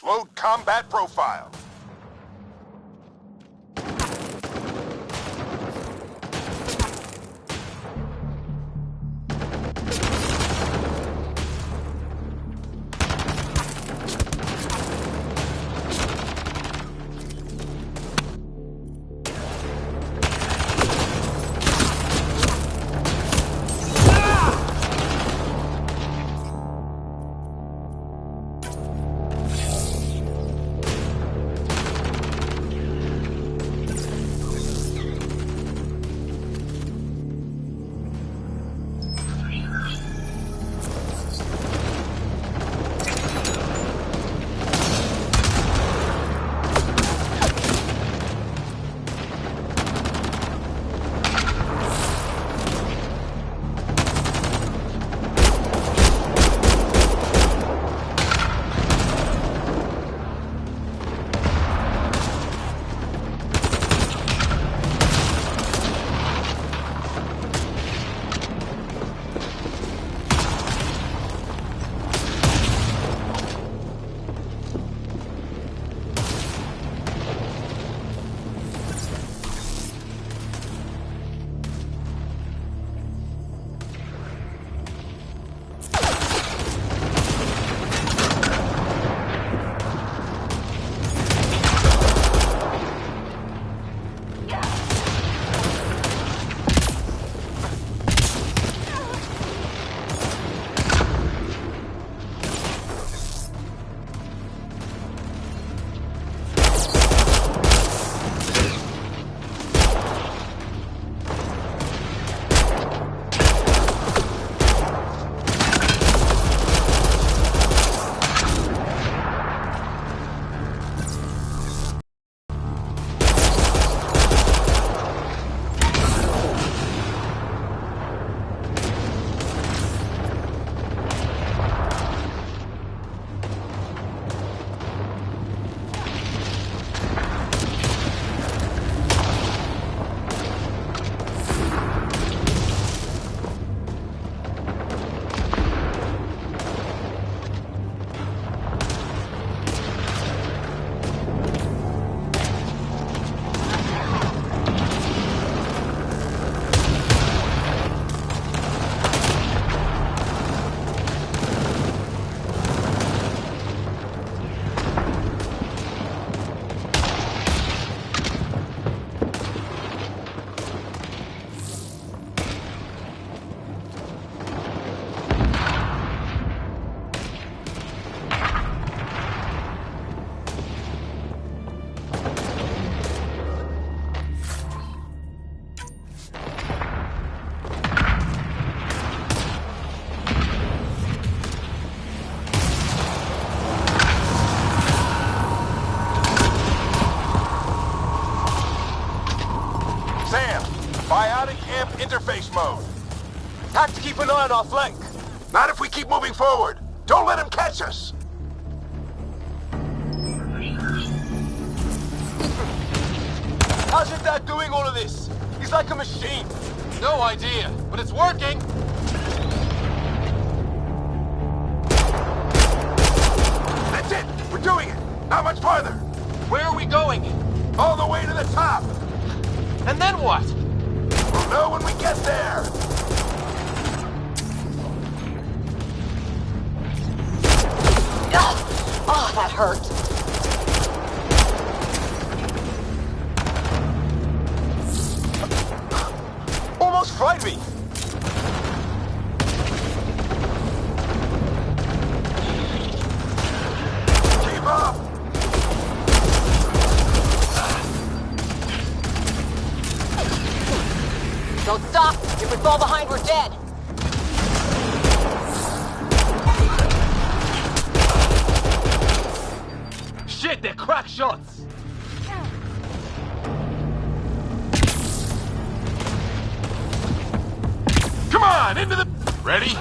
Load combat profile. Interface mode. Have to keep an eye on our flank. Not if we keep moving forward. Don't let him catch us. How's your dad doing all of this? He's like a machine. No idea, but it's working. That's it. We're doing it. Not much farther. Where are we going? All the way to the top. And then what? We'll know when we get there. Oh, that hurt. Almost fried me. Keep up. Don't stop. If we fall behind, we're dead. Shit, they're crack shots! Come on, into the... Ready?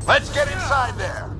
Let's get inside there.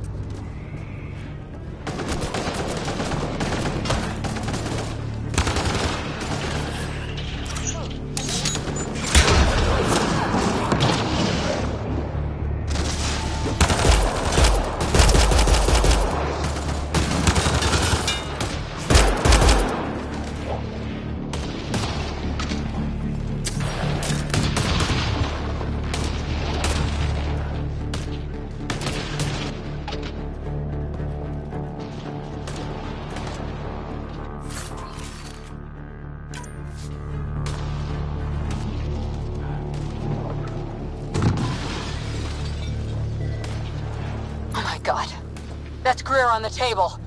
That's Greer on the table.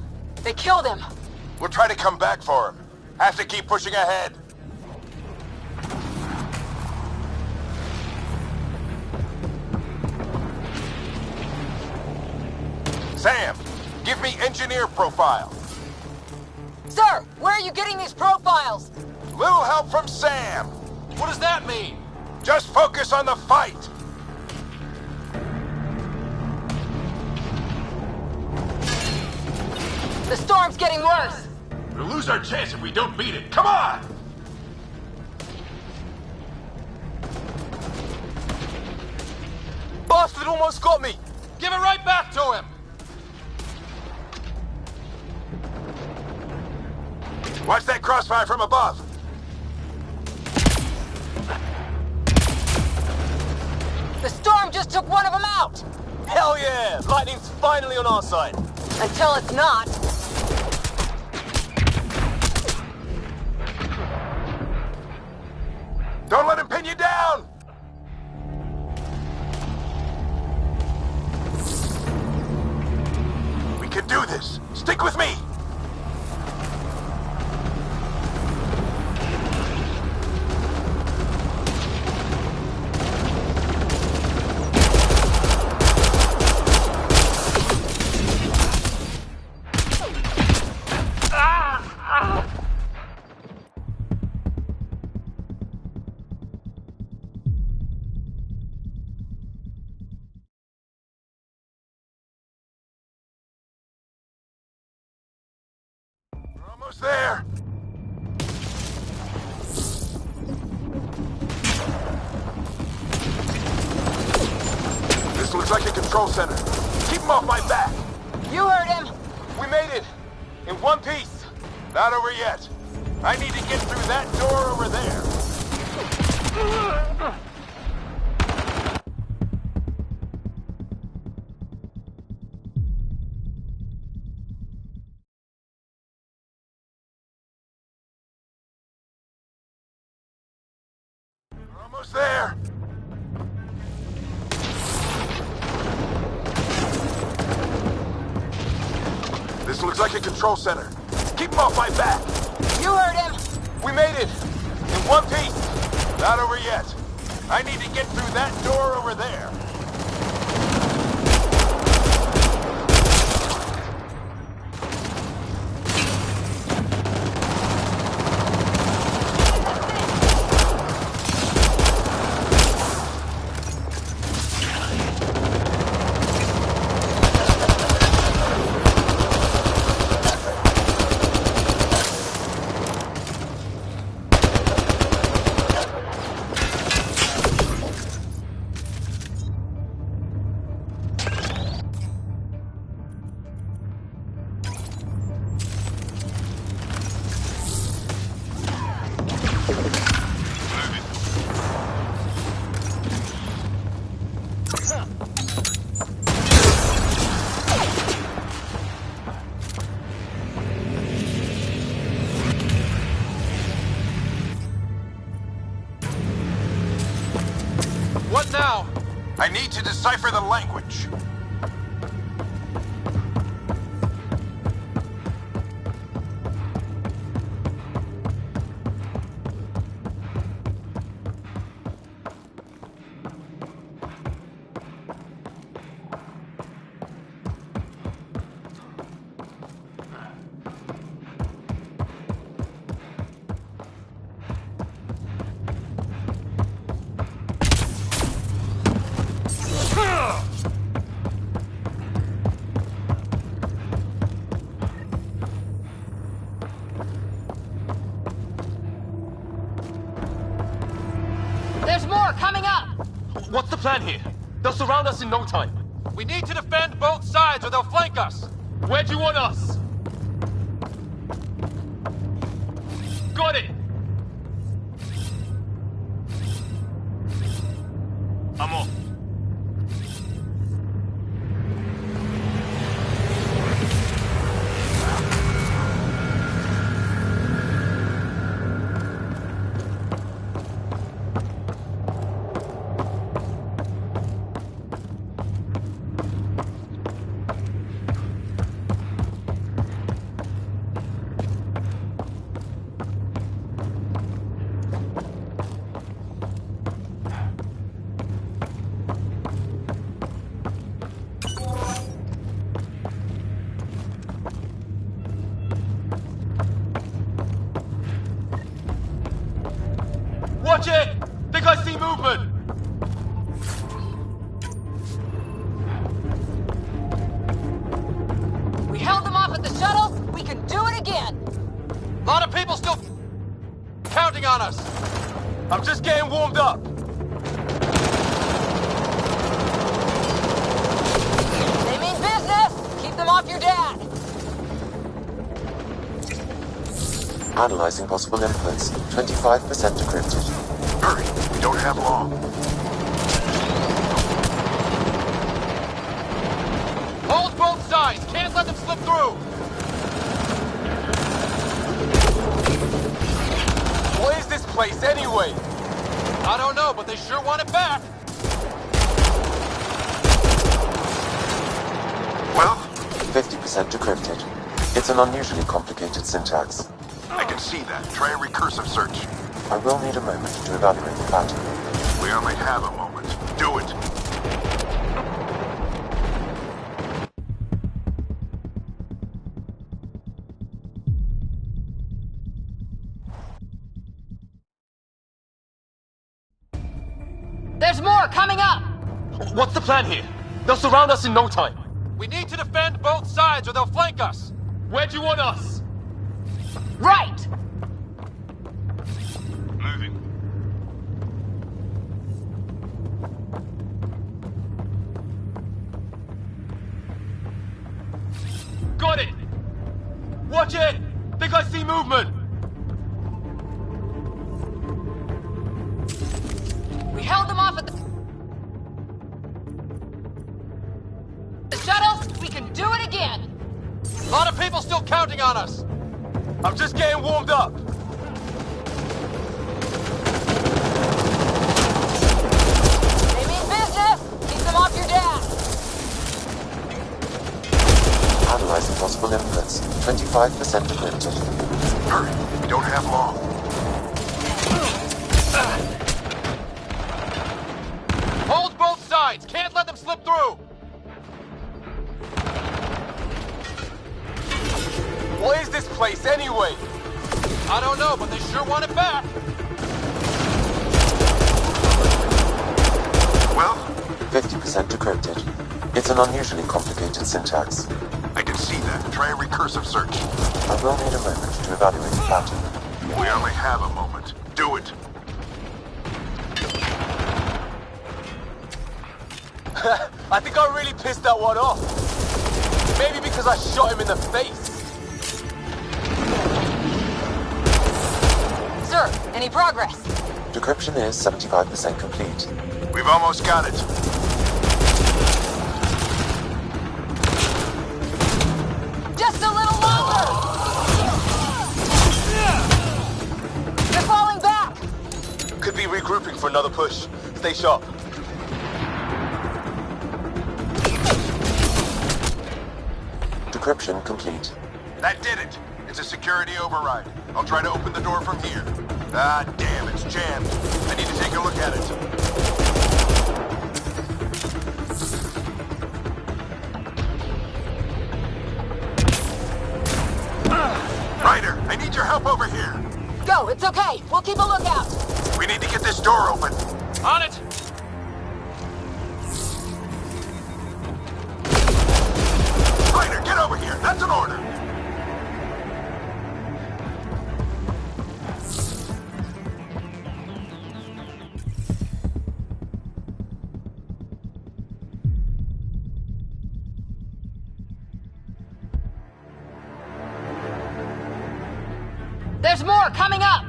They killed him. We'll try to come back for him. Have to keep pushing ahead. Sam, give me engineer profile. Sir, where are you getting these profiles? Little help from Sam. What does that mean? Just focus on the fight. The storm's getting worse. We'll lose our chance if we don't beat it. Come on! Bastard almost got me! Give it right back to him! Watch that crossfire from above. The storm just took one of them out. Hell yeah! Lightning's finally on our side. Until it's not. Don't let him pin you down! We can do this. Stick with me! We're almost there. This looks like a control center. Keep him off my back. You heard him. We made it! In one piece! Not over yet. I need to get through that door over there. We're almost there. This looks like a control center. Keep him off my back. You heard him. We made it! In one piece! Not over yet. I need to get through that door over there. What now? I need to decipher the language. There's more coming up. What's the plan here? They'll surround us in no time. We need to defend both sides or they'll flank us. Where do you want us? Got it! I'm off. Watch it! Think I see movement! We held them off at the shuttle. We can do it again. A lot of people still counting on us. I'm just getting warmed up. They mean business. Keep them off your dad. Analyzing possible inputs. 25% decrypted. Hurry, we don't have long. Hold both sides! Can't let them slip through! What is this place anyway? I don't know, but they sure want it back! Well, 50% decrypted. It's an unusually complicated syntax. I can see that. Try a recursive search. I will need a moment to evaluate the pattern. We only have a moment. Do it. There's more coming up. What's the plan here? They'll surround us in no time. We need to defend both sides or they'll flank us. Where do you want us? Right. Moving. Got it! Watch it! Think I see movement! We held them off at the shuttle. We can do it again. A lot of people still counting on us. I'm just getting warmed up. They mean business. Keep them off your dad. Analyzing possible inputs. 25% decrypted. Hurry, we don't have long. Hold both sides! Can't let them slip through! What is this place anyway? I don't know, but they sure want it back! Well, 50% decrypted. It's an unusually complicated syntax. I can see that. Try a recursive search. I will need a moment to evaluate the pattern. We only have a moment. Do it. I think I really pissed that one off. Maybe because I shot him in the face. Sir, any progress? Decryption is 75% complete. We've almost got it. Just a little longer! They're falling back! Could be regrouping for another push. Stay sharp. Decryption complete. That did it. It's a security override. I'll try to open the door from here. Ah, damn, it's jammed. I need to take a look at it. Ryder, I need your help over here. Go, it's okay. We'll keep a lookout. We need to get this door open. On it! Ryder, get over here. That's an order. There's more coming up.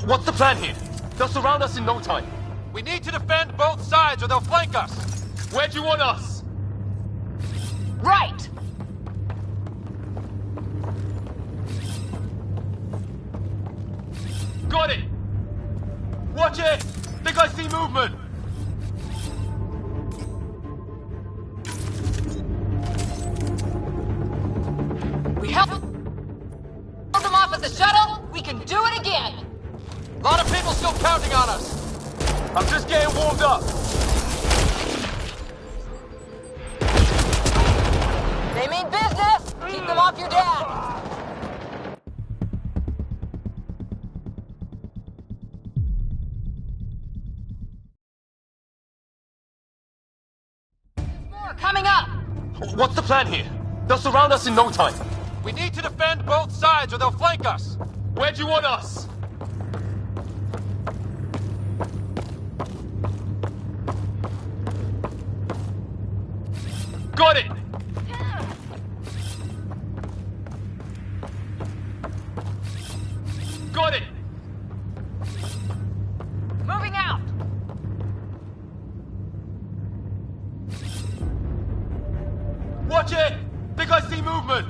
What's the plan here? They'll surround us in no time. We need to defend both sides or they'll flank us. Where do you want us? Right. Got it! Watch it! Think I see movement! We held them off at the shuttle. We can do it again. A lot of people still counting on us. I'm just getting warmed up. They mean business. Keep them off your dad. more coming up! What's the plan here? They'll surround us in no time. We need to defend both sides or they'll flank us. Where do you want us? Got it! Got it! Moving out! Watch it! Think I see movement!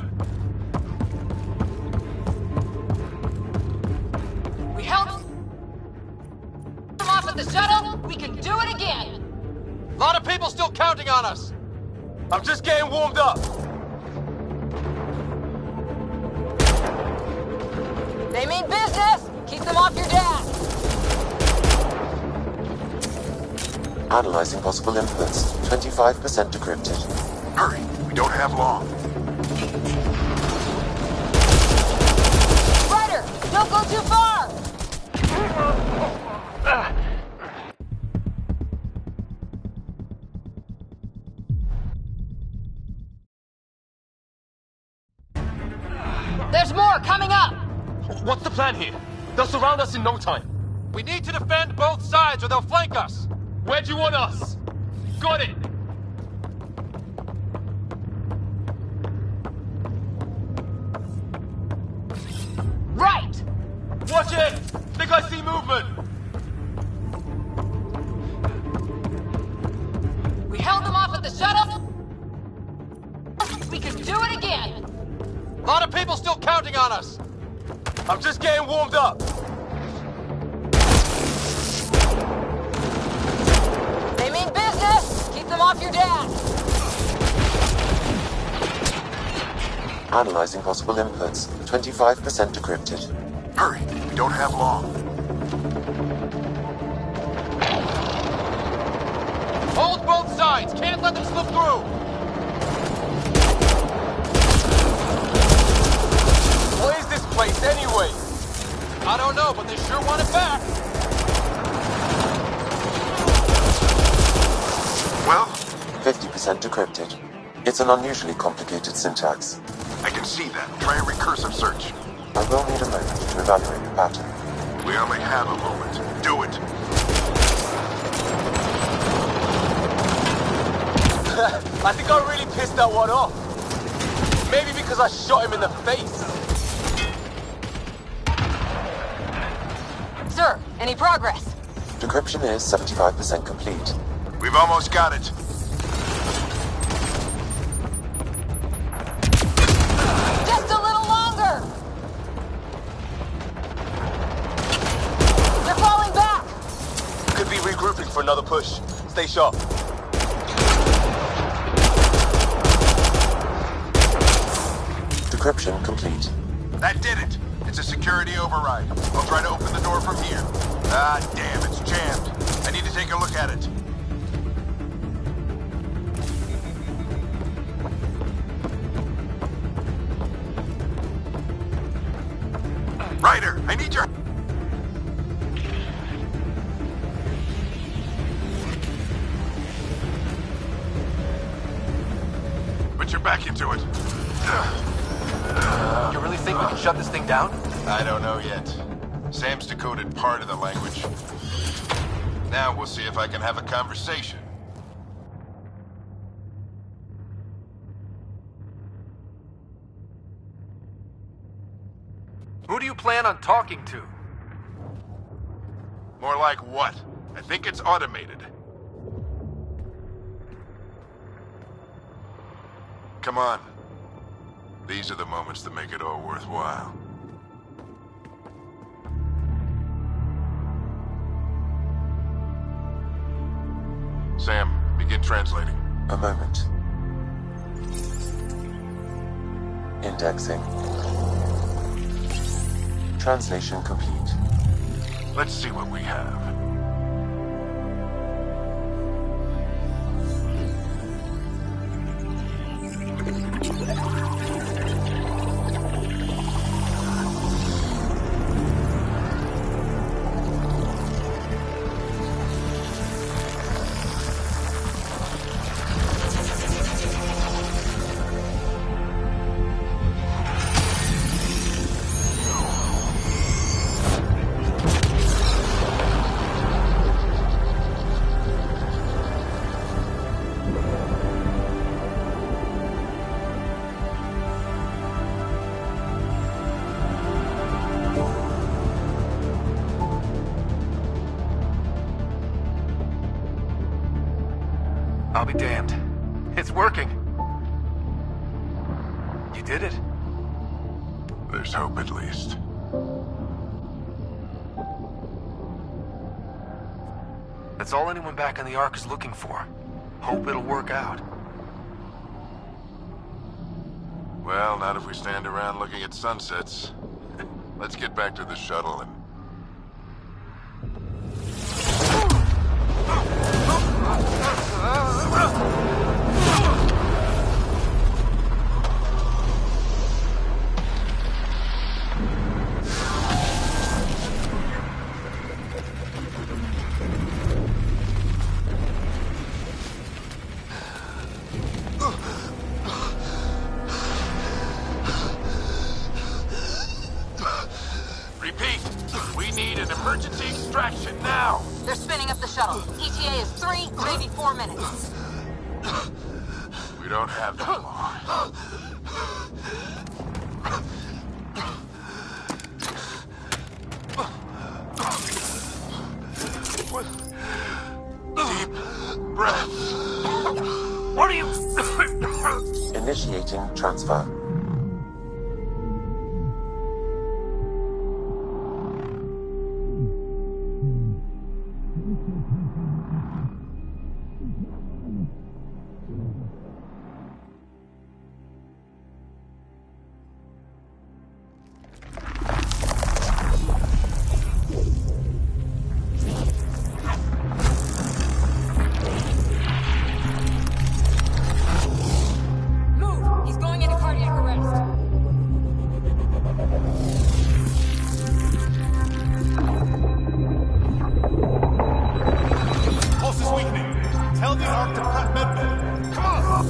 We held them off at the shuttle. We can do it again. A lot of people still counting on us. I'm just getting warmed up. They mean business. Keep them off your deck. Analyzing possible inputs. 25% decrypted. Hurry, we don't have long. Ryder, don't go too far. There's more coming up. What's the plan here? They'll surround us in no time. We need to defend both sides or they'll flank us. Where do you want us? Got it! Right. Watch it! Think I see movement! We held them off at the shuttle. We can do it again. A lot of people still counting on us. I'm just getting warmed up. They mean business. Keep them off your deck. Analyzing possible inputs. 25% decrypted. Hurry, we don't have long. Hold both sides! Can't let them slip through! What is this place anyway? I don't know, but they sure want it back. Well, 50% decrypted. It's an unusually complicated syntax. I can see that. Try a recursive search. I will need a moment to evaluate the pattern. We only have a moment. Do it. I think I really pissed that one off. Maybe because I shot him in the face. Sir, any progress? Decryption is 75% complete. We've almost got it. Just a little longer. They're falling back. Could be regrouping for another push. Stay sharp. Decryption complete. That did it. It's a security override. I'll try to open the door from here. Ah, damn, it's jammed. I need to take a look at it. Ryder, I need your... Put your back into it. You really think we can shut this thing down? I don't know yet. Sam's decoded part of the language. Now we'll see if I can have a conversation. Who do you plan on talking to? More like what? I think it's automated. Come on. These are the moments that make it all worthwhile. Sam, begin translating. A moment. Indexing. Translation complete. Let's see what we have. I'll be damned. It's working. You did it? There's hope at least. That's all anyone back in the Ark is looking for. Hope it'll work out. Well, not if we stand around looking at sunsets. Let's get back to the shuttle and... Repeat, we need an emergency extraction now. They're spinning up the shuttle. ETA is 3, maybe 4 minutes. We don't have that long. Deep breaths. What are you... Initiating transfer. Move! He's going into cardiac arrest. Pulse is weakening. Tell the Ark to prep medbay. Come on!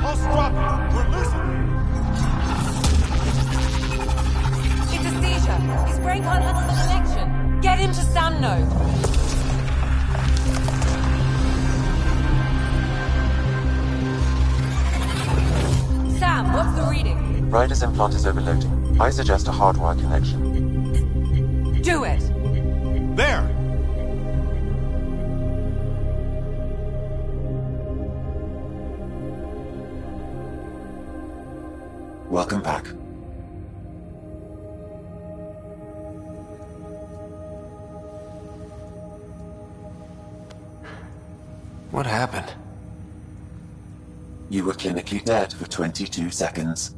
Pulse dropping. We're losing. It's a seizure. His brain can't handle the connection. Get him to Sam node. Sam, what's the reading? Ryder's implant is overloading. I suggest a hardwire connection. Do it! There! Welcome back. What happened? You were clinically dead for 22 seconds.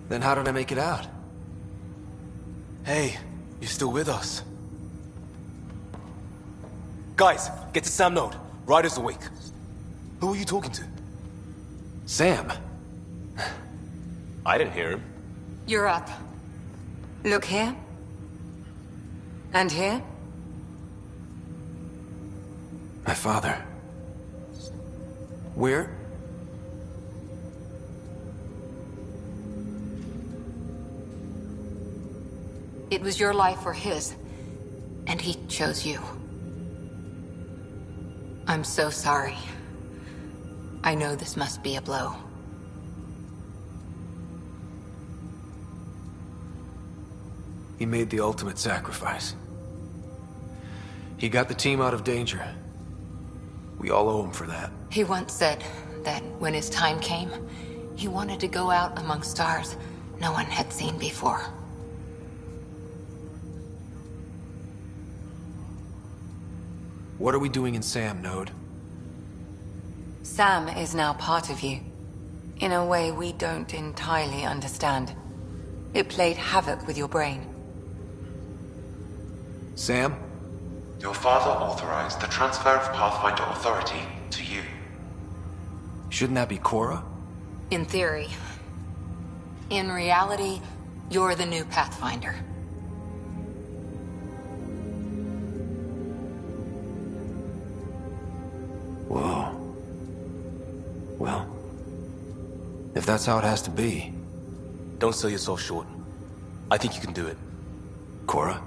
Then how did I make it out? Hey, you're still with us. Guys, get to Sam node. Ryder's awake. Who are you talking to? Sam. I didn't hear him. You're up. Look here. And here. My father. Where? It was your life or his. And he chose you. I'm so sorry. I know this must be a blow. He made the ultimate sacrifice. He got the team out of danger. We all owe him for that. He once said that when his time came, he wanted to go out among stars no one had seen before. What are we doing in Sam, Node? Sam is now part of you, in a way we don't entirely understand. It played havoc with your brain. Sam? Your father authorized the transfer of Pathfinder authority to you. Shouldn't that be Cora? In theory. In reality, you're the new Pathfinder. Whoa. Well, if that's how it has to be. Don't sell yourself short. I think you can do it. Cora?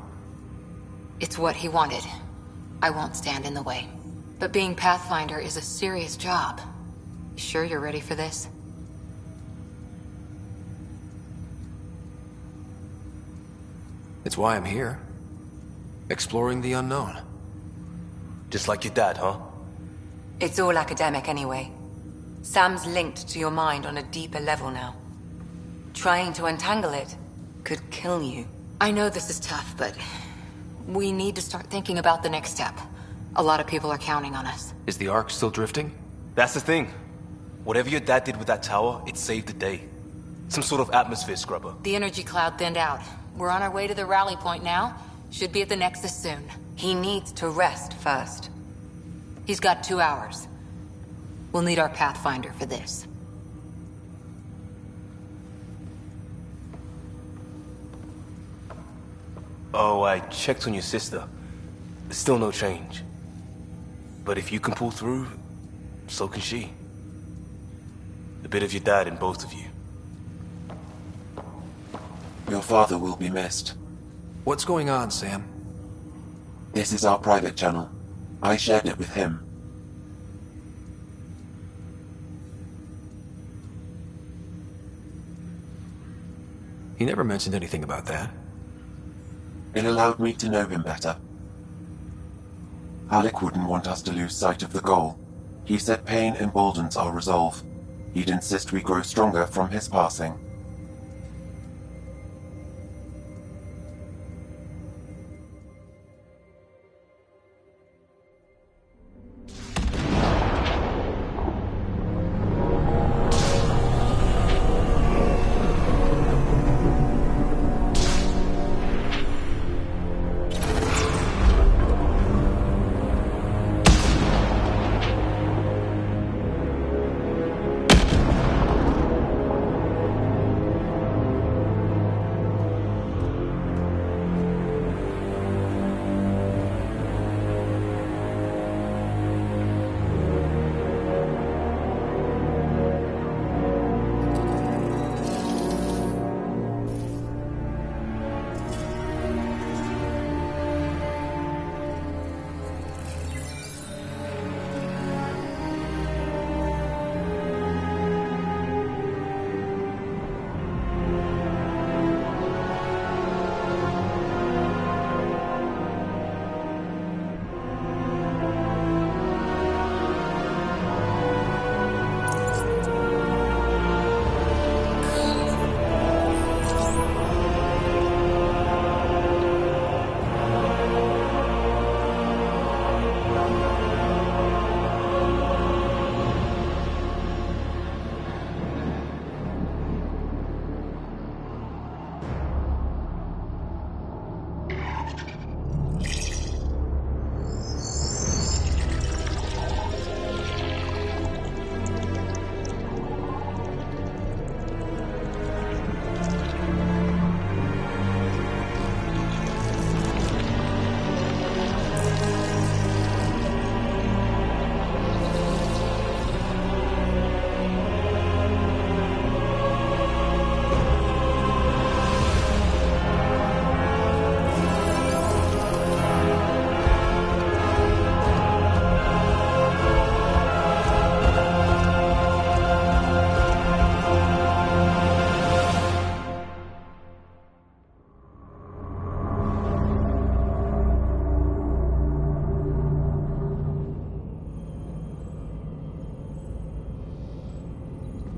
It's what he wanted. I won't stand in the way. But being Pathfinder is a serious job. You sure you're ready for this? It's why I'm here. Exploring the unknown. Just like your dad, huh? It's all academic anyway. Sam's linked to your mind on a deeper level now. Trying to untangle it could kill you. I know this is tough, but we need to start thinking about the next step. A lot of people are counting on us. Is the Ark still drifting? That's the thing. Whatever your dad did with that tower, it saved the day. Some sort of atmosphere scrubber. The energy cloud thinned out. We're on our way to the rally point now. Should be at the Nexus soon. He needs to rest first. He's got 2 hours. We'll need our Pathfinder for this. Oh, I checked on your sister. There's still no change. But if you can pull through, so can she. A bit of your dad in both of you. Your father will be missed. What's going on, Sam? This is our private channel. I shared it with him. He never mentioned anything about that. It allowed me to know him better. Alec wouldn't want us to lose sight of the goal. He said pain emboldens our resolve. He'd insist we grow stronger from his passing.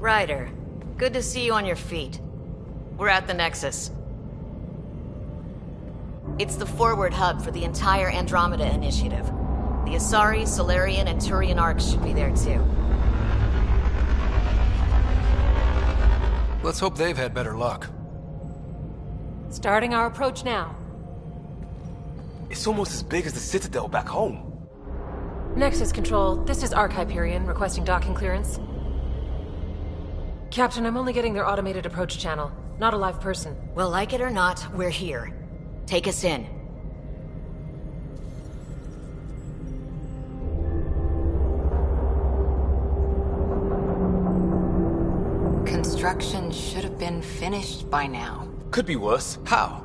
Ryder, good to see you on your feet. We're at the Nexus. It's the forward hub for the entire Andromeda initiative. The Asari, Solarian, and Turian arcs should be there too. Let's hope they've had better luck. Starting our approach now. It's almost as big as the Citadel back home. Nexus Control, this is Arc Hyperion, requesting docking clearance. Captain, I'm only getting their automated approach channel, not a live person. Well, like it or not, we're here. Take us in. Construction should have been finished by now. Could be worse. How?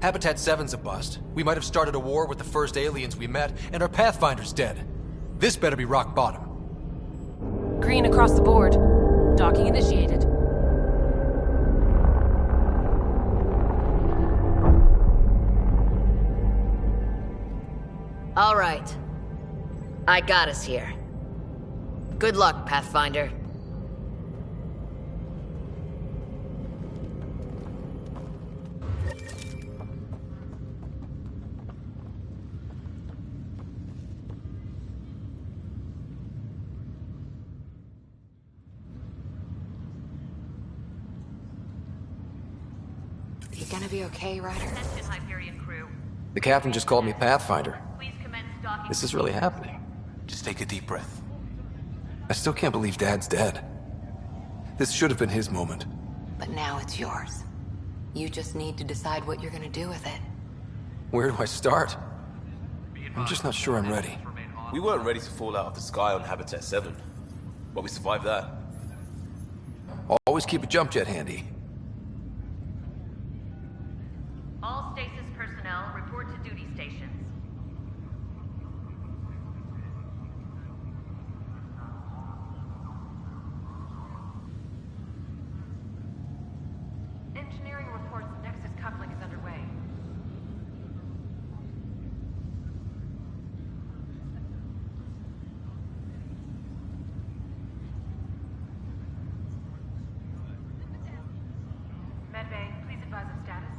Habitat 7's a bust. We might have started a war with the first aliens we met, and our Pathfinder's dead. This better be rock bottom. Green across the board. Docking initiated. All right. I got us here. Good luck, Pathfinder. You gonna be okay, Ryder? Attention, Hyperion crew. The captain just called me Pathfinder. Please commence docking. This is really happening. Just take a deep breath. I still can't believe Dad's dead. This should have been his moment. But now it's yours. You just need to decide what you're gonna do with it. Where do I start? I'm just not sure I'm ready. We weren't ready to fall out of the sky on Habitat 7, but we survived that. Always keep a jump jet handy. All stasis personnel report to duty stations. Engineering reports Nexus coupling is underway. Medbay, please advise of status.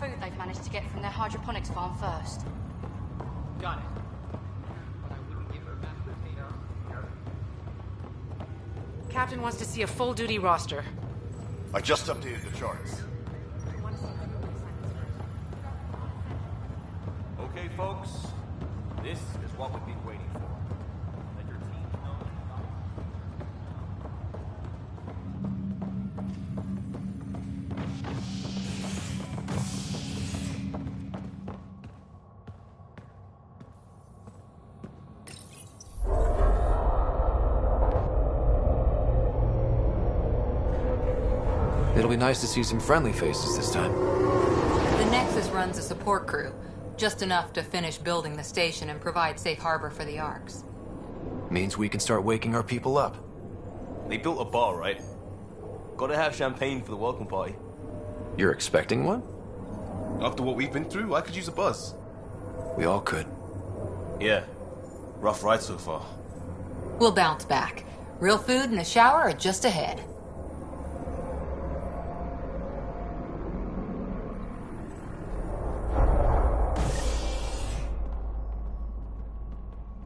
food they've managed to get from their hydroponics farm first. Got it. Captain wants to see a full-duty roster. I just updated the charts. Okay, folks. This is what we've been waiting for. Let your team know. It'll be nice to see some friendly faces this time. The Nexus runs a support crew, just enough to finish building the station and provide safe harbor for the Arks. Means we can start waking our people up. They built a bar, right? Gotta have champagne for the welcome party. You're expecting one? After what we've been through, I could use a buzz. We all could. Yeah. Rough ride so far. We'll bounce back. Real food and a shower are just ahead.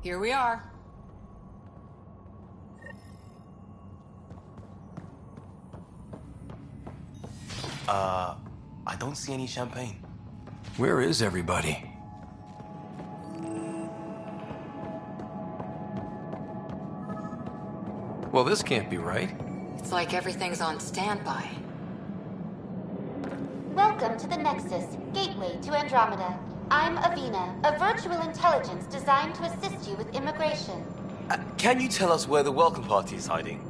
Here we are. I don't see any champagne. Where is everybody? Well, this can't be right. It's like everything's on standby. Welcome to the Nexus, gateway to Andromeda. I'm Avina, a virtual intelligence designed to assist you with immigration. Can you tell us where the welcome party is hiding?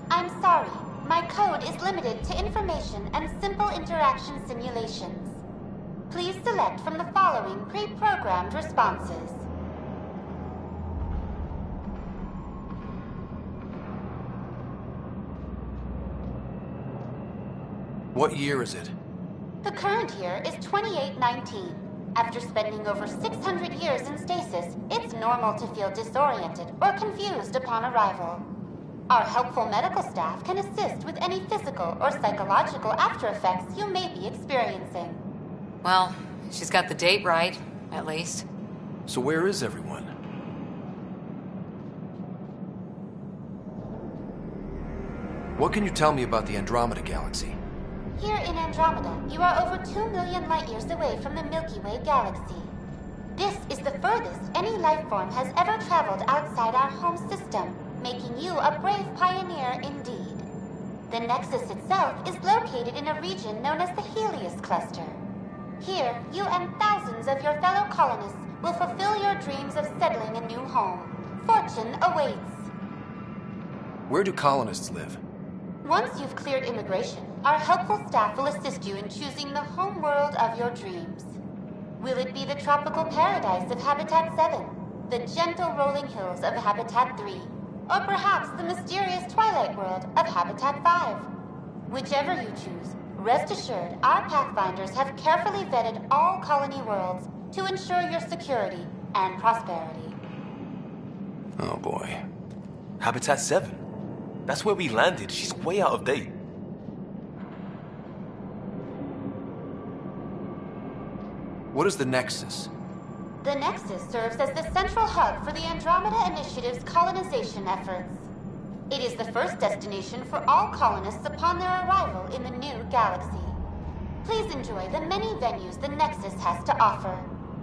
I'm sorry. My code is limited to information and simple interaction simulations. Please select from the following pre-programmed responses. What year is it? The current year is 2819. After spending over 600 years in stasis, it's normal to feel disoriented or confused upon arrival. Our helpful medical staff can assist with any physical or psychological after-effects you may be experiencing. Well, she's got the date right, at least. So where is everyone? What can you tell me about the Andromeda galaxy? Here in Andromeda, you are over 2 million light-years away from the Milky Way galaxy. This is the furthest any life form has ever traveled outside our home system, making you a brave pioneer indeed. The Nexus itself is located in a region known as the Helios Cluster. Here, you and thousands of your fellow colonists will fulfill your dreams of settling a new home. Fortune awaits. Where do colonists live? Once you've cleared immigration, our helpful staff will assist you in choosing the home world of your dreams. Will it be the tropical paradise of Habitat 7, the gentle rolling hills of Habitat 3, or perhaps the mysterious twilight world of Habitat 5? Whichever you choose, rest assured our Pathfinders have carefully vetted all colony worlds to ensure your security and prosperity. Oh boy. Habitat 7. That's where we landed. She's way out of date. What is the Nexus? The Nexus serves as the central hub for the Andromeda Initiative's colonization efforts. It is the first destination for all colonists upon their arrival in the new galaxy. Please enjoy the many venues the Nexus has to offer.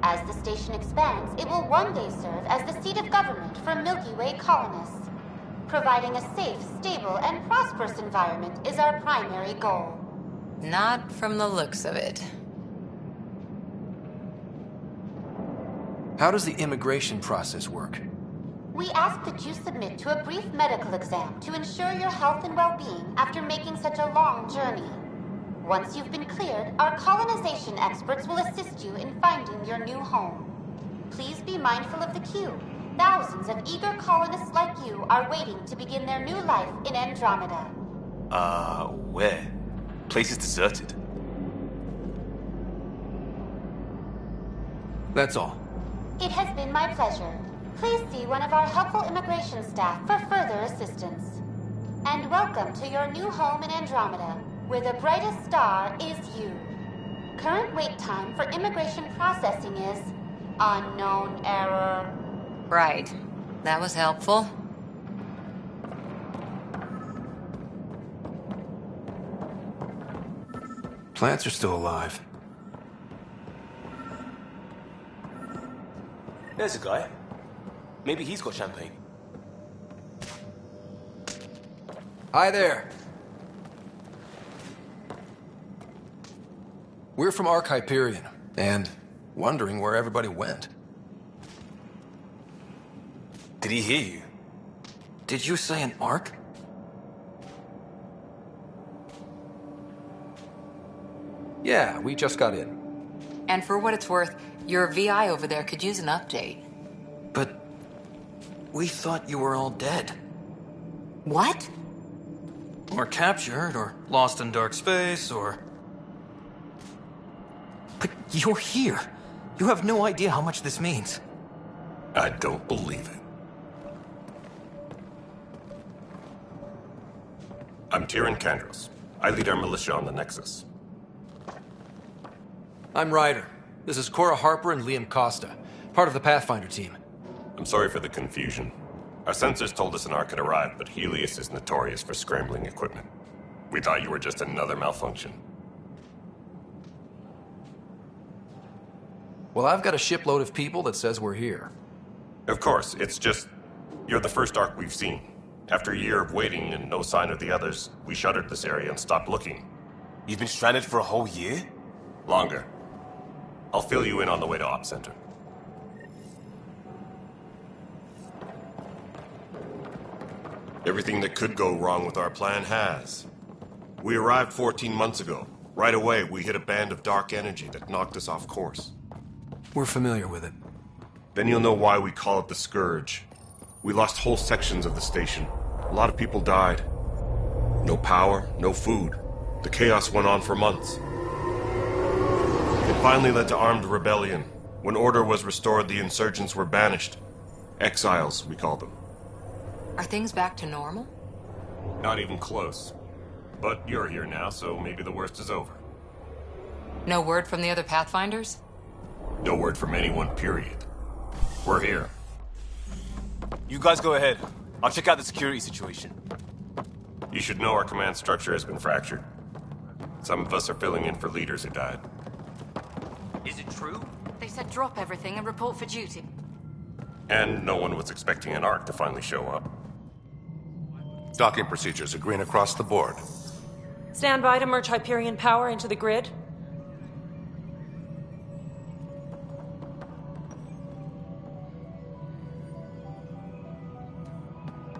As the station expands, it will one day serve as the seat of government for Milky Way colonists. Providing a safe, stable, and prosperous environment is our primary goal. Not from the looks of it. How does the immigration process work? We ask that you submit to a brief medical exam to ensure your health and well-being after making such a long journey. Once you've been cleared, our colonization experts will assist you in finding your new home. Please be mindful of the queue. Thousands of eager colonists like you are waiting to begin their new life in Andromeda. Where? Place is deserted. That's all. It has been my pleasure. Please see one of our helpful immigration staff for further assistance. And welcome to your new home in Andromeda, where the brightest star is you. Current wait time for immigration processing is unknown error. Right. That was helpful. Plants are still alive. There's a guy. Maybe he's got champagne. Hi there. We're from Hyperion, and wondering where everybody went. Did he hear you? Did you say an Ark? Yeah, we just got in. And for what it's worth, your VI over there could use an update. But we thought you were all dead. What? Or captured, or lost in dark space, or... But you're here. You have no idea how much this means. I don't believe it. I'm Tyrion Kandros. I lead our militia on the Nexus. I'm Ryder. This is Cora Harper and Liam Costa, part of the Pathfinder team. I'm sorry for the confusion. Our sensors told us an Ark had arrived, but Helios is notorious for scrambling equipment. We thought you were just another malfunction. Well, I've got a shipload of people that says we're here. Of course, it's just... you're the first Ark we've seen. After a year of waiting and no sign of the others, we shuttered this area and stopped looking. You've been stranded for a whole year? Longer. I'll fill you in on the way to Op Center. Everything that could go wrong with our plan has. We arrived 14 months ago. Right away, we hit a band of dark energy that knocked us off course. We're familiar with it. Then you'll know why we call it the Scourge. We lost whole sections of the station. A lot of people died. No power, no food. The chaos went on for months. It finally led to armed rebellion. When order was restored, the insurgents were banished. Exiles, we call them. Are things back to normal? Not even close. But you're here now, so maybe the worst is over. No word from the other Pathfinders? No word from anyone, period. We're here. You guys go ahead. I'll check out the security situation. You should know our command structure has been fractured. Some of us are filling in for leaders who died. Is it true? They said drop everything and report for duty. And no one was expecting an Ark to finally show up. Docking procedures are green across the board. Stand by to merge Hyperion power into the grid.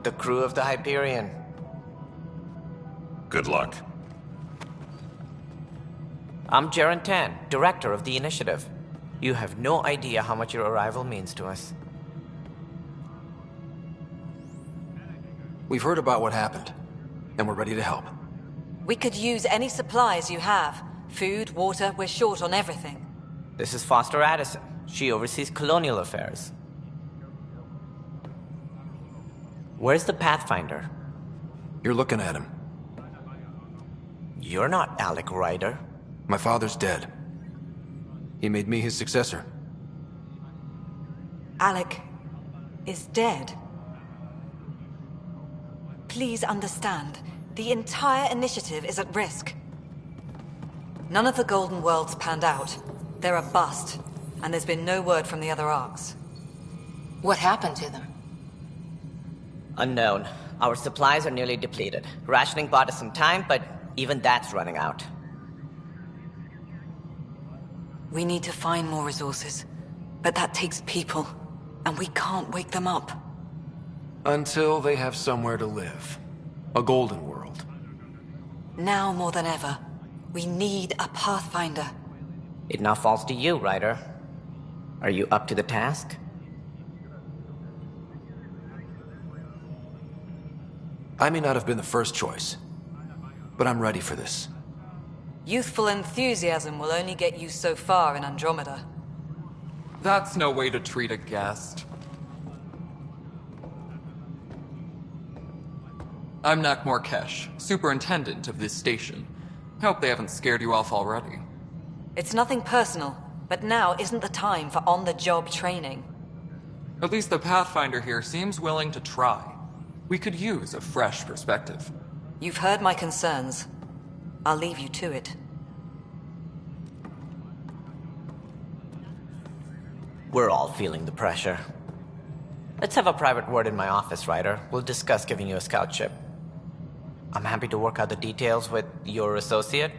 The crew of the Hyperion. Good luck. I'm Jaren Tan, director of the initiative. You have no idea how much your arrival means to us. We've heard about what happened, and we're ready to help. We could use any supplies you have. Food, water, we're short on everything. This is Foster Addison. She oversees colonial affairs. Where's the Pathfinder? You're looking at him. You're not Alec Ryder. My father's dead. He made me his successor. Alec is dead. Please understand, the entire initiative is at risk. None of the Golden Worlds panned out. They're a bust, and there's been no word from the other Arks. What happened to them? Unknown. Our supplies are nearly depleted. Rationing bought us some time, but even that's running out. We need to find more resources, but that takes people, and we can't wake them up. Until they have somewhere to live. A golden world. Now more than ever, we need a Pathfinder. It now falls to you, Ryder. Are you up to the task? I may not have been the first choice, but I'm ready for this. Youthful enthusiasm will only get you so far in Andromeda. That's no way to treat a guest. I'm Nakmor Kesh, superintendent of this station. Hope they haven't scared you off already. It's nothing personal, but now isn't the time for on-the-job training. At least the Pathfinder here seems willing to try. We could use a fresh perspective. You've heard my concerns. I'll leave you to it. We're all feeling the pressure. Let's have a private word in my office, Ryder. We'll discuss giving you a scout ship. I'm happy to work out the details with your associate.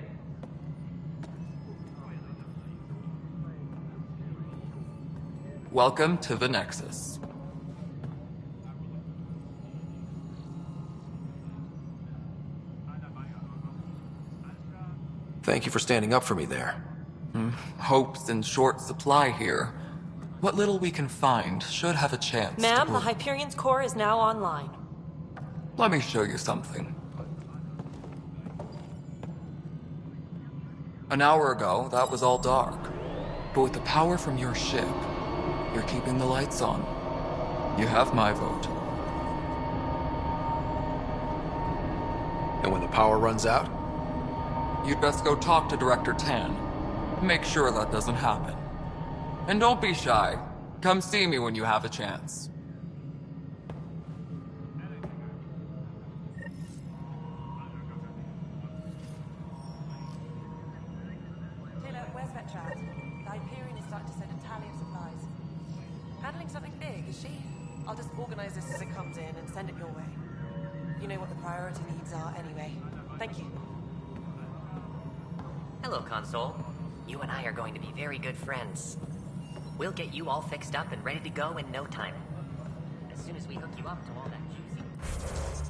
Welcome to the Nexus. Thank you for standing up for me there. Hope's in short supply here. What little we can find should have a chance. Ma'am, the Hyperion's core is now online. Let me show you something. An hour ago, that was all dark. But with the power from your ship, you're keeping the lights on. You have my vote. And when the power runs out? You'd best go talk to Director Tan. Make sure that doesn't happen. And don't be shy. Come see me when you have a chance. Taylor, where's Vetrat? The Hyperion is starting to send a tally of supplies. Handling something big, is she? I'll just organize this as it comes in and send it your way. You know what the priority needs are anyway. Thank you. Hello, Console. You and I are going to be very good friends. We'll get you all fixed up and ready to go in no time. As soon as we hook you up to all that juicy...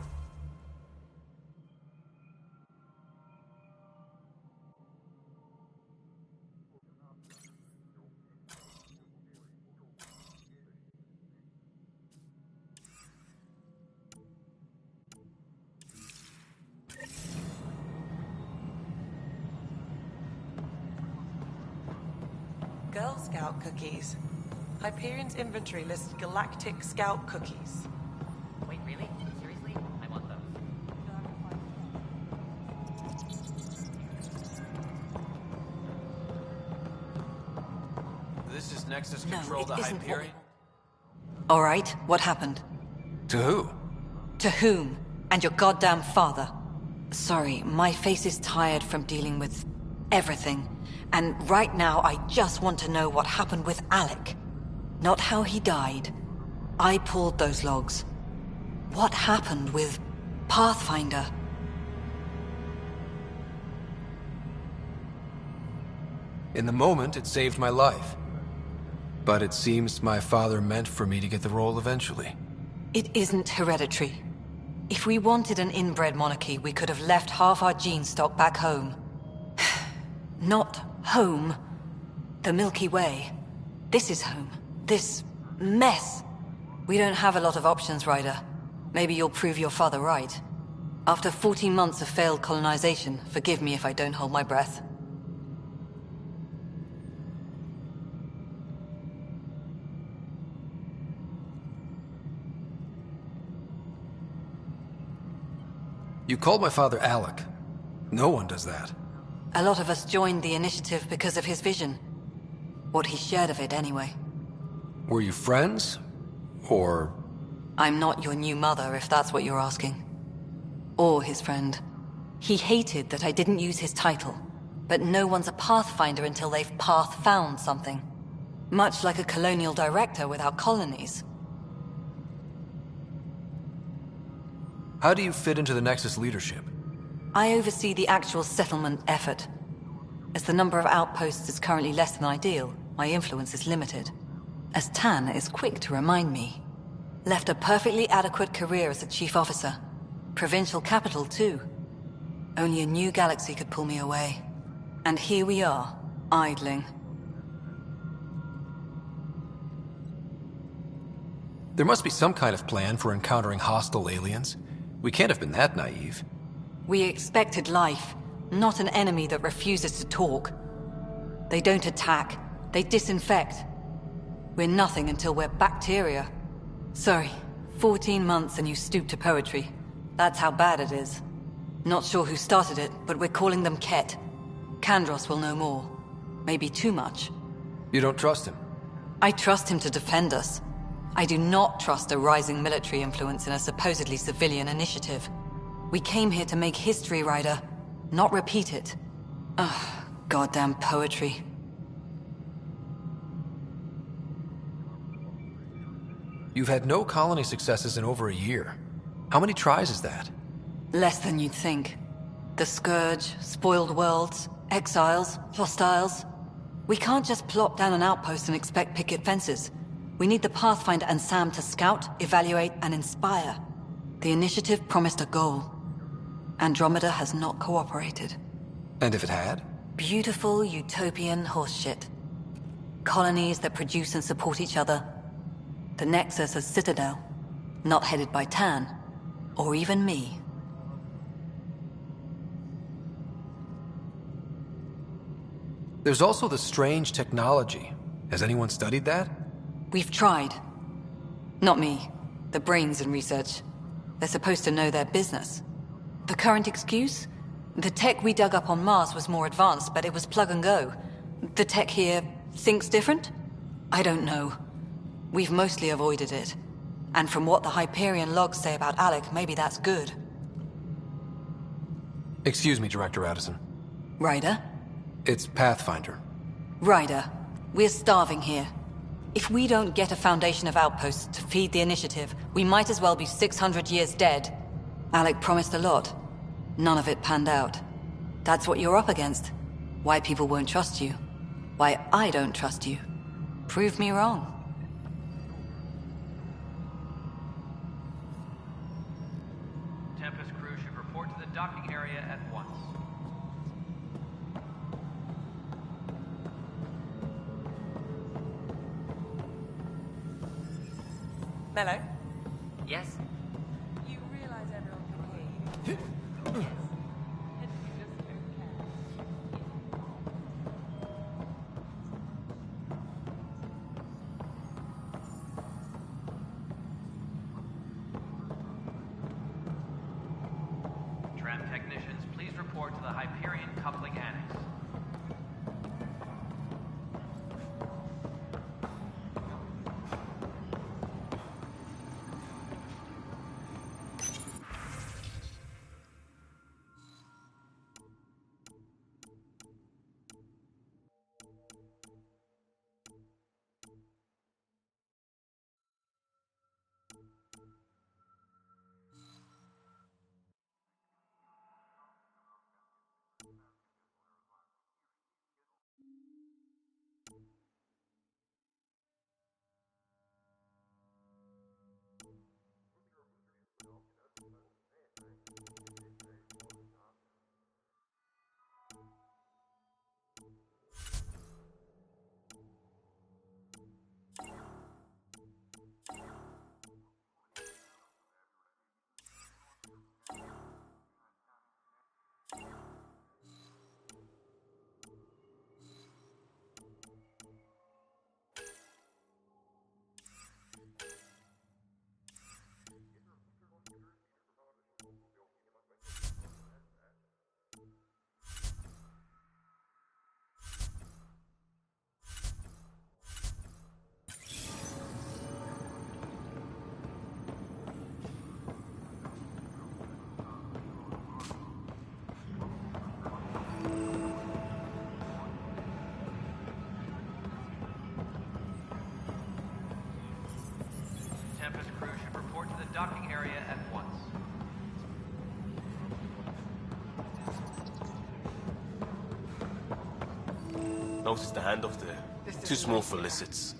Girl Scout cookies. Hyperion's inventory lists Galactic Scout cookies. Wait, really? Seriously? I want those. This is Nexus Control to Hyperion? All right, what happened? To who? To whom? And your goddamn father. Sorry, my face is tired from dealing with everything. And right now, I just want to know what happened with Alec. Not how he died. I pulled those logs. What happened with Pathfinder? In the moment, it saved my life. But it seems my father meant for me to get the role eventually. It isn't hereditary. If we wanted an inbred monarchy, we could have left half our gene stock back home. Not home. The Milky Way. This is home. This mess. We don't have a lot of options, Ryder. Maybe you'll prove your father right. After 14 months of failed colonization, forgive me if I don't hold my breath. You called my father Alec. No one does that. A lot of us joined the initiative because of his vision. What he shared of it, anyway. Were you friends? Or... I'm not your new mother, if that's what you're asking. Or his friend. He hated that I didn't use his title. But no one's a Pathfinder until they've path-found something. Much like a colonial director without colonies. How do you fit into the Nexus leadership? I oversee the actual settlement effort. As the number of outposts is currently less than ideal, my influence is limited. As Tan is quick to remind me. Left a perfectly adequate career as a chief officer. Provincial capital, too. Only a new galaxy could pull me away. And here we are, idling. There must be some kind of plan for encountering hostile aliens. We can't have been that naive. We expected life, not an enemy that refuses to talk. They don't attack, they disinfect. We're nothing until we're bacteria. Sorry, 14 months and you stoop to poetry. That's how bad it is. Not sure who started it, but we're calling them Ket. Kandros will know more. Maybe too much. You don't trust him? I trust him to defend us. I do not trust a rising military influence in a supposedly civilian initiative. We came here to make history, Ryder, not repeat it. Ugh, goddamn poetry. You've had no colony successes in over a year. How many tries is that? Less than you'd think. The Scourge, spoiled worlds, exiles, hostiles. We can't just plop down an outpost and expect picket fences. We need the Pathfinder and Sam to scout, evaluate, and inspire. The initiative promised a goal. Andromeda has not cooperated. And if it had? Beautiful utopian horseshit. Colonies that produce and support each other. The Nexus as Citadel. Not headed by Tan. Or even me. There's also the strange technology. Has anyone studied that? We've tried. Not me. The brains in research. They're supposed to know their business. The current excuse? The tech we dug up on Mars was more advanced, but it was plug and go. The tech here thinks different? I don't know. We've mostly avoided it. And from what the Hyperion logs say about Alec, maybe that's good. Excuse me, Director Addison. Ryder? It's Pathfinder. Ryder, we're starving here. If we don't get a foundation of outposts to feed the initiative, we might as well be 600 years dead. Alec promised a lot. None of it panned out. That's what you're up against. Why people won't trust you. Why I don't trust you. Prove me wrong. Tempest crew should report to the docking area at once. Mello? Yes? You realize everyone can hear you? Yes. Tram technicians, please report to the Hyperion coupling annex. Tempest crew should report to the docking area at once. Notice the handoff there. Too small for lizards.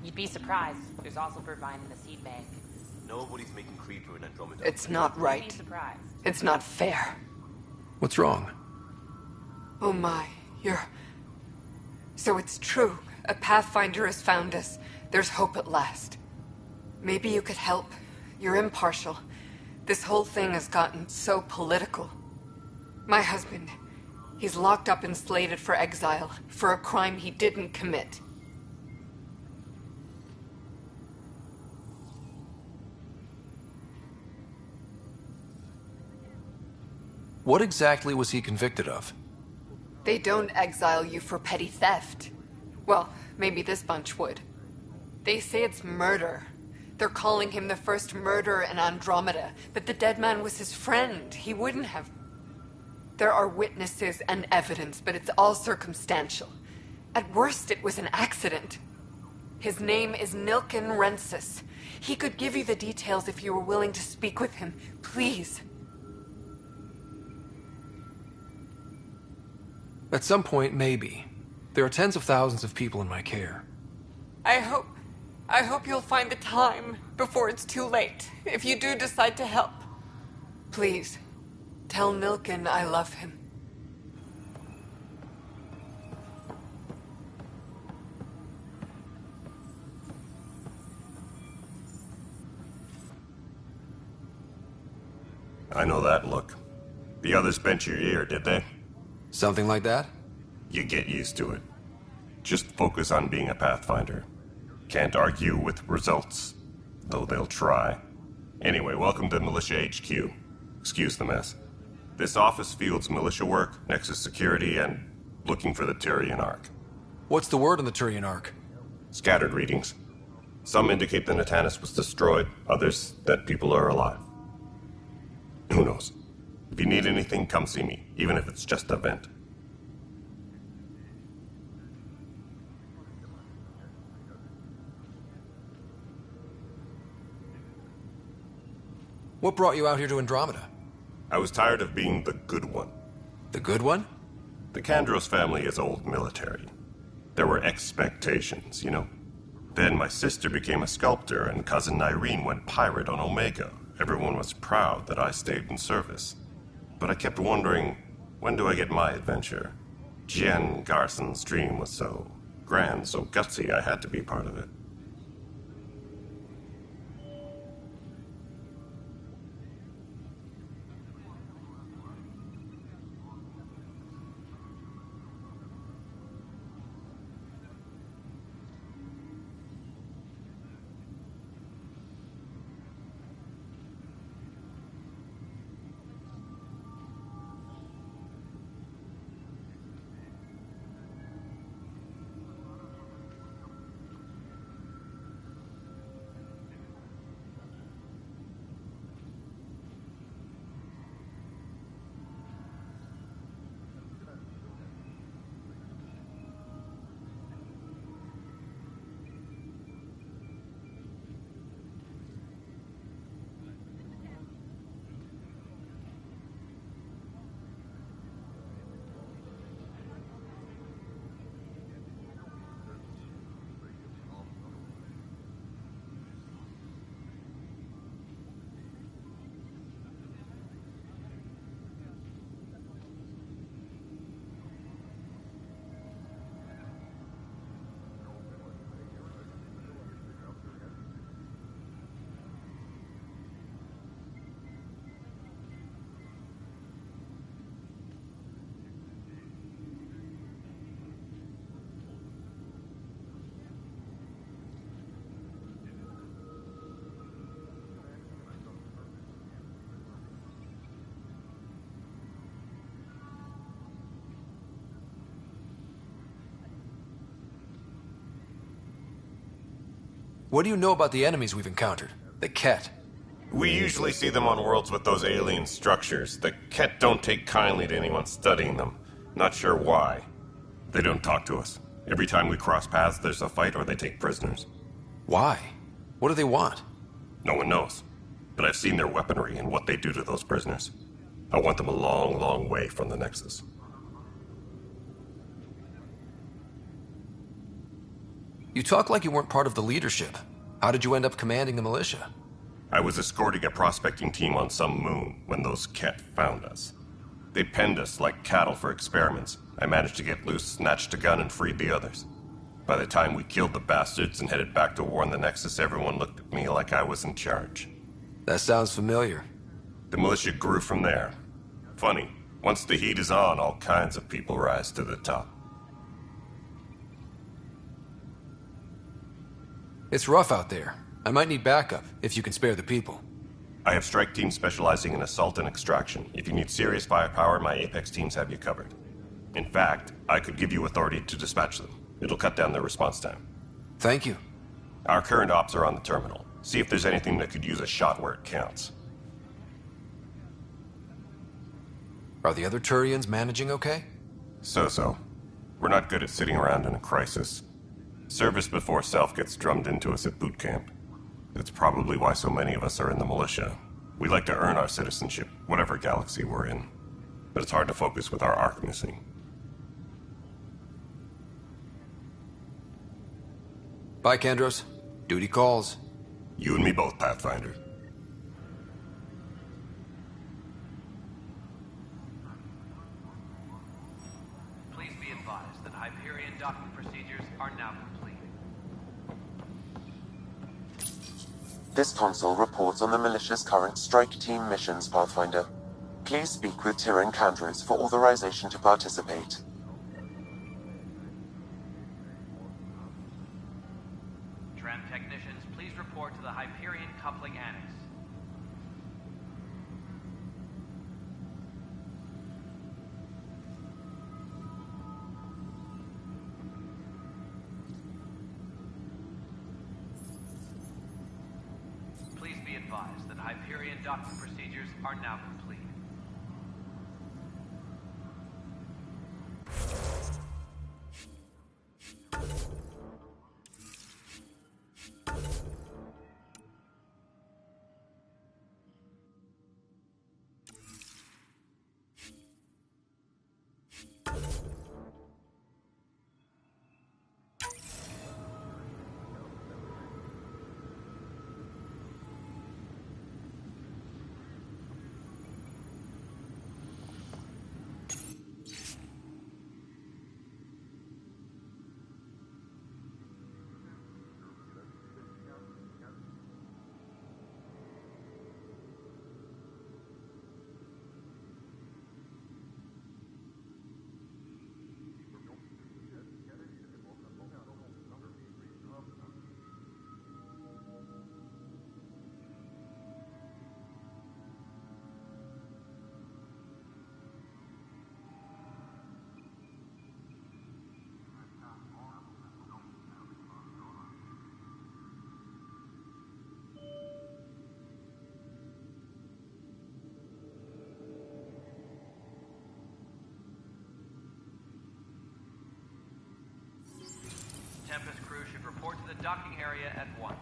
You'd be surprised. There's also Purvine in the seed bank. Nobody's making Creeper in Andromeda. It's not right. You'd be surprised. It's not fair. What's wrong? Oh my, you're... So it's true. A Pathfinder has found us. There's hope at last. Maybe you could help. You're impartial. This whole thing has gotten so political. My husband, he's locked up and slated for exile for a crime he didn't commit. What exactly was he convicted of? They don't exile you for petty theft. Well, maybe this bunch would. They say it's murder. They're calling him the first murderer in Andromeda, but the dead man was his friend. He wouldn't have... There are witnesses and evidence, but it's all circumstantial. At worst, it was an accident. His name is Nilken Rensis. He could give you the details if you were willing to speak with him. Please. At some point, maybe. There are tens of thousands of people in my care. I hope you'll find the time before it's too late, if you do decide to help. Please, tell Nilken I love him. I know that look. The others bent your ear, did they? Something like that? You get used to it. Just focus on being a Pathfinder. Can't argue with results, though they'll try. Anyway, welcome to Militia HQ. Excuse the mess. This office fields militia work, Nexus security, and looking for the Turian Ark. What's the word on the Turian Ark? Scattered readings. Some indicate the Natanus was destroyed, others that people are alive. Who knows? If you need anything, come see me, even if it's just a vent. What brought you out here to Andromeda? I was tired of being the good one. The good one? The Kandros family is old military. There were expectations, you know. Then my sister became a sculptor and cousin Irene went pirate on Omega. Everyone was proud that I stayed in service. But I kept wondering, when do I get my adventure? Jen Garson's dream was so grand, so gutsy, I had to be part of it. What do you know about the enemies we've encountered? The Ket? We usually see them on worlds with those alien structures. The Ket don't take kindly to anyone studying them. Not sure why. They don't talk to us. Every time we cross paths, there's a fight or they take prisoners. Why? What do they want? No one knows. But I've seen their weaponry and what they do to those prisoners. I want them a long, long way from the Nexus. You talk like you weren't part of the leadership. How did you end up commanding the militia? I was escorting a prospecting team on some moon when those Ket found us. They penned us like cattle for experiments. I managed to get loose, snatched a gun, and freed the others. By the time we killed the bastards and headed back to warn the Nexus, everyone looked at me like I was in charge. That sounds familiar. The militia grew from there. Funny, once the heat is on, all kinds of people rise to the top. It's rough out there. I might need backup, if you can spare the people. I have strike teams specializing in assault and extraction. If you need serious firepower, my Apex teams have you covered. In fact, I could give you authority to dispatch them. It'll cut down their response time. Thank you. Our current ops are on the terminal. See if there's anything that could use a shot where it counts. Are the other Turians managing okay? So-so. We're not good at sitting around in a crisis. Service before self gets drummed into us at boot camp. That's probably why so many of us are in the militia. We like to earn our citizenship, whatever galaxy we're in. But it's hard to focus with our arc missing. Bye, Kandros. Duty calls. You and me both, Pathfinder. Please be advised that Hyperion docking procedures are now complete. This console reports on the militia's current strike team missions, Pathfinder. Please speak with Tyrion Kandros for authorization to participate. Tram technicians, please report to the Hyperion coupling annex. Please be advised that Hyperion docking procedures are now complete. Tempest crew should report to the docking area at once.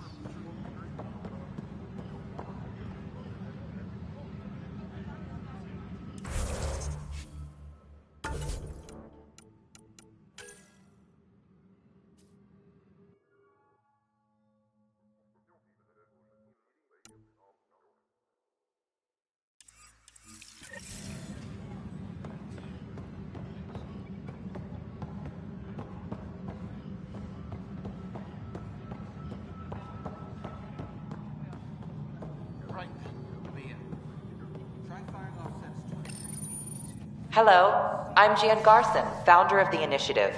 Hello, I'm Jan Garson, founder of the Initiative.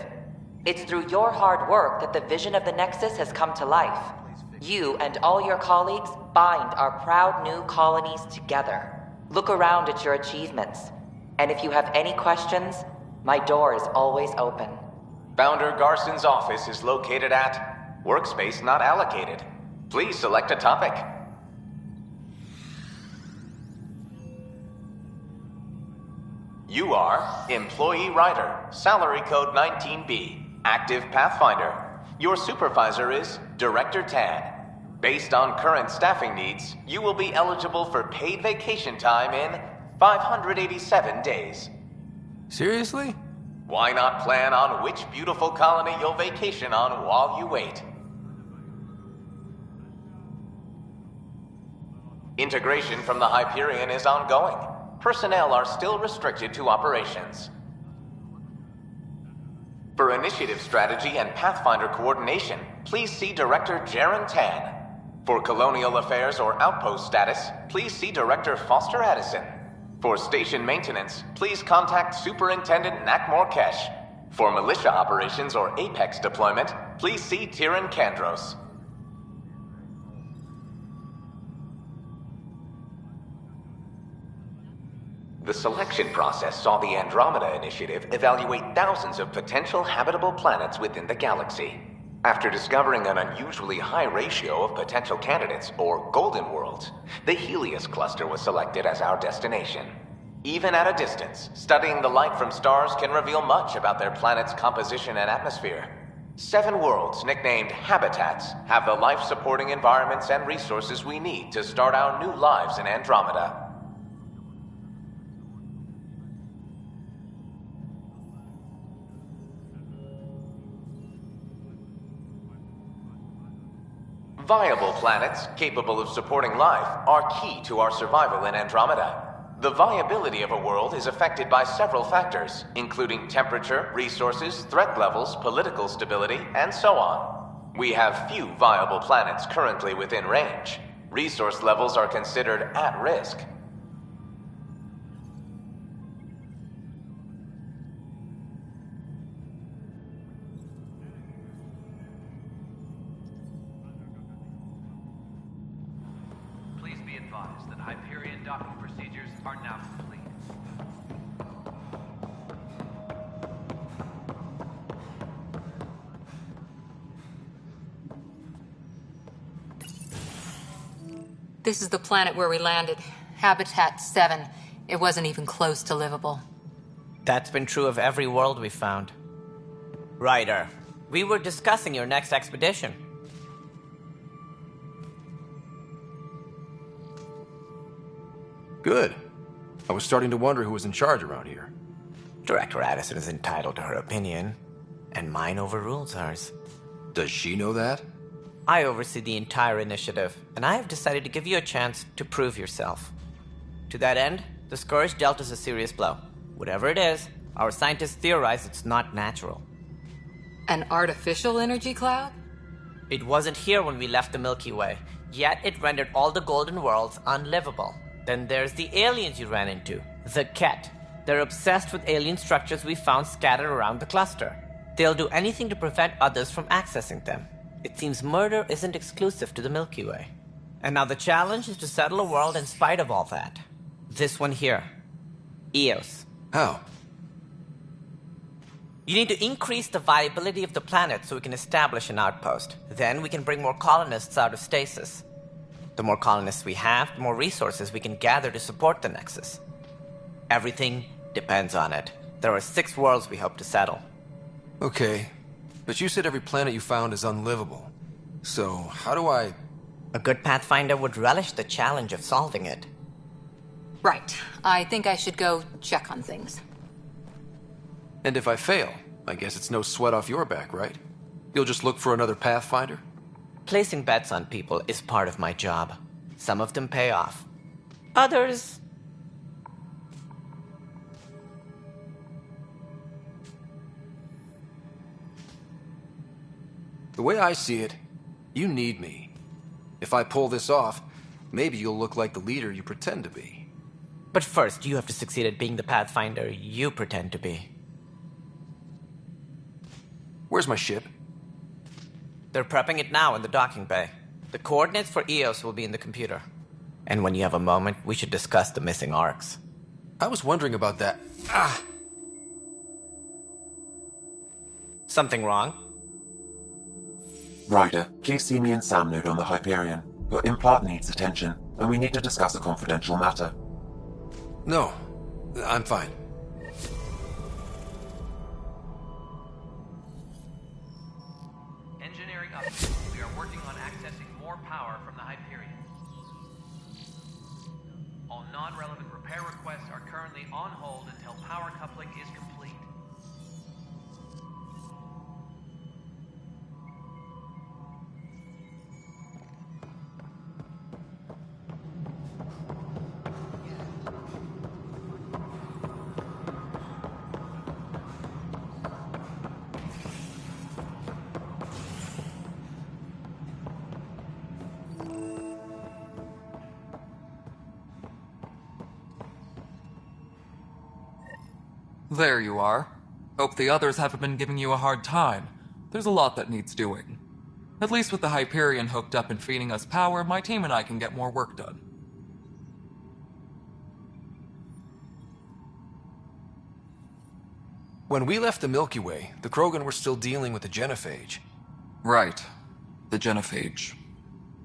It's through your hard work that the vision of the Nexus has come to life. You and all your colleagues bind our proud new colonies together. Look around at your achievements. And if you have any questions, my door is always open. Founder Garson's office is located at Workspace Not Allocated. Please select a topic. You are Employee Writer, Salary Code 19B, Active Pathfinder. Your supervisor is Director Tan. Based on current staffing needs, you will be eligible for paid vacation time in 587 days. Seriously? Why not plan on which beautiful colony you'll vacation on while you wait? Integration from the Hyperion is ongoing. Personnel are still restricted to operations. For initiative strategy and Pathfinder coordination, please see Director Jaren Tan. For colonial affairs or outpost status, please see Director Foster Addison. For station maintenance, please contact Superintendent Nak Morkesh. For militia operations or Apex deployment, please see Tyrion Kandros. The selection process saw the Andromeda Initiative evaluate thousands of potential habitable planets within the galaxy. After discovering an unusually high ratio of potential candidates, or golden worlds, the Helios cluster was selected as our destination. Even at a distance, studying the light from stars can reveal much about their planet's composition and atmosphere. 7 worlds, nicknamed habitats, have the life-supporting environments and resources we need to start our new lives in Andromeda. Viable planets, capable of supporting life, are key to our survival in Andromeda. The viability of a world is affected by several factors, including temperature, resources, threat levels, political stability, and so on. We have few viable planets currently within range. Resource levels are considered at risk. Please be advised that Hyperion docking procedures are now complete. This is the planet where we landed. Habitat 7. It wasn't even close to livable. That's been true of every world we found. Ryder, we were discussing your next expedition. Good. I was starting to wonder who was in charge around here. Director Addison is entitled to her opinion, and mine overrules hers. Does she know that? I oversee the entire initiative, and I have decided to give you a chance to prove yourself. To that end, the Scourge dealt us a serious blow. Whatever it is, our scientists theorize it's not natural. An artificial energy cloud? It wasn't here when we left the Milky Way, yet it rendered all the golden worlds unlivable. Then there's the aliens you ran into, the Ket. They're obsessed with alien structures we found scattered around the cluster. They'll do anything to prevent others from accessing them. It seems murder isn't exclusive to the Milky Way. And now the challenge is to settle a world in spite of all that. This one here. Eos. How? You need to increase the viability of the planet so we can establish an outpost. Then we can bring more colonists out of stasis. The more colonists we have, the more resources we can gather to support the Nexus. Everything depends on it. There are 6 worlds we hope to settle. Okay, but you said every planet you found is unlivable. So, how do I... A good Pathfinder would relish the challenge of solving it. Right. I think I should go check on things. And if I fail, I guess it's no sweat off your back, right? You'll just look for another Pathfinder? Placing bets on people is part of my job. Some of them pay off. Others... The way I see it, you need me. If I pull this off, maybe you'll look like the leader you pretend to be. But first, you have to succeed at being the Pathfinder you pretend to be. Where's my ship? They're prepping it now in the docking bay. The coordinates for Eos will be in the computer. And when you have a moment, we should discuss the missing arcs. I was wondering about that. Something wrong? Ryder, please see me and Sam Node on the Hyperion. Your implant needs attention, and we need to discuss a confidential matter. No, I'm fine. Engineering update. We are working on accessing more power from the Hyperion. All non-relevant repair requests are currently on hold until power coupling is complete. There you are. Hope the others haven't been giving you a hard time. There's a lot that needs doing. At least with the Hyperion hooked up and feeding us power, my team and I can get more work done. When we left the Milky Way, the Krogan were still dealing with the genophage. Right. The genophage.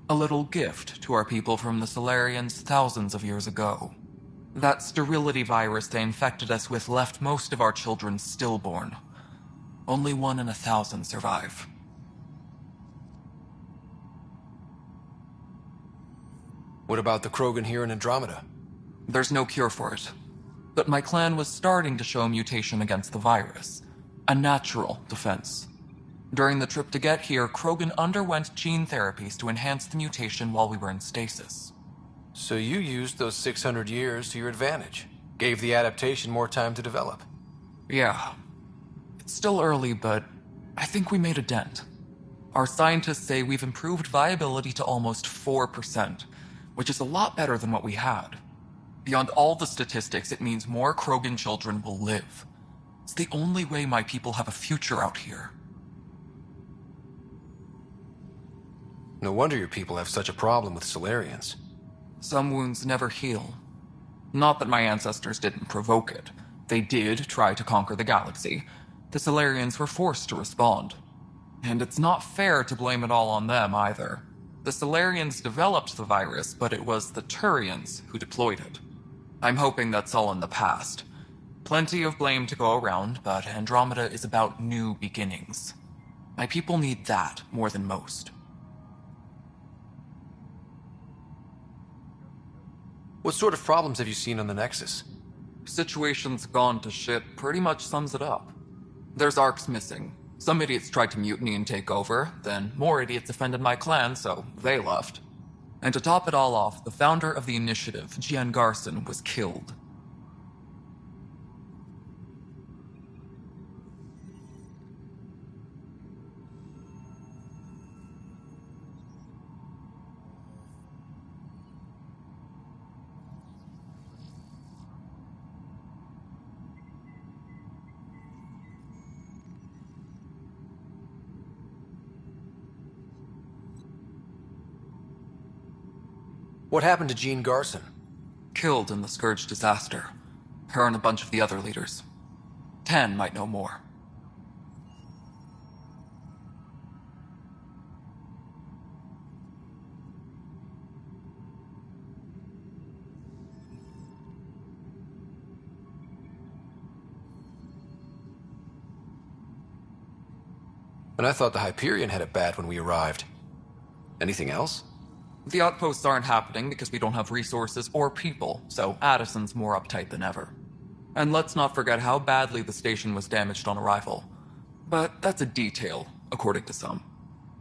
A little gift to our people from the Solarians thousands of years ago. That sterility virus they infected us with left most of our children stillborn. Only 1 in 1,000 survive. What about the Krogan here in Andromeda? There's no cure for it. But my clan was starting to show mutation against the virus. A natural defense. During the trip to get here, Krogan underwent gene therapies to enhance the mutation while we were in stasis. So you used those 600 years to your advantage. Gave the adaptation more time to develop. Yeah. It's still early, but I think we made a dent. Our scientists say we've improved viability to almost 4%, which is a lot better than what we had. Beyond all the statistics, it means more Krogan children will live. It's the only way my people have a future out here. No wonder your people have such a problem with Solarians. Some wounds never heal. Not that my ancestors didn't provoke it. They did try to conquer the galaxy. The Solarians were forced to respond. And it's not fair to blame it all on them either. The Solarians developed the virus, but it was the Turians who deployed it. I'm hoping that's all in the past. Plenty of blame to go around, but Andromeda is about new beginnings. My people need that more than most. What sort of problems have you seen on the Nexus? Situation's gone to shit pretty much sums it up. There's arcs missing. Some idiots tried to mutiny and take over, then more idiots offended my clan, so they left. And to top it all off, the founder of the initiative, Gian Garson, was killed. What happened to Jean Garson? Killed in the Scourge disaster. Her and a bunch of the other leaders. Tan might know more. And I thought the Hyperion had it bad when we arrived. Anything else? The outposts aren't happening because we don't have resources or people, so Addison's more uptight than ever. And let's not forget how badly the station was damaged on arrival. But that's a detail, according to some.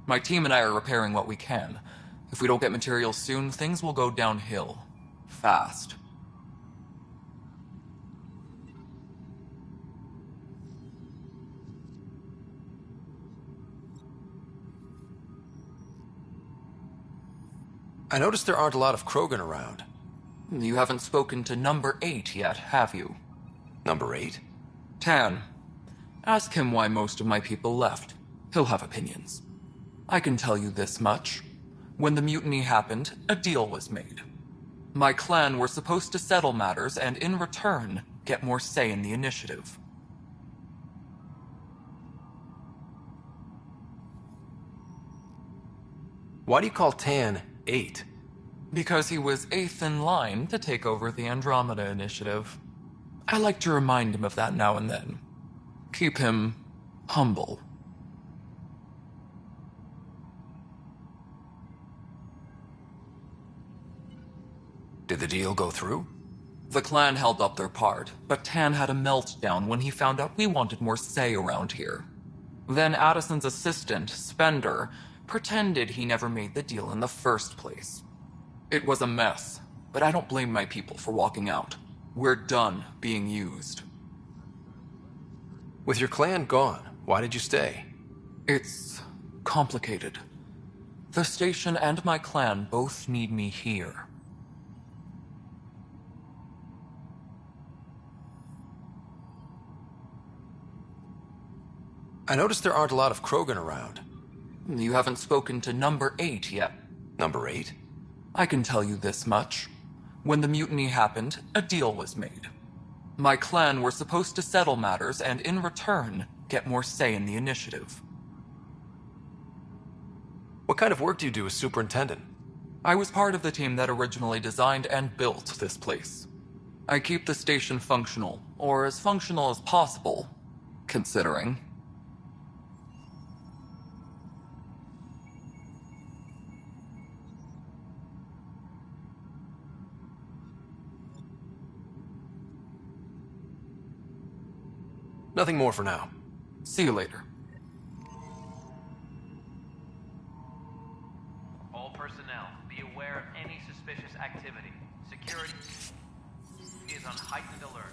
My team and I are repairing what we can. If we don't get materials soon, things will go downhill. Fast. I noticed there aren't a lot of Krogan around. You haven't spoken to number 8 yet, have you? Number 8? Tan. Ask him why most of my people left. He'll have opinions. I can tell you this much. When the mutiny happened, a deal was made. My clan were supposed to settle matters and, in return, get more say in the initiative. Why do you call Tan 8? Because he was 8th in line to take over the Andromeda initiative. I like to remind him of that now and then. Keep him humble. Did the deal go through? The clan held up their part, but Tan had a meltdown when he found out we wanted more say around here. Then Addison's assistant, Spender, pretended he never made the deal in the first place. It was a mess, but I don't blame my people for walking out. We're done being used. With your clan gone, why did you stay? It's complicated. The station and my clan both need me here. I noticed there aren't a lot of Krogan around. You haven't spoken to number 8 yet. Number 8? I can tell you this much. When the mutiny happened, a deal was made. My clan were supposed to settle matters and, in return, get more say in the initiative. What kind of work do you do as superintendent? I was part of the team that originally designed and built this place. I keep the station functional, or as functional as possible, considering. Nothing more for now. See you later. All personnel, be aware of any suspicious activity. Security is on heightened alert.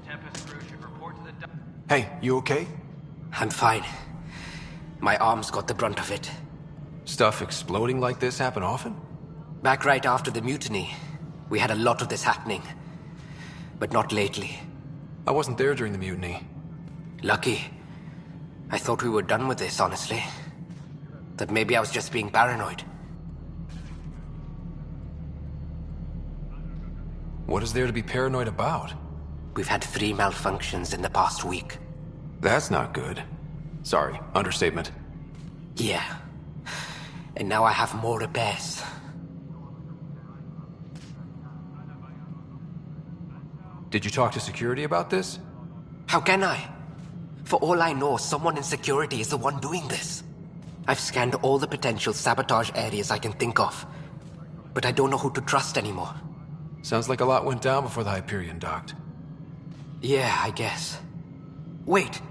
Tempest crew should report to the Hey, you okay? I'm fine. My arms got the brunt of it. Stuff exploding like this happen often? Back right after the mutiny, we had a lot of this happening. But not lately. I wasn't there during the mutiny. Lucky. I thought we were done with this, honestly. That maybe I was just being paranoid. What is there to be paranoid about? We've had 3 malfunctions in the past week. That's not good. Sorry, understatement. Yeah. And now I have more repairs. Did you talk to security about this? How can I? For all I know, someone in security is the one doing this. I've scanned all the potential sabotage areas I can think of. But I don't know who to trust anymore. Sounds like a lot went down before the Hyperion docked. Yeah, I guess. Wait.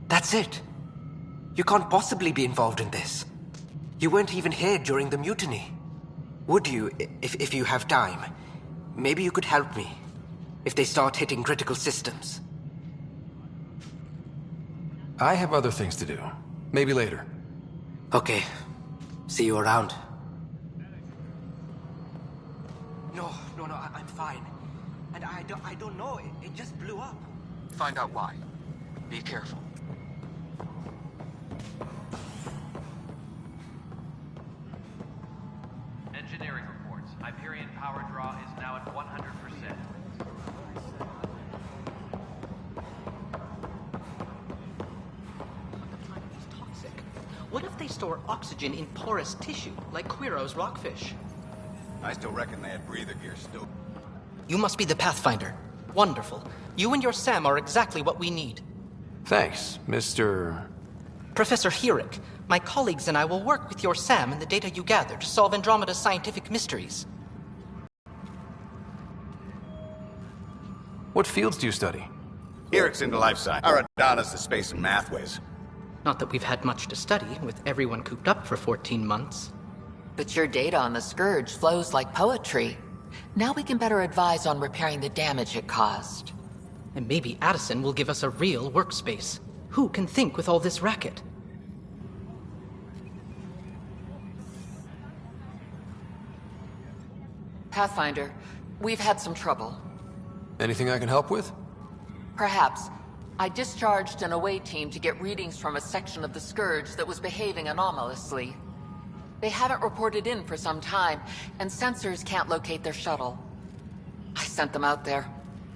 That's it. You can't possibly be involved in this. You weren't even here during the mutiny. Would you, if you have time? Maybe you could help me. If they start hitting critical systems. I have other things to do. Maybe later. Okay. See you around. No, I'm fine. And I don't know, it just blew up. Find out why. Be careful. engineering reports. Hyperion power draw is now at 100%. What if they store oxygen in porous tissue, like Quiro's rockfish? I still reckon they had breather gear still. You must be the Pathfinder. Wonderful. You and your Sam are exactly what we need. Thanks, Mr. Professor Herrick, my colleagues and I will work with your Sam and the data you gather to solve Andromeda's scientific mysteries. What fields do you study? Herrick's into life science. Aradana's the space and math whiz. Not that we've had much to study, with everyone cooped up for 14 months. But your data on the Scourge flows like poetry. Now we can better advise on repairing the damage it caused. And maybe Addison will give us a real workspace. Who can think with all this racket? Pathfinder, we've had some trouble. Anything I can help with? Perhaps. I discharged an away team to get readings from a section of the Scourge that was behaving anomalously. They haven't reported in for some time, and sensors can't locate their shuttle. I sent them out there.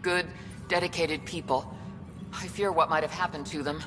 Good, dedicated people. I fear what might have happened to them.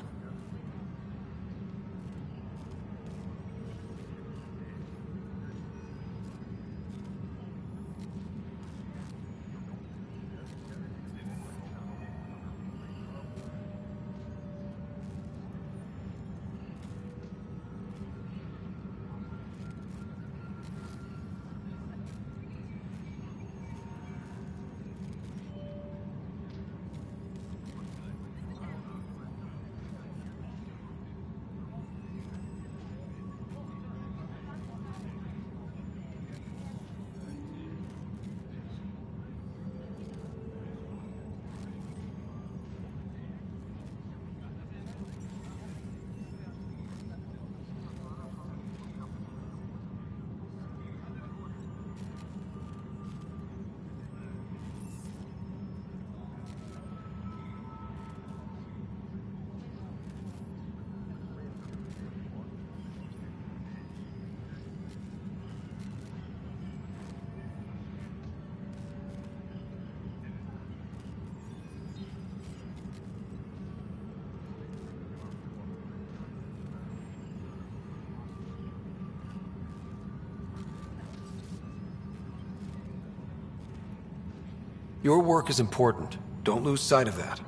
Your work is important. Don't lose sight of that.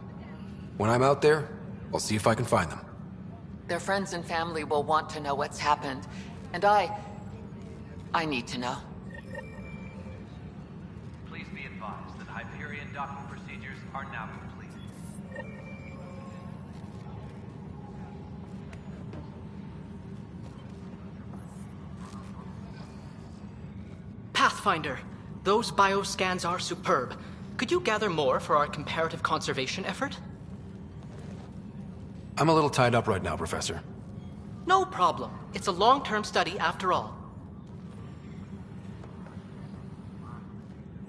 When I'm out there, I'll see if I can find them. Their friends and family will want to know what's happened. And I need to know. Please be advised that Hyperion docking procedures are now complete. Pathfinder, those bioscans are superb. Could you gather more for our comparative conservation effort? I'm a little tied up right now, Professor. No problem. It's a long-term study after all.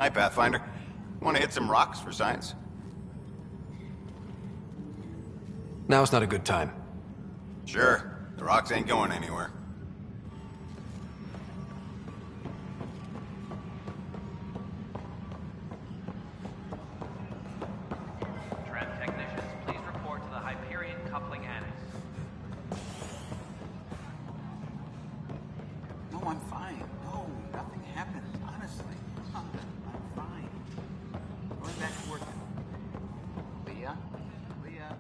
Hi, Pathfinder. Want to hit some rocks for science? Now's not a good time. Sure. The rocks ain't going anywhere. Technicians, please report to the Hyperion coupling annex. No, I'm fine. No, nothing happened. Honestly. I'm fine. Going back to work. Leah? Leah?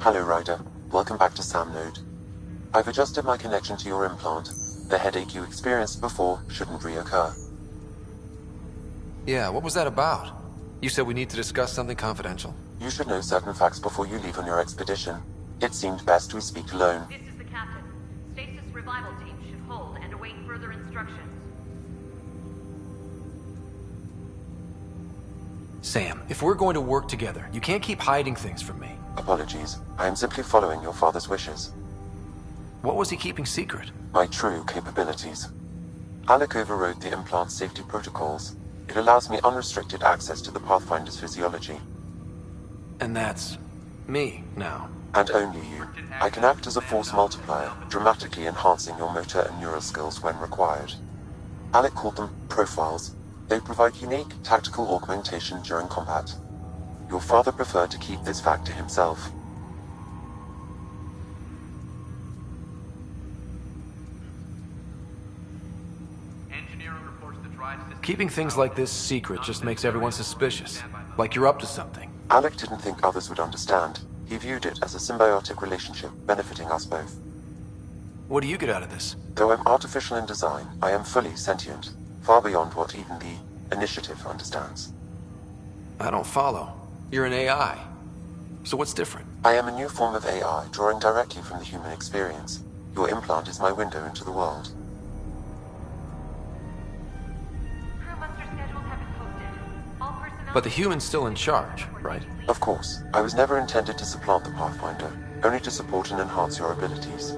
Hello, Ryder. Welcome back to Sam Node. I've adjusted my connection to your implant. The headache you experienced before shouldn't reoccur. Yeah, what was that about? You said we need to discuss something confidential. You should know certain facts before you leave on your expedition. It seemed best we speak alone. This is the captain. Stasis revival team should hold and await further instructions. Sam, if we're going to work together, you can't keep hiding things from me. Apologies. I am simply following your father's wishes. What was he keeping secret? My true capabilities. Alec overrode the implant's safety protocols. It allows me unrestricted access to the Pathfinder's physiology. And that's me now. And only you. I can act as a force multiplier, dramatically enhancing your motor and neural skills when required. Alec called them profiles. They provide unique tactical augmentation during combat. Your father preferred to keep this fact to himself. Keeping things like this secret just makes everyone suspicious. Like you're up to something. Alec didn't think others would understand. He viewed it as a symbiotic relationship benefiting us both. What do you get out of this? Though I'm artificial in design, I am fully sentient, far beyond what even the Initiative understands. I don't follow. You're an AI. So what's different? I am a new form of AI, drawing directly from the human experience. Your implant is my window into the world. But the human's still in charge, right? Of course. I was never intended to supplant the Pathfinder, only to support and enhance your abilities.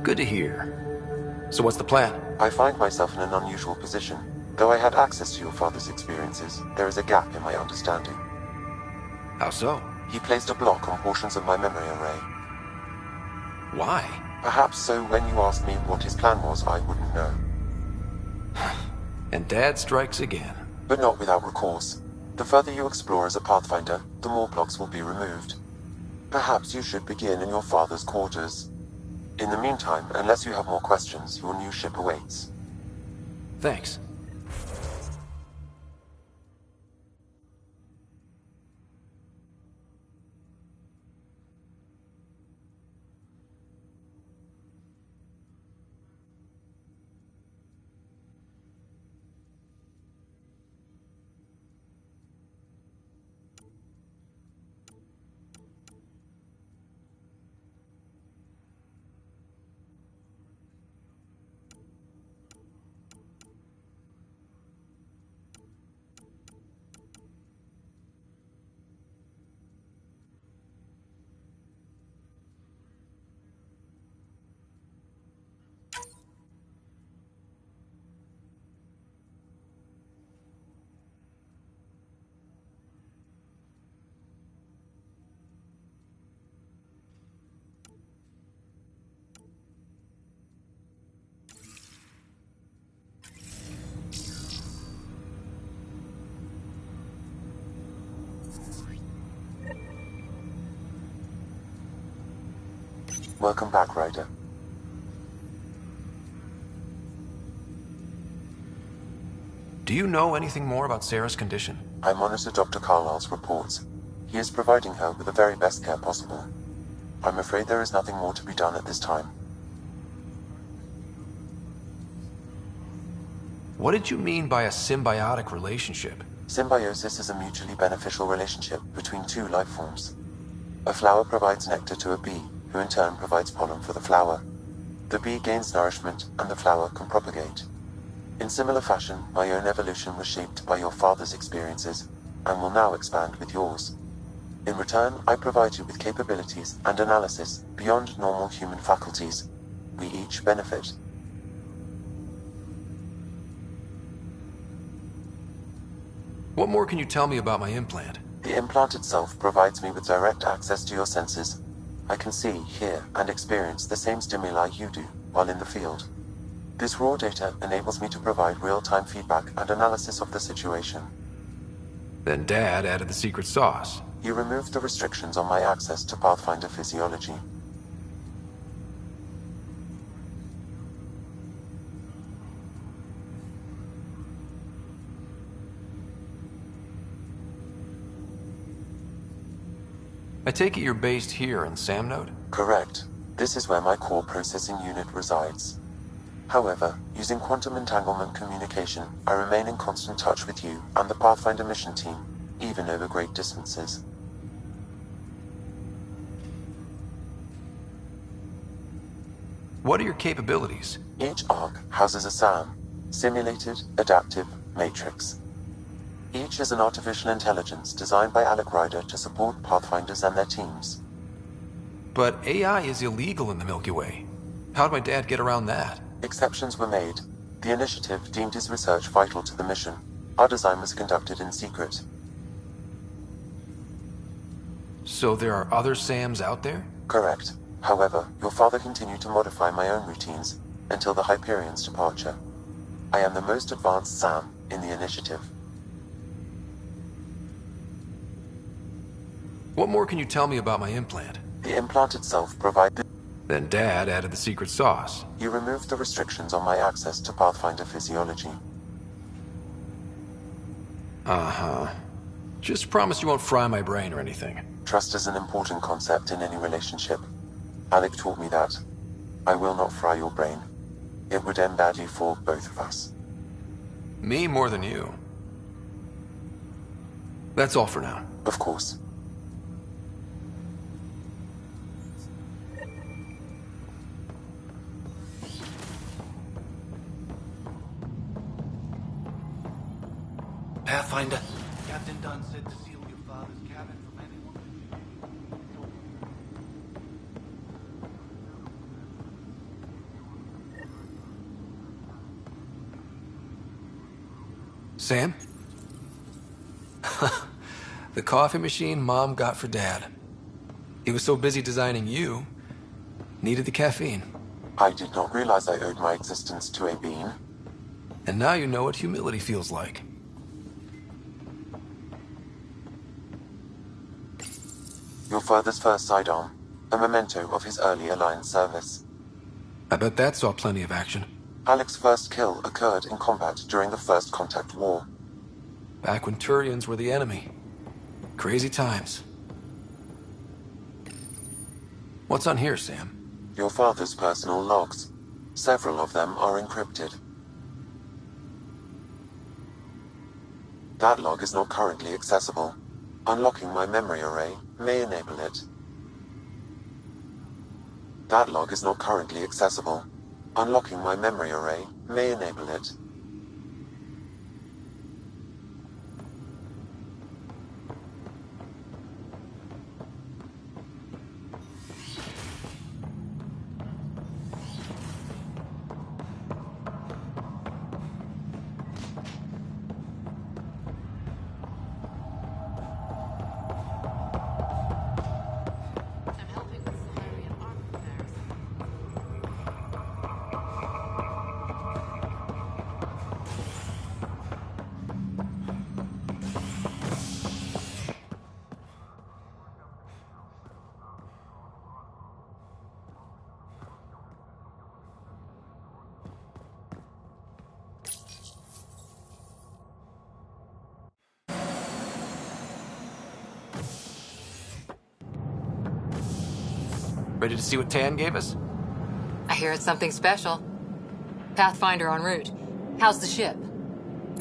Good to hear. So what's the plan? I find myself in an unusual position. Though I had access to your father's experiences, there is a gap in my understanding. How so? He placed a block on portions of my memory array. Why? Perhaps so when you asked me what his plan was, I wouldn't know. And Dad strikes again. But not without recourse. The further you explore as a Pathfinder, the more blocks will be removed. Perhaps you should begin in your father's quarters. In the meantime, unless you have more questions, your new ship awaits. Thanks. Welcome back, Ryder. Do you know anything more about Sarah's condition? I monitor Dr. Carlisle's reports. He is providing her with the very best care possible. I'm afraid there is nothing more to be done at this time. What did you mean by a symbiotic relationship? Symbiosis is a mutually beneficial relationship between two life forms. A flower provides nectar to a bee, who in turn provides pollen for the flower. The bee gains nourishment, and the flower can propagate. In similar fashion, my own evolution was shaped by your father's experiences, and will now expand with yours. In return, I provide you with capabilities and analysis beyond normal human faculties. We each benefit. What more can you tell me about my implant? The implant itself provides me with direct access to your senses. I can see, hear, and experience the same stimuli you do while in the field. This raw data enables me to provide real-time feedback and analysis of the situation. Then Dad added the secret sauce. He removed the restrictions on my access to Pathfinder physiology. I take it you're based here in Samnode? Correct. This is where my core processing unit resides. However, using quantum entanglement communication, I remain in constant touch with you and the Pathfinder mission team, even over great distances. What are your capabilities? Each ARC houses a SAM, Simulated Adaptive Matrix. Each is an artificial intelligence designed by Alec Ryder to support Pathfinders and their teams. But AI is illegal in the Milky Way. How'd my dad get around that? Exceptions were made. The initiative deemed his research vital to the mission. Our design was conducted in secret. So there are other SAMs out there? Correct. However, your father continued to modify my own routines until the Hyperion's departure. I am the most advanced SAM in the initiative. What more can you tell me about my implant? The implant itself provides... Then Dad added the secret sauce. He removed the restrictions on my access to Pathfinder physiology. Uh-huh. Just promise you won't fry my brain or anything. Trust is an important concept in any relationship. Alec taught me that. I will not fry your brain. It would end badly for both of us. Me more than you. That's all for now. Of course. Pathfinder. Captain Dunn said to seal your father's cabin from anyone. Sam? The coffee machine Mom got for Dad. He was so busy designing you, needed the caffeine. I did not realize I owed my existence to a being. And now you know what humility feels like. Your father's first sidearm, a memento of his early Alliance service. I bet that saw plenty of action. Alec's first kill occurred in combat during the First Contact War. Back when Turians were the enemy. Crazy times. What's on here, Sam? Your father's personal logs. Several of them are encrypted. That log is not currently accessible. Unlocking my memory array may enable it. That log is not currently accessible. Unlocking my memory array may enable it. Ready to see what Tan gave us? I hear it's something special. Pathfinder en route. How's the ship?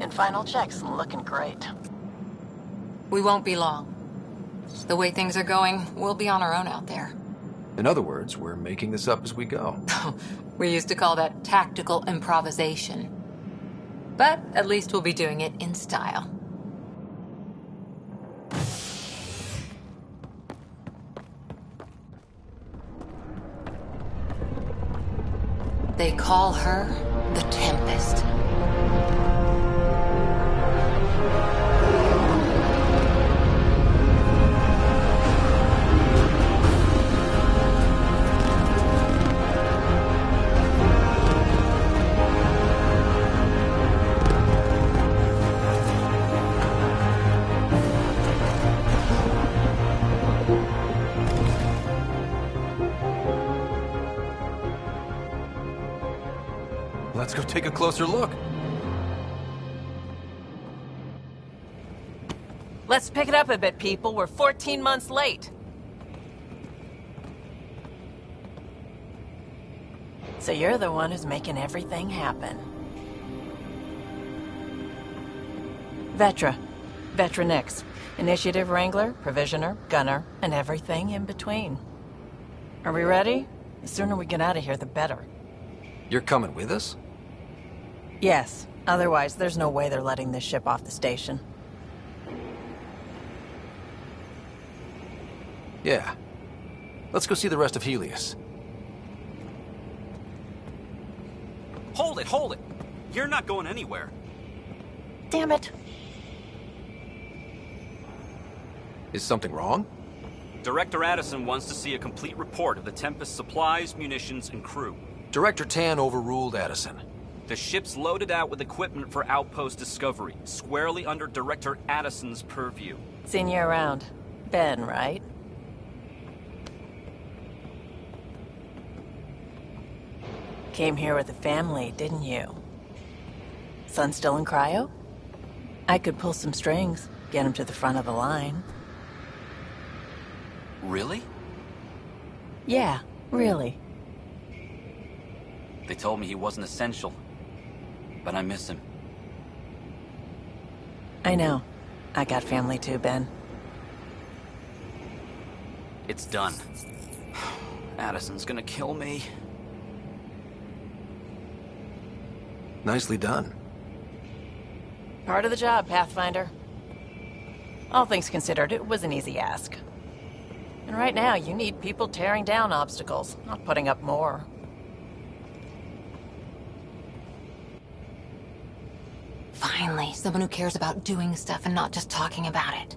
In final checks, looking great. We won't be long. The way things are going, we'll be on our own out there. In other words, we're making this up as we go. We used to call that tactical improvisation. But at least we'll be doing it in style. They call her the Tempest. Let's go take a closer look. Let's pick it up a bit, people. We're 14 months late. So you're the one who's making everything happen. Vetra. Vetronix. Initiative Wrangler, Provisioner, Gunner, and everything in between. Are we ready? The sooner we get out of here, the better. You're coming with us? Yes. Otherwise, there's no way they're letting this ship off the station. Yeah. Let's go see the rest of Helios. Hold it, hold it! You're not going anywhere. Damn it. Is something wrong? Director Addison wants to see a complete report of the Tempest's supplies, munitions, and crew. Director Tan overruled Addison. The ship's loaded out with equipment for outpost discovery, squarely under Director Addison's purview. Seen you around. Ben, right? Came here with the family, didn't you? Son still in cryo? I could pull some strings, get him to the front of the line. Really? Yeah, really. They told me he wasn't essential, but I miss him. I know. I got family too, Ben. It's done. Addison's gonna kill me. Nicely done. Part of the job, Pathfinder. All things considered, it was an easy ask. And right now, you need people tearing down obstacles, not putting up more. Finally, someone who cares about doing stuff and not just talking about it.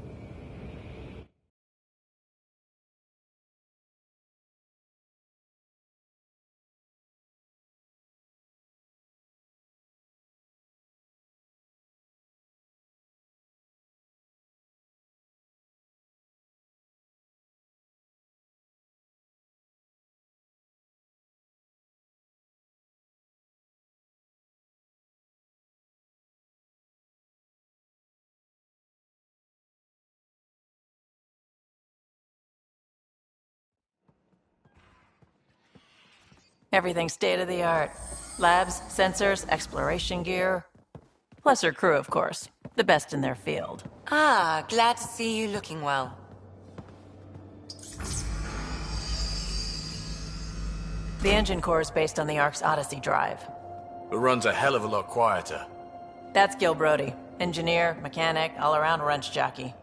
Everything state-of-the-art. Labs, sensors, exploration gear. Plus her crew, of course. The best in their field. Ah, glad to see you looking well. The engine core is based on the Ark's Odyssey drive. It runs a hell of a lot quieter. That's Gil Brody. Engineer, mechanic, all-around wrench jockey.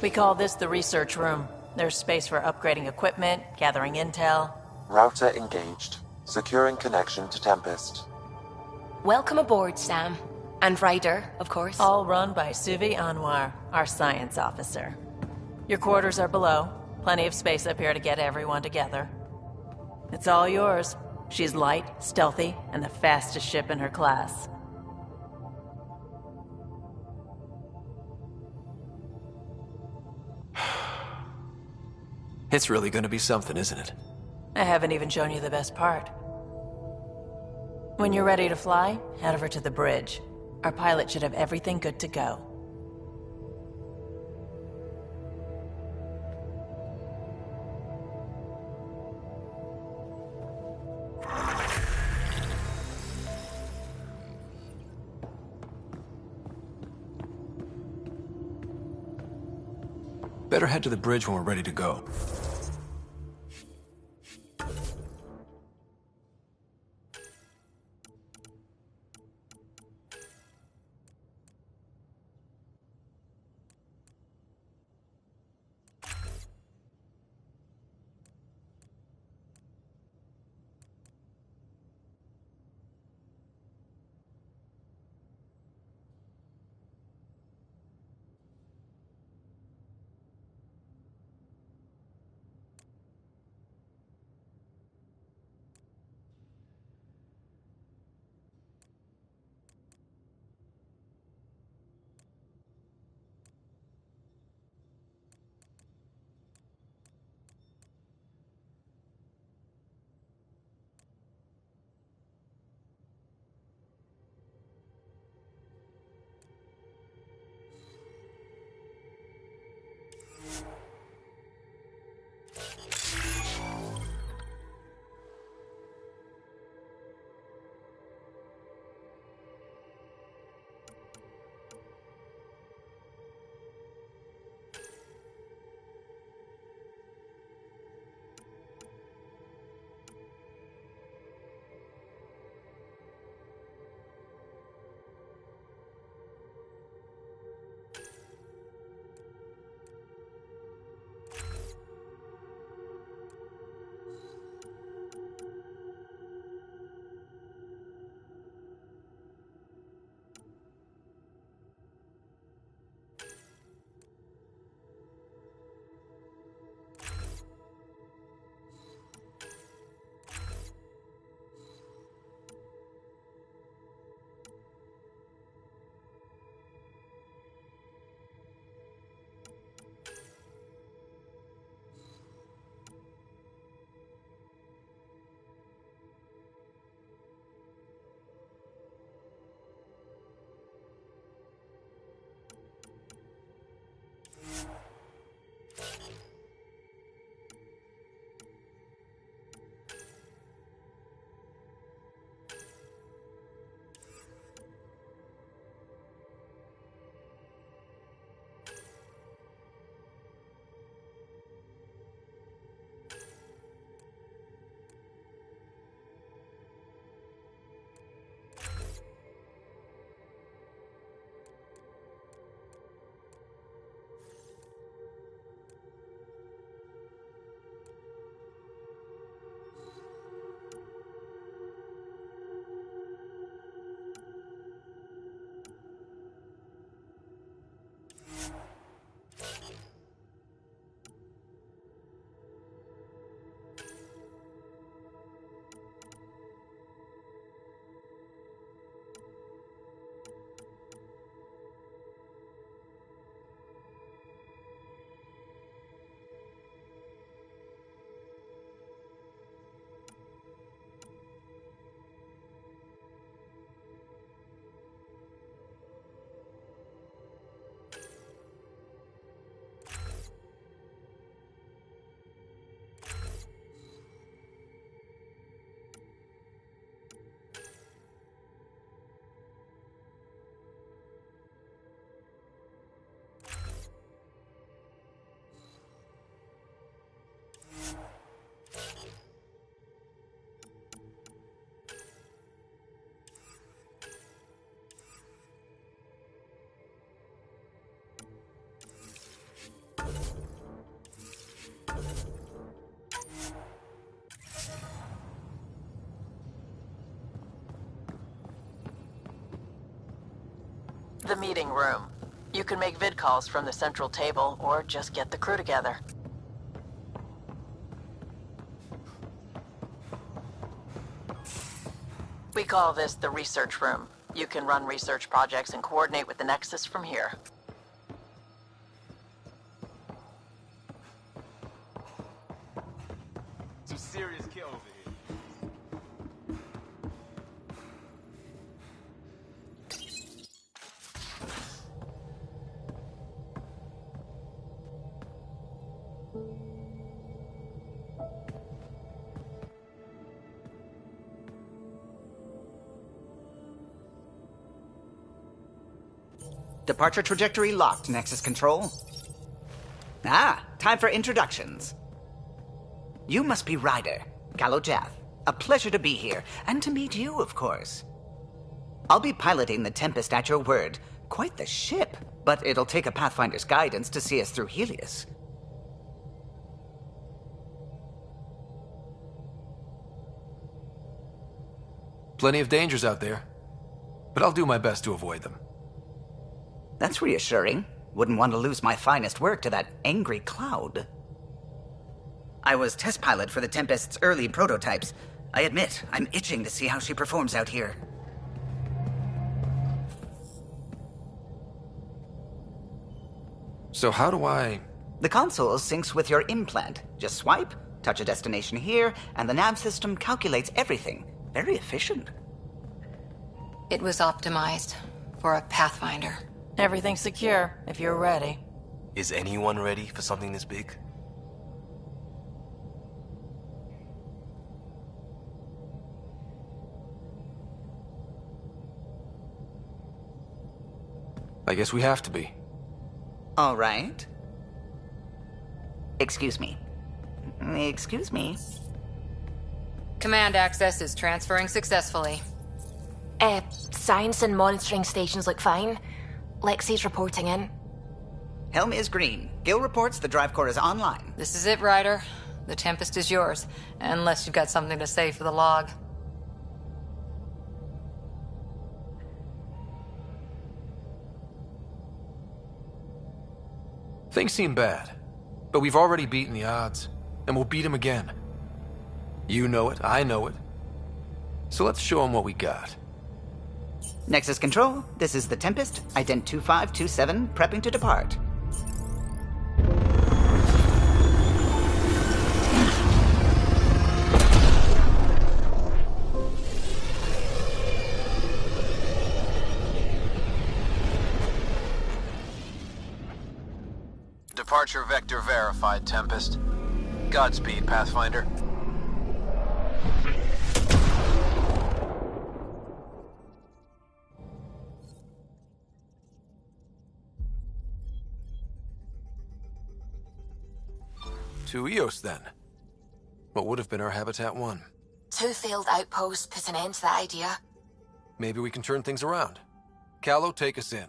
We call this the research room. There's space for upgrading equipment, gathering intel. Router engaged. Securing connection to Tempest. Welcome aboard, Sam. And Ryder, of course. All run by Suvi Anwar, our science officer. Your quarters are below. Plenty of space up here to get everyone together. It's all yours. She's light, stealthy, and the fastest ship in her class. It's really gonna be something, isn't it? I haven't even shown you the best part. When you're ready to fly, head over to the bridge. Our pilot should have everything good to go. Better head to the bridge when we're ready to go. The meeting room. You can make vid calls from the central table, or just get the crew together. We call this the research room. You can run research projects and coordinate with the Nexus from here. Some serious kill over here. Departure trajectory locked, Nexus Control. Ah, time for introductions. You must be Ryder, Kalojath. A pleasure to be here, and to meet you, of course. I'll be piloting the Tempest at your word. Quite the ship, but it'll take a Pathfinder's guidance to see us through Helios. Plenty of dangers out there, but I'll do my best to avoid them. That's reassuring. Wouldn't want to lose my finest work to that angry cloud. I was test pilot for the Tempest's early prototypes. I admit, I'm itching to see how she performs out here. So how do I... The console syncs with your implant. Just swipe, touch a destination here, and the nav system calculates everything. Very efficient. It was optimized for a Pathfinder. Everything's secure, if you're ready. Is anyone ready for something this big? I guess we have to be. All right. Excuse me. Excuse me. Command access is transferring successfully. Science and monitoring stations look fine. Lexi's reporting in. Helm is green. Gil reports the drive core is online. This is it, Ryder. The Tempest is yours, unless you've got something to say for the log. Things seem bad, but we've already beaten the odds, and we'll beat them again. You know it, I know it. So let's show them what we got. Nexus Control, this is the Tempest, ident 2527, prepping to depart. Departure vector verified, Tempest. Godspeed, Pathfinder. To Eos, then. What would have been our Habitat 1. 2 failed outposts put an end to that idea. Maybe we can turn things around. Calo, take us in.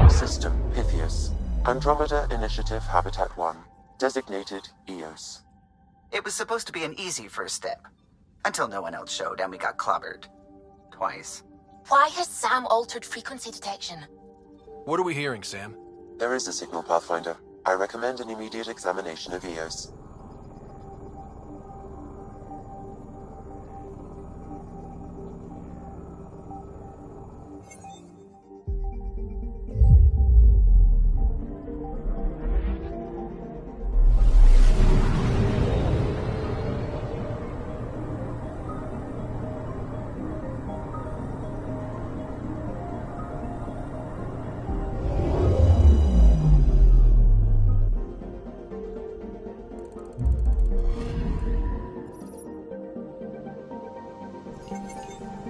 System Pythias. Andromeda Initiative Habitat 1. Designated Eos. It was supposed to be an easy first step. Until no one else showed and we got clobbered. Twice. Why has Sam altered frequency detection? What are we hearing, Sam? There is a signal, Pathfinder. I recommend an immediate examination of Eos.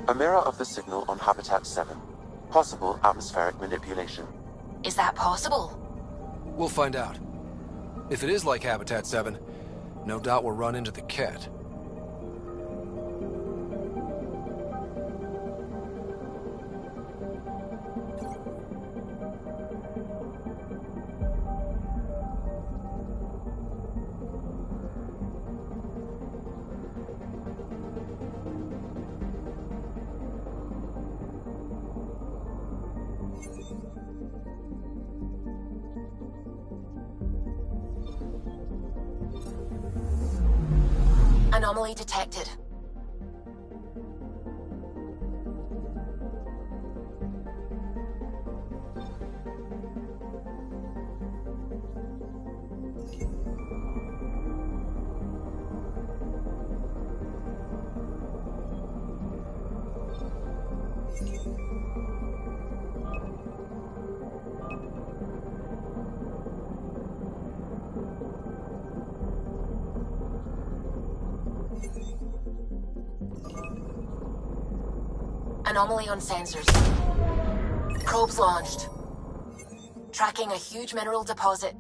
A mirror of the signal on Habitat 7. Possible atmospheric manipulation. Is that possible? We'll find out. If it is like Habitat 7, no doubt we'll run into the cat. Anomaly detected. Anomaly on sensors. Probes launched. Tracking a huge mineral deposit.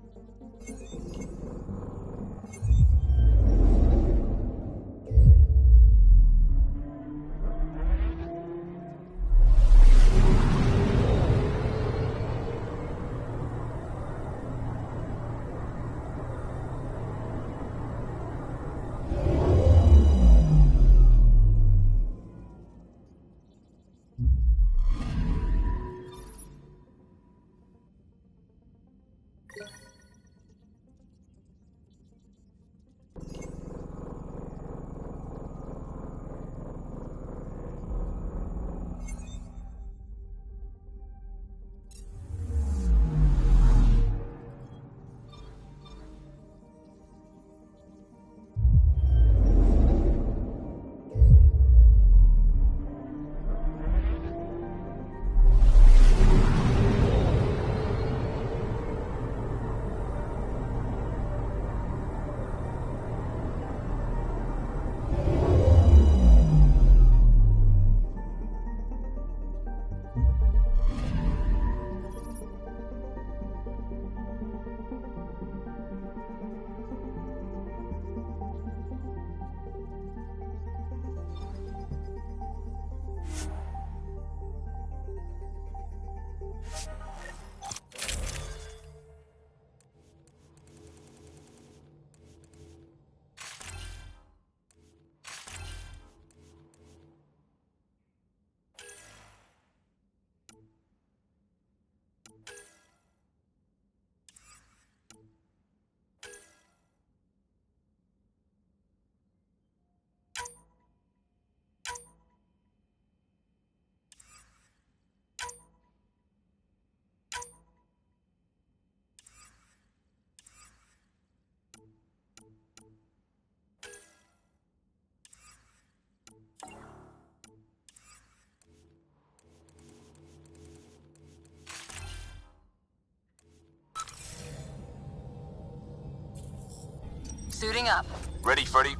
Suiting up. Ready, Freddy?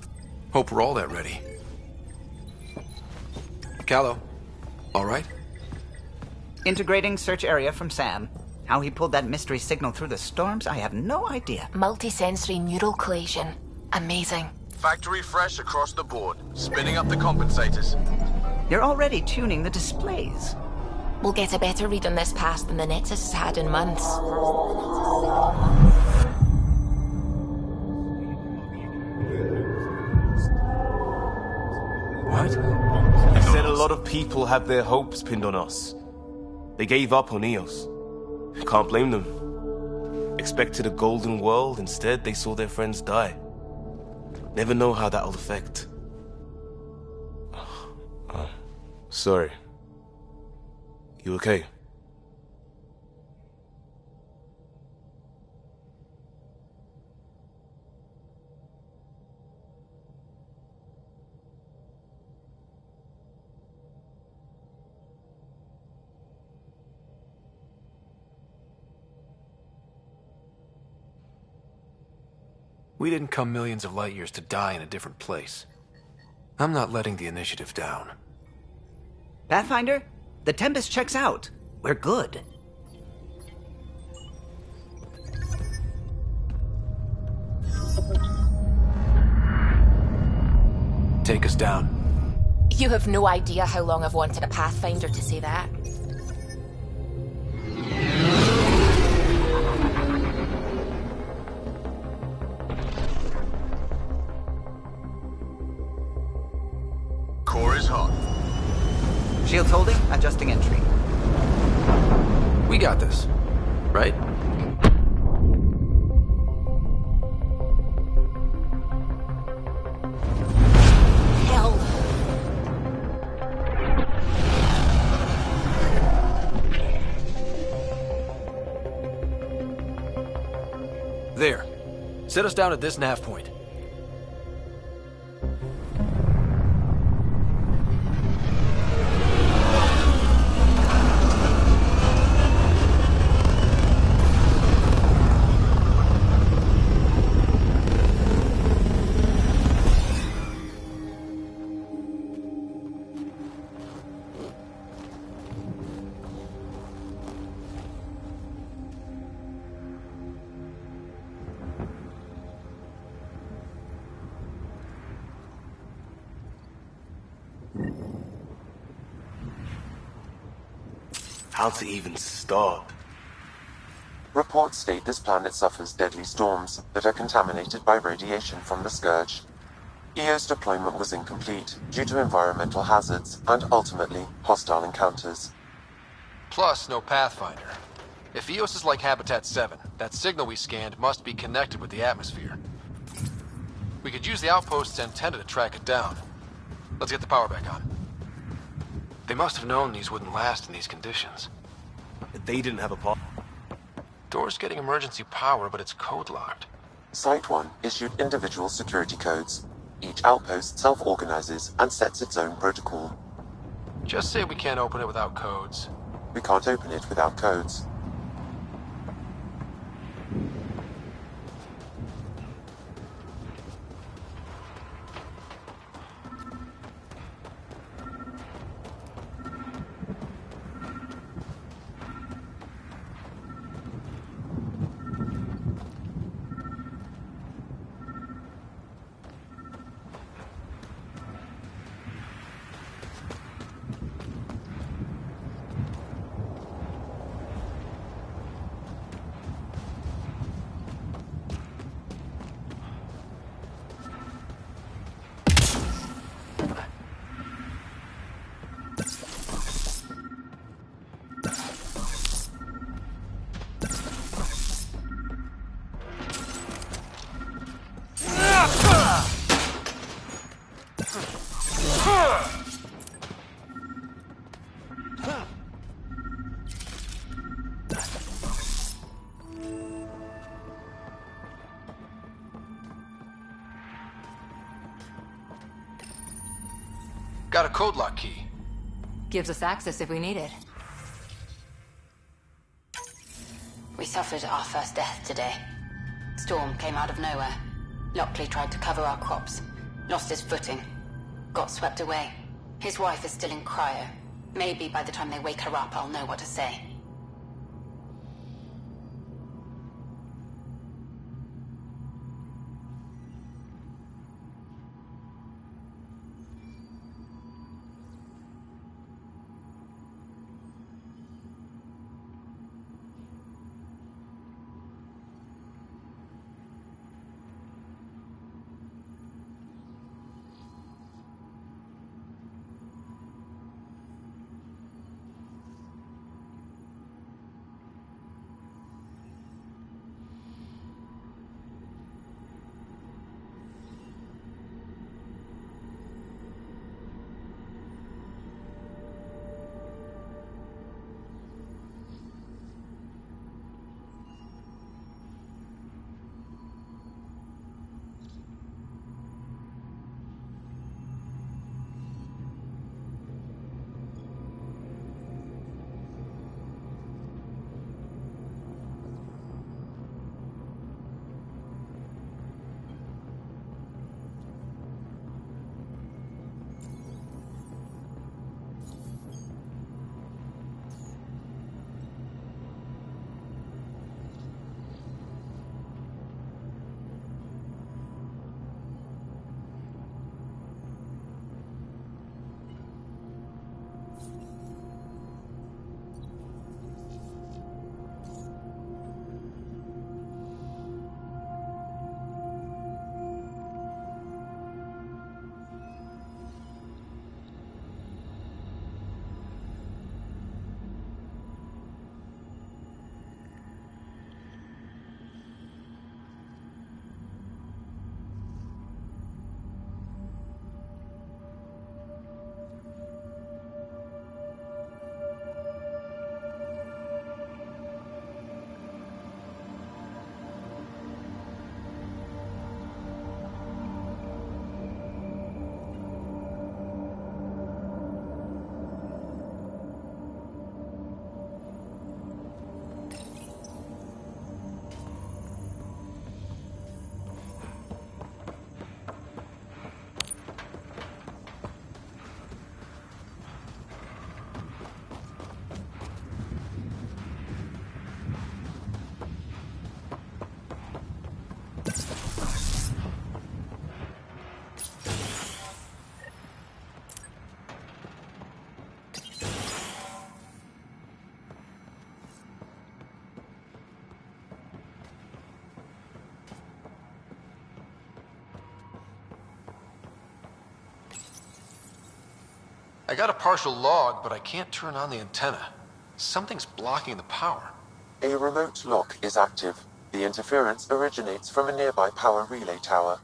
Hope we're all that ready. Callow, all right? Integrating search area from Sam. How he pulled that mystery signal through the storms, I have no idea. Multisensory neural collation. Amazing. Factory fresh across the board. Spinning up the compensators. You're already tuning the displays. We'll get a better read on this pass than the Nexus has had in months. What? You said a lot of people had their hopes pinned on us. They gave up on Eos. Can't blame them. Expected a golden world, instead they saw their friends die. Never know how that'll affect. Sorry. You okay? We didn't come millions of light years to die in a different place. I'm not letting the initiative down. Pathfinder, the Tempest checks out. We're good. take us down. You have no idea how long I've wanted a Pathfinder to say that. Core is hot. Shields holding, adjusting entry. We got this, right? Hell. There. Set us down at this nav point. How to even start? Reports state this planet suffers deadly storms that are contaminated by radiation from the Scourge. EO's deployment was incomplete due to environmental hazards and, ultimately, hostile encounters. Plus, no Pathfinder. If EOS is like Habitat 7, that signal we scanned must be connected with the atmosphere. We could use the outpost's antenna to track it down. Let's get the power back on. They must have known these wouldn't last in these conditions. They didn't have a power. Door's getting emergency power, but it's code-locked. Site 1 issued individual security codes. Each outpost self-organizes and sets its own protocol. Just say we can't open it without codes. We can't open it without codes. Got a code lock key. Gives us access if we need it. We suffered our first death today. Storm came out of nowhere. Lockley tried to cover our crops. Lost his footing. Got swept away. His wife is still in cryo. Maybe by the time they wake her up, I'll know what to say. I got a partial log, but I can't turn on the antenna. Something's blocking the power. A remote lock is active. The interference originates from a nearby power relay tower.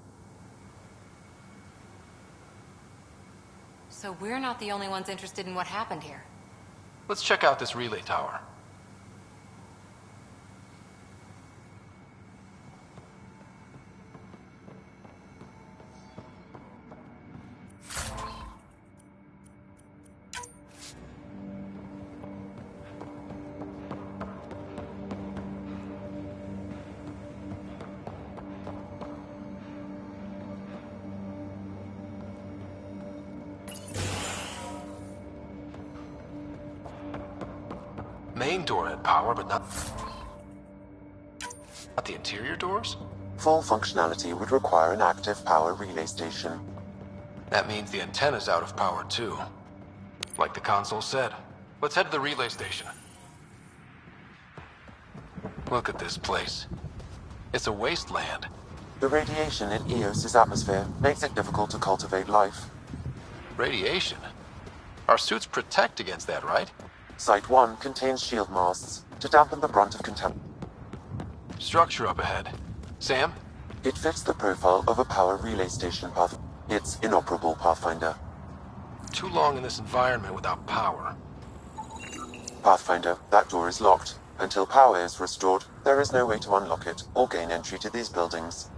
So we're not the only ones interested in what happened here. Let's check out this relay tower. Main door had power, but not the interior doors? Full functionality would require an active power relay station. That means the antenna's out of power too. Like the console said. Let's head to the relay station. Look at this place. It's a wasteland. The radiation in Eos's atmosphere makes it difficult to cultivate life. Radiation? Our suits protect against that, right? Site 1 contains shield masts to dampen the brunt of contamination. Structure up ahead. Sam? It fits the profile of a power relay station path. It's inoperable, Pathfinder. Too long in this environment without power. Pathfinder, that door is locked. Until power is restored, there is no way to unlock it or gain entry to these buildings.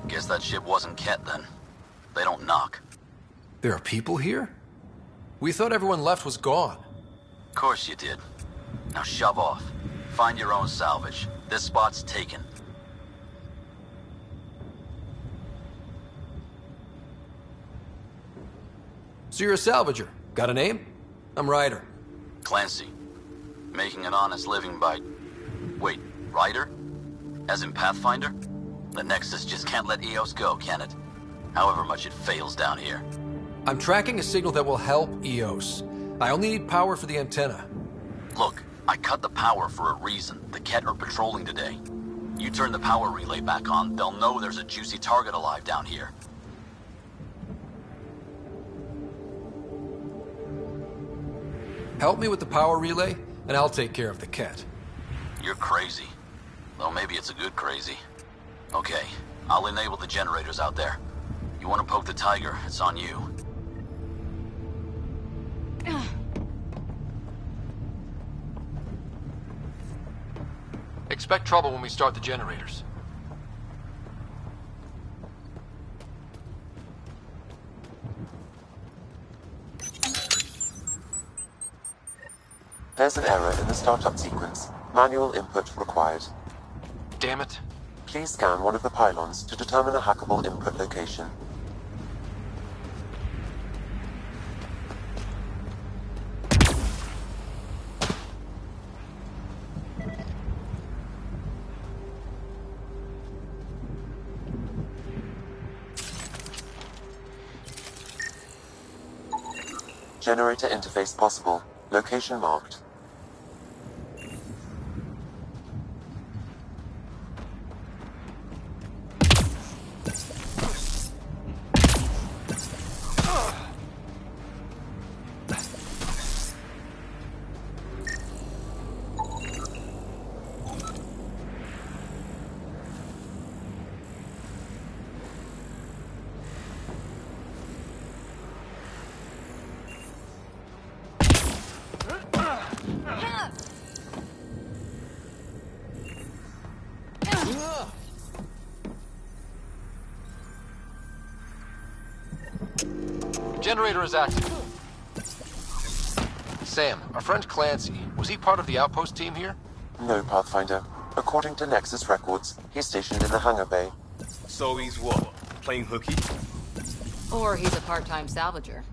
Guess that ship wasn't Ket then. They don't knock. There are people here? We thought everyone left was gone. Of course you did. Now shove off. Find your own salvage. This spot's taken. So you're a salvager. Got a name? I'm Ryder. Clancy. Making an honest living by... Wait, Ryder? As in Pathfinder? The Nexus just can't let Eos go, can it? However much it fails down here. I'm tracking a signal that will help Eos. I only need power for the antenna. Look, I cut the power for a reason. The Ket are patrolling today. You turn the power relay back on, they'll know there's a juicy target alive down here. Help me with the power relay, and I'll take care of the Ket. You're crazy. Though maybe it's a good crazy. Okay, I'll enable the generators out there. You want to poke the tiger, it's on you. Expect trouble when we start the generators. There's an error in the startup sequence. Manual input required. Damn it. Please scan one of the pylons to determine a hackable input location. Generator interface possible. Location marked. Generator is active. Sam, our friend Clancy, was he part of the outpost team here? No, Pathfinder. According to Nexus records, he's stationed in the hangar bay. So he's what? Playing hooky? Or he's a part-time salvager.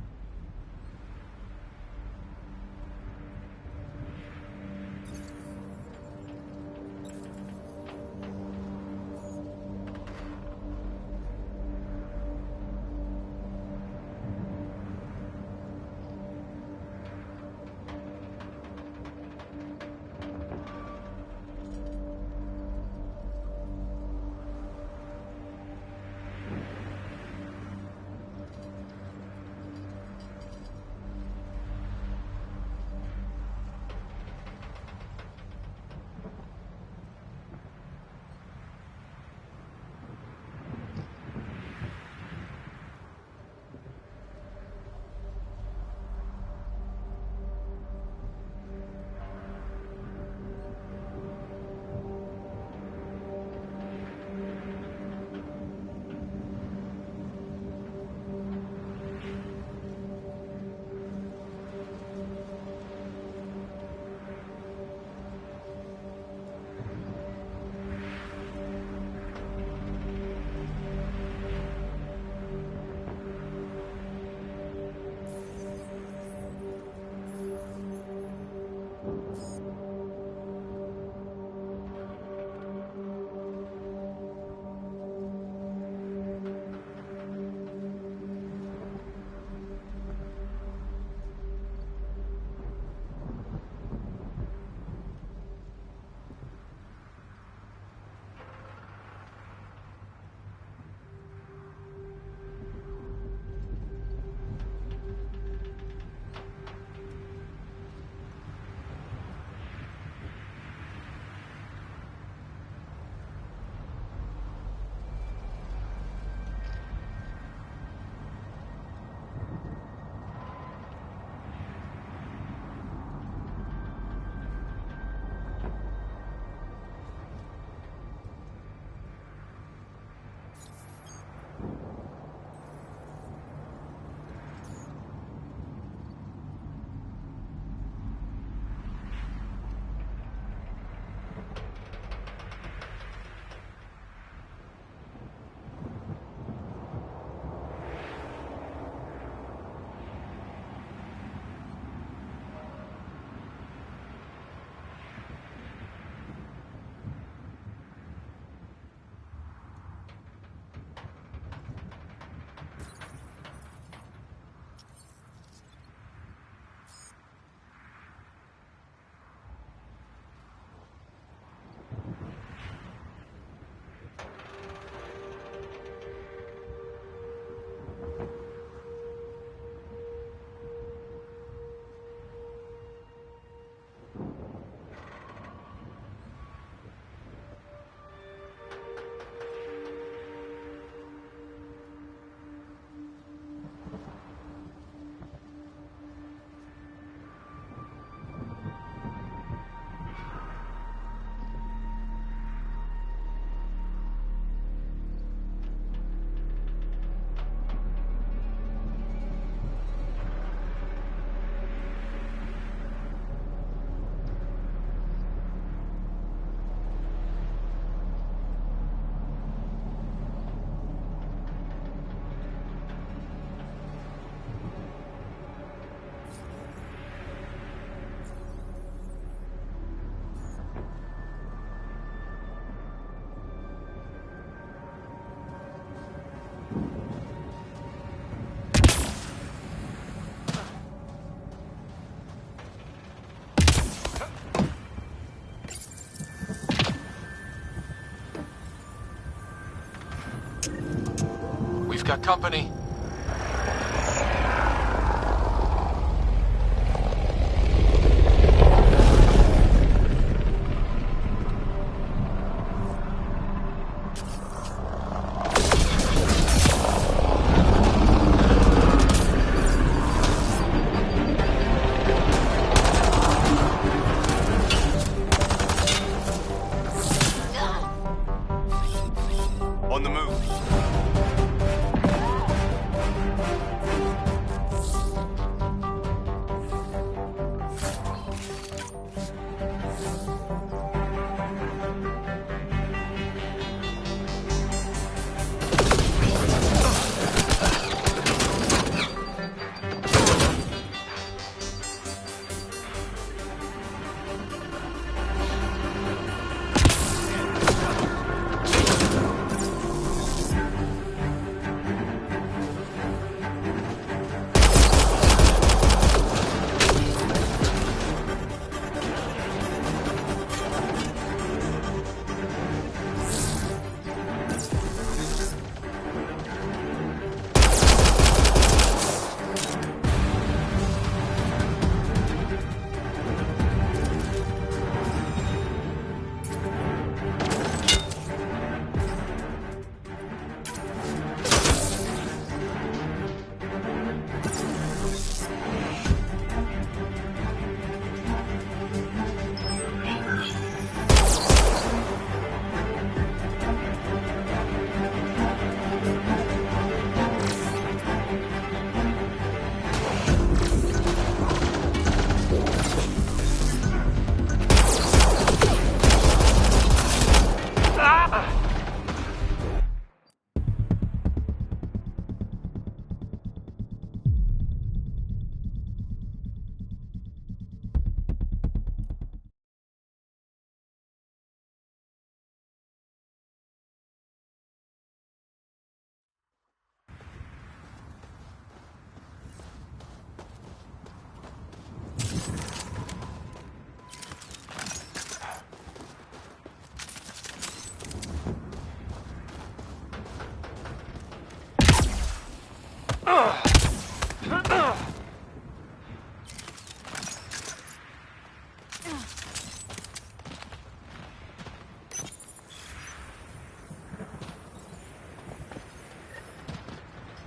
We've got company. On the move.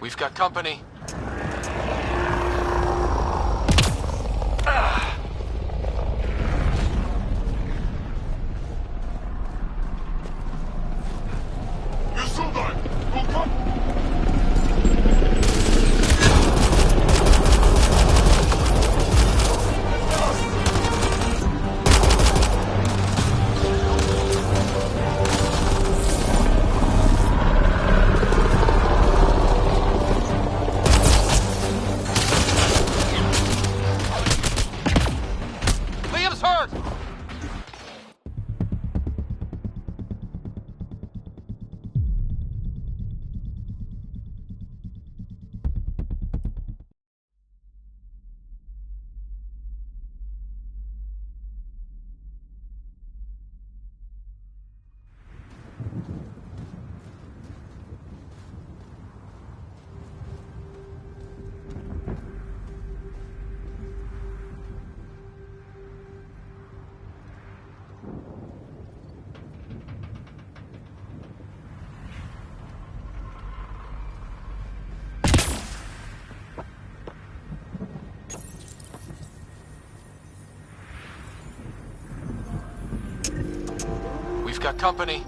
We've got company. We've got company.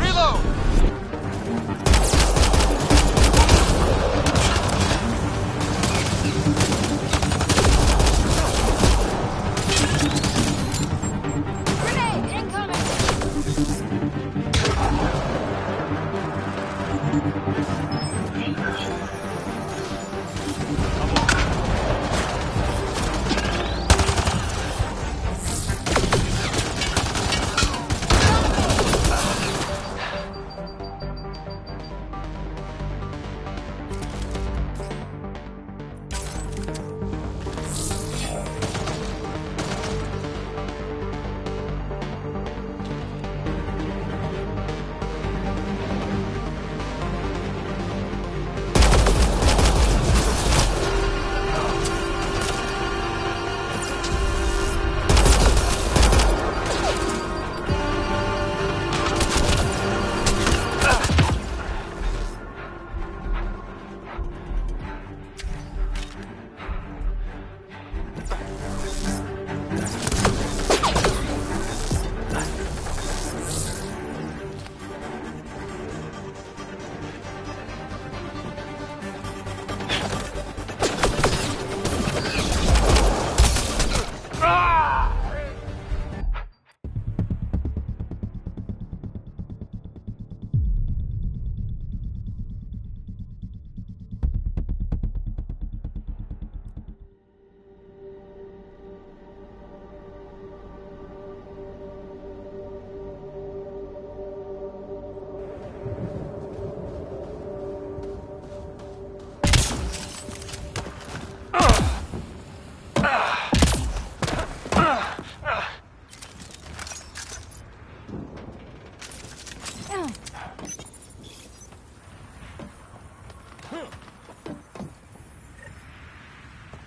Reload!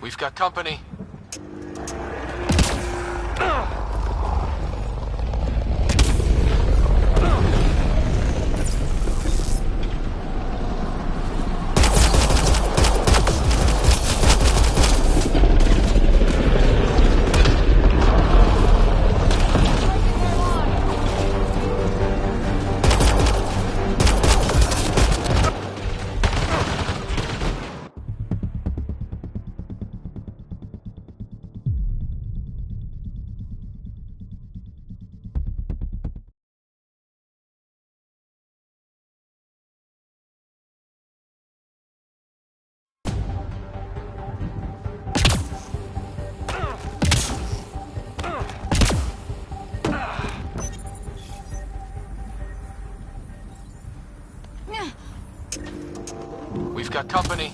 We've got company. We've got company.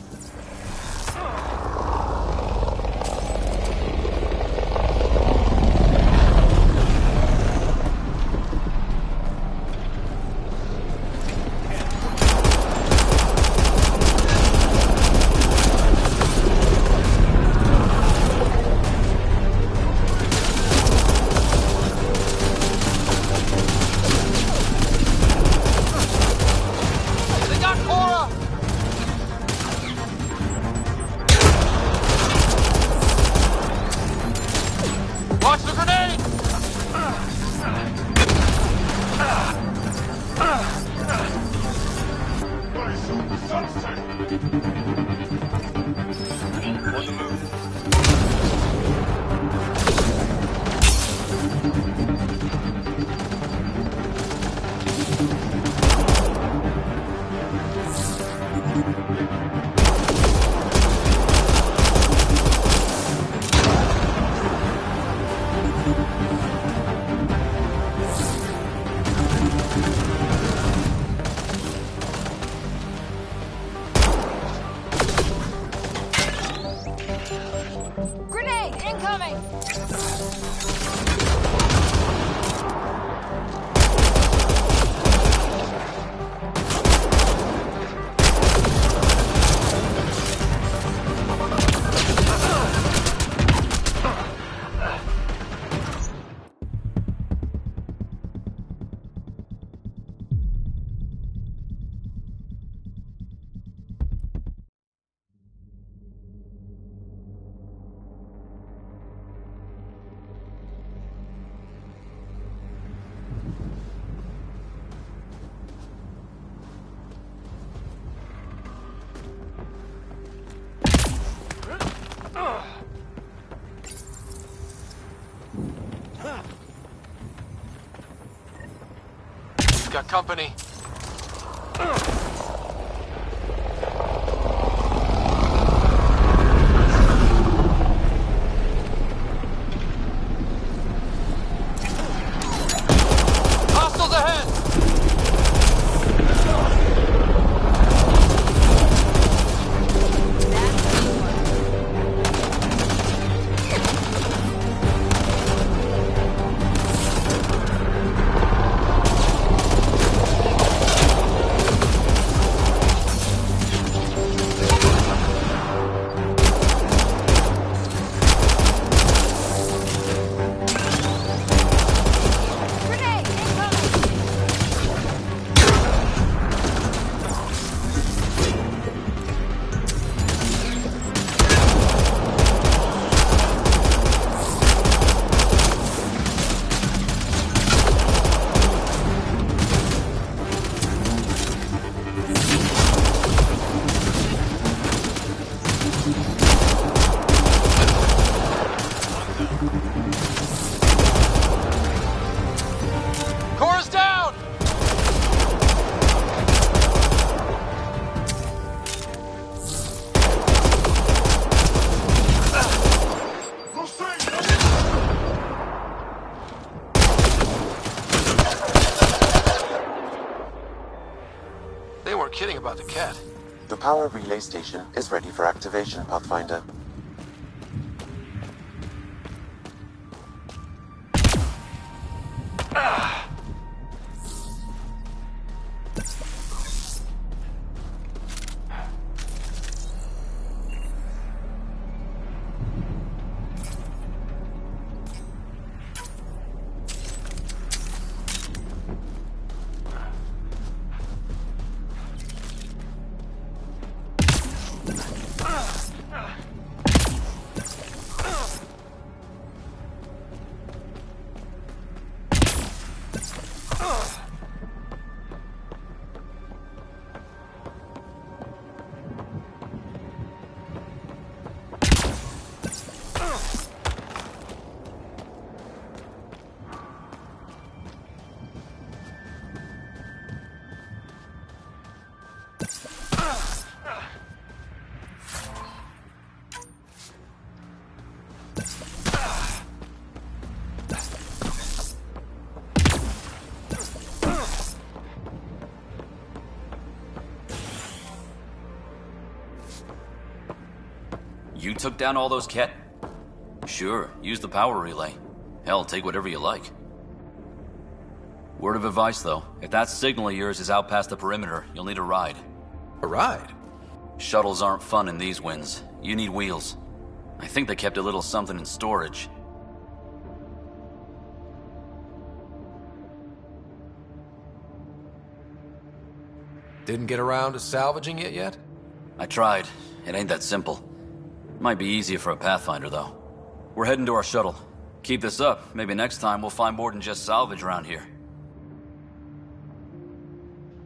Grenade incoming! We've got company. Hostiles ahead! Core's down! They weren't kidding about the cat. The power relay station is ready for activation, Pathfinder. You took down all those Ket? Sure, use the power relay. Hell, take whatever you like. Word of advice, though. If that signal of yours is out past the perimeter, you'll need a ride. A ride? Shuttles aren't fun in these winds. You need wheels. I think they kept a little something in storage. Didn't get around to salvaging it yet? I tried. It ain't that simple. Might be easier for a Pathfinder, though. We're heading to our shuttle. Keep this up. Maybe next time we'll find more than just salvage around here.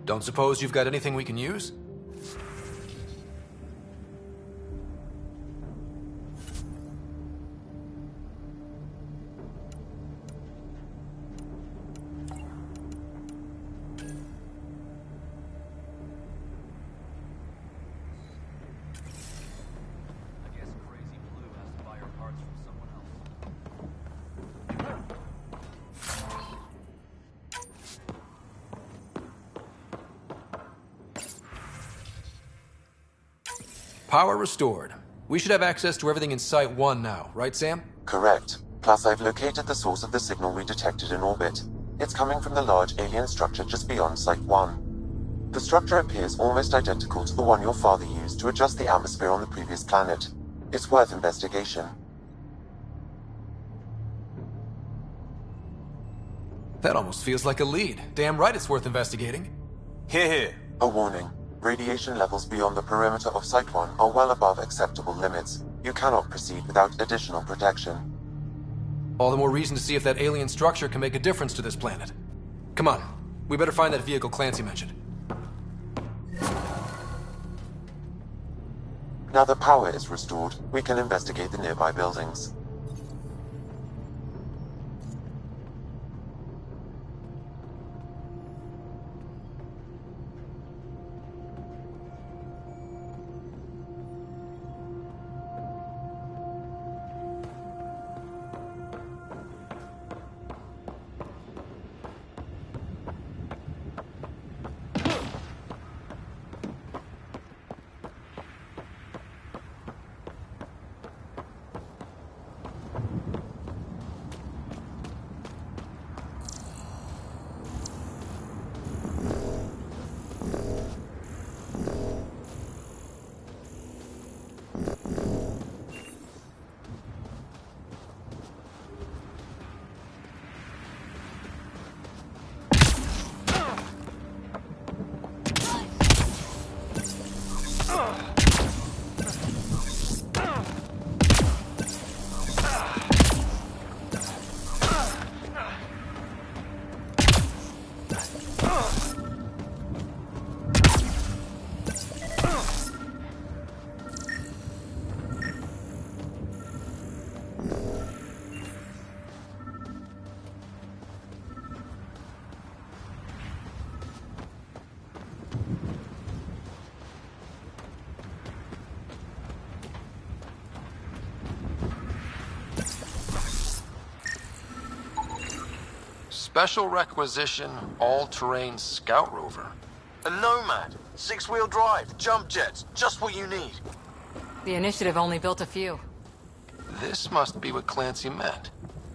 Don't suppose you've got anything we can use? Power restored. We should have access to everything in Site 1 now, right, Sam? Correct. Plus, I've located the source of the signal we detected in orbit. It's coming from the large alien structure just beyond Site 1. The structure appears almost identical to the one your father used to adjust the atmosphere on the previous planet. It's worth investigation. That almost feels like a lead. Damn right it's worth investigating. Here. A warning. Radiation levels beyond the perimeter of Site 1 are well above acceptable limits. You cannot proceed without additional protection. All the more reason to see if that alien structure can make a difference to this planet. Come on, we better find that vehicle Clancy mentioned. Now the power is restored, we can investigate the nearby buildings. Special requisition, all-terrain scout rover. A Nomad, 6-wheel drive, jump jets, just what you need. The Initiative only built a few. This must be what Clancy meant.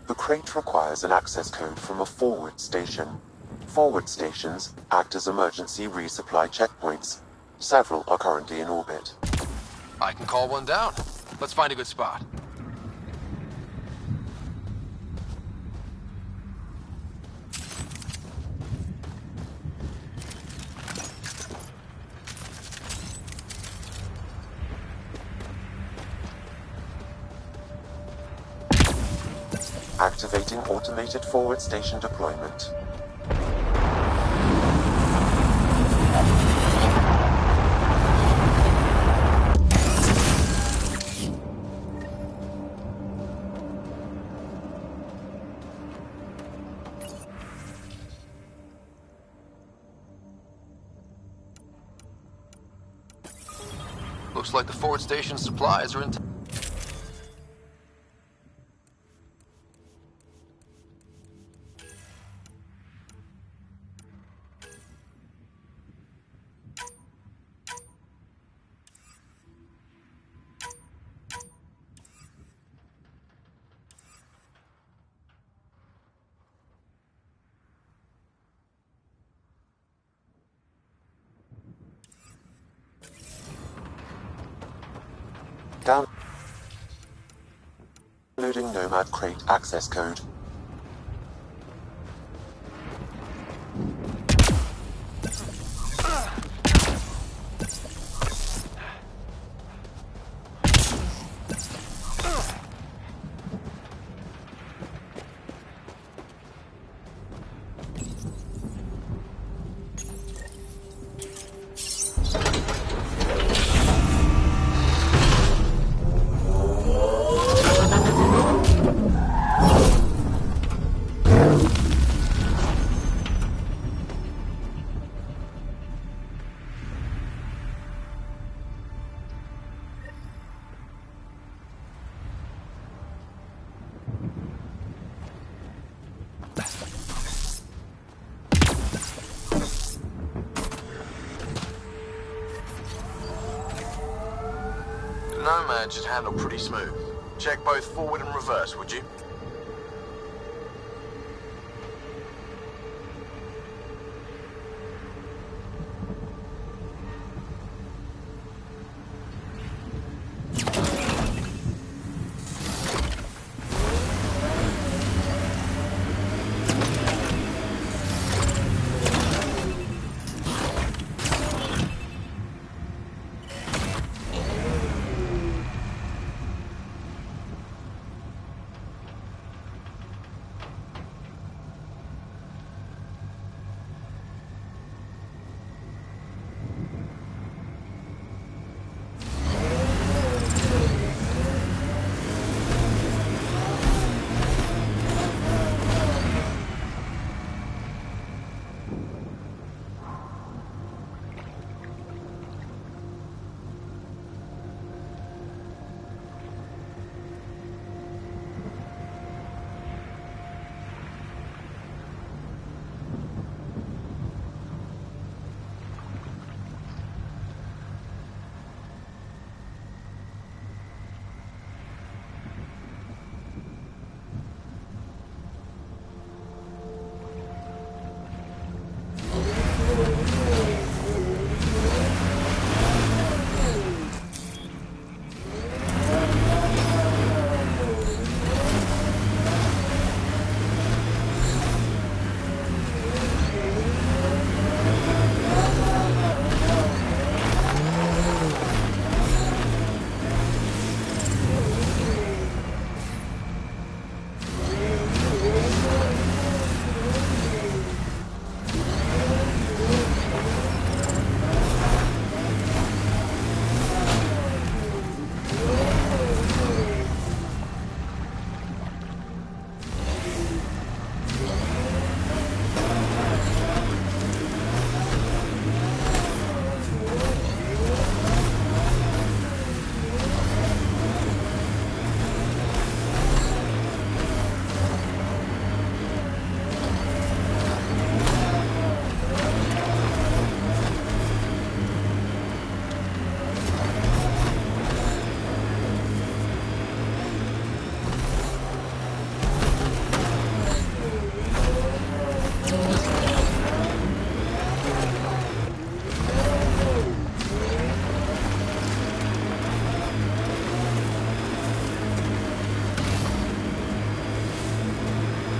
The crate requires an access code from a forward station. Forward stations act as emergency resupply checkpoints. Several are currently in orbit. I can call one down. Let's find a good spot. Activating automated forward station deployment. Looks like the forward station supplies are in. Downloading Nomad Crate access code. Nomad should handle pretty smooth. Check both forward and reverse, would you?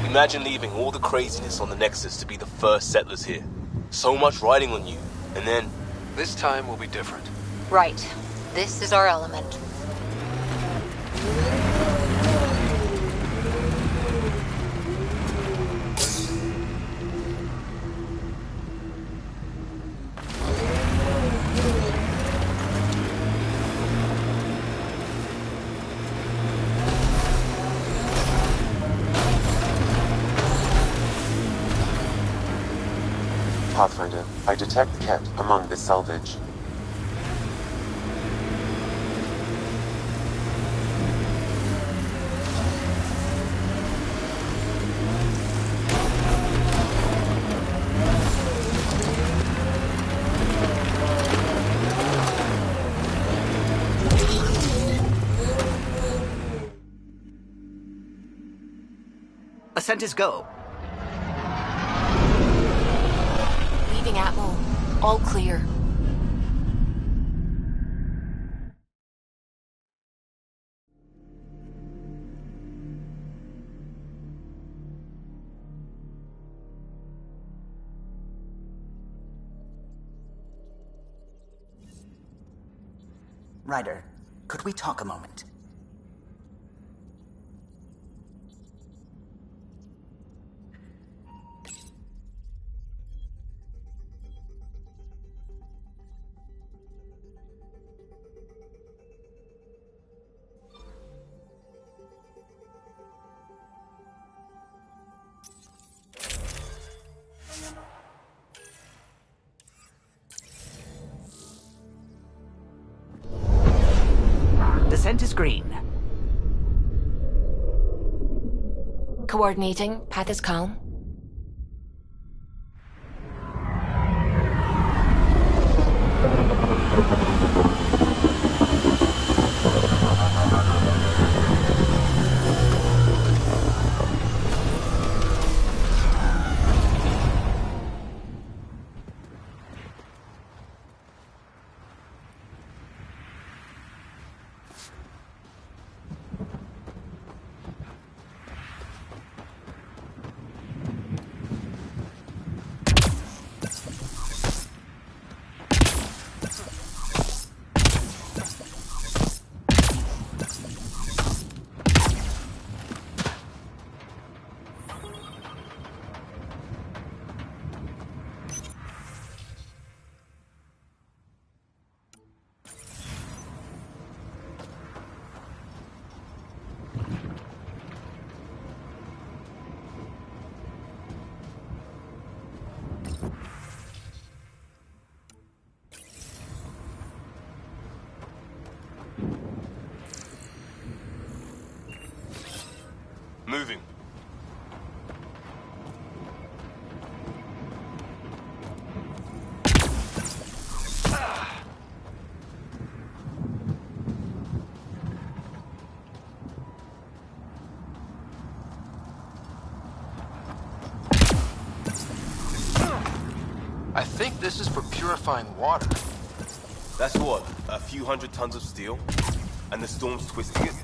Imagine leaving all the craziness on the Nexus to be the first settlers here. So much riding on you, and then... This time will be different. Right. This is our element. Pathfinder, I detect Ket among this salvage. Ascent is go. Leaving Atmo. All clear. Ryder, could we talk a moment? Descent is green. Coordinating. Path is calm. Moving. I think this is for purifying water. That's what? A few hundred tons of steel? And the storm's twisting it?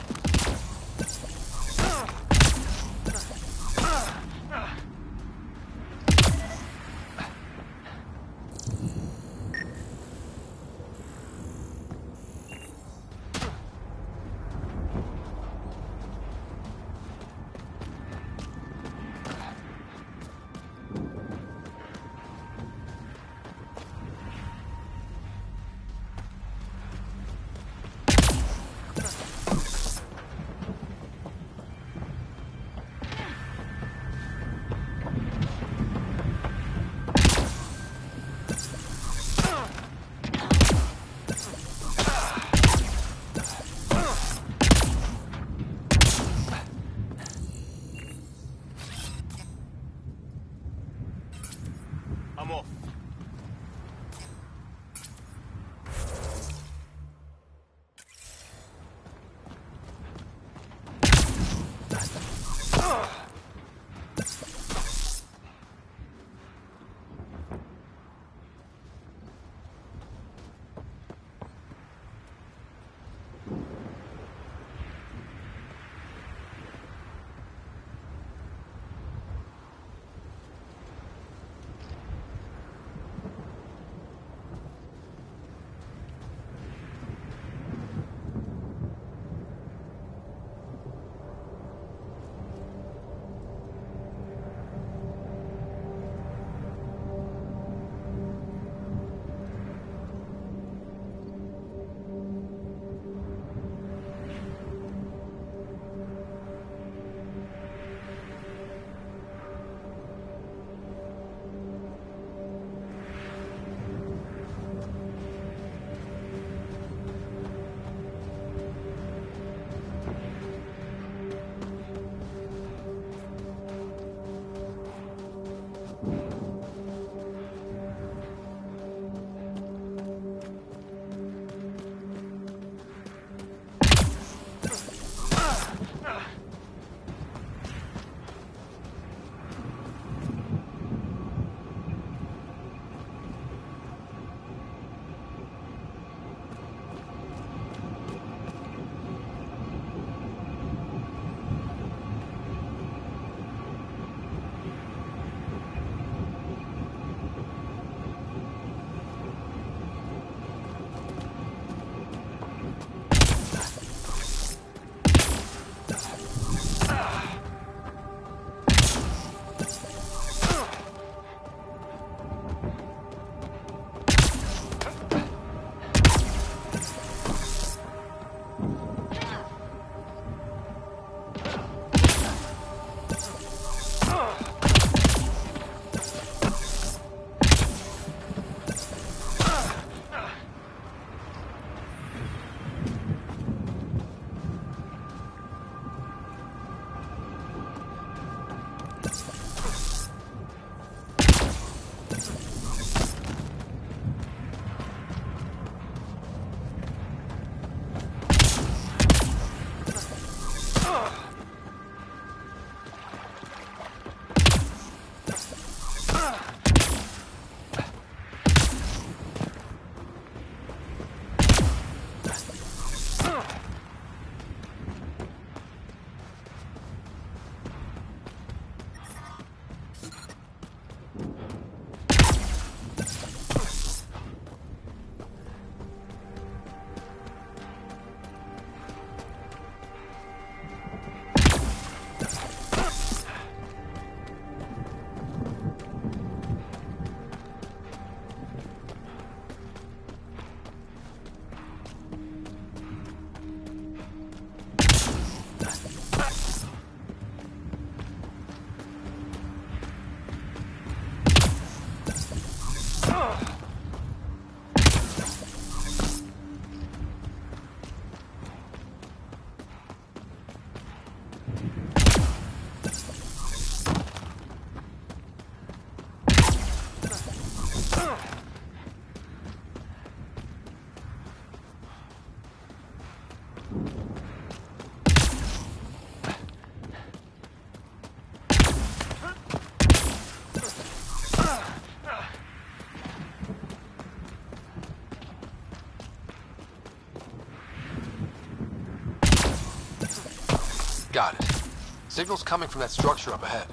Got it. Signal's coming from that structure up ahead.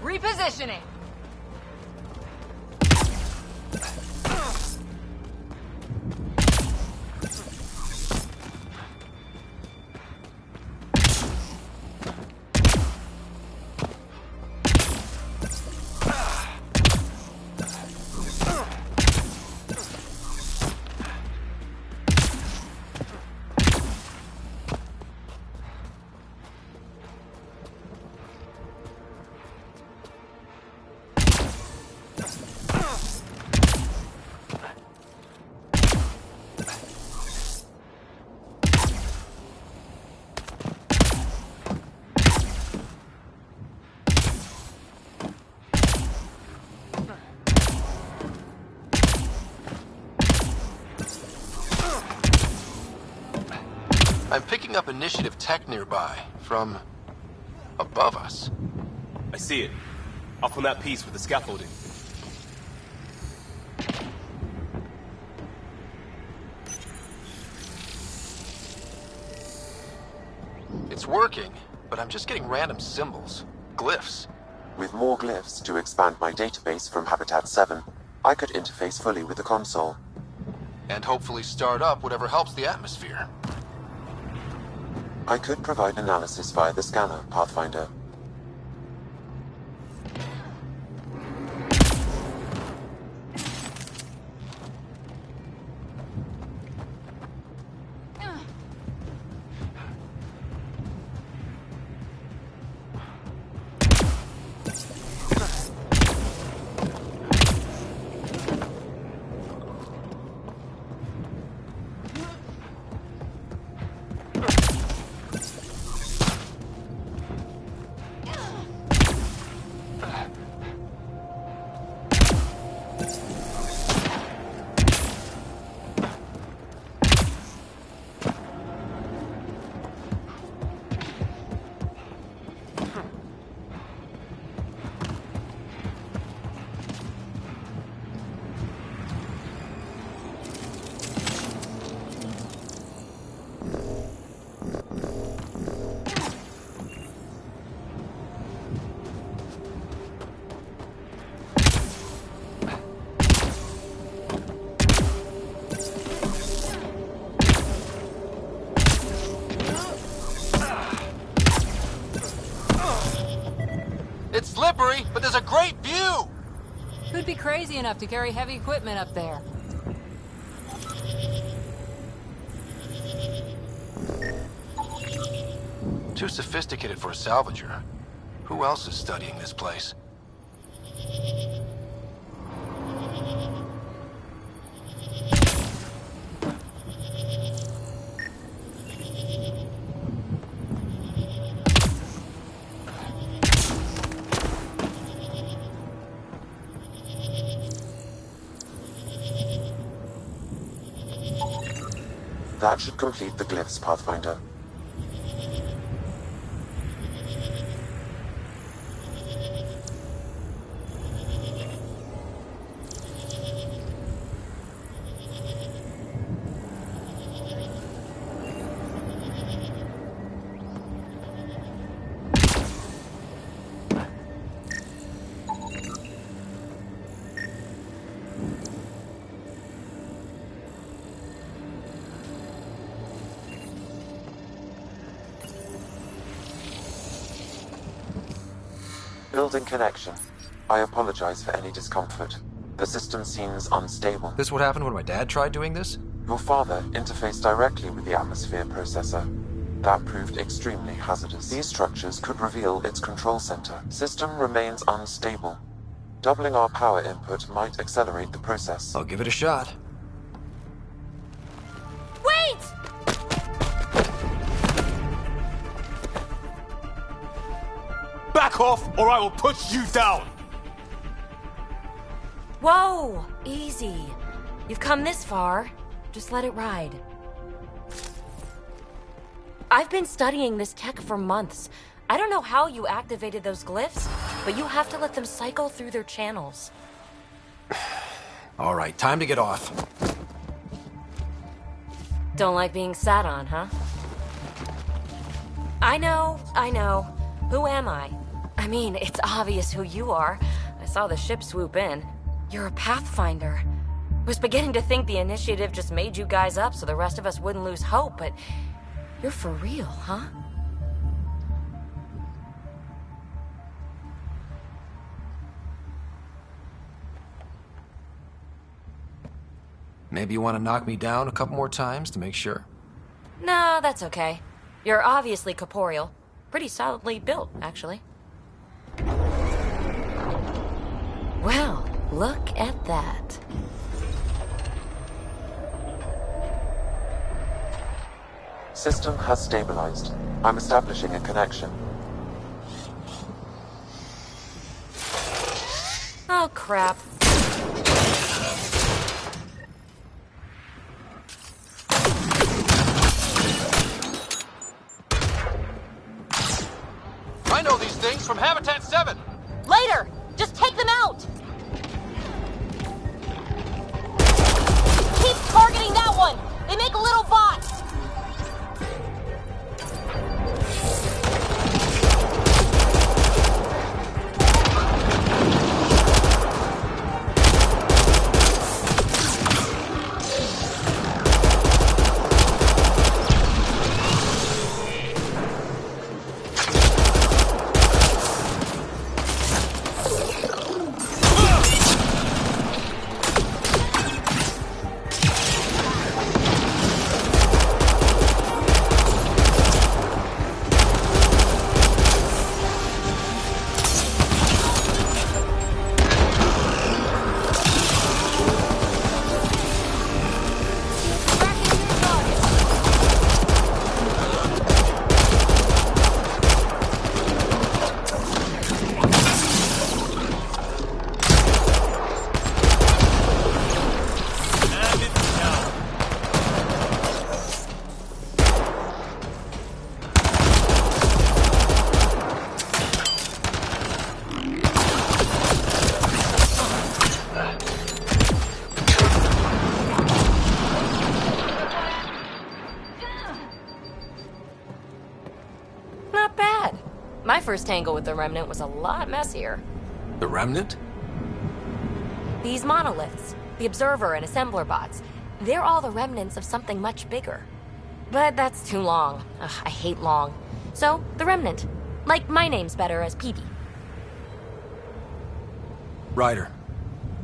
Repositioning. I'm picking up initiative tech nearby, from above us. I see it. Up on that piece with the scaffolding. It's working, but I'm just getting random symbols, glyphs. With more glyphs to expand my database from Habitat 7, I could interface fully with the console. And hopefully start up whatever helps the atmosphere. I could provide analysis via the scanner, Pathfinder. It's slippery, but there's a great view! Who'd be crazy enough to carry heavy equipment up there? Too sophisticated for a salvager. Who else is studying this place? That should complete the glyphs, Pathfinder. Building connection. I apologize for any discomfort. The system seems unstable. This what happened when my dad tried doing this? Your father interfaced directly with the atmosphere processor. That proved extremely hazardous. These structures could reveal its control center. System remains unstable. Doubling our power input might accelerate the process. I'll give it a shot. Wait! Back off, or I will put you down! Whoa! Easy. You've come this far. Just let it ride. I've been studying this tech for months. I don't know how you activated those glyphs, but you have to let them cycle through their channels. All right, time to get off. Don't like being sat on, huh? I know. Who am I? I mean, it's obvious who you are. I saw the ship swoop in. You're a Pathfinder. Was beginning to think the initiative just made you guys up so the rest of us wouldn't lose hope, but you're for real, huh? Maybe you want to knock me down a couple more times to make sure? No, that's okay. You're obviously corporeal. Pretty solidly built, actually. Well, look at that. System has stabilized. I'm establishing a connection. Oh, crap. I know these things from Habitat 7! Later! Just take them out! Keep targeting that one! They make little bots! first tangle with the Remnant was a lot messier. The Remnant? These monoliths, the Observer and Assembler bots, they're all the remnants of something much bigger. But that's too long. Ugh, I hate long. So, the Remnant. Like, my name's better as Peavy. Ryder,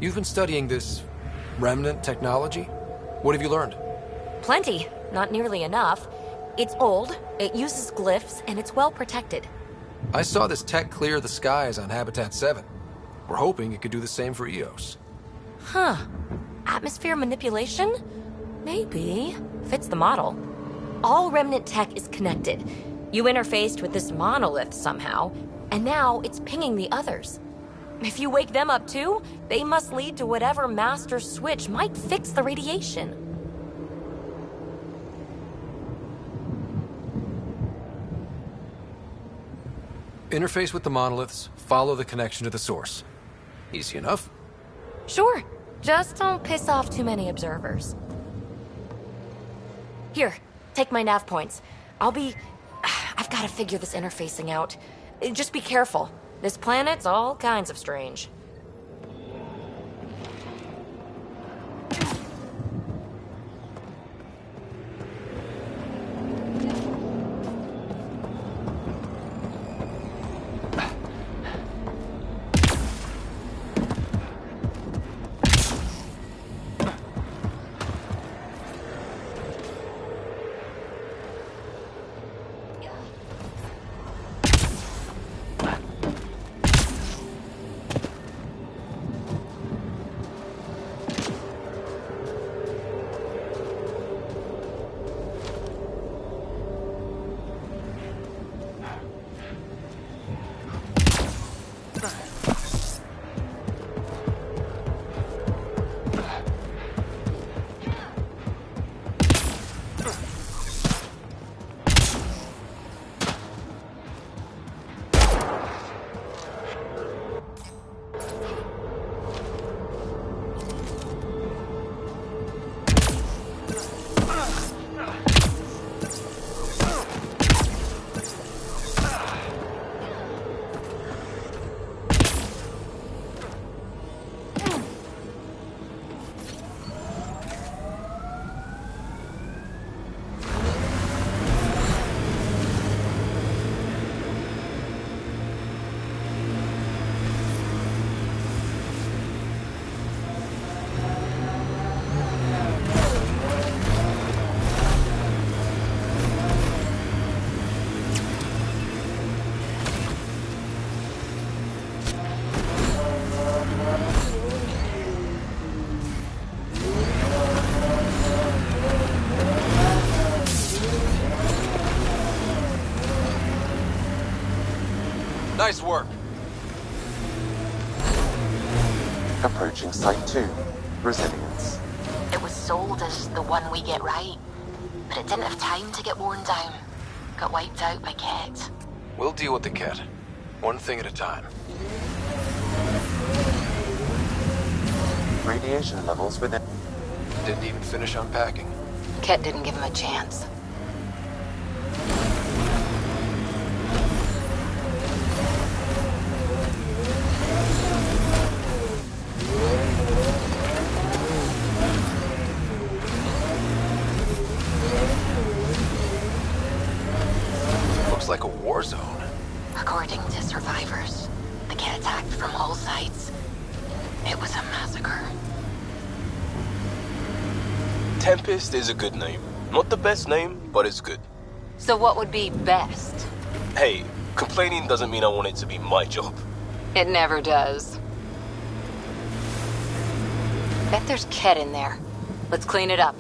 you've been studying this Remnant technology? What have you learned? Plenty. Not nearly enough. It's old, it uses glyphs, and it's well protected. I saw this tech clear the skies on Habitat 7. We're hoping it could do the same for EOS. Huh. Atmosphere manipulation? Maybe. Fits the model. All Remnant tech is connected. You interfaced with this monolith somehow, and now it's pinging the others. If you wake them up too, they must lead to whatever master switch might fix the radiation. Interface with the monoliths, follow the connection to the source. Easy enough. Sure. Just don't piss off too many observers. Here, take my nav points. I've got to figure this interfacing out. Just be careful. This planet's all kinds of strange. Nice work. Approaching Site 2. Resilience. It was sold as the one we get right, but it didn't have time to get worn down. Got wiped out by Ket. We'll deal with the Ket. One thing at a time. Radiation levels within... Didn't even finish unpacking. Ket didn't give him a chance. Looks like a war zone. According to survivors, the Ket attacked from all sides. It was a massacre. Tempest is a good name. Not the best name, but it's good. So what would be best? Hey, complaining doesn't mean I want it to be my job. It never does. Bet there's Ket in there. Let's clean it up.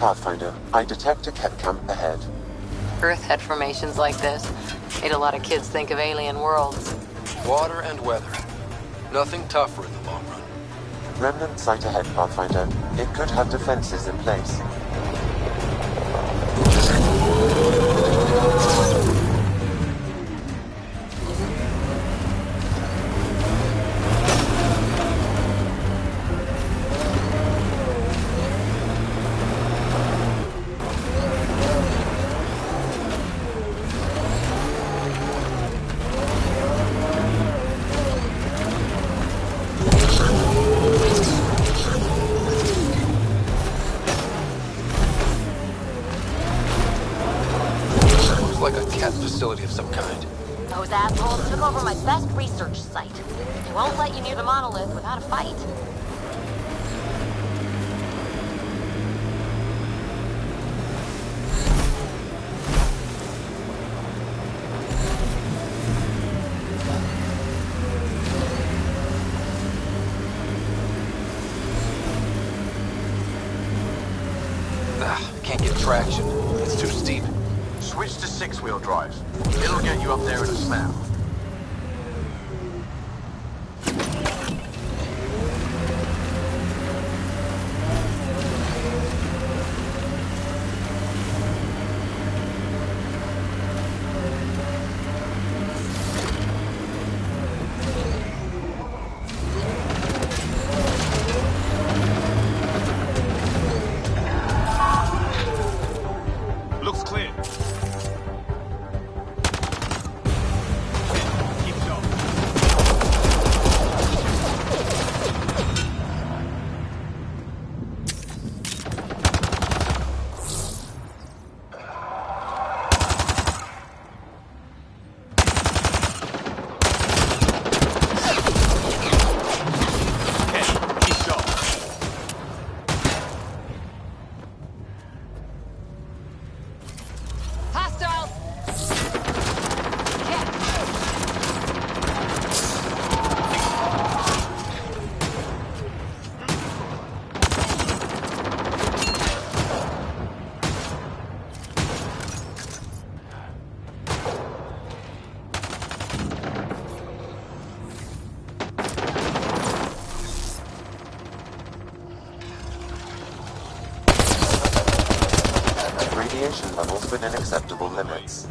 Pathfinder, I detect a Ket camp ahead. Earth had formations like this. Made a lot of kids think of alien worlds. Water and weather. Nothing tougher in the long run. Remnant site ahead, Pathfinder. It could have defenses in place. cat facility of some kind. Those assholes took over my best research site. They won't let you near the monolith without a fight. Can't get traction. It's too steep. Switch to six-wheel drive. It'll get you up there in a snap. Looks clear. Keep going. Hostiles! Radiation levels within acceptable limits.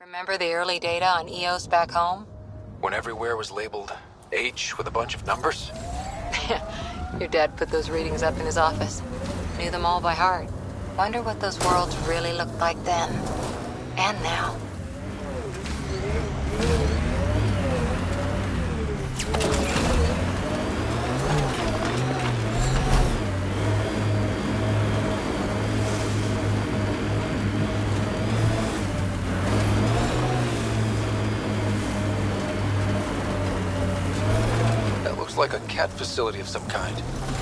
Remember the early data on EOS back home? When everywhere was labeled H with a bunch of numbers? Your dad put those readings up in his office. Knew them all by heart. Wonder what those worlds really looked like then. And now. That looks like a cat facility of some kind.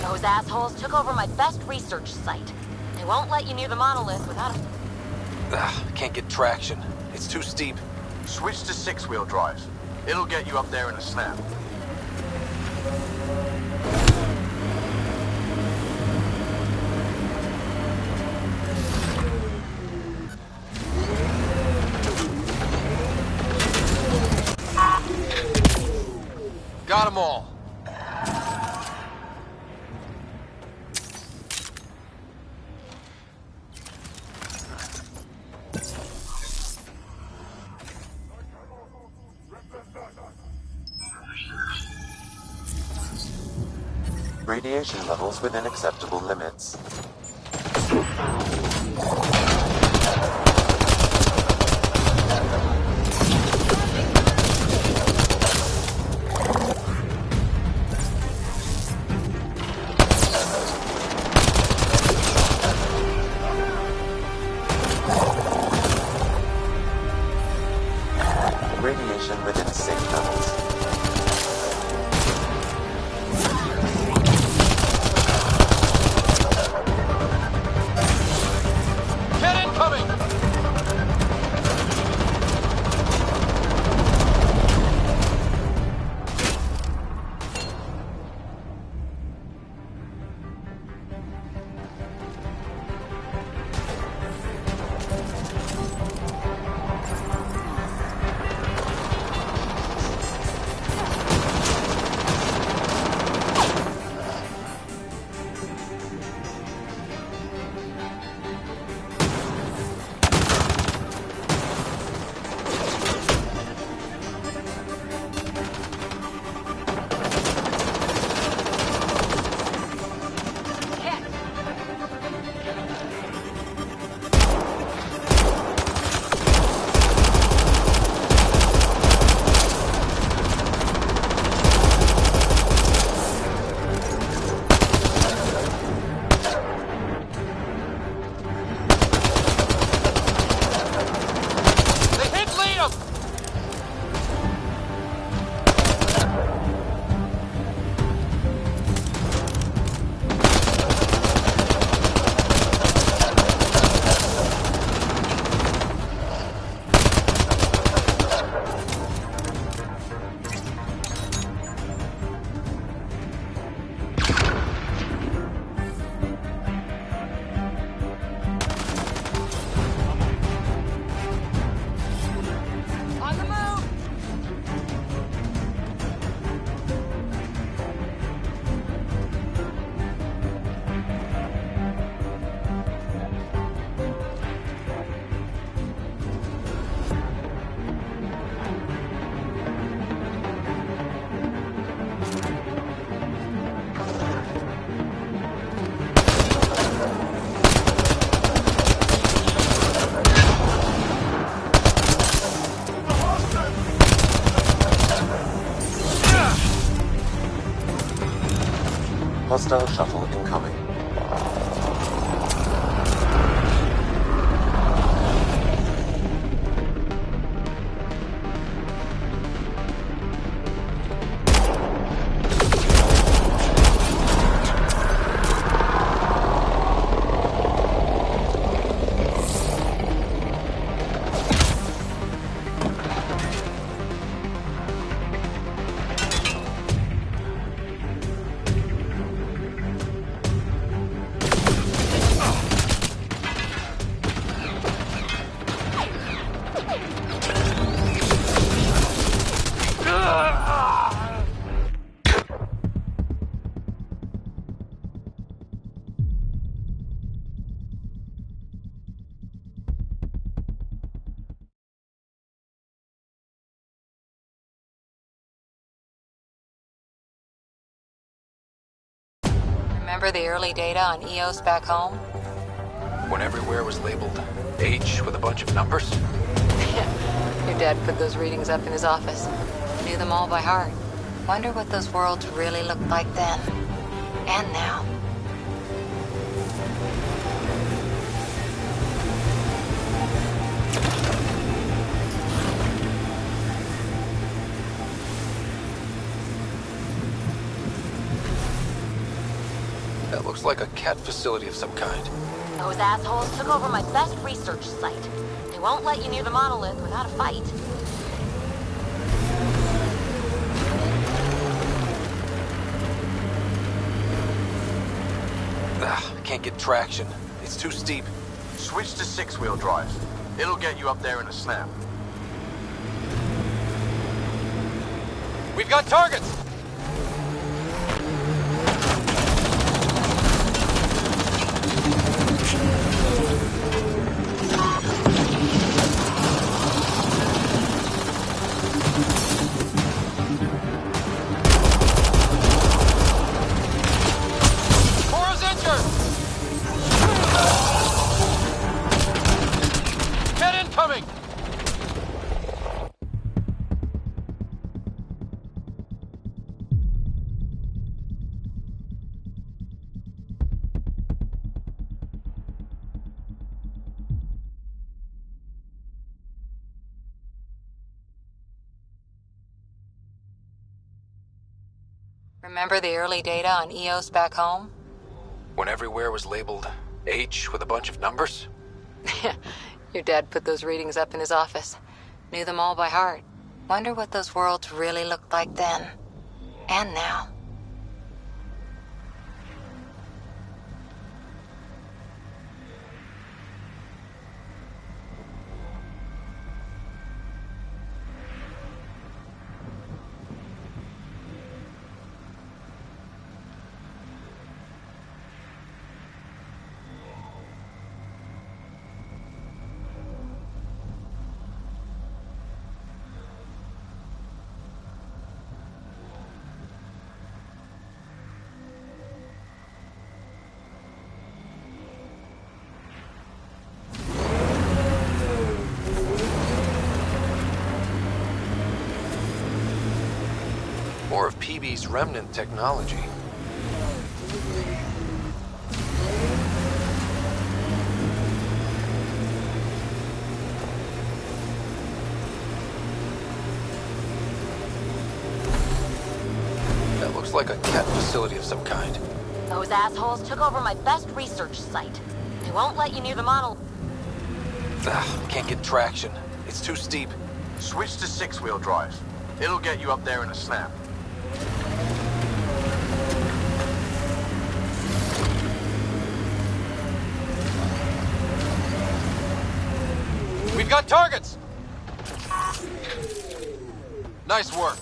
Those assholes took over my best research site. They won't let you near the monolith without a... Can't get traction. It's too steep. Switch to six-wheel drive. It'll get you up there in a snap. Got them all. Radiation levels within acceptable limits. Radiation within safe levels. Get incoming! Hostile shuttle incoming. Remember the early data on EOS back home? When everywhere was labeled H with a bunch of numbers? Your dad put those readings up in his office. Knew them all by heart. Wonder what those worlds really looked like then. And now. That looks like a cat facility of some kind. Those assholes took over my best research site. They won't let you near the monolith without a fight. I can't get traction. It's too steep. Switch to six-wheel drive. It'll get you up there in a snap. We've got targets! Remember the early data on EOS back home? When everywhere was labeled H with a bunch of numbers? Your dad put those readings up in his office. Knew them all by heart. Wonder what those worlds really looked like then. And now. More of PB's remnant technology. That looks like a cat facility of some kind. Those assholes took over my best research site. They won't let you near the monolith. Can't get traction. It's too steep. Switch to six-wheel drive. It'll get you up there in a snap. We've got targets! Nice work.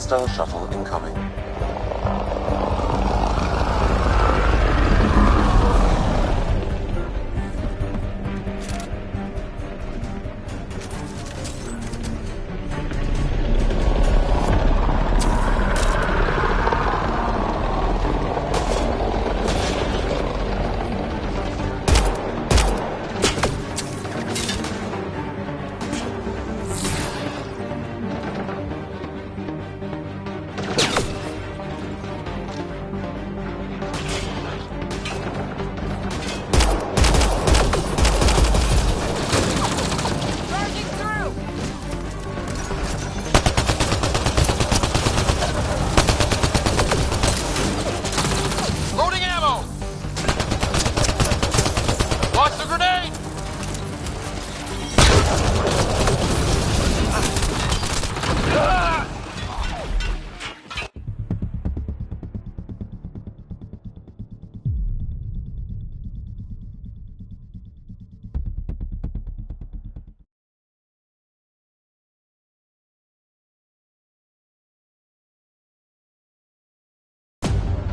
Hostile shuttle incoming.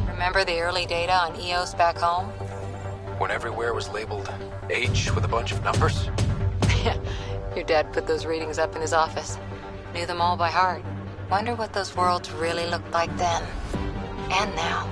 Remember the early data on EOS back home? When everywhere was labeled H with a bunch of numbers? Your dad put those readings up in his office. Knew them all by heart. Wonder what those worlds really looked like then. And now.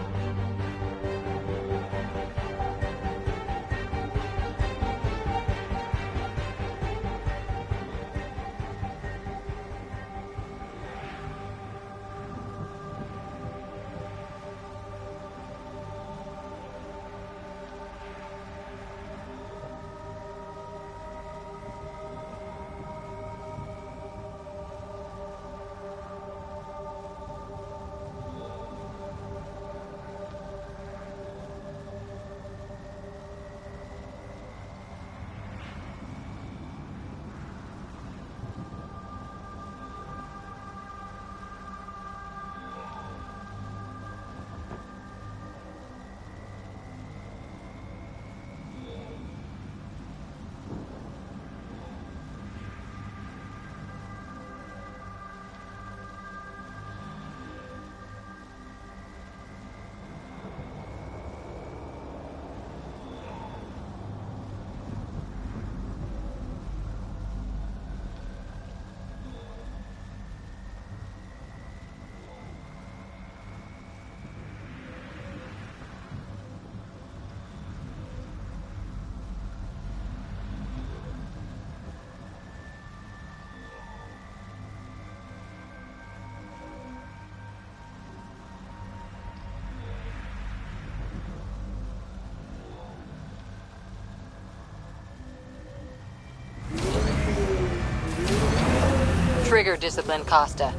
Trigger discipline, Costa.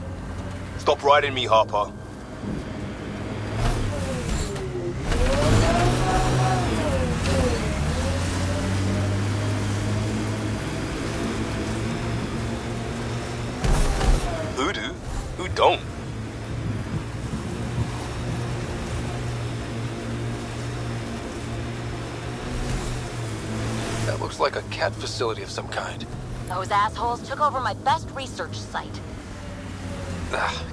Stop riding me, Harper. Who do? Who don't? That looks like a cat facility of some kind. Those assholes took over my best research site.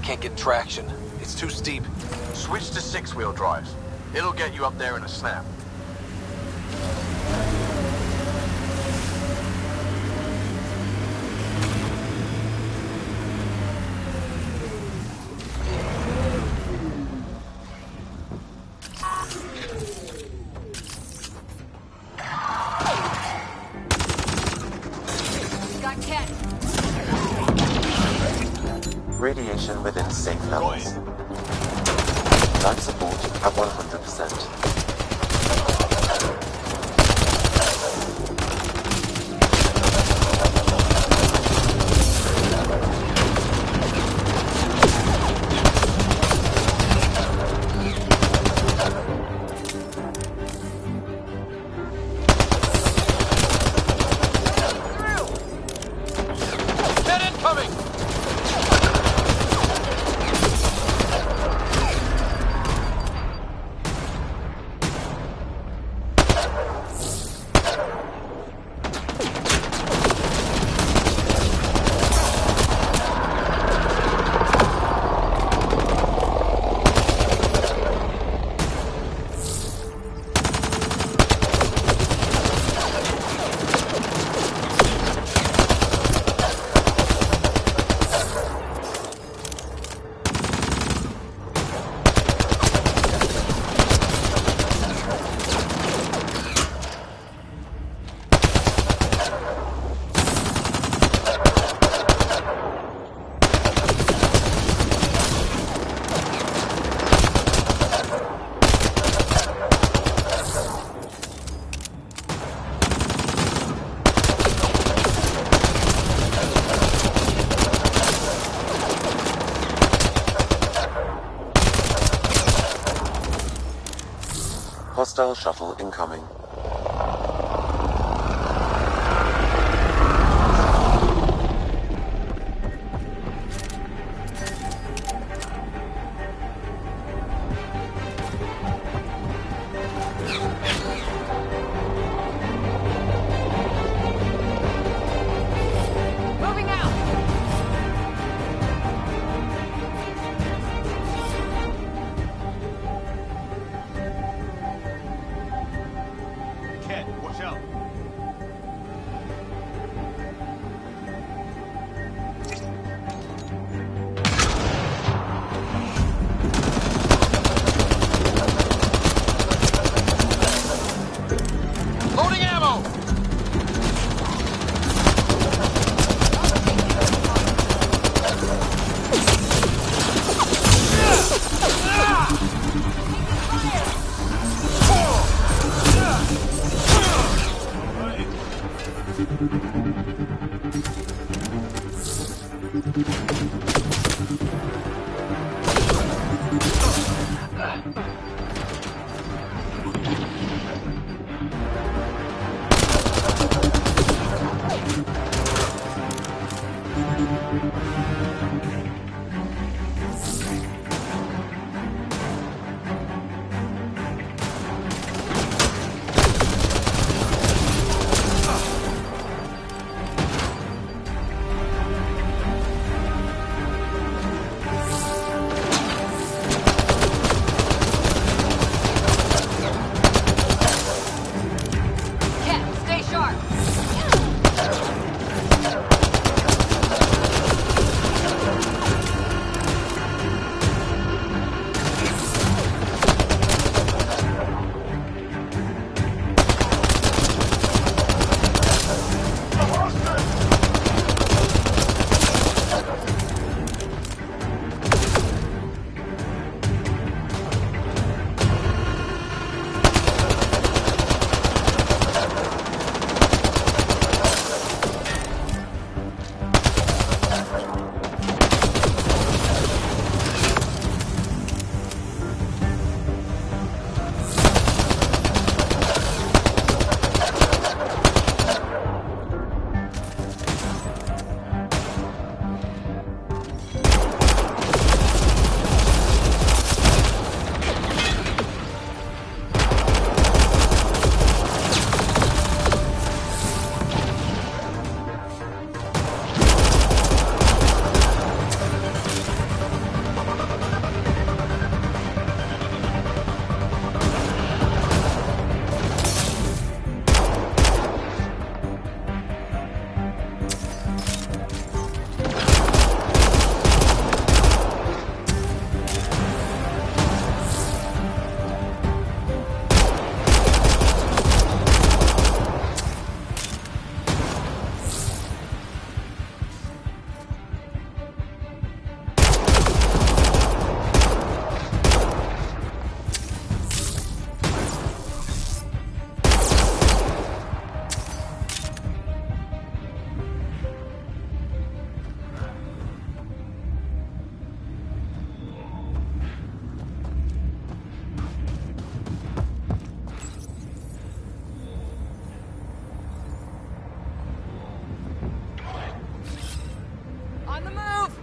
Can't get traction. It's too steep. Switch to six-wheel drive. It'll get you up there in a snap. Radiation within safe levels. Life support at 100%. Hostile shuttle incoming. Moving out! Ken, watch out. Loading ammo! Ken, stay sharp! On the move!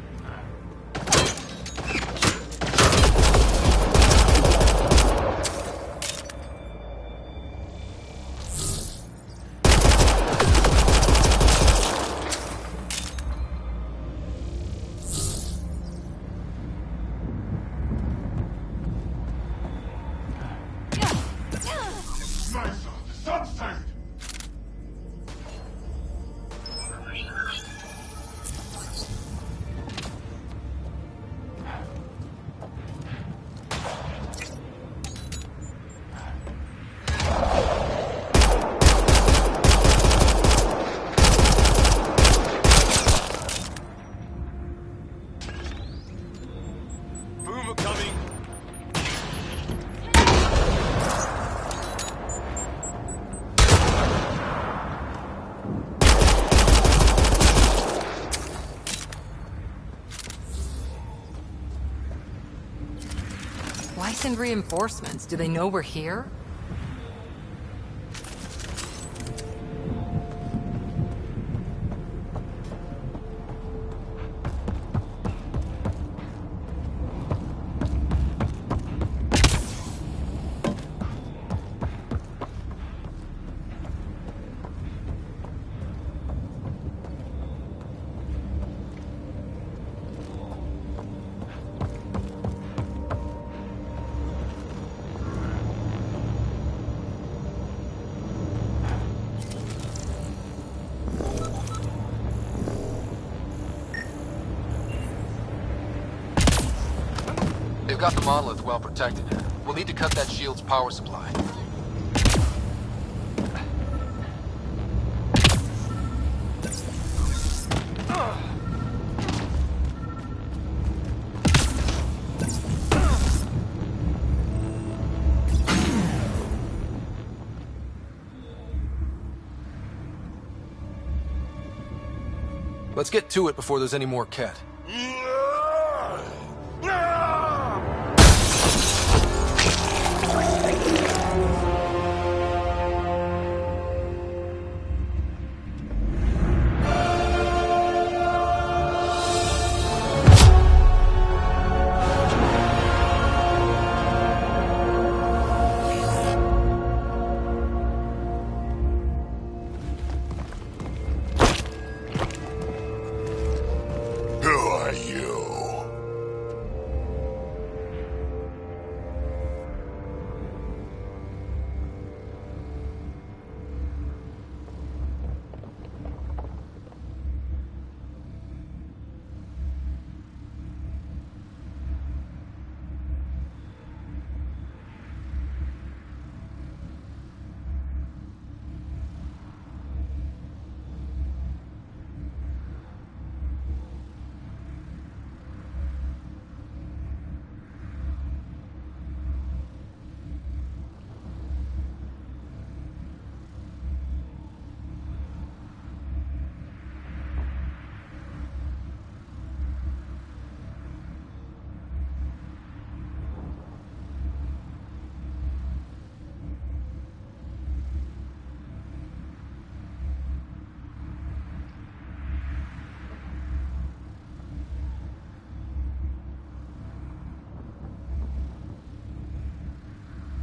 Boomer coming! Why send reinforcements? Do they know we're here? They've got the monolith well protected. We'll need to cut that shield's power supply. Let's get to it before there's any more Ket.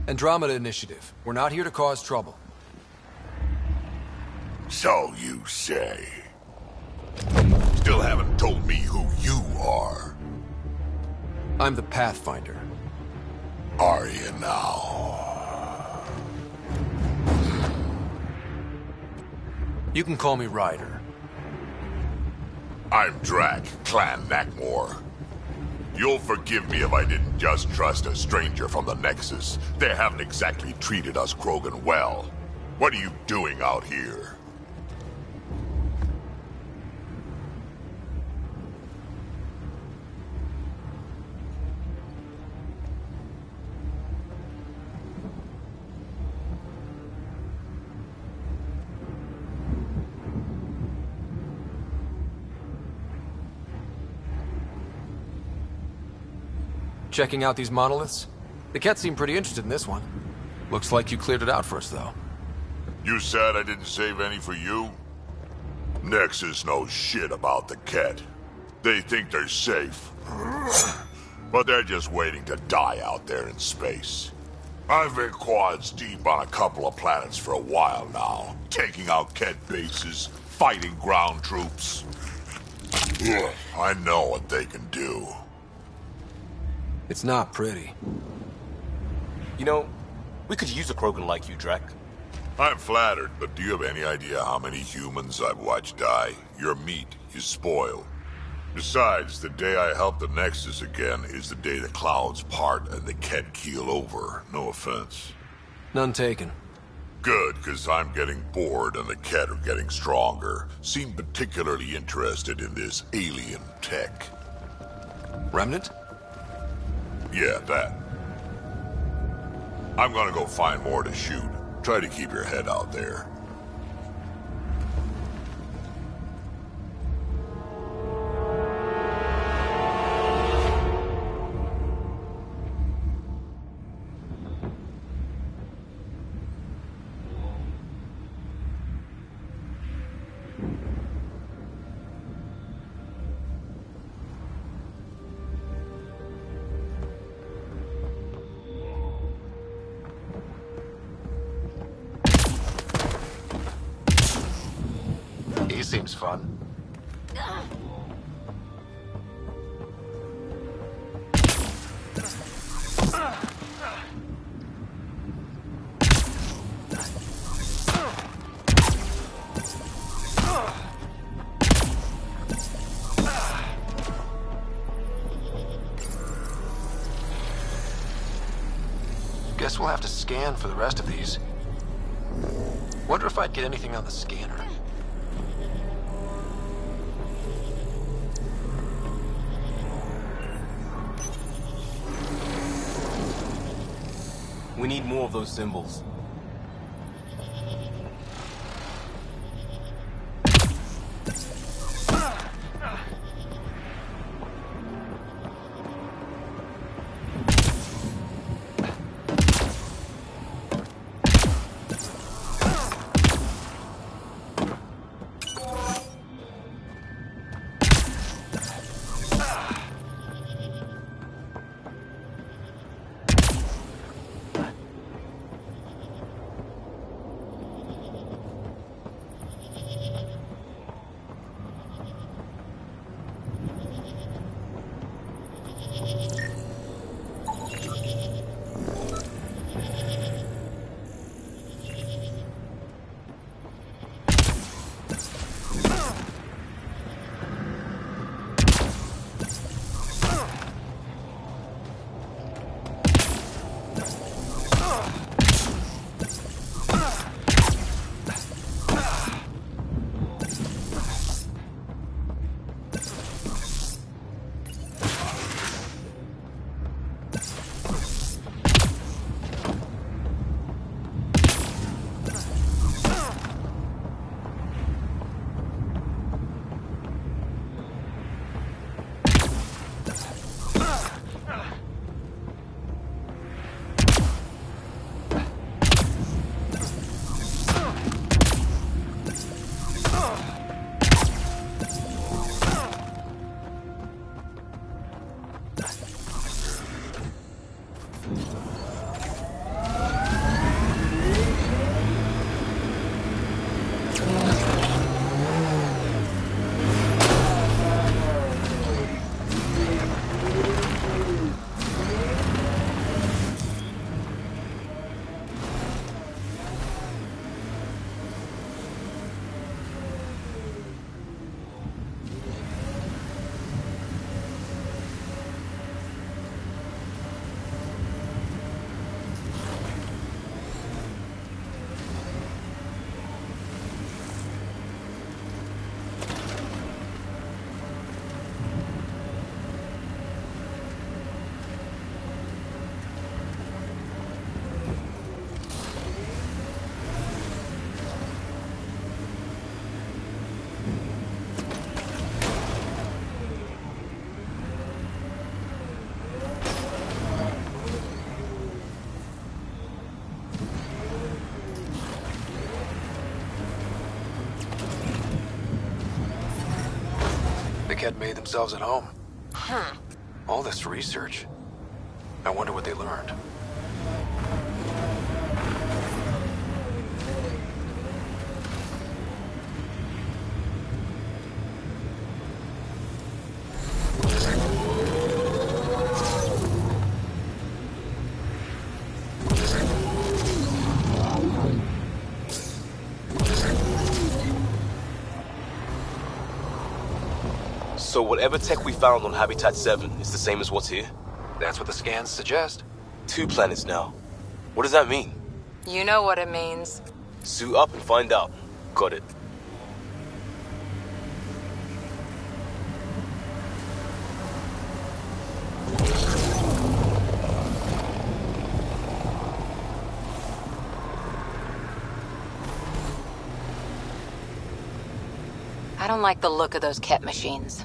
Andromeda Initiative. We're not here to cause trouble. So you say. Still haven't told me who you are. I'm the Pathfinder. Are you now? You can call me Ryder. I'm Drac, Clan Nakmor. You'll forgive me if I didn't just trust a stranger from the Nexus. They haven't exactly treated us Krogan well. What are you doing out here? Checking out these monoliths? The Ket seem pretty interested in this one. Looks like you cleared it out for us, though. You said I didn't save any for you? Nexus knows shit about the Ket. They think they're safe. But they're just waiting to die out there in space. I've been quads deep on a couple of planets for a while now, taking out Ket bases, fighting ground troops. I know what they can do. It's not pretty. You know, we could use a Krogan like you, Drac. I'm flattered, but do you have any idea how many humans I've watched die? Your meat is spoiled. Besides, the day I help the Nexus again is the day the clouds part and the Ket keel over. No offense. None taken. Good, because I'm getting bored and the Ket are getting stronger. Seem particularly interested in this alien tech. Remnant? Yeah, that. I'm gonna go find more to shoot. Try to keep your head out there. Seems fun. Guess we'll have to scan for the rest of these. Wonder if I'd get anything on the scanner. We need more of those symbols. The Kett made themselves at home. All this research. I wonder what they learned. So whatever tech we found on Habitat 7 is the same as what's here? That's what the scans suggest. 2 planets now. What does that mean? You know what it means. Suit up and find out. Got it. I don't like the look of those Kett machines.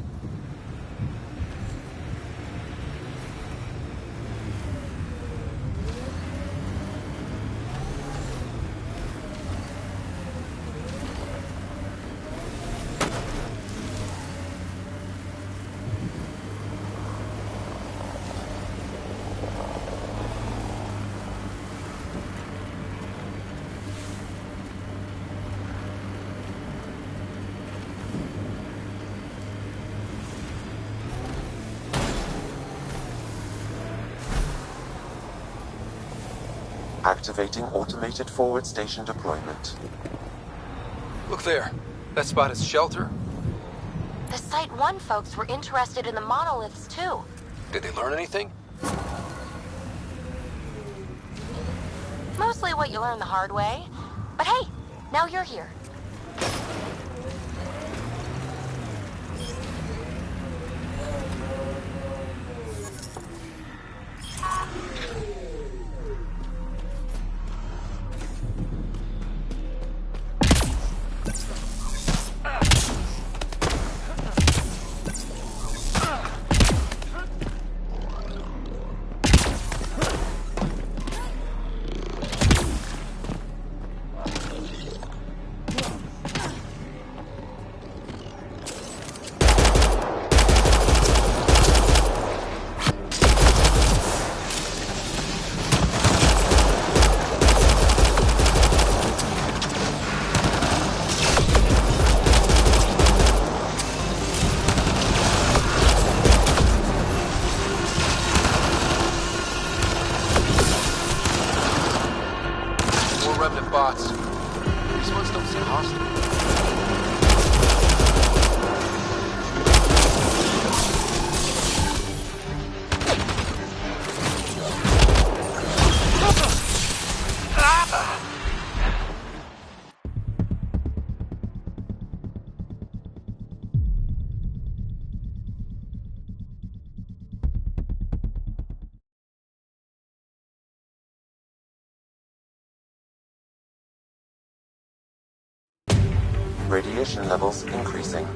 Activating automated forward station deployment. Look there. That spot is shelter. The Site 1 folks were interested in the monoliths, too. Did they learn anything? Mostly what you learn the hard way. But hey, now you're here. Remnant bots. These ones don't seem hostile. Radiation levels increasing.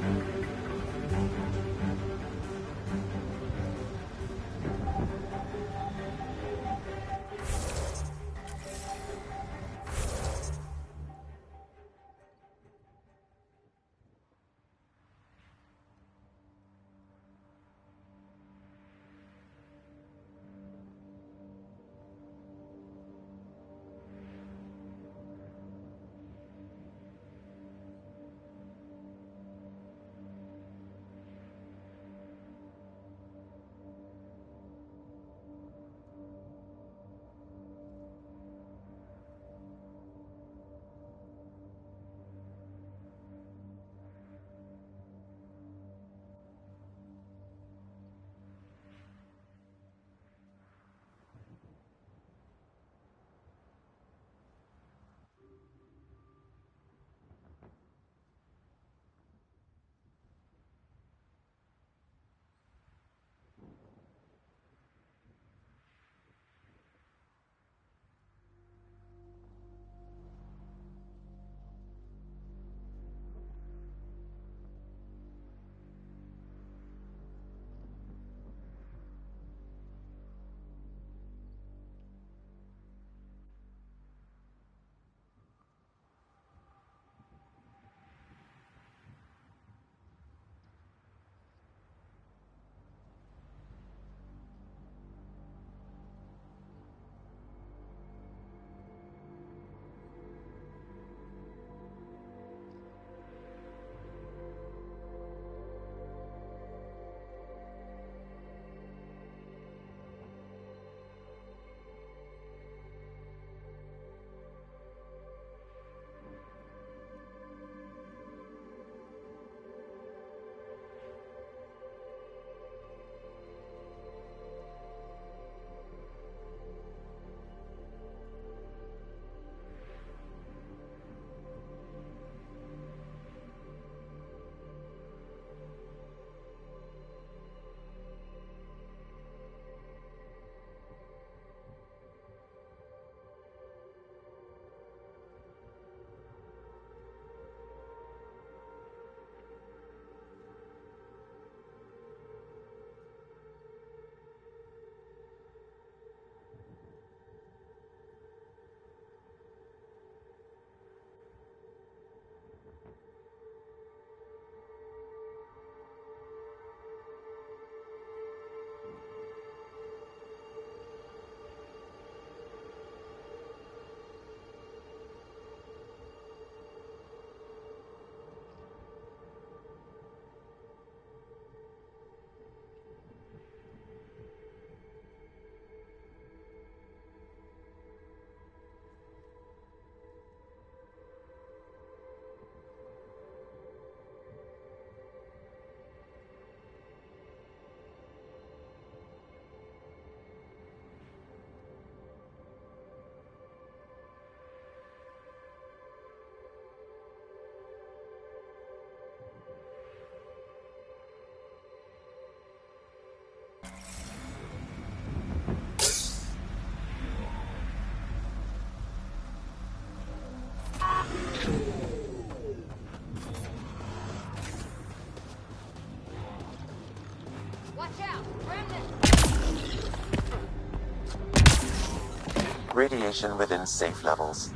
Radiation within safe levels.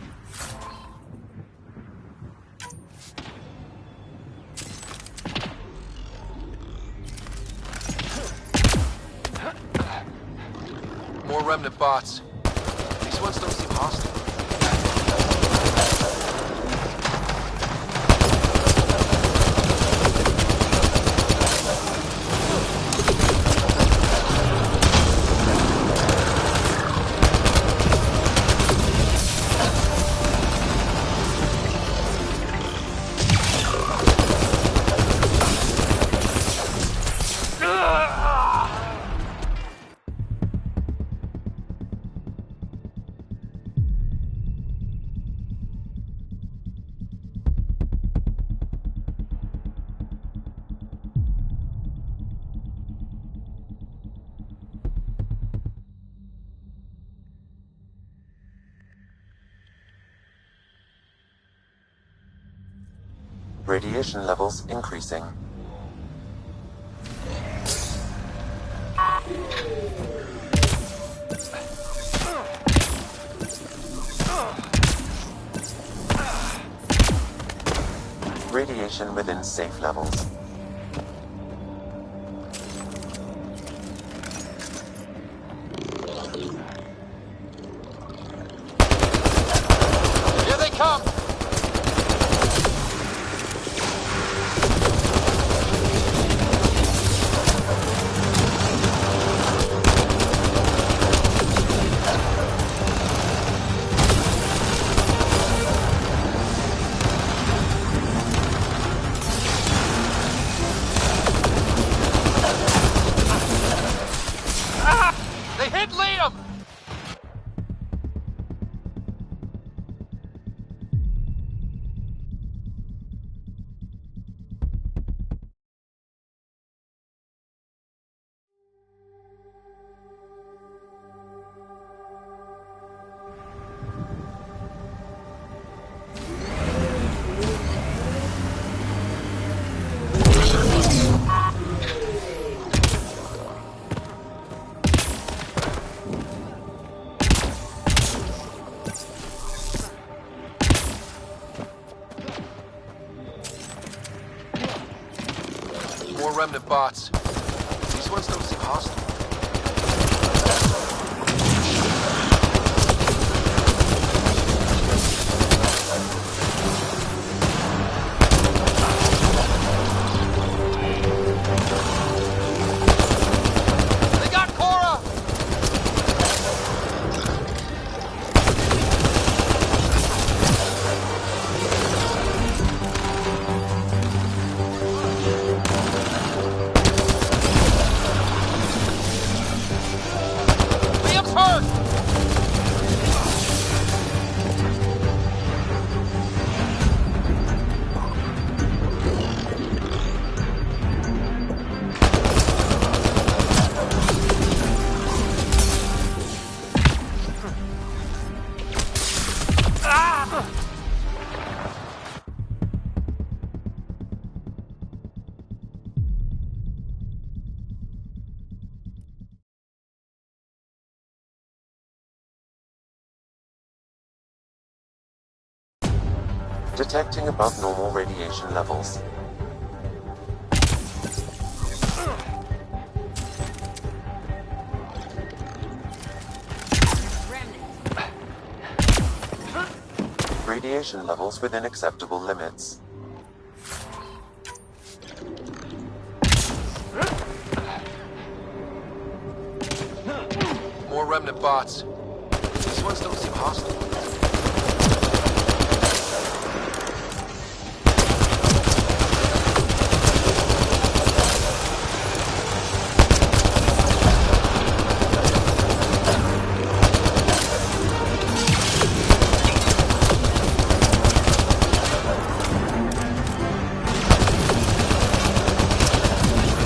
More remnant bots. These ones don't seem hostile. Radiation levels increasing. Radiation within safe levels. Here they come! They hit Liam! More remnant bots. These ones don't seem hostile. They got Cora! Liam's hurt! Detecting above normal radiation levels. Radiation levels within acceptable limits. More remnant bots. These ones don't seem hostile.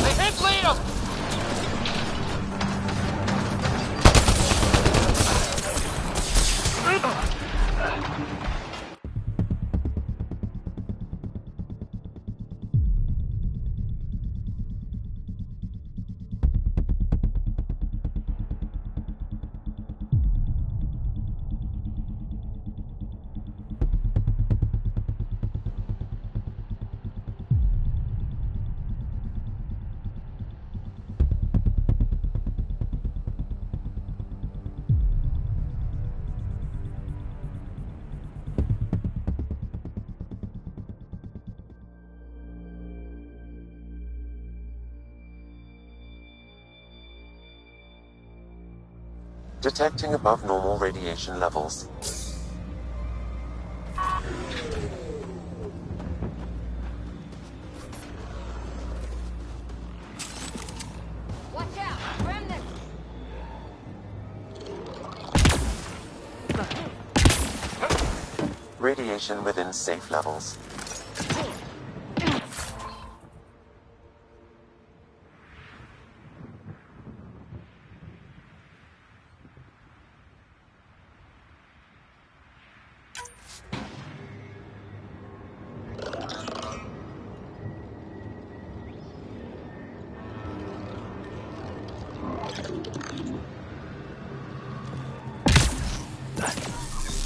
They hit Liam! Detecting above normal radiation levels. Watch out! Remnant! Radiation within safe levels.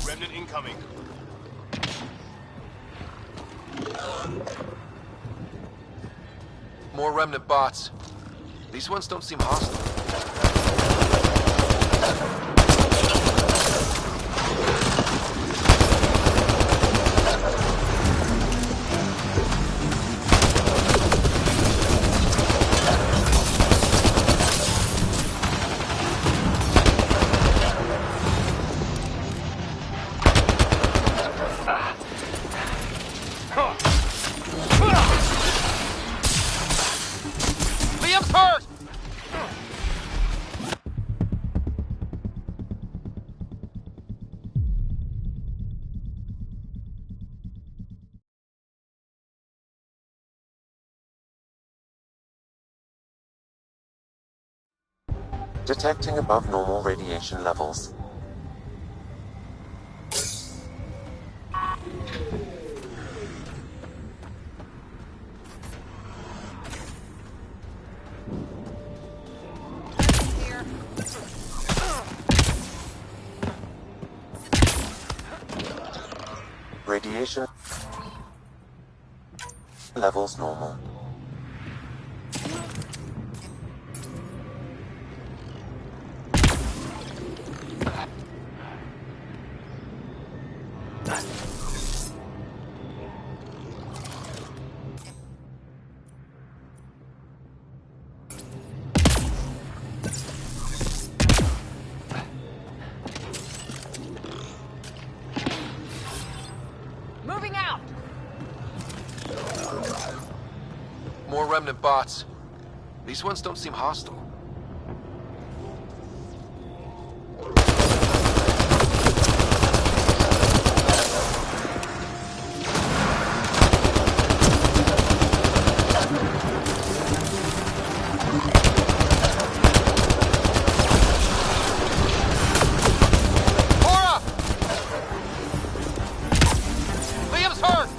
Remnant incoming. More remnant bots. These ones don't seem hostile. Liam's hurt! Detecting above normal radiation levels. Radiation levels normal. Moving out! More remnant bots. These ones don't seem hostile. Cora! Liam's hurt!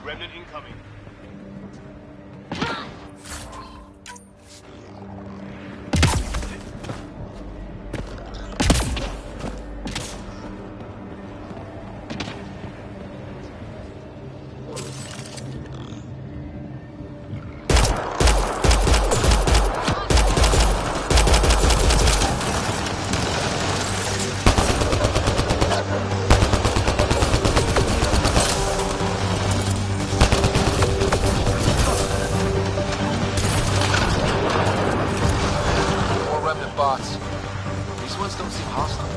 Remnant incoming. More remnant bots. These ones don't seem hostile.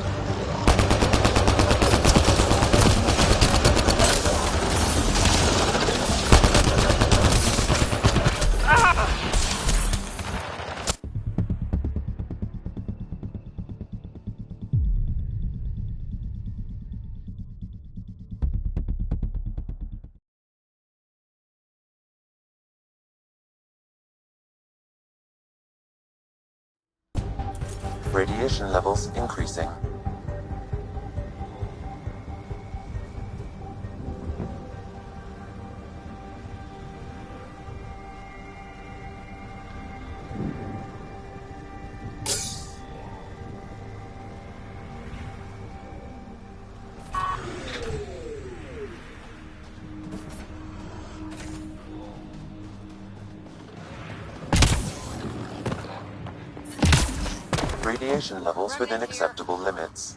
Radiation levels increasing. Radiation levels within acceptable limits.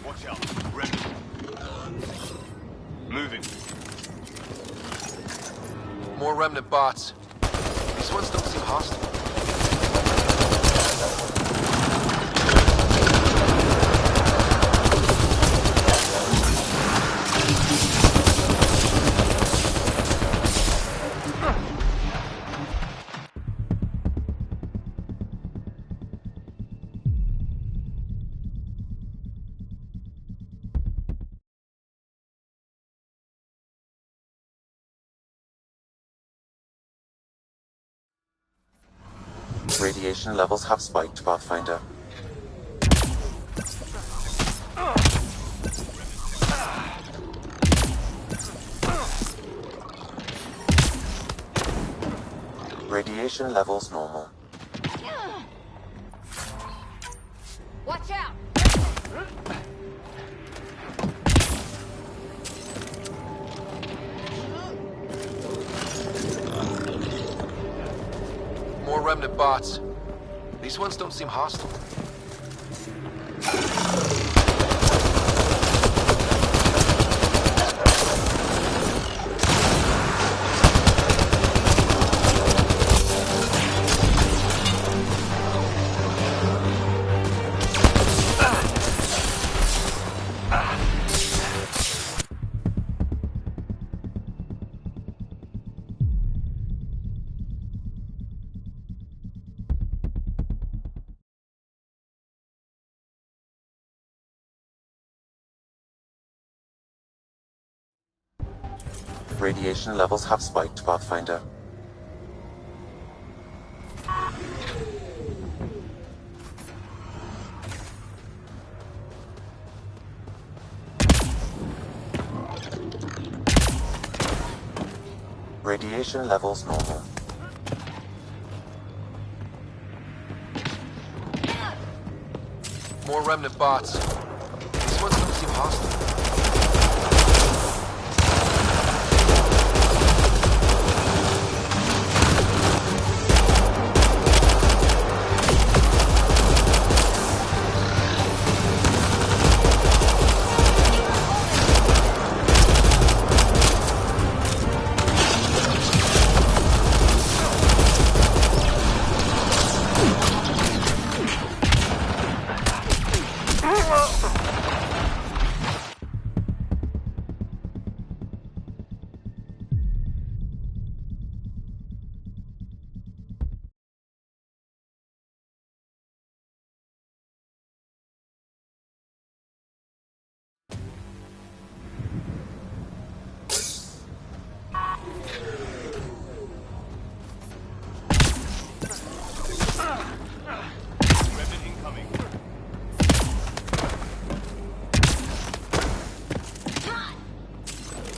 Watch out. Remnant. Moving. More remnant bots. These ones don't seem hostile. Radiation levels have spiked, Pathfinder. Radiation levels normal. Watch out! More remnant bots. These ones don't seem hostile. Radiation levels have spiked, Pathfinder. Radiation levels normal. More remnant bots. These ones don't seem hostile.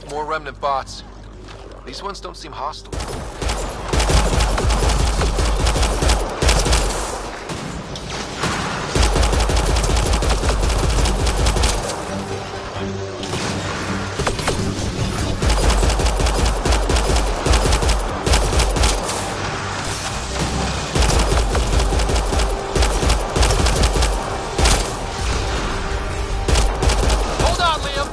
More remnant bots. These ones don't seem hostile. Hold on, Liam!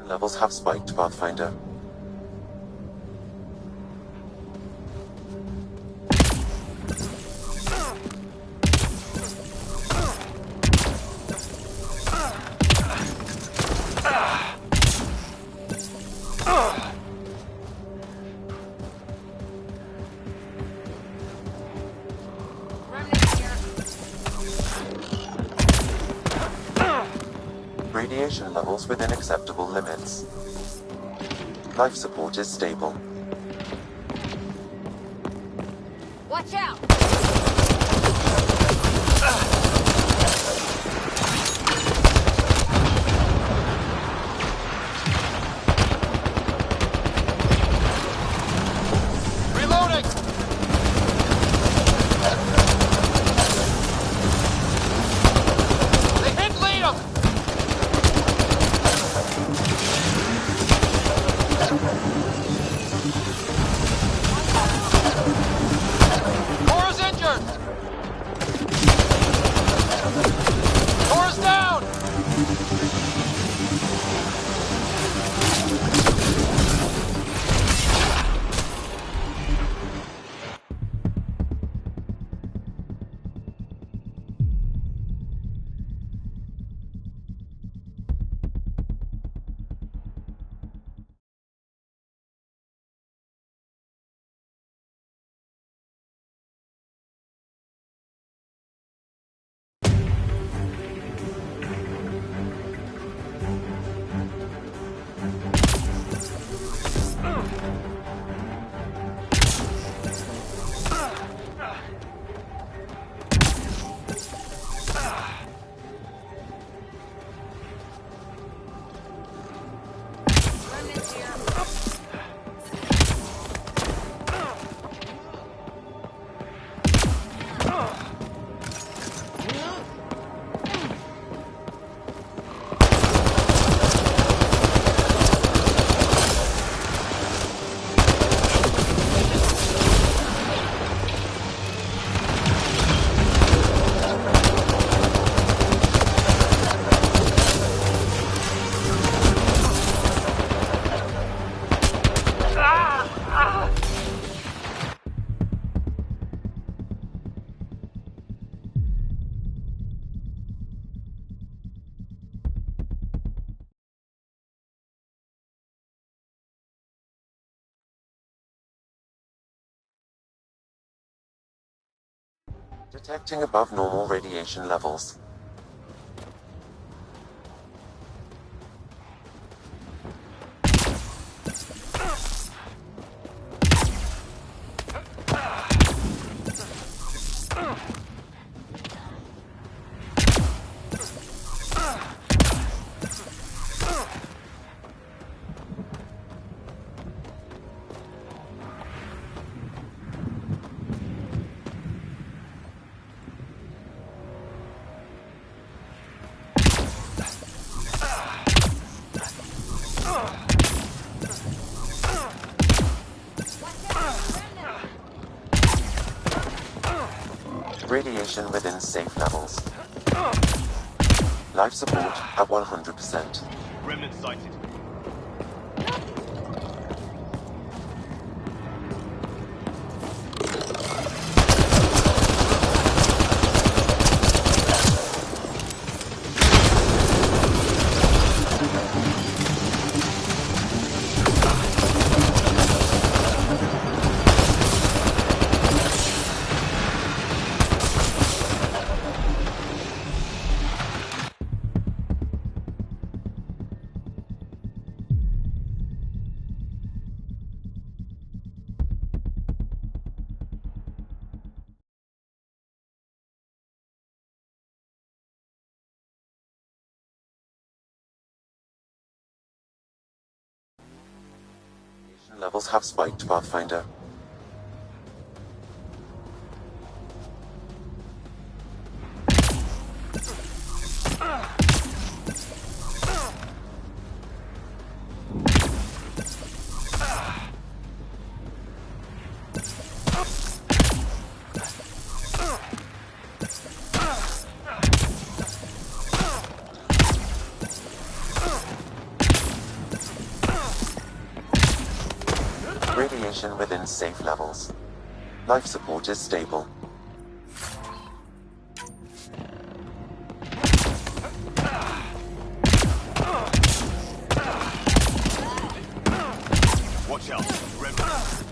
Levels have spiked, Pathfinder. Radiation levels within acceptable limits. Life support is stable. Watch out! Reloading! They hit Liam! Cora's injured! Cora's down! Detecting above normal radiation levels. Radiation within safe levels. Life support at 100%. Remnant sighted. Levels have spiked, Pathfinder. Radiation within safe levels. Life support is stable. Watch out. Remnant.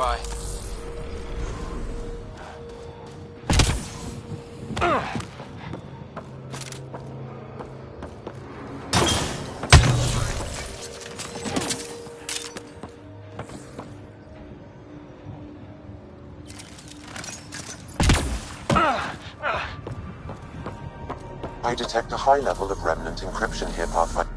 nearby. I detect a high level of remnant encryption here, Pathfinder.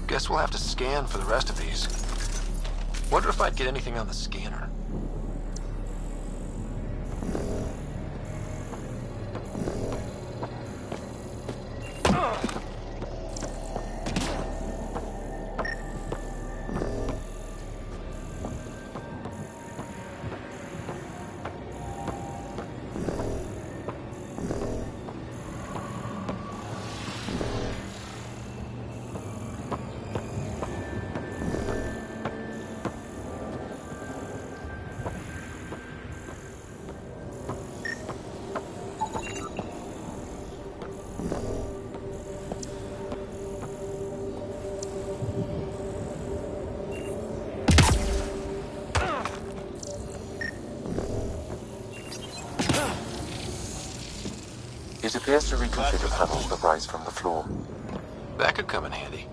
Guess we'll have to scan for the rest of these. Wonder if I'd get anything on the scanner. It appears to reconfigure panels that rise from the floor. That could come in handy.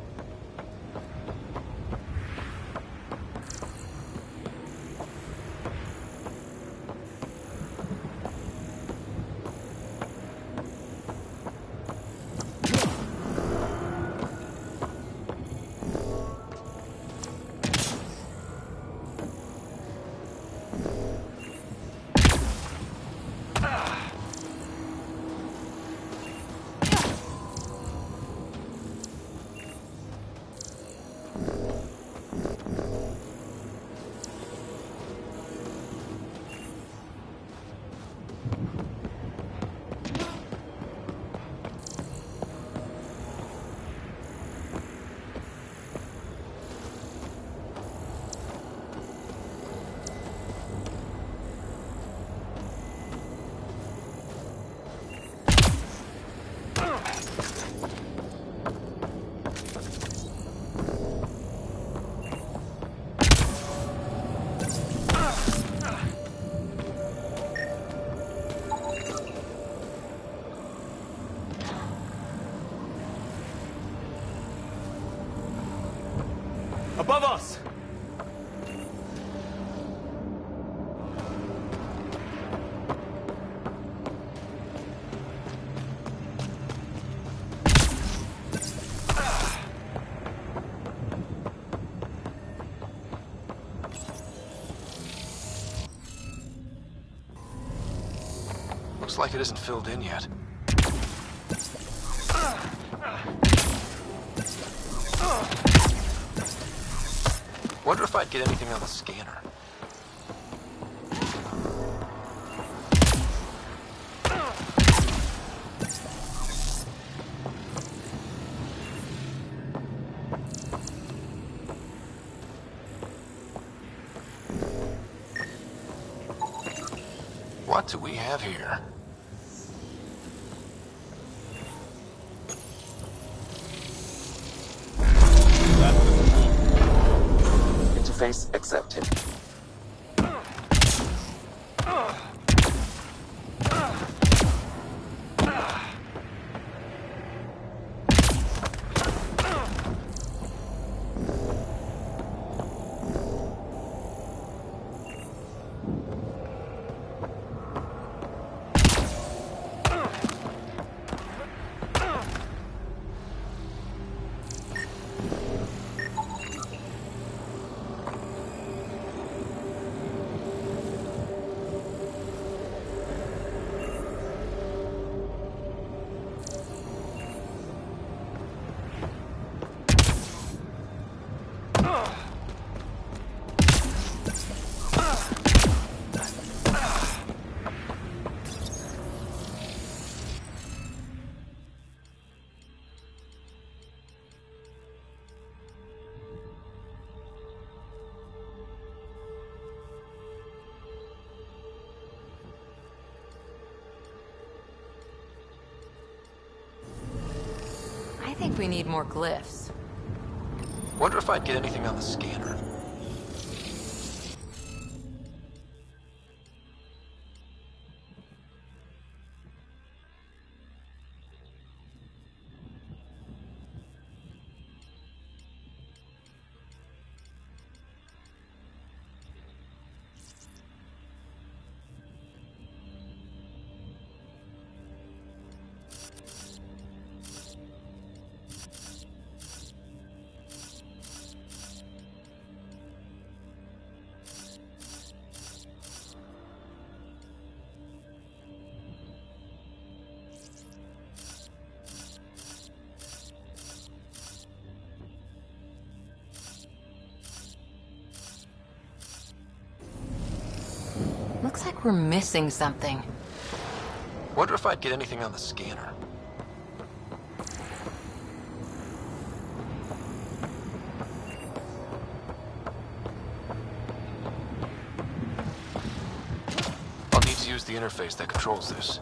Above us! Looks like it isn't filled in yet. Wonder if I'd get anything on the scanner. What do we have here? Interface accepted. we need more glyphs. Wonder if I'd get anything on the scanner. Looks like we're missing something. Wonder if I'd get anything on the scanner. I'll need to use the interface that controls this.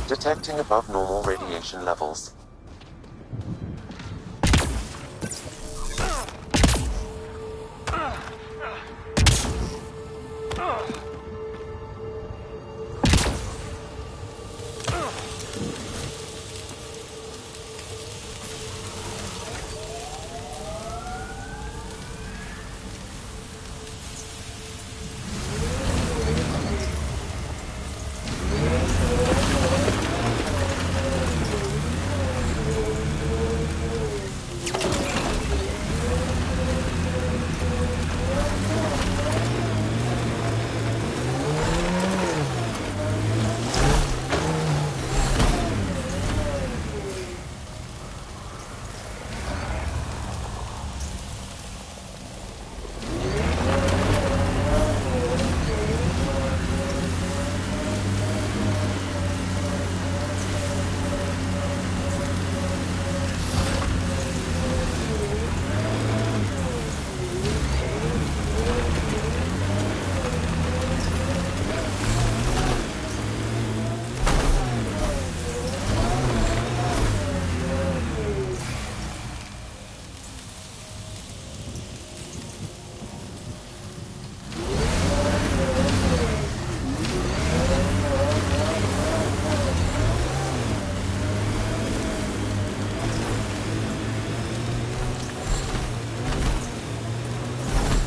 Detecting above normal radiation levels.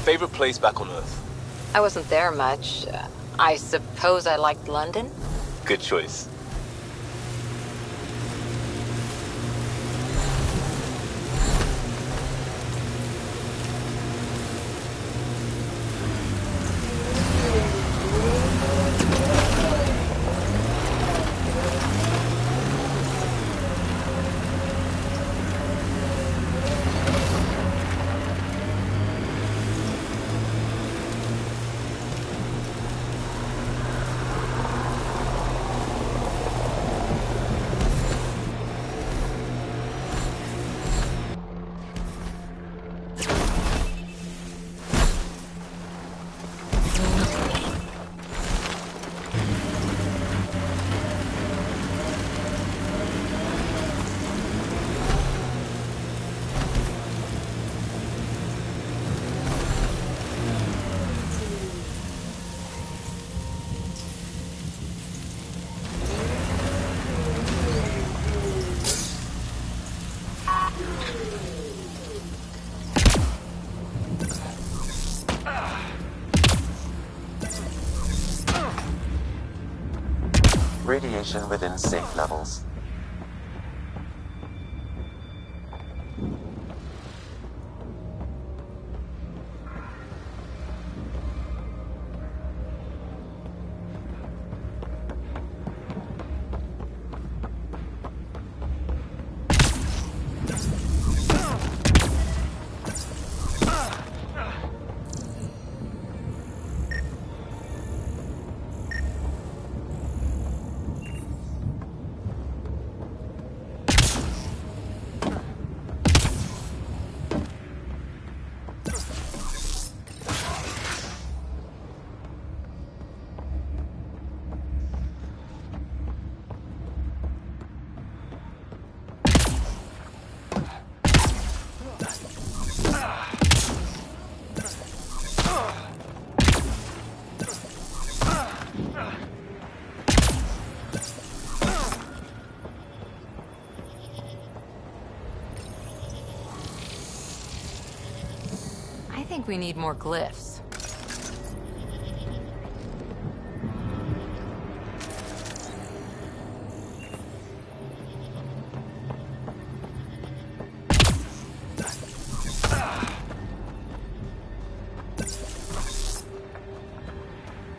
Favorite place back on Earth? I wasn't there much. I suppose I liked London? Good choice. Radiation within safe levels. I think we need more glyphs.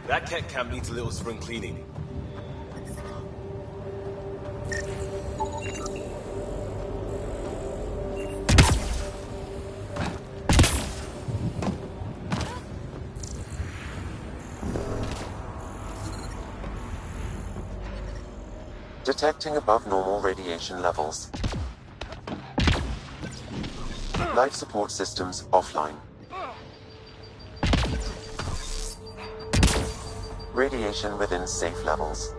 That cat camp needs a little spring cleaning. Detecting above normal radiation levels. Life support systems offline. Radiation within safe levels.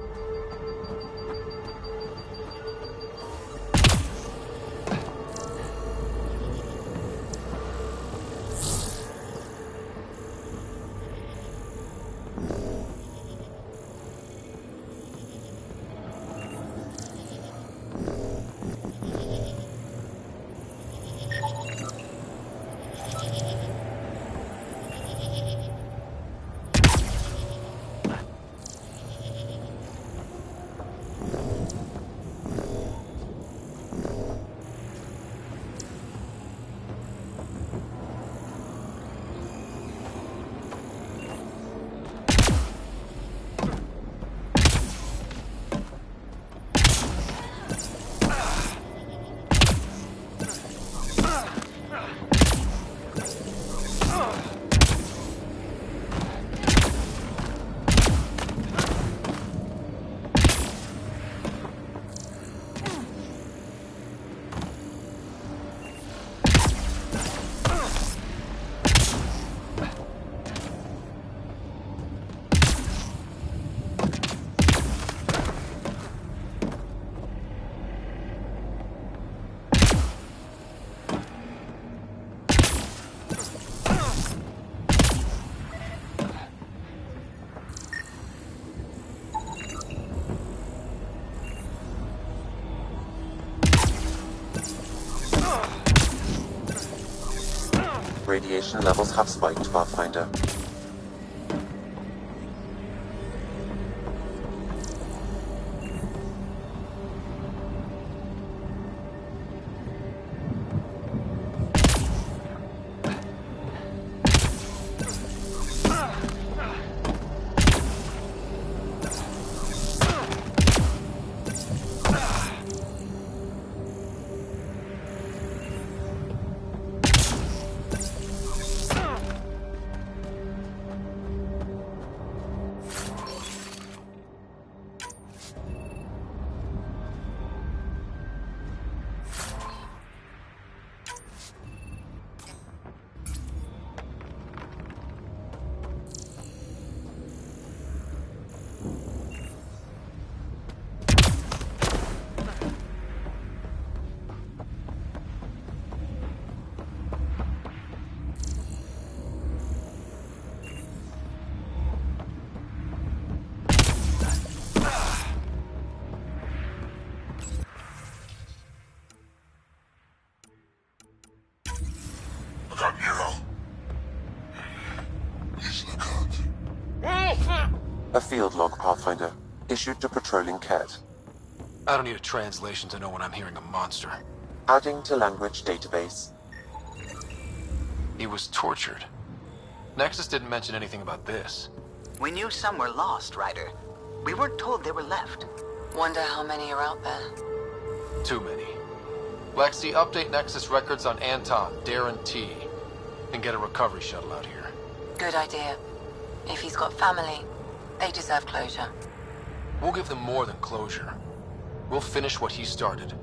Radiation levels have spiked, Pathfinder. A field log, Pathfinder. Issued to patrolling Ket. I don't need a translation to know when I'm hearing a monster. Adding to language database. He was tortured. Nexus didn't mention anything about this. We knew some were lost, Ryder. We weren't told they were left. Wonder how many are out there. Too many. Lexi, update Nexus records on Anton, Darren T. And get a recovery shuttle out here. Good idea. If he's got family, they deserve closure. We'll give them more than closure. We'll finish what he started.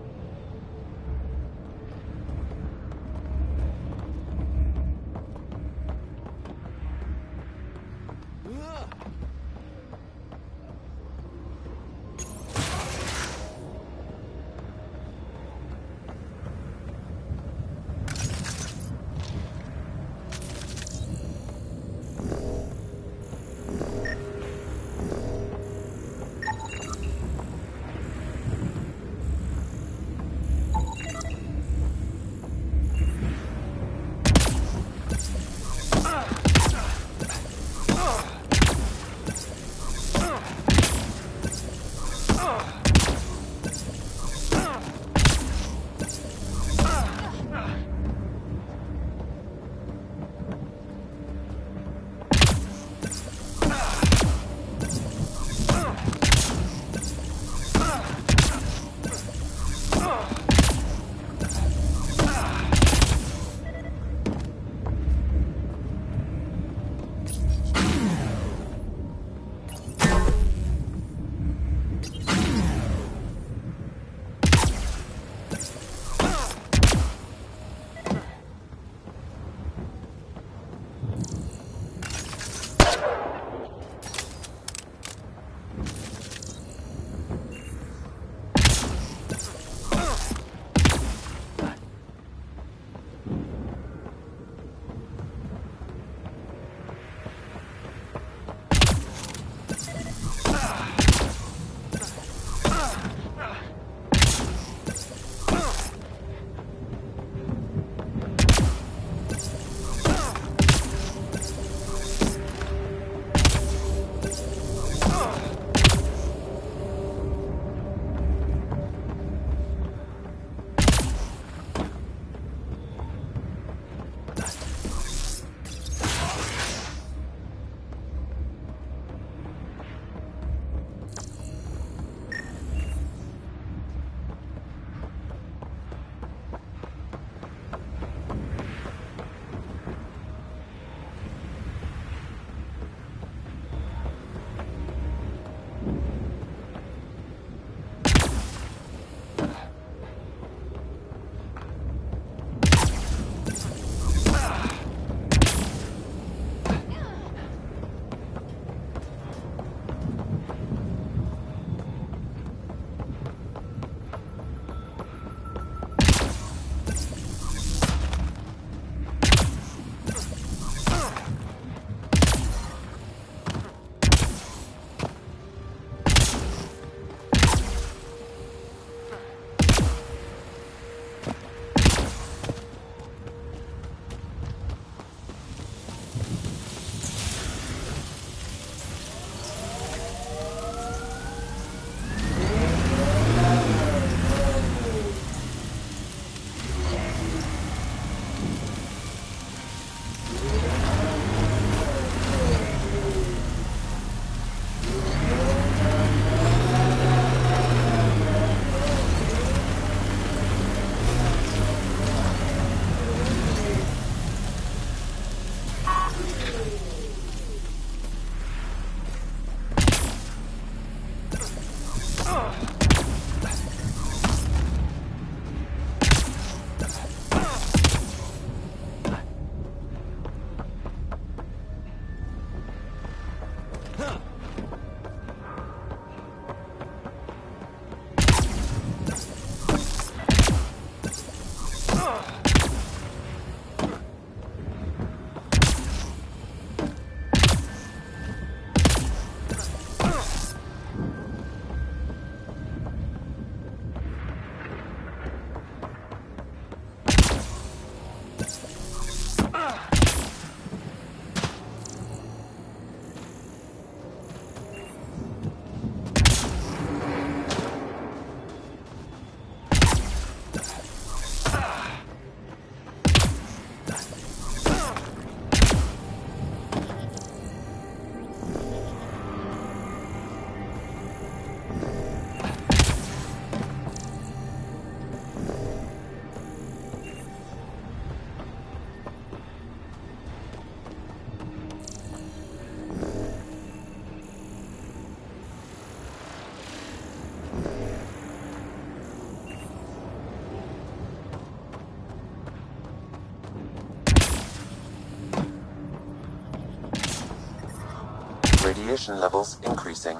Radiation levels increasing.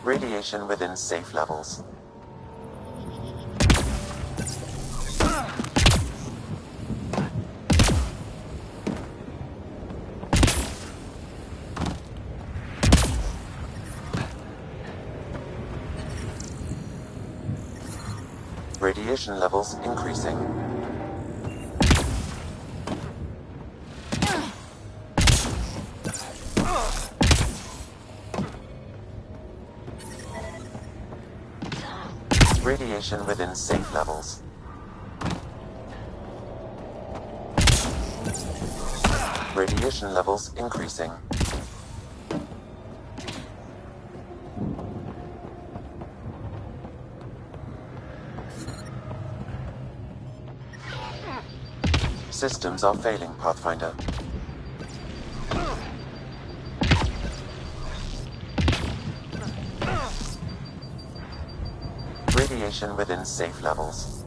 Radiation within safe levels. Radiation levels increasing. Radiation within safe levels. Radiation levels increasing. Systems are failing, Pathfinder. Radiation within safe levels.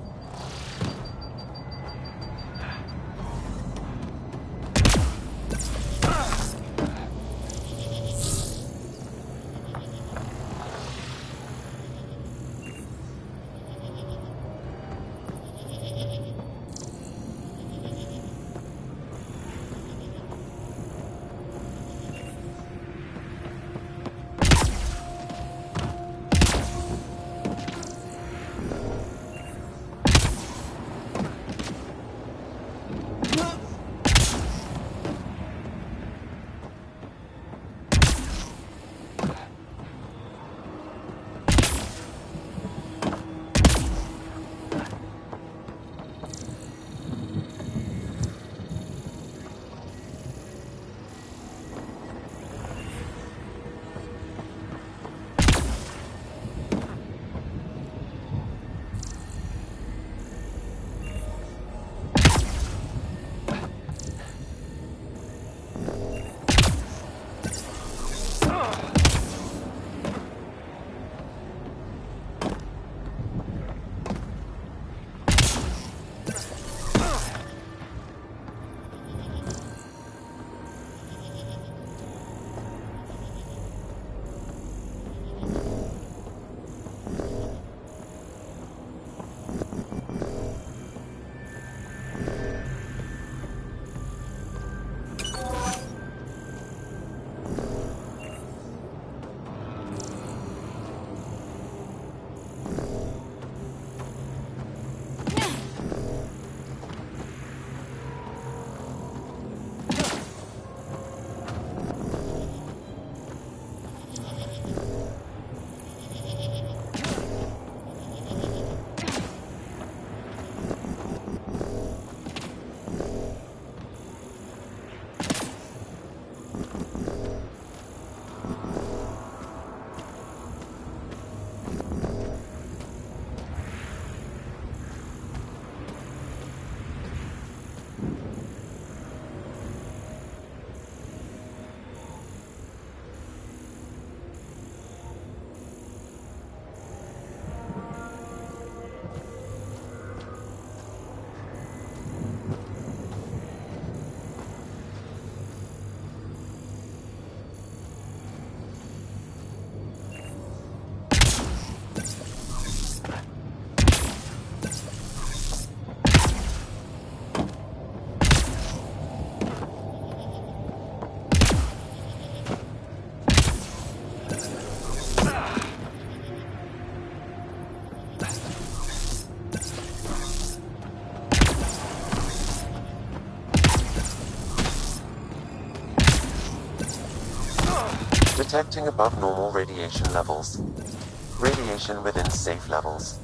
Detecting above normal radiation levels. Radiation within safe levels.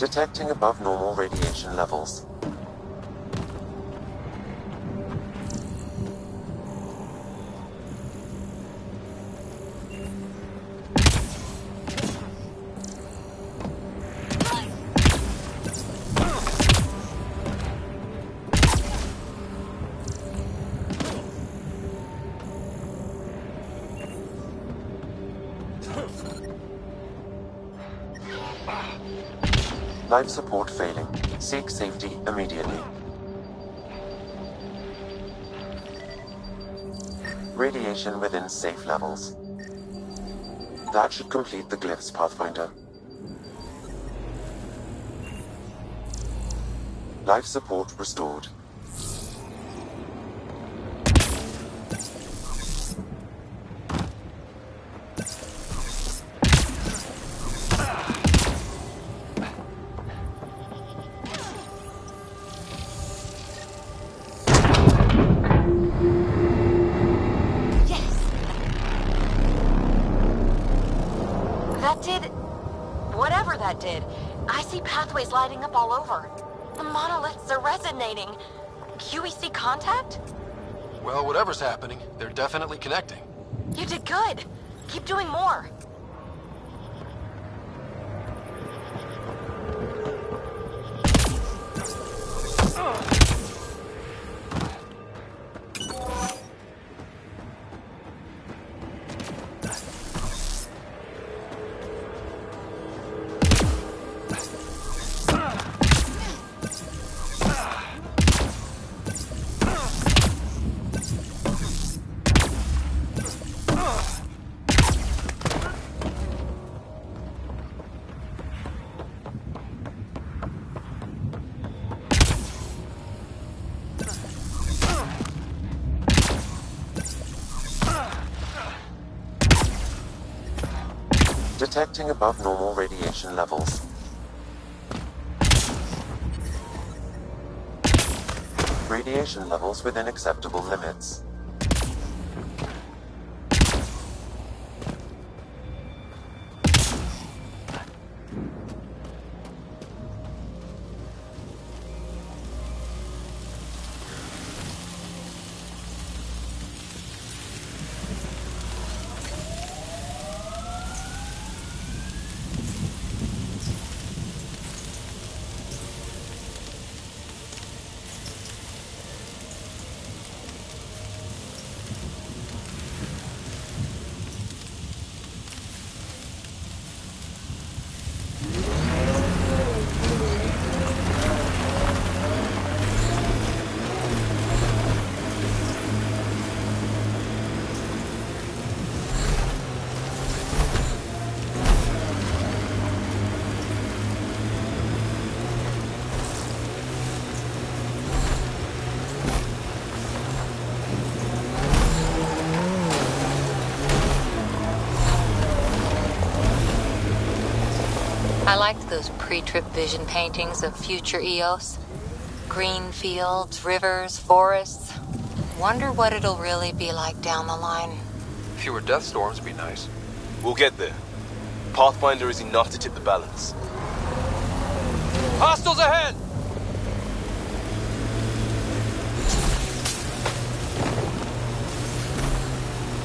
Detecting above normal radiation levels. Life support failing. Seek safety immediately. Radiation within safe levels. That should complete the glyphs, Pathfinder. Life support restored. I see pathways lighting up all over. The monoliths are resonating. QEC contact? Well, whatever's happening, they're definitely connecting. You did good. Keep doing more. Detecting above normal radiation levels. Radiation levels within acceptable limits. I liked those pre-trip vision paintings of future Eos. Green fields, rivers, forests. Wonder what it'll really be like down the line. Fewer death storms would be nice. We'll get there. Pathfinder is enough to tip the balance. Hostiles ahead!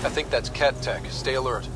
I think that's Cat Tech. Stay alert.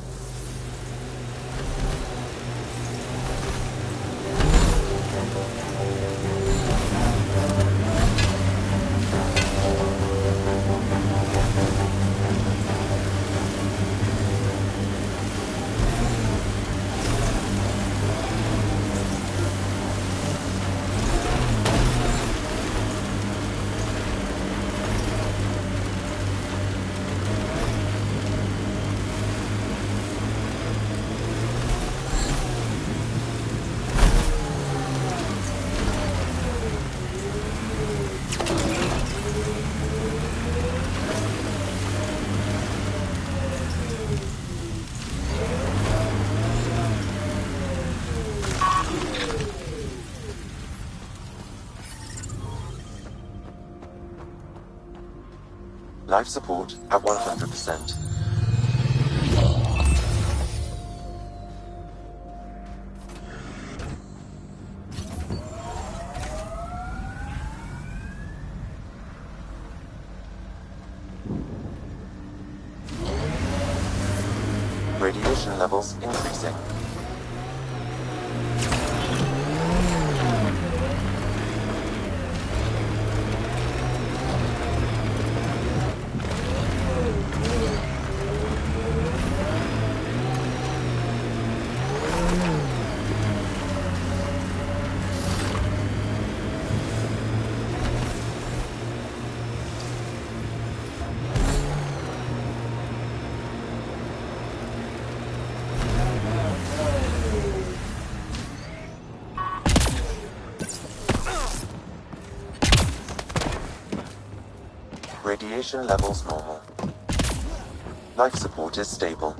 Life support at 100%. Radiation levels increasing. Radiation levels normal. Life support is stable.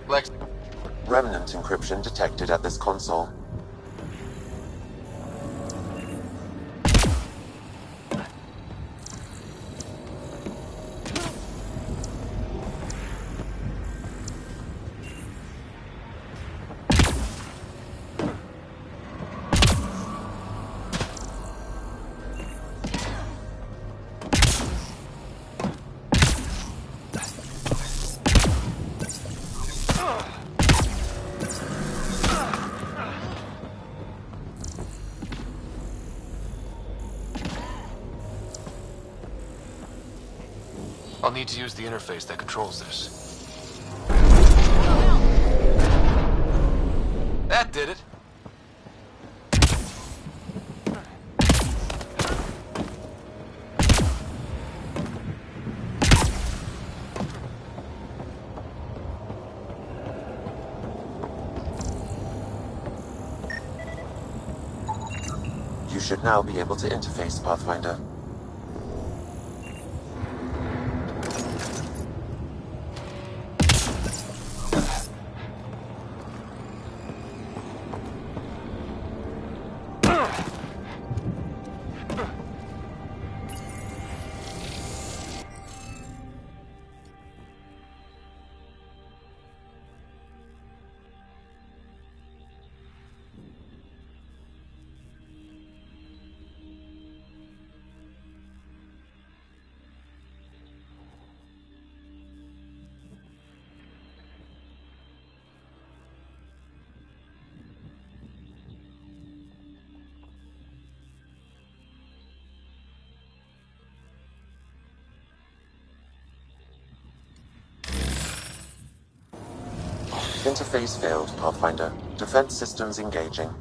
Lex. Remnant encryption detected at this console. I'll need to use the interface that controls this. That did it. You should now be able to interface, Pathfinder. Interface failed, Pathfinder. Defense systems engaging.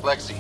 Lexi.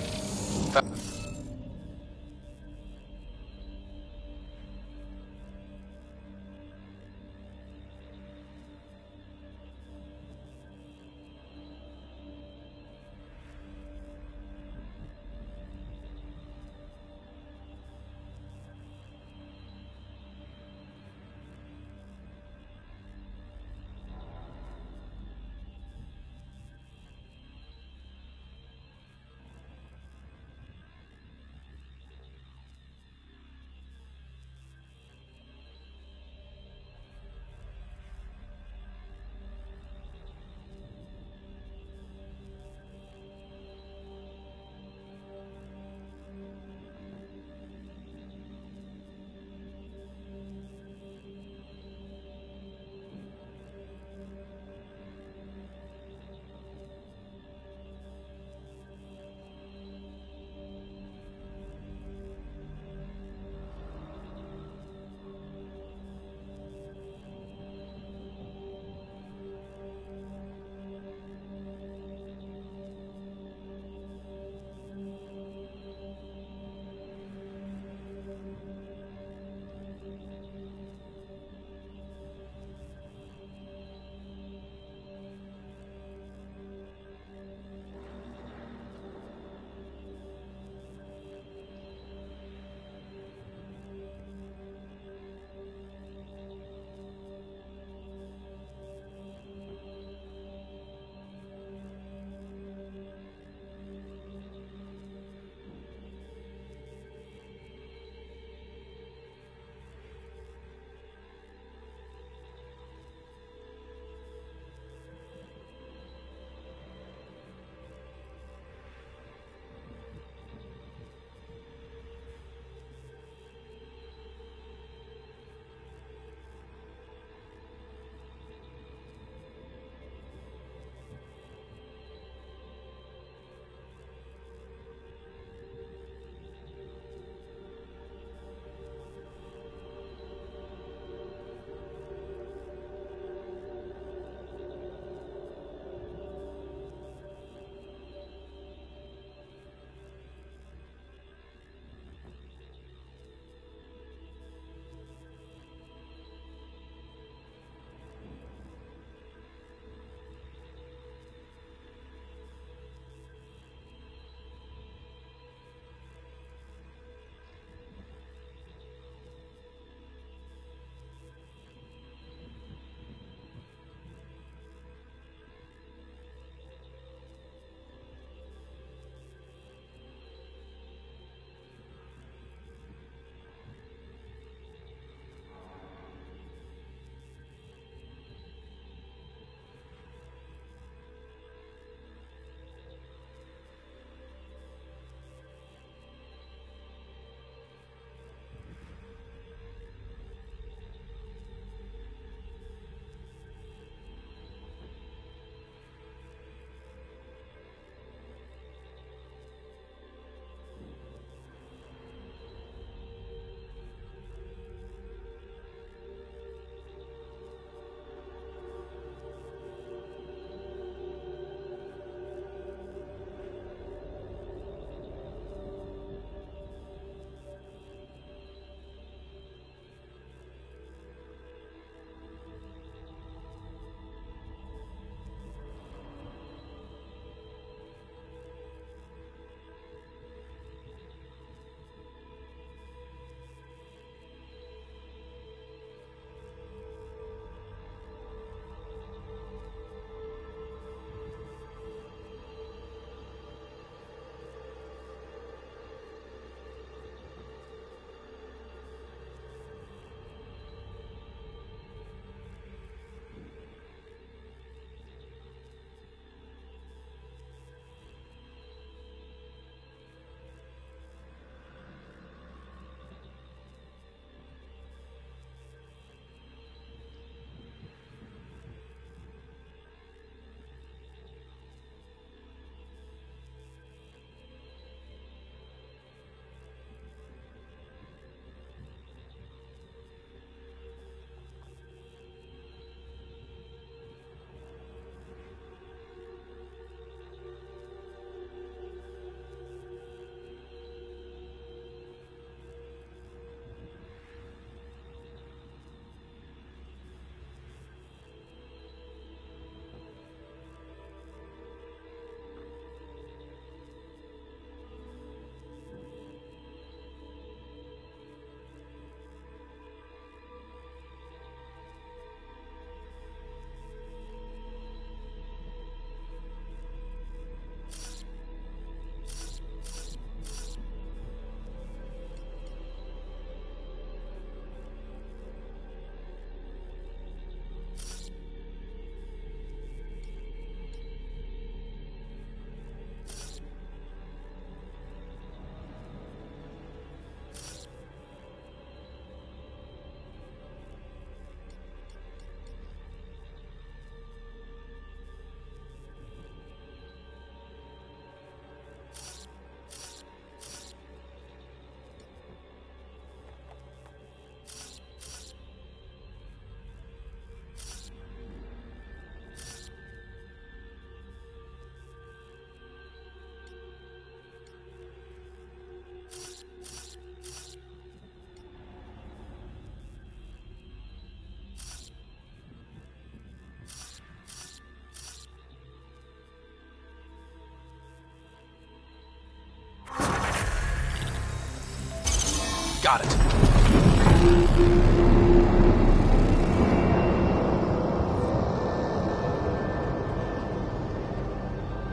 Got it.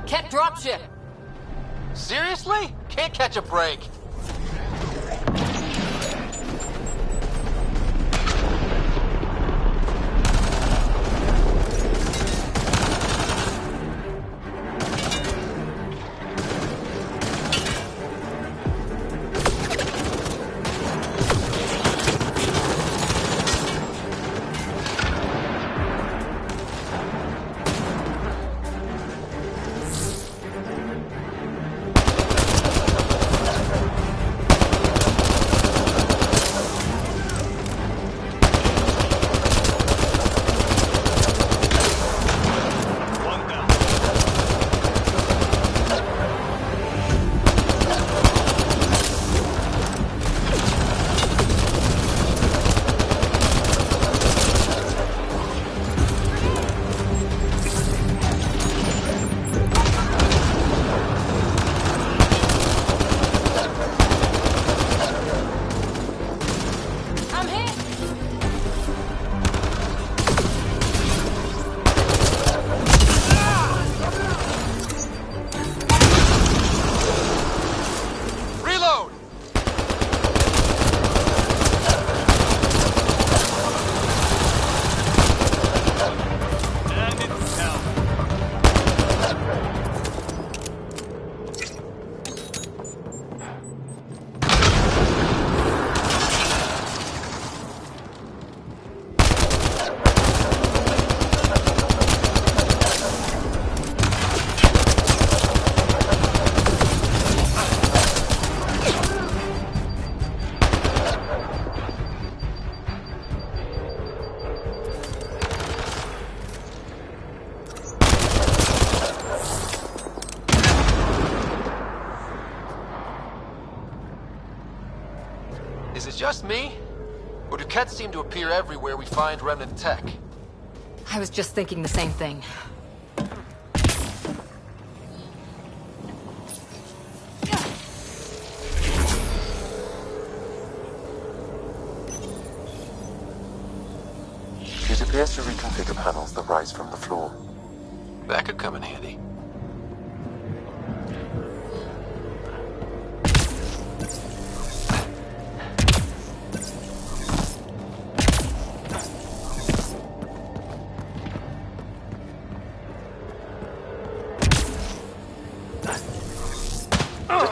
Ket dropship! Seriously? Can't catch a break. Is it just me? Or do Kets seem to appear everywhere we find remnant tech? I was just thinking the same thing. It appears to reconfigure panels that rise from the floor. That could come in handy.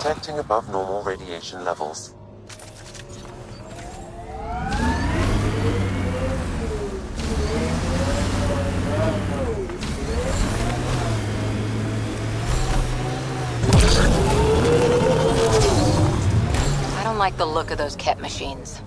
Detecting above normal radiation levels. I don't like the look of those Ket machines.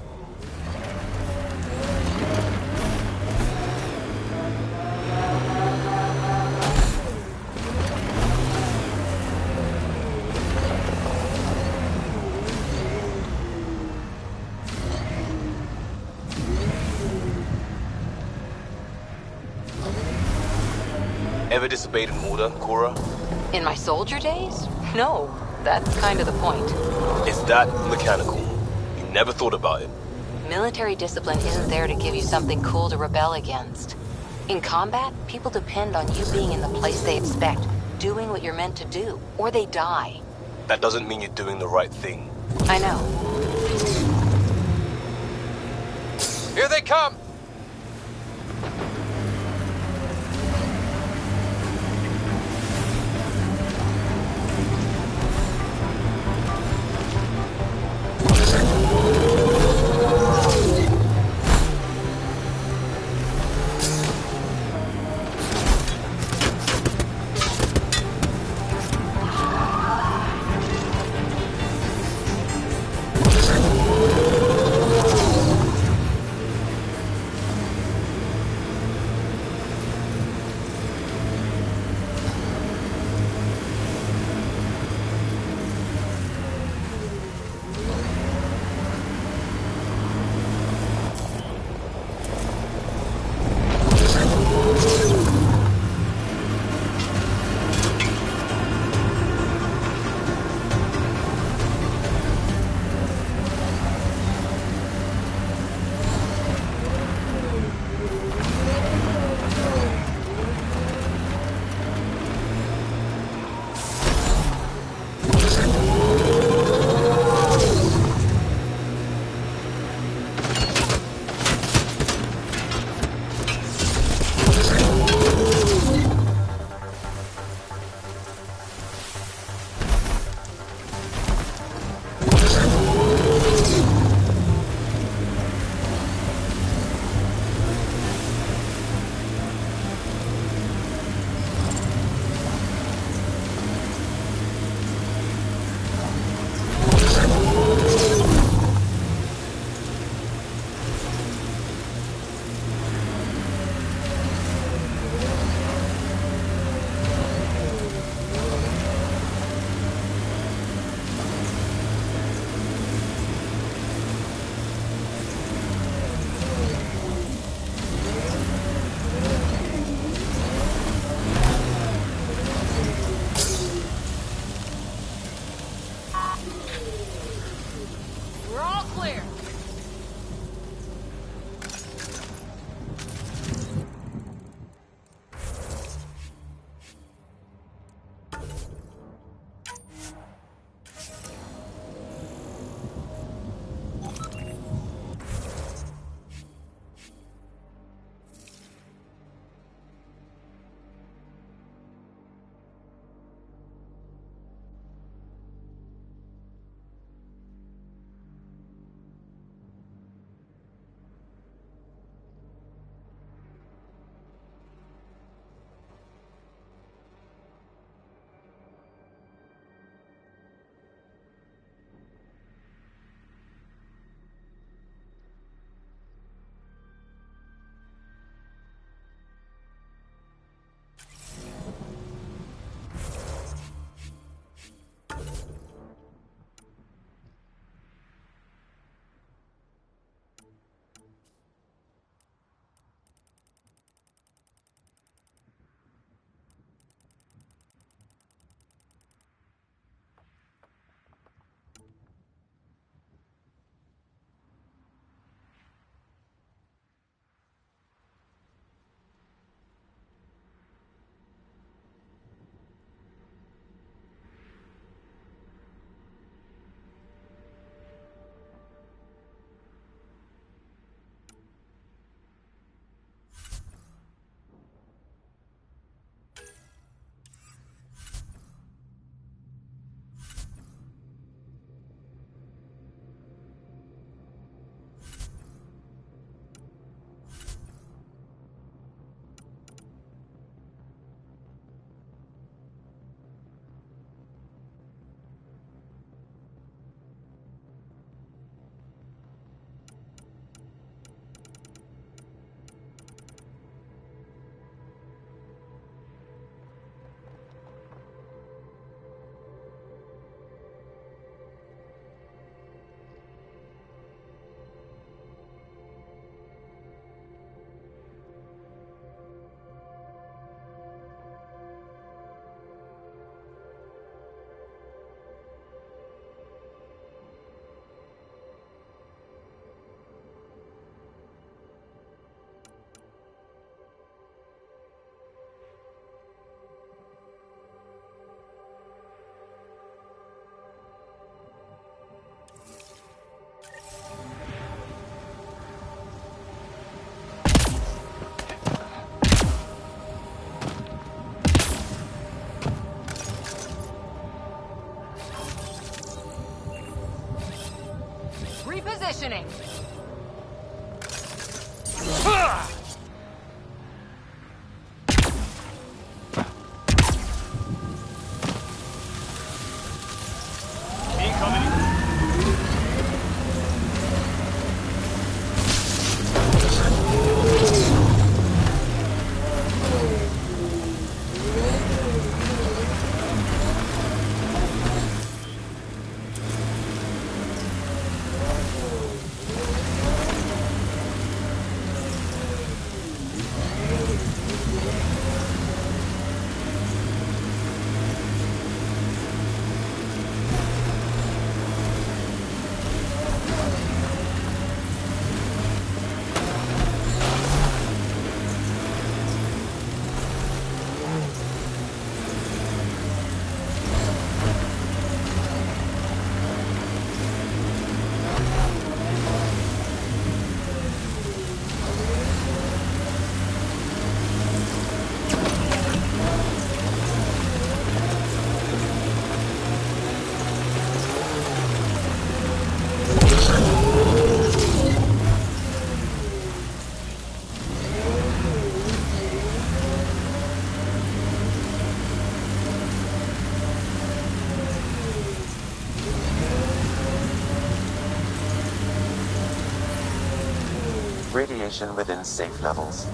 Ever disobeyed an order, Cora? In my soldier days? No, that's kind of the point. Is that mechanical? You never thought about it. Military discipline isn't there to give you something cool to rebel against. In combat, people depend on you being in the place they expect, doing what you're meant to do, or they die. That doesn't mean you're doing the right thing. I know. Here they come! Positioning. Radiation within safe levels.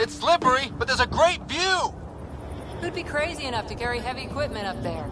It's slippery, but there's a great view! Who'd be crazy enough to carry heavy equipment up there?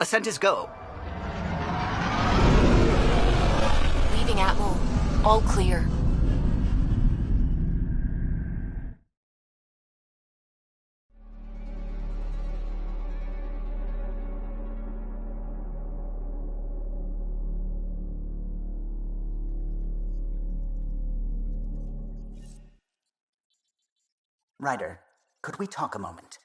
Ascent is go. Leaving Atmo. All clear. Ryder, could we talk a moment?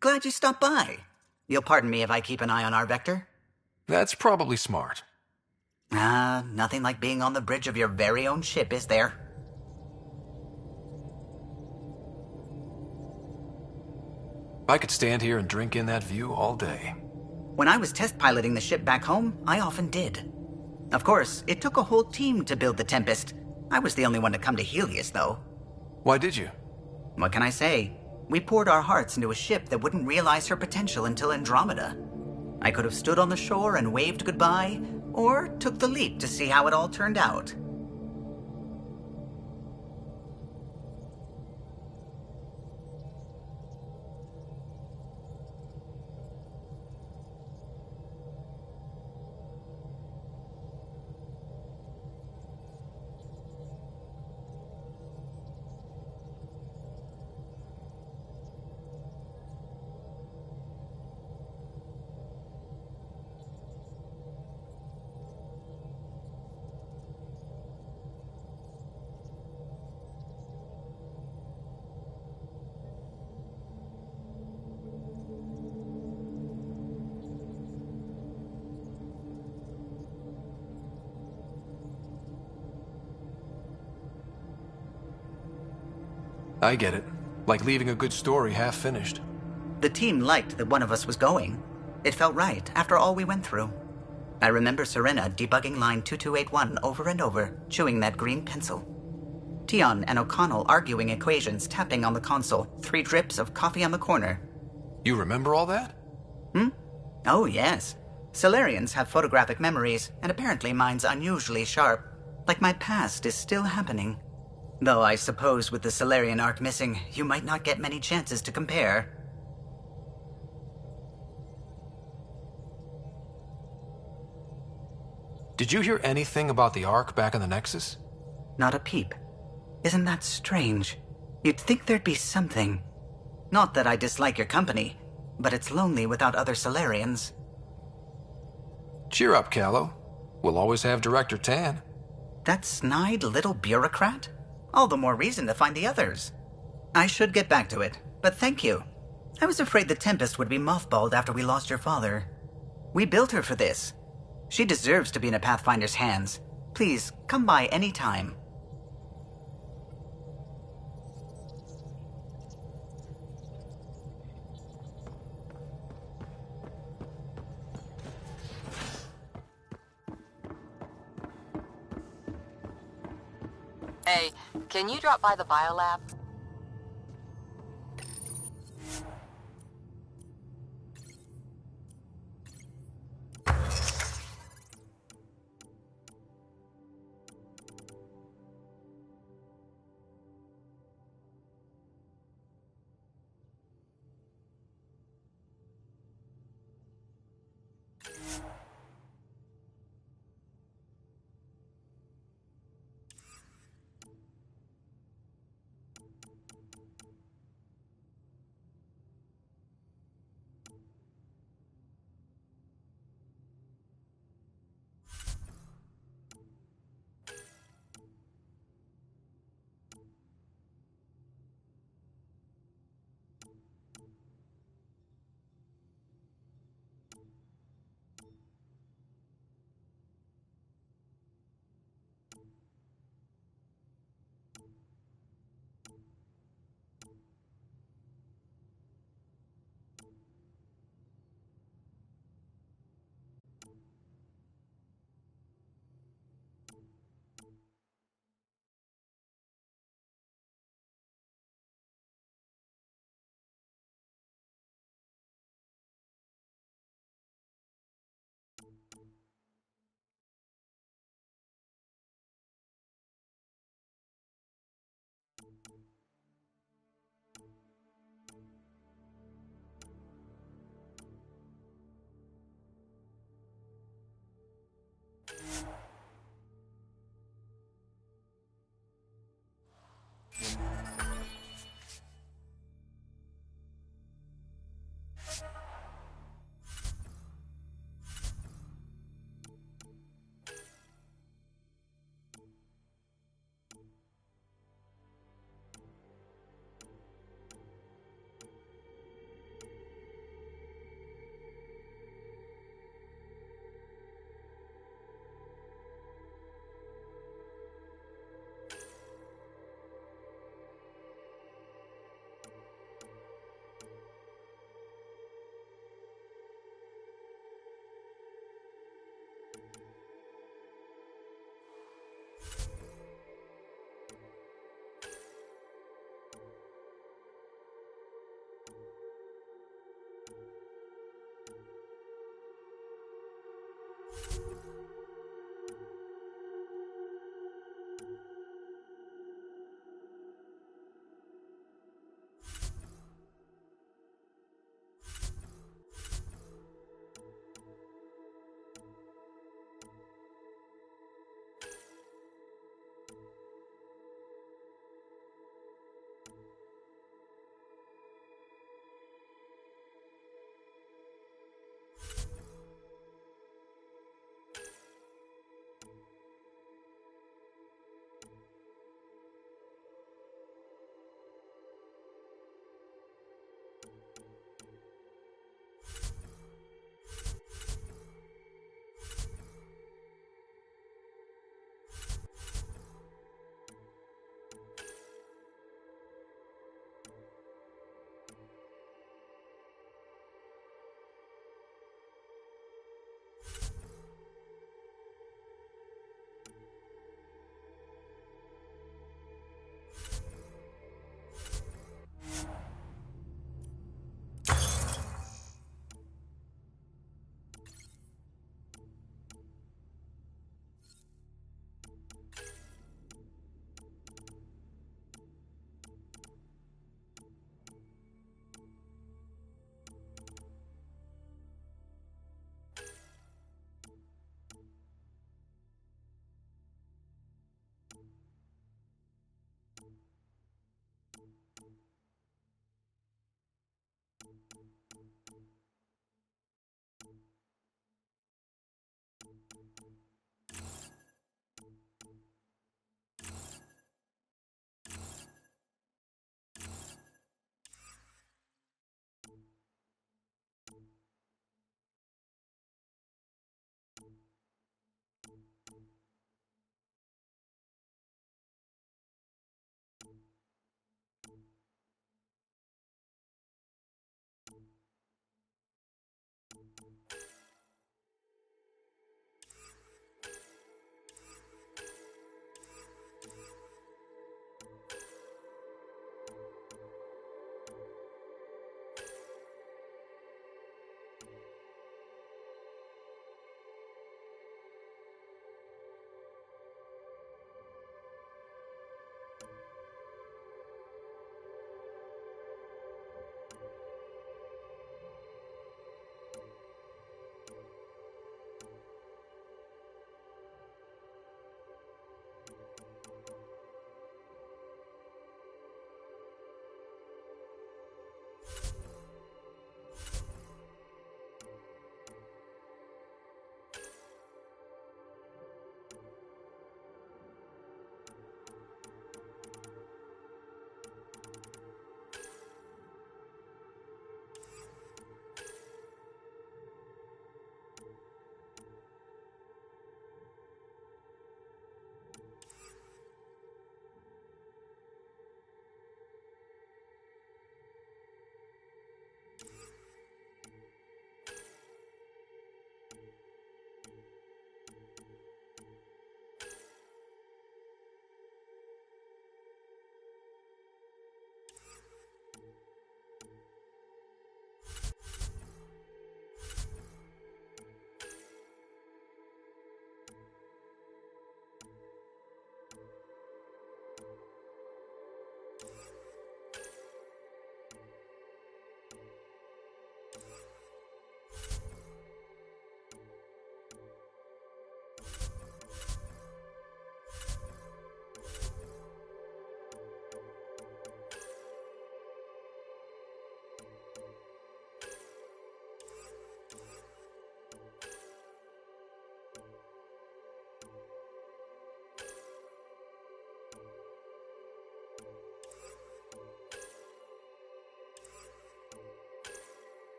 Glad you stopped by. You'll pardon me if I keep an eye on our vector? That's probably smart. Nothing like being on the bridge of your very own ship, is there? I could stand here and drink in that view all day. When I was test piloting the ship back home, I often did. Of course, it took a whole team to build the Tempest. I was the only one to come to Helios, though. Why did you? What can I say? We poured our hearts into a ship that wouldn't realize her potential until Andromeda. I could have stood on the shore and waved goodbye, or took the leap to see how it all turned out. I get it. Like leaving a good story half finished. The team liked that one of us was going. It felt right after all we went through. I remember Serena debugging line 2281 over and over, chewing that green pencil. Tion and O'Connell arguing equations, tapping on the console, 3 drips of coffee on the corner. You remember all that? Oh, yes. Solarians have photographic memories, and apparently mine's unusually sharp. Like my past is still happening. Though I suppose with the Solarian arc missing, you might not get many chances to compare. Did you hear anything about the Ark back in the Nexus? Not a peep. Isn't that strange? You'd think there'd be something. Not that I dislike your company, but it's lonely without other Solarians. Cheer up, Callow. We'll always have Director Tan. That snide little bureaucrat? All the more reason to find the others. I should get back to it, but thank you. I was afraid the Tempest would be mothballed after we lost your father. We built her for this. She deserves to be in a Pathfinder's hands. Please, come by any time. Hey, can you drop by the biolab?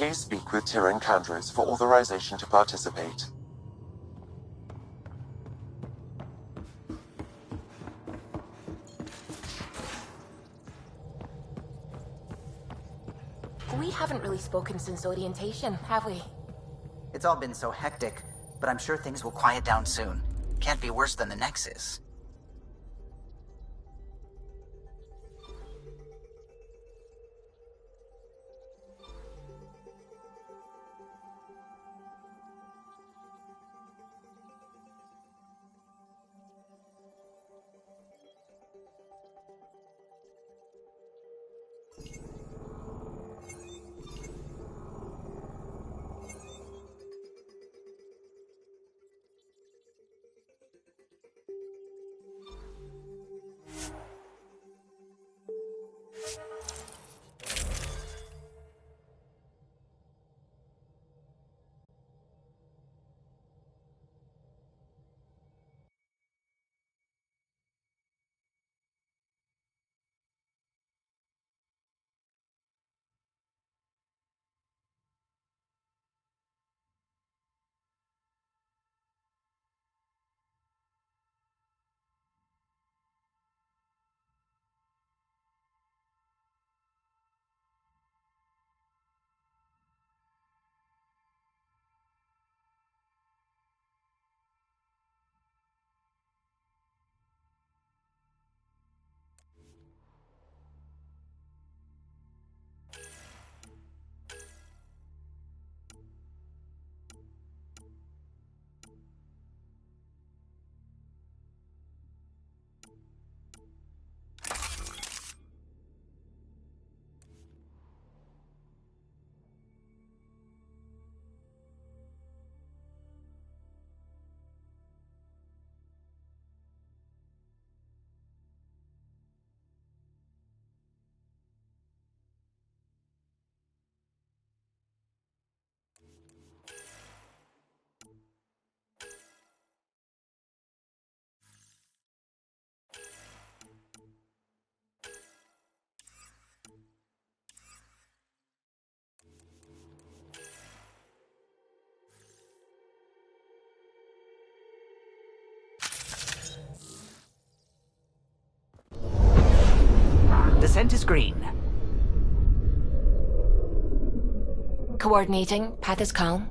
Please speak with Tyrion Candros for authorization to participate. We haven't really spoken since orientation, have we? It's all been so hectic, but I'm sure things will quiet down soon. Can't be worse than the Nexus. Descent is green. Coordinating. Path is calm.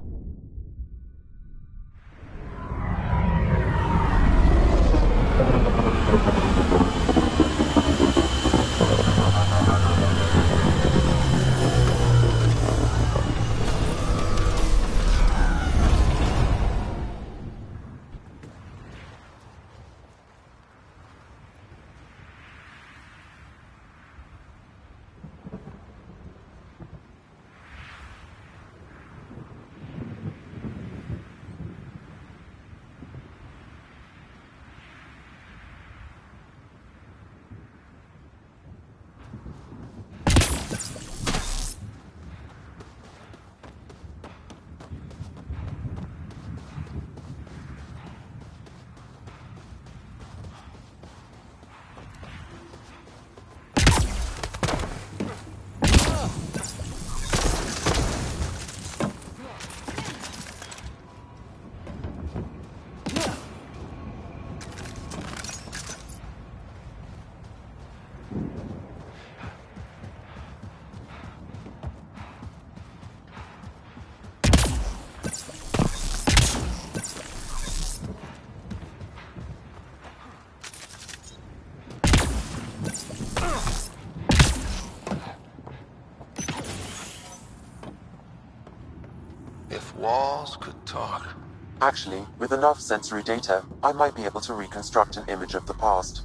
If walls could talk. Actually, with enough sensory data, I might be able to reconstruct an image of the past.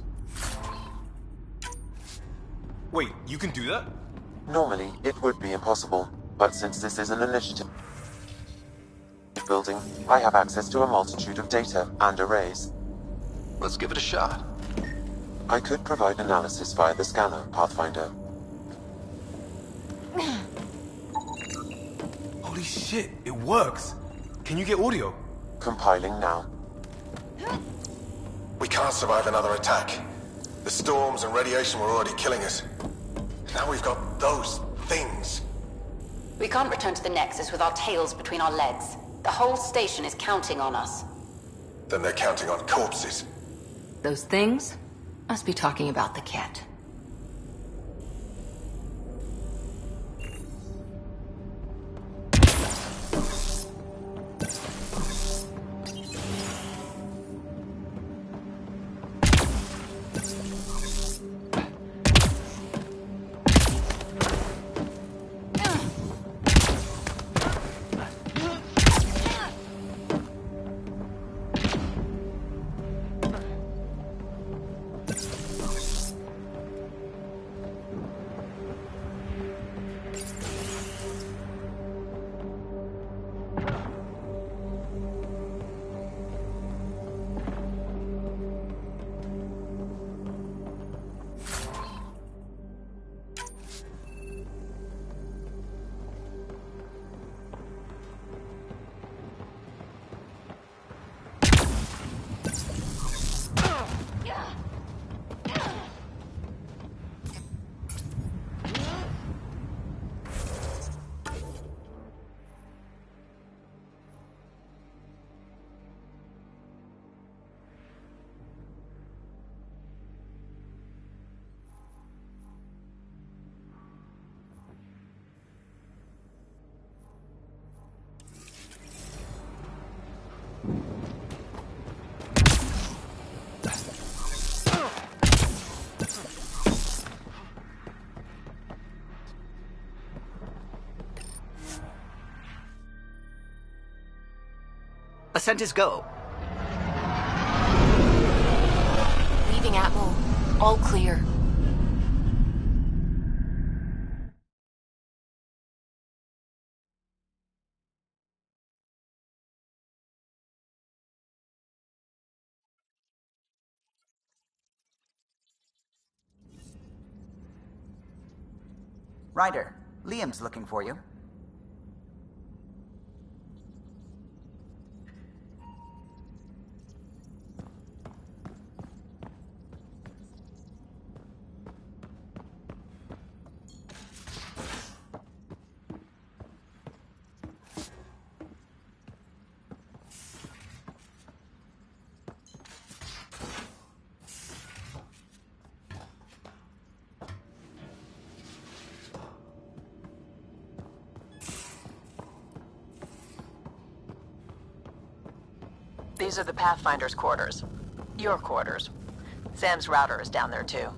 Wait, you can do that? Normally, it would be impossible, but since this is an initiative building, I have access to a multitude of data and arrays. Let's give it a shot. I could provide analysis via the scanner, Pathfinder. Holy shit, it works! Can you get audio? Compiling now. We can't survive another attack. The storms and radiation were already killing us. Now we've got those things. We can't return to the Nexus with our tails between our legs. The whole station is counting on us. Then they're counting on corpses. Those things must be talking about the cat. Ascent is go. Leaving Atmo. All clear. Ryder, Liam's looking for you. These are the Pathfinder's quarters. Your quarters. Sam's router is down there too.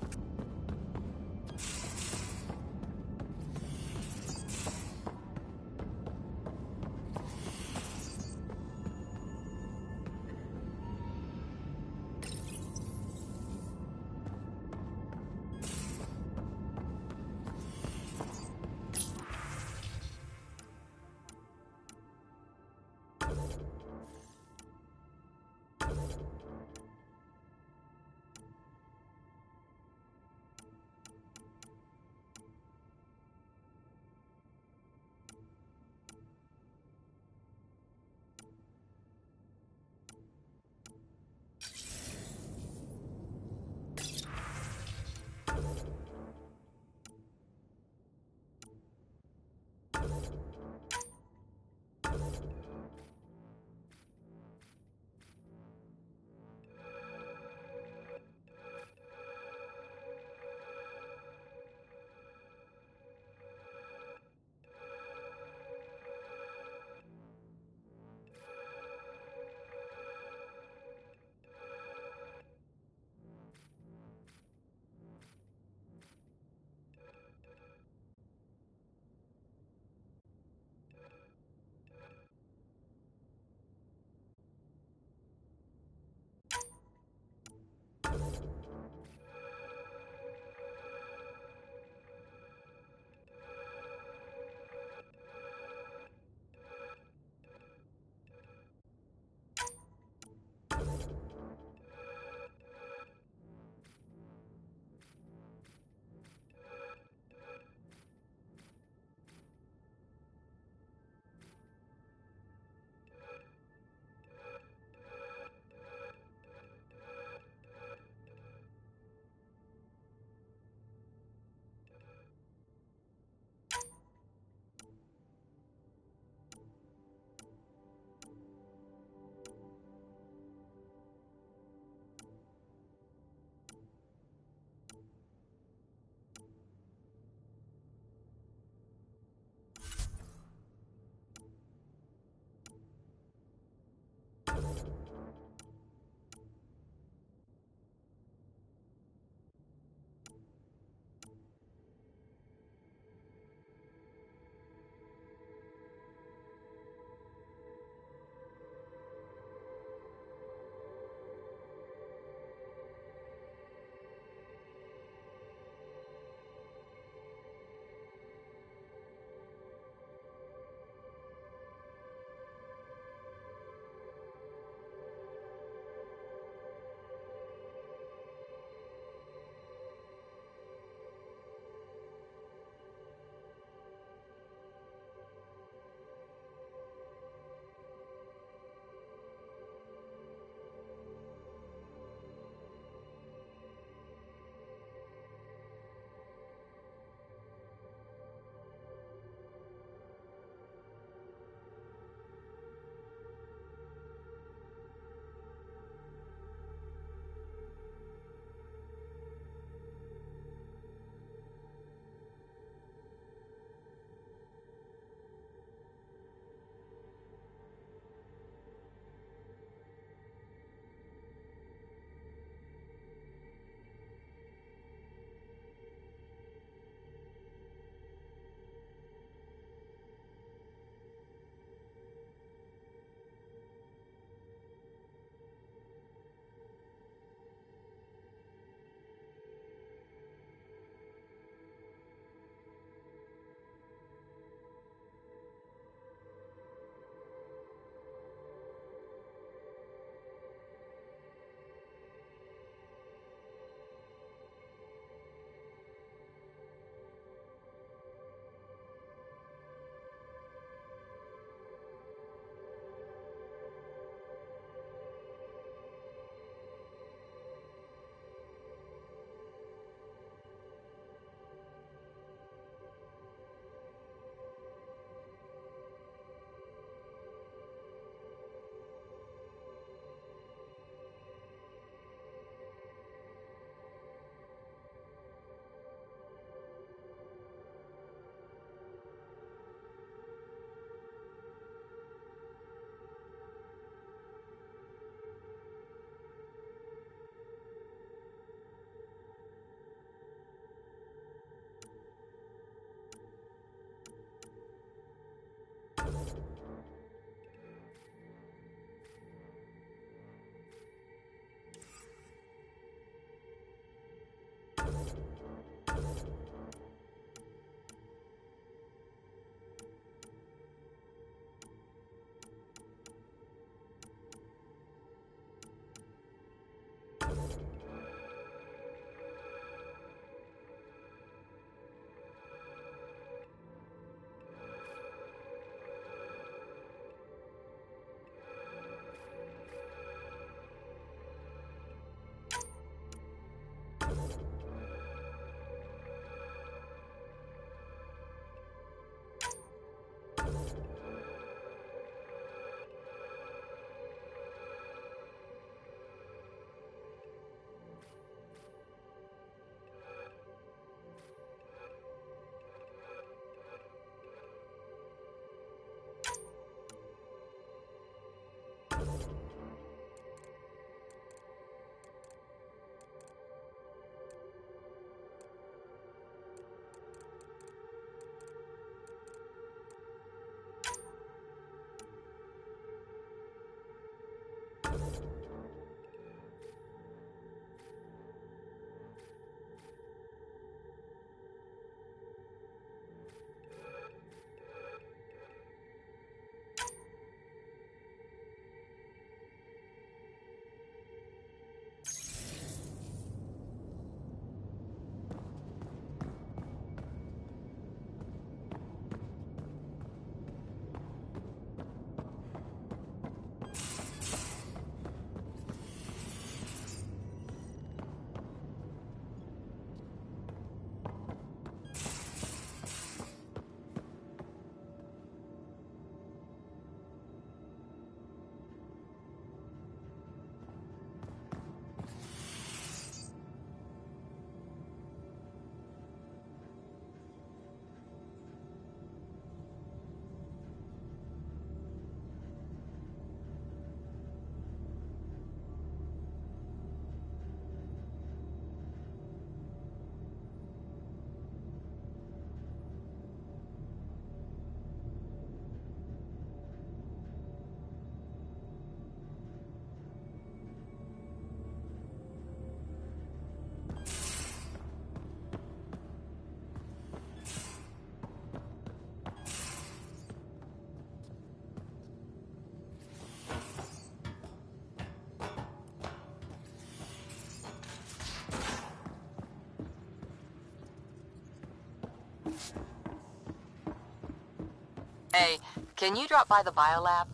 Hey, can you drop by the biolab?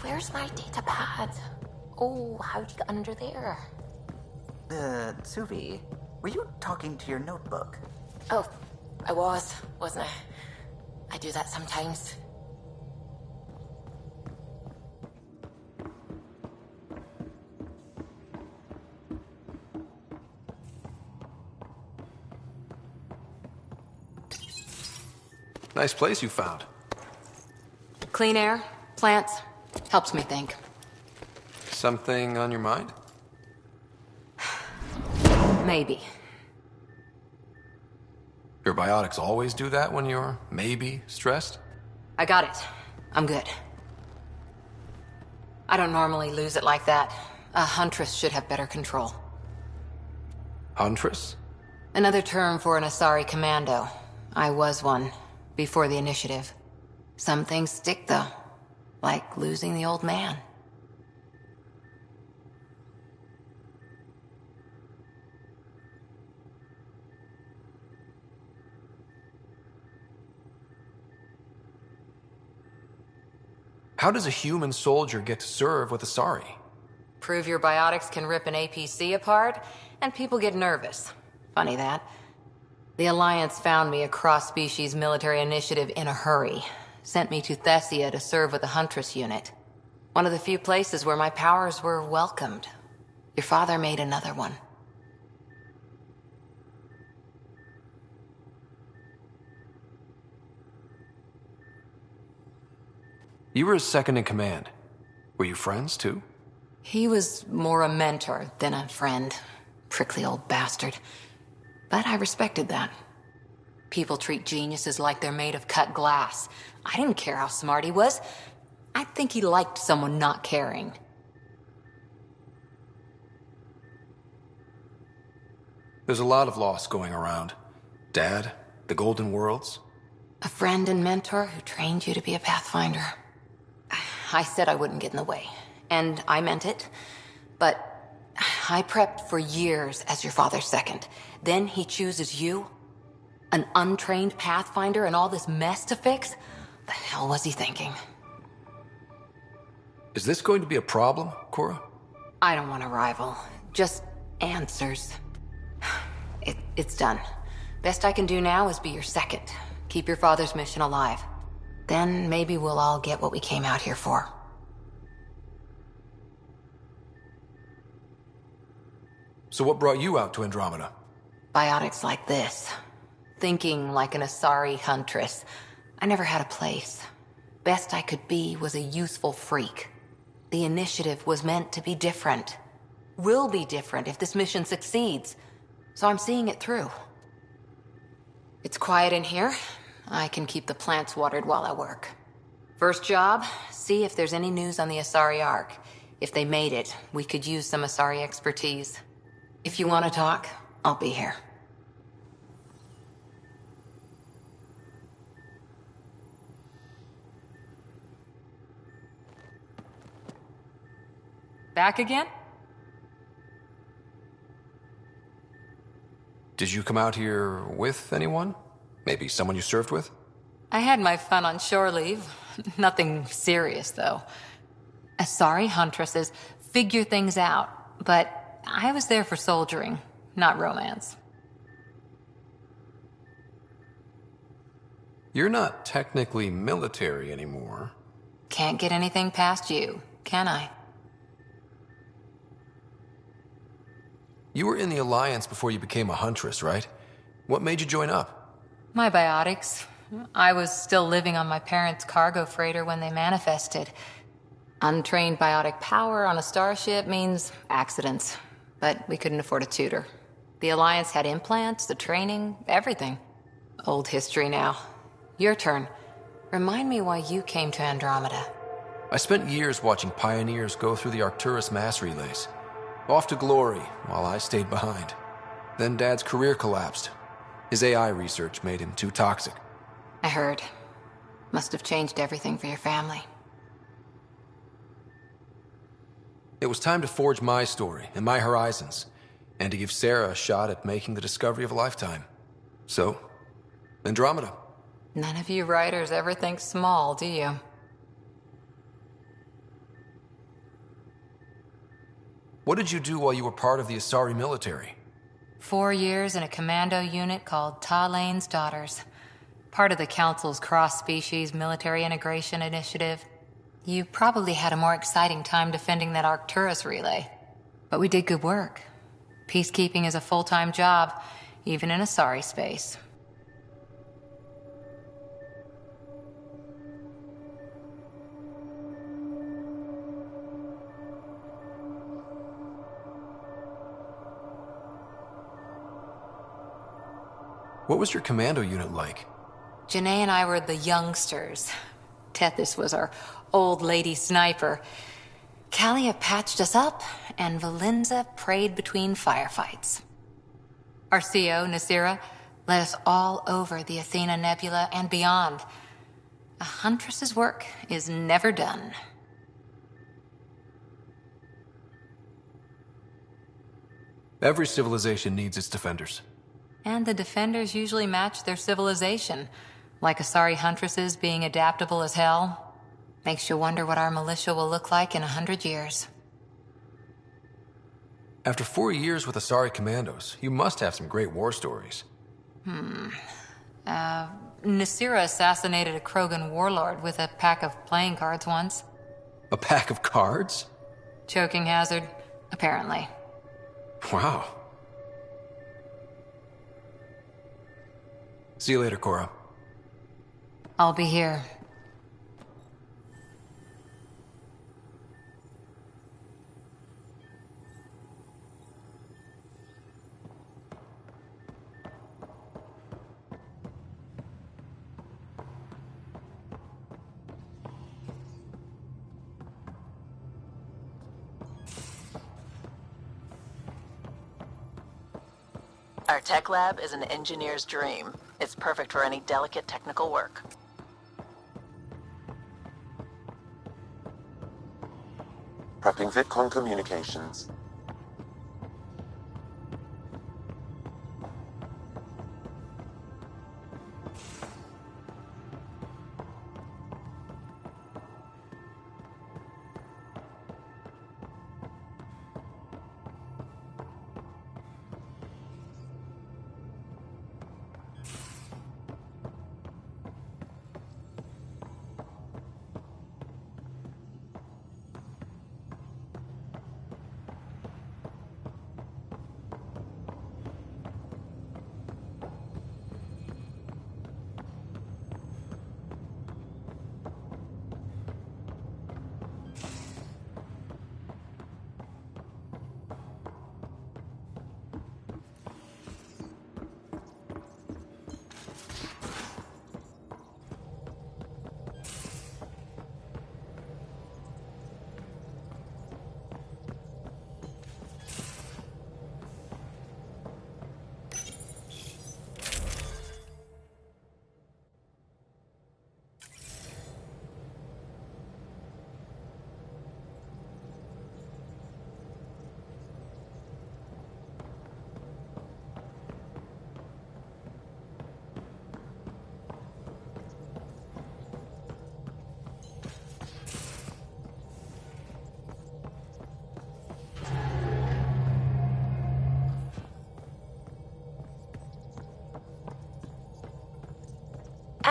Where's my data pad? Oh, how'd you get under there? Suvi, were you talking to your notebook? Oh, I wasn't I? I do that sometimes. Nice place you found. Clean air, plants, helps me think. Something on your mind? Maybe. Your biotics always do that when you're maybe stressed? I got it. I'm good. I don't normally lose it like that. A huntress should have better control. Huntress? Another term for an Asari commando. I was one, before the initiative. Some things stick, though. Like losing the old man. How does a human soldier get to serve with Asari? Prove your biotics can rip an APC apart, and people get nervous. Funny that. The Alliance found me a cross-species military initiative in a hurry. Sent me to Thessia to serve with the Huntress unit. One of the few places where my powers were welcomed. Your father made another one. You were his second in command. Were you friends, too? He was more a mentor than a friend. Prickly old bastard. But I respected that. People treat geniuses like they're made of cut glass. I didn't care how smart he was. I think he liked someone not caring. There's a lot of loss going around. Dad, the Golden Worlds. A friend and mentor who trained you to be a Pathfinder. I said I wouldn't get in the way. And I meant it. But I prepped for years as your father's second. Then he chooses you? An untrained Pathfinder and all this mess to fix? The hell was he thinking? Is this going to be a problem, Cora? I don't want a rival. Just answers. It's done. Best I can do now is be your second. Keep your father's mission alive. Then maybe we'll all get what we came out here for. So what brought you out to Andromeda? Biotics like this. Thinking like an Asari huntress. I never had a place. Best I could be was a useful freak. The initiative was meant to be different. Will be different if this mission succeeds. So I'm seeing it through. It's quiet in here. I can keep the plants watered while I work. First job, see if there's any news on the Asari Ark. If they made it, we could use some Asari expertise. If you want to talk, I'll be here. Back again? Did you come out here with anyone? Maybe someone you served with? I had my fun on shore leave. Nothing serious, though. Asari huntresses figure things out, but I was there for soldiering, not romance. You're not technically military anymore. Can't get anything past you, can I? You were in the Alliance before you became a huntress, right? What made you join up? My biotics. I was still living on my parents' cargo freighter when they manifested. Untrained biotic power on a starship means accidents. But we couldn't afford a tutor. The Alliance had implants, the training, everything. Old history now. Your turn. Remind me why you came to Andromeda. I spent years watching pioneers go through the Arcturus mass relays. Off to glory, while I stayed behind. Then Dad's career collapsed. His AI research made him too toxic. I heard. Must have changed everything for your family. It was time to forge my story and my horizons, and to give Sarah a shot at making the discovery of a lifetime. So, Andromeda. None of you writers ever think small, do you? What did you do while you were part of the Asari military? 4 years in a commando unit called Talane's Daughters. Part of the Council's cross-species military integration initiative. You probably had a more exciting time defending that Arcturus relay. But we did good work. Peacekeeping is a full-time job, even in Asari space. What was your commando unit like? Janae and I were the youngsters. Tethys was our old lady sniper. Kalia patched us up, and Valenza prayed between firefights. Our CO, Nasira, led us all over the Athena Nebula and beyond. A huntress's work is never done. Every civilization needs its defenders. And the defenders usually match their civilization, like Asari huntresses being adaptable as hell. Makes you wonder what our militia will look like in 100 years. After 4 years with Asari commandos, you must have some great war stories. Nasira assassinated a Krogan warlord with a pack of playing cards once. A pack of cards? Choking hazard, apparently. Wow. See you later, Cora. I'll be here. Our tech lab is an engineer's dream. It's perfect for any delicate technical work. Prepping VidCon communications.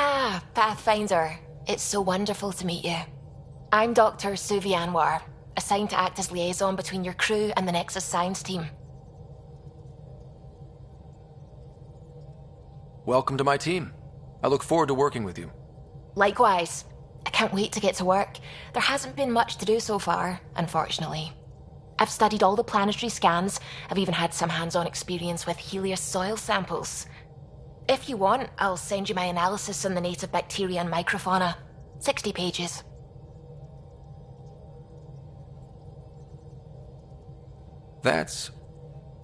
Ah, Pathfinder. It's so wonderful to meet you. I'm Dr. Suvi Anwar, assigned to act as liaison between your crew and the Nexus science team. Welcome to my team. I look forward to working with you. Likewise. I can't wait to get to work. There hasn't been much to do so far, unfortunately. I've studied all the planetary scans. I've even had some hands-on experience with Helios soil samples. If you want, I'll send you my analysis on the native bacteria and microfauna. 60 pages. That's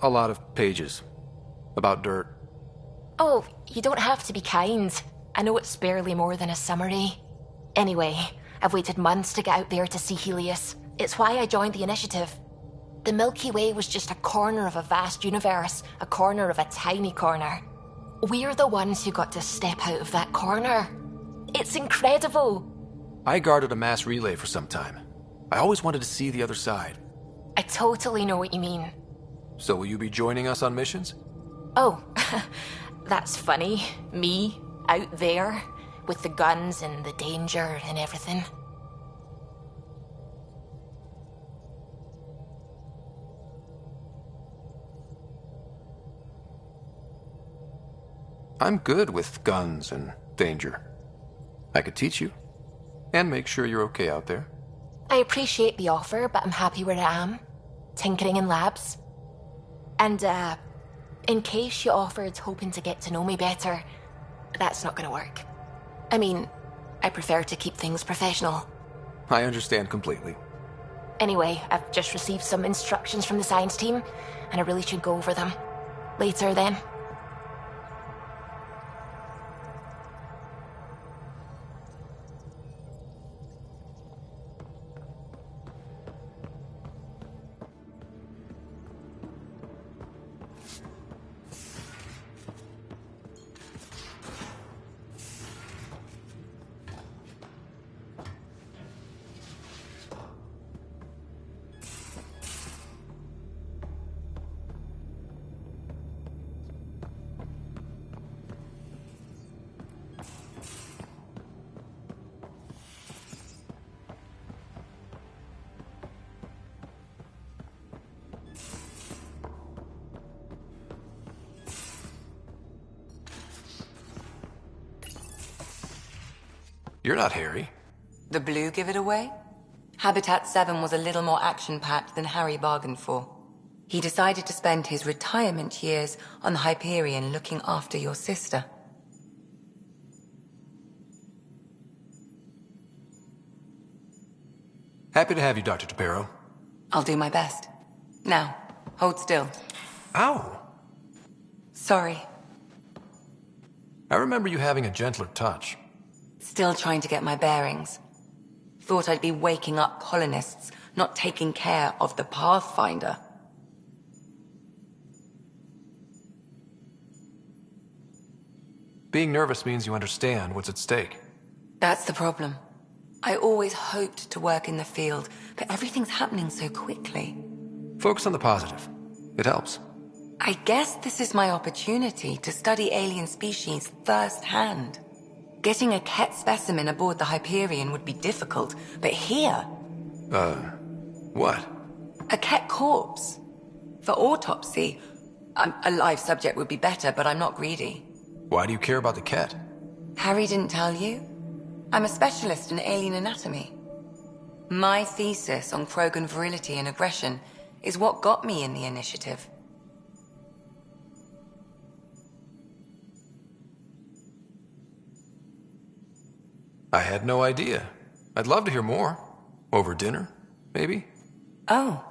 a lot of pages. About dirt. Oh, you don't have to be kind. I know it's barely more than a summary. Anyway, I've waited months to get out there to see Helios. It's why I joined the initiative. The Milky Way was just a corner of a vast universe, a corner of a tiny corner. We're the ones who got to step out of that corner. It's incredible. I guarded a mass relay for some time. I always wanted to see the other side. I totally know what you mean. So will you be joining us on missions? Oh, that's funny. Me, out there, with the guns and the danger and everything. I'm good with guns and danger. I could teach you, and make sure you're okay out there. I appreciate the offer, but I'm happy where I am. Tinkering in labs. And, in case you offered hoping to get to know me better, that's not gonna work. I mean, I prefer to keep things professional. I understand completely. Anyway, I've just received some instructions from the science team, and I really should go over them. Later, then. You're not Harry. The blue give it away? Habitat 7 was a little more action-packed than Harry bargained for. He decided to spend his retirement years on the Hyperion looking after your sister. Happy to have you, Dr. Tapero. I'll do my best. Now, hold still. Ow! Sorry. I remember you having a gentler touch. Still trying to get my bearings. Thought I'd be waking up colonists, not taking care of the Pathfinder. Being nervous means you understand what's at stake. That's the problem. I always hoped to work in the field, but everything's happening so quickly. Focus on the positive. It helps. I guess this is my opportunity to study alien species firsthand. Getting a Ket specimen aboard the Hyperion would be difficult, but here... What? A Ket corpse. For autopsy, a live subject would be better, but I'm not greedy. Why do you care about the Ket? Harry didn't tell you? I'm a specialist in alien anatomy. My thesis on Krogan virility and aggression is what got me in the initiative. I had no idea. I'd love to hear more. Over dinner, maybe? Oh.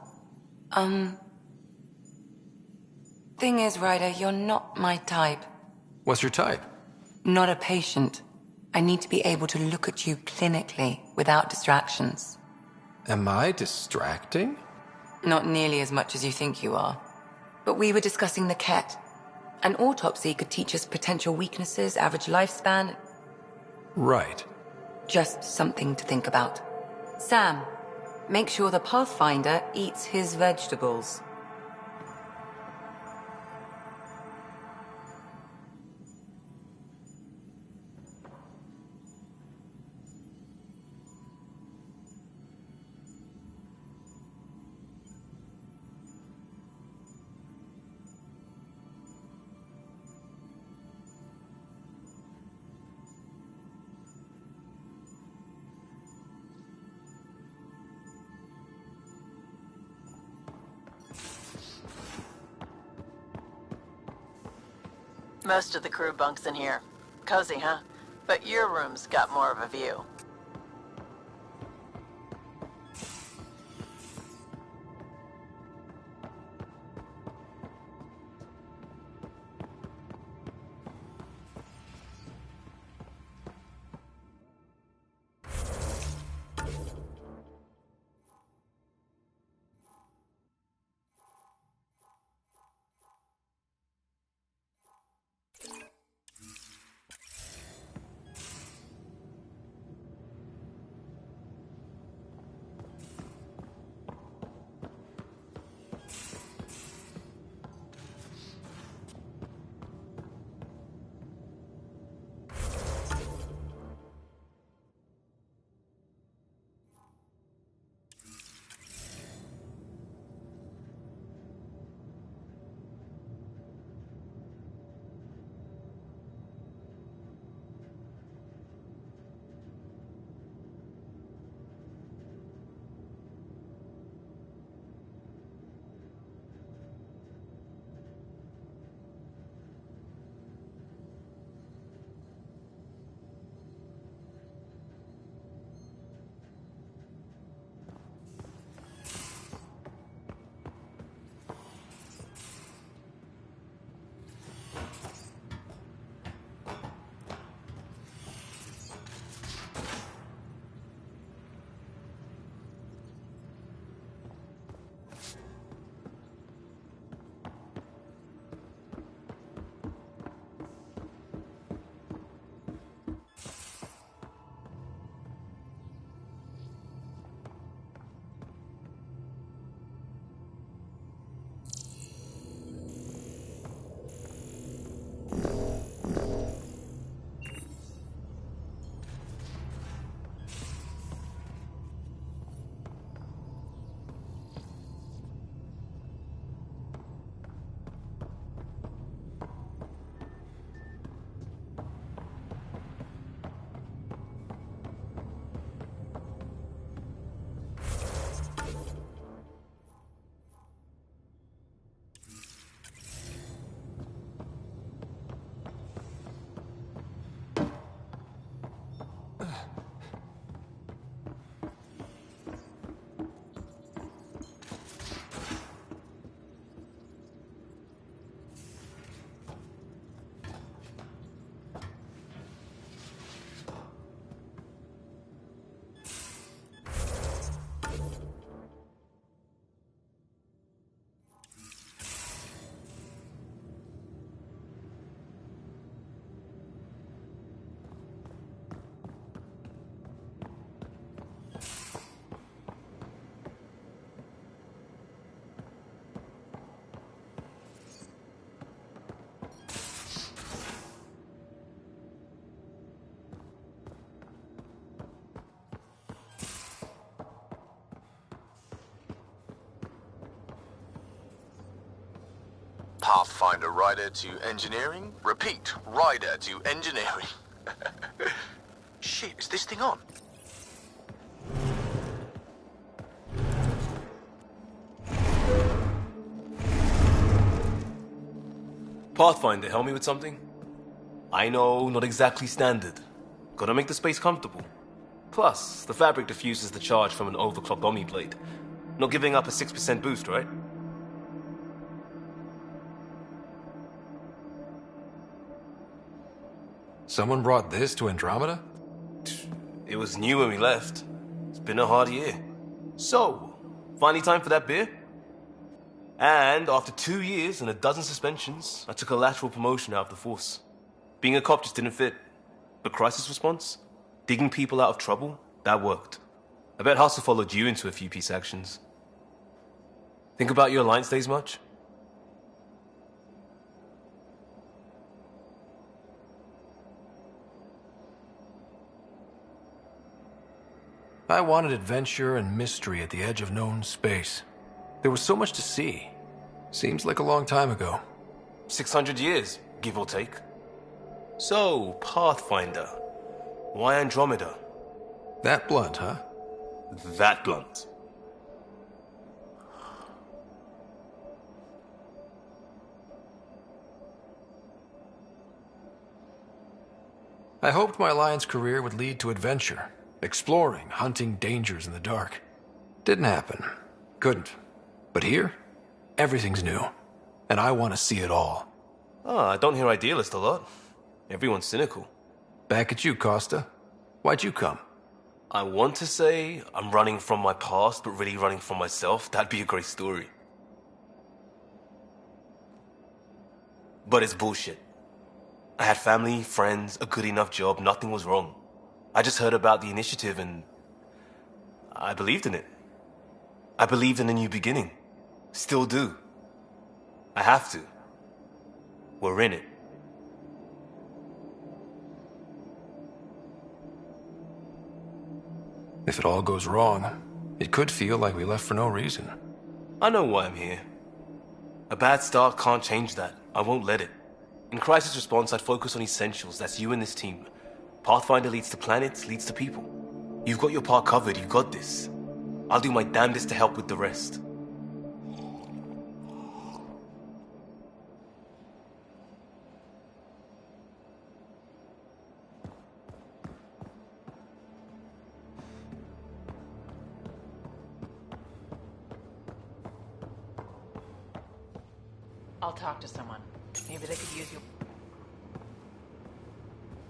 Thing is, Ryder, you're not my type. What's your type? Not a patient. I need to be able to look at you clinically without distractions. Am I distracting? Not nearly as much as you think you are. But we were discussing the Ket. An autopsy could teach us potential weaknesses, average lifespan. Right. Just something to think about. Sam, make sure the Pathfinder eats his vegetables. Most of the crew bunks in here. Cozy, huh? But your room's got more of a view. Pathfinder rider to engineering. Repeat, rider to engineering. Shit, is this thing on? Pathfinder, help me with something? I know, not exactly standard. Gotta make the space comfortable. Plus, the fabric diffuses the charge from an overclocked Omni blade. Not giving up a 6% boost, right? Someone brought this to Andromeda? It was new when we left. It's been a hard year. So, finally time for that beer? And after 2 years and a dozen suspensions, I took a lateral promotion out of the force. Being a cop just didn't fit. But crisis response? Digging people out of trouble? That worked. I bet Hustle followed you into a few peace actions. Think about your Alliance days much? I wanted adventure and mystery at the edge of known space. There was so much to see. Seems like a long time ago. 600 years, give or take. So, Pathfinder. Why Andromeda? That blunt, huh? That blunt. I hoped my Alliance career would lead to adventure. Exploring, hunting dangers in the dark. Didn't happen. Couldn't. But here, everything's new. And I want to see it all. Oh, I don't hear idealist a lot. Everyone's cynical. Back at you, Costa. Why'd you come? I want to say I'm running from my past, but really running from myself. That'd be a great story. But it's bullshit. I had family, friends, a good enough job, nothing was wrong. I just heard about the initiative and I believed in it. I believed in a new beginning. Still do. I have to. We're in it. If it all goes wrong, it could feel like we left for no reason. I know why I'm here. A bad start can't change that. I won't let it. In crisis response, I'd focus on essentials. That's you and this team. Pathfinder leads to planets, leads to people. You've got your part covered, you've got this. I'll do my damnedest to help with the rest. I'll talk to someone. Maybe they could use you.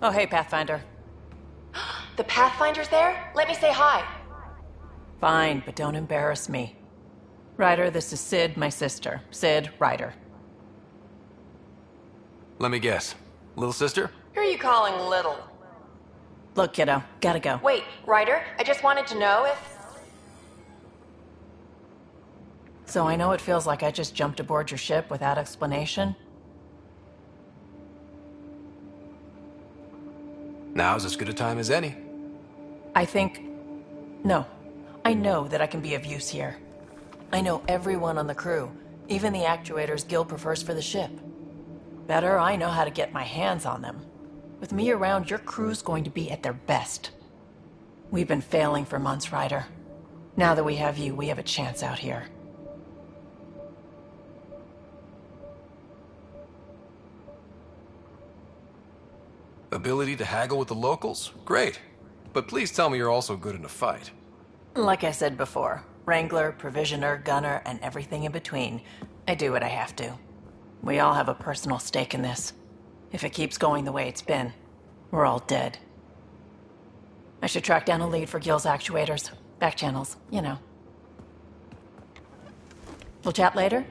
Oh, hey, Pathfinder. The Pathfinder's there? Let me say hi. Fine, but don't embarrass me. Ryder, this is Sid, my sister. Sid, Ryder. Let me guess. Little sister? Who are you calling little? Look, kiddo, gotta go. Wait, Ryder, I just wanted to know if... So I know it feels like I just jumped aboard your ship without explanation. Now's as good a time as any. I think... No. I know that I can be of use here. I know everyone on the crew, even the actuators Gil prefers for the ship. Better, I know how to get my hands on them. With me around, your crew's going to be at their best. We've been failing for months, Ryder. Now that we have you, we have a chance out here. Ability to haggle with the locals? Great. But please tell me you're also good in a fight. Like I said before, Wrangler, Provisioner, Gunner, and everything in between. I do what I have to. We all have a personal stake in this. If it keeps going the way it's been, we're all dead. I should track down a lead for Gil's actuators. Back channels, you know. We'll chat later?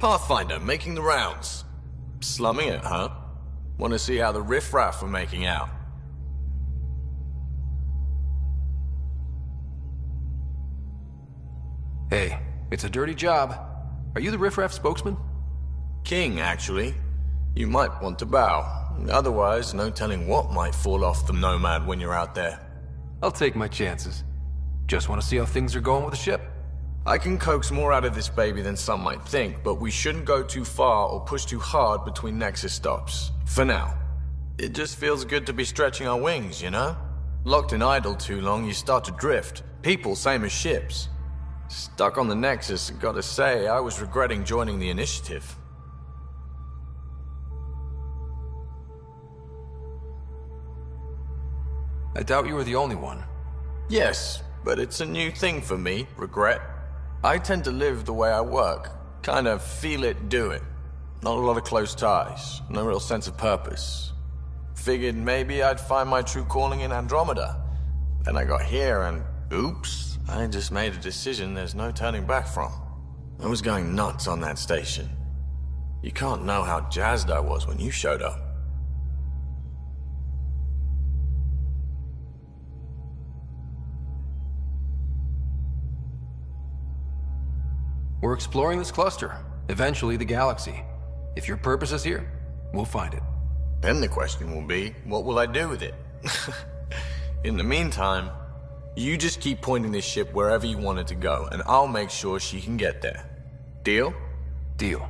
Pathfinder, making the rounds. Slumming it, huh? Want to see how the riffraff are making out? Hey, it's a dirty job. Are you the riffraff spokesman? King, actually. You might want to bow. Otherwise, no telling what might fall off the Nomad when you're out there. I'll take my chances. Just want to see how things are going with the ship. I can coax more out of this baby than some might think, but we shouldn't go too far or push too hard between Nexus stops. For now. It just feels good to be stretching our wings, you know? Locked in idle too long, you start to drift. People, same as ships. Stuck on the Nexus, gotta say, I was regretting joining the Initiative. I doubt you were the only one. Yes, but it's a new thing for me, regret. I tend to live the way I work. Kind of feel it, do it. Not a lot of close ties, no real sense of purpose. Figured maybe I'd find my true calling in Andromeda. Then I got here and, oops, I just made a decision there's no turning back from. I was going nuts on that station. You can't know how jazzed I was when you showed up. We're exploring this cluster, eventually the galaxy. If your purpose is here, we'll find it. Then the question will be, what will I do with it? In the meantime, you just keep pointing this ship wherever you want it to go, and I'll make sure she can get there. Deal? Deal.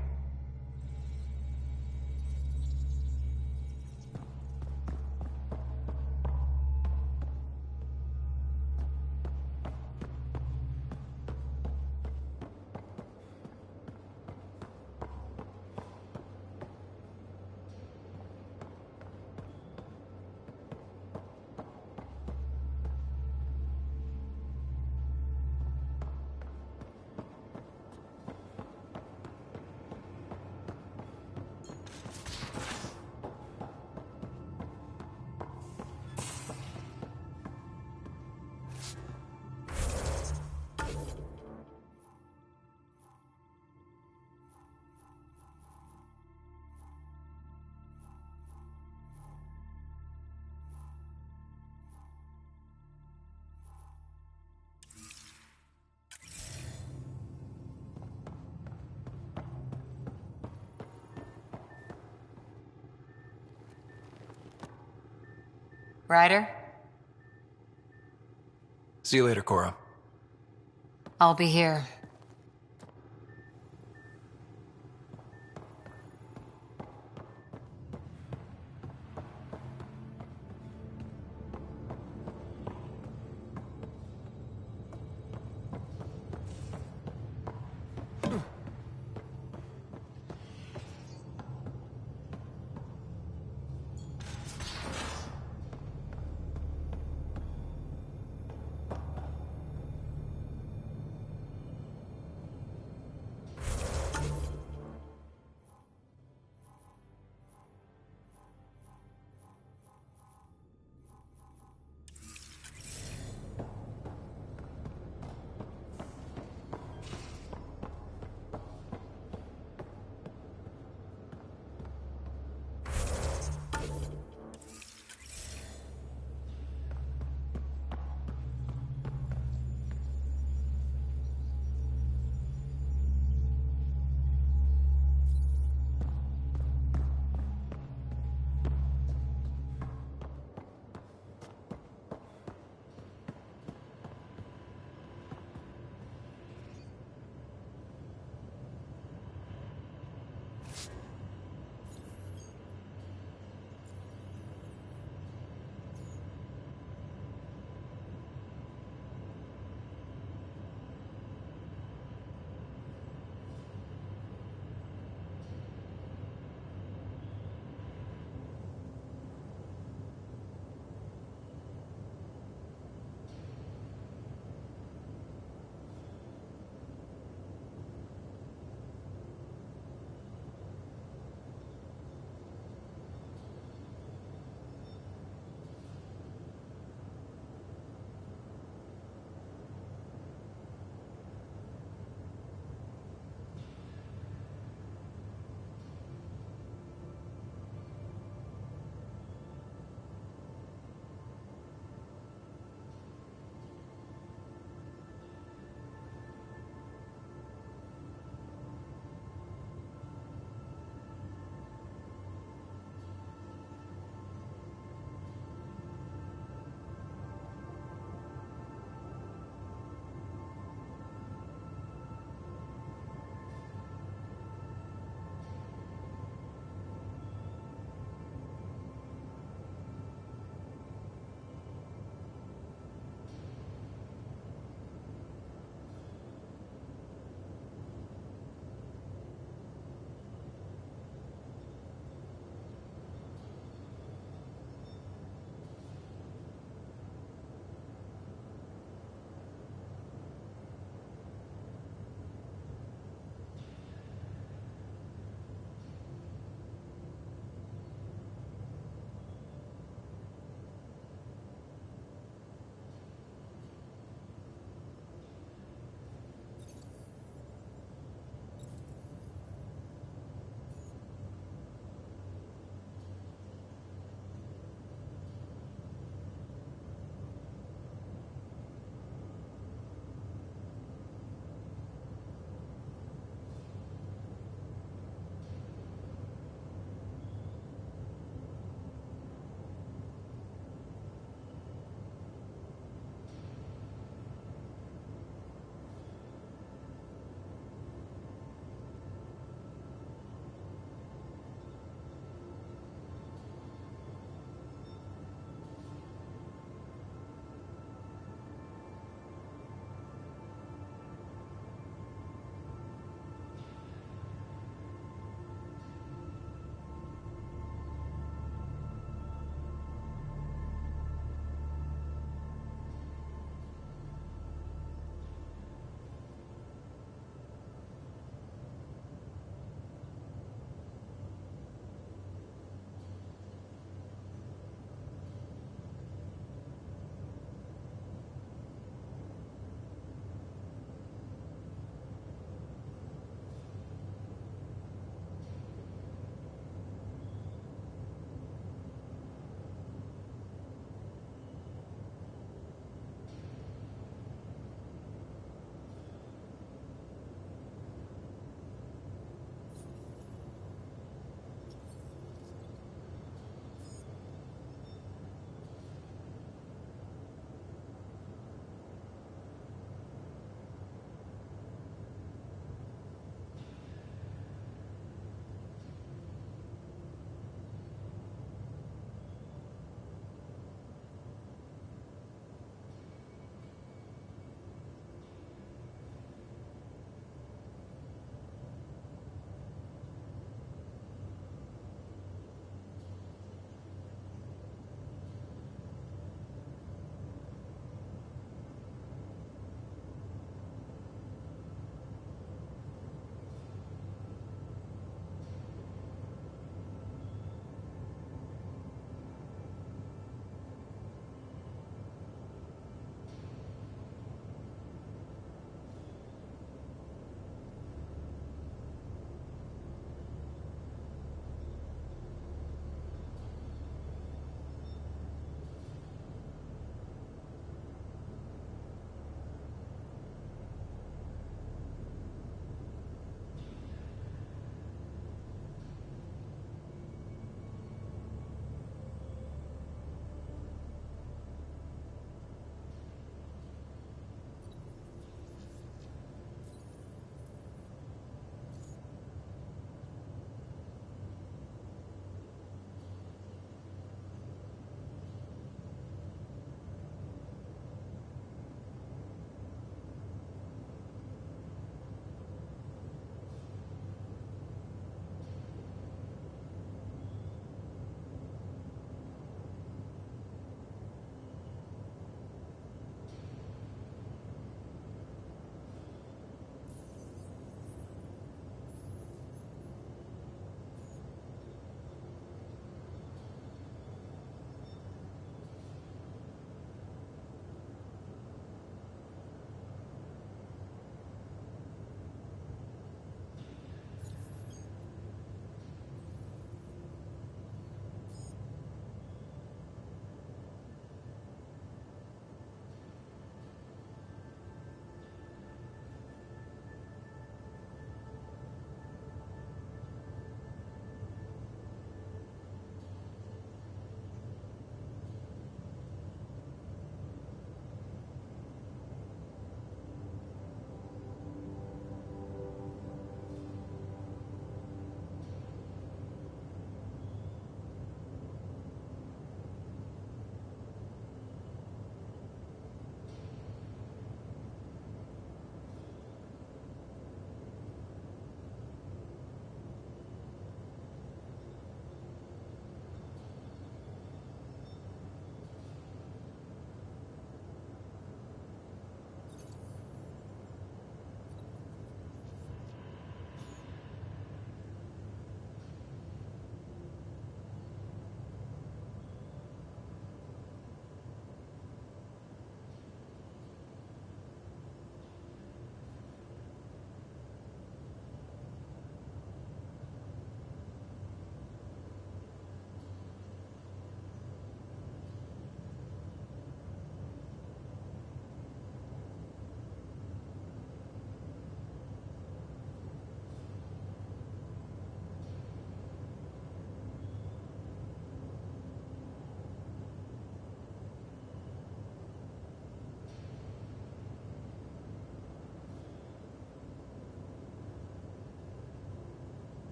Ryder? See you later, Cora. I'll be here.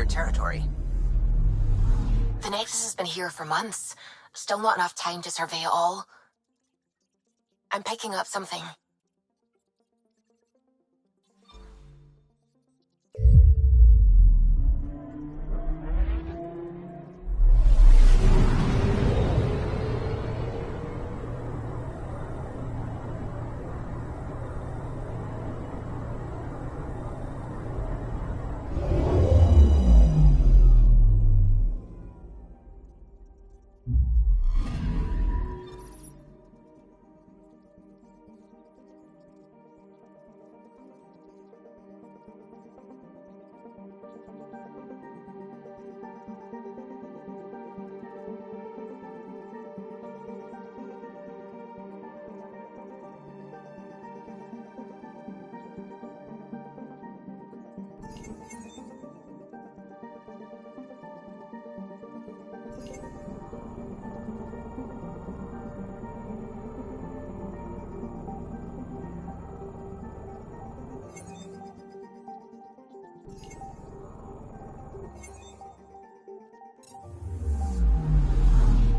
cleared territory. The Nexus has been here for months. Still not enough time to survey it all. I'm picking up something.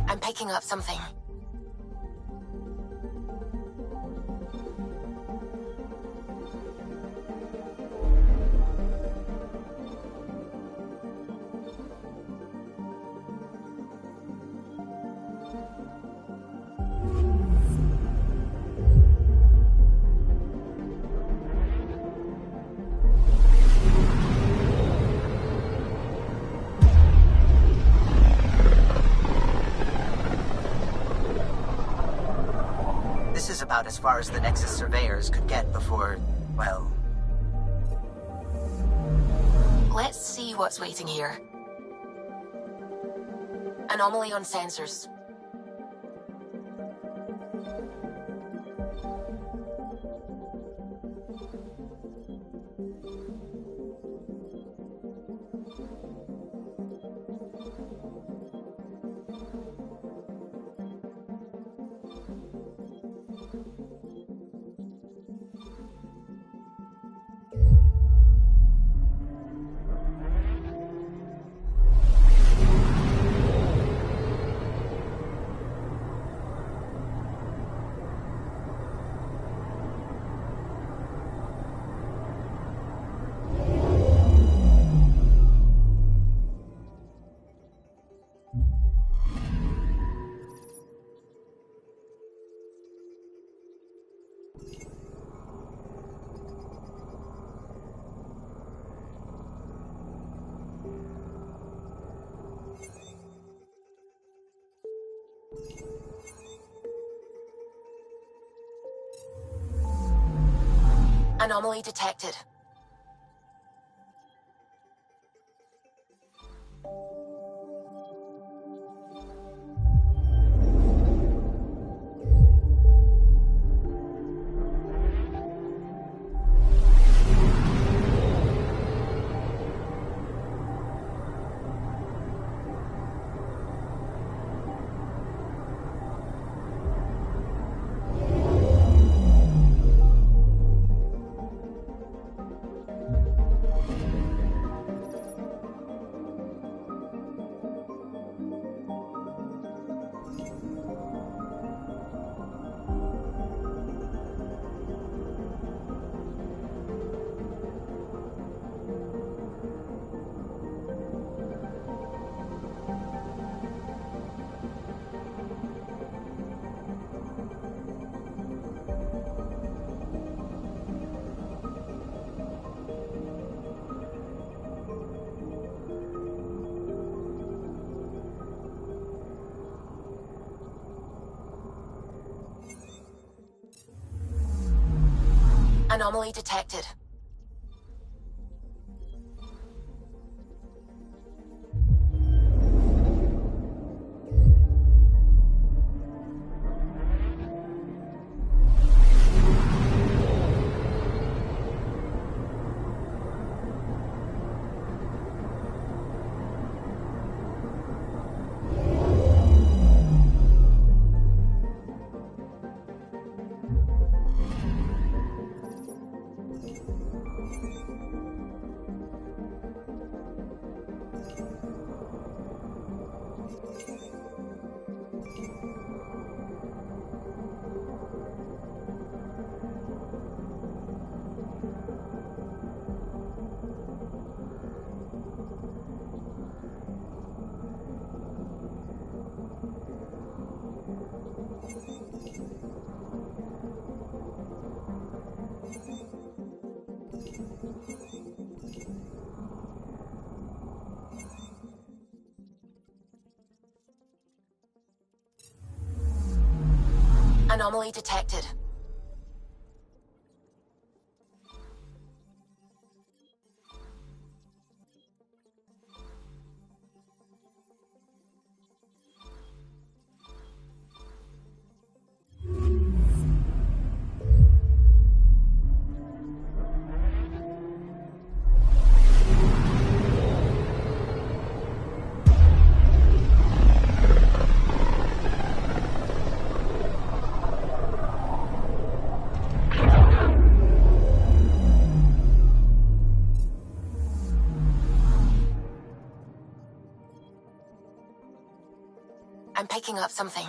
I'm picking up something. About as far as the Nexus surveyors could get before, well... Let's see what's waiting here. Anomaly on sensors. Anomaly detected. Anomaly detected. Anomaly detected. I'm picking up something.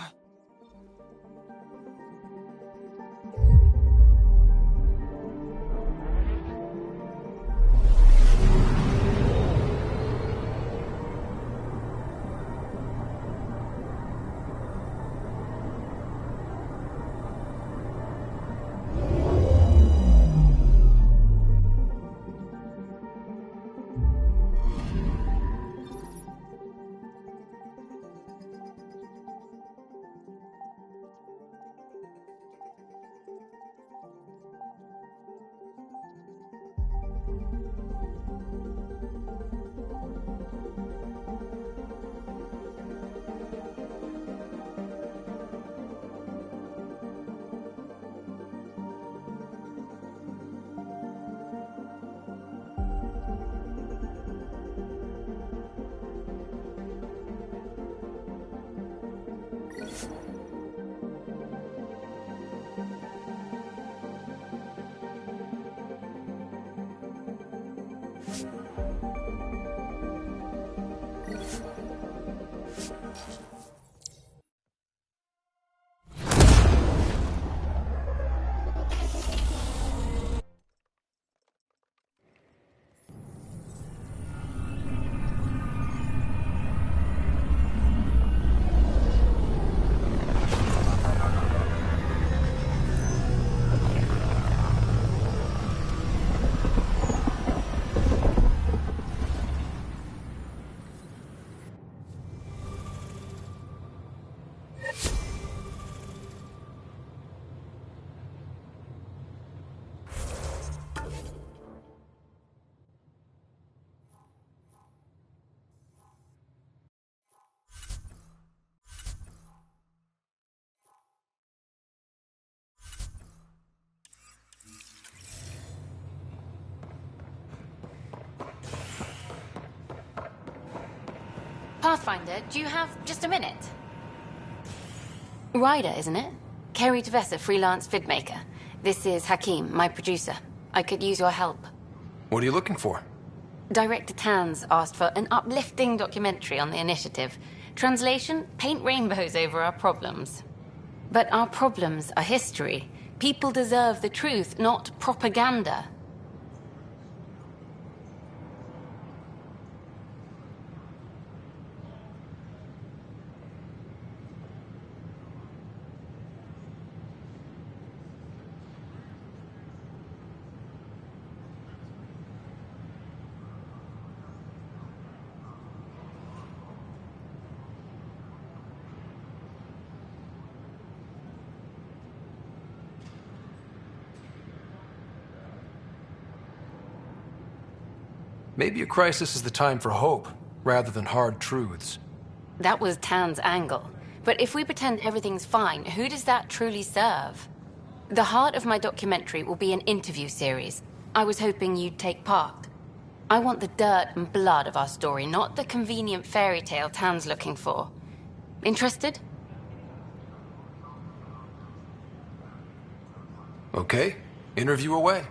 Pathfinder, do you have just a minute? Ryder, isn't it? Kerry Tevessa, freelance vidmaker. This is Hakim, my producer. I could use your help. What are you looking for? Director Tans asked for an uplifting documentary on the initiative. Translation, paint rainbows over our problems. But our problems are history. People deserve the truth, not propaganda. Maybe a crisis is the time for hope, rather than hard truths. That was Tan's angle. But if we pretend everything's fine, who does that truly serve? The heart of my documentary will be an interview series. I was hoping you'd take part. I want the dirt and blood of our story, not the convenient fairy tale Tan's looking for. Interested? Okay, interview away.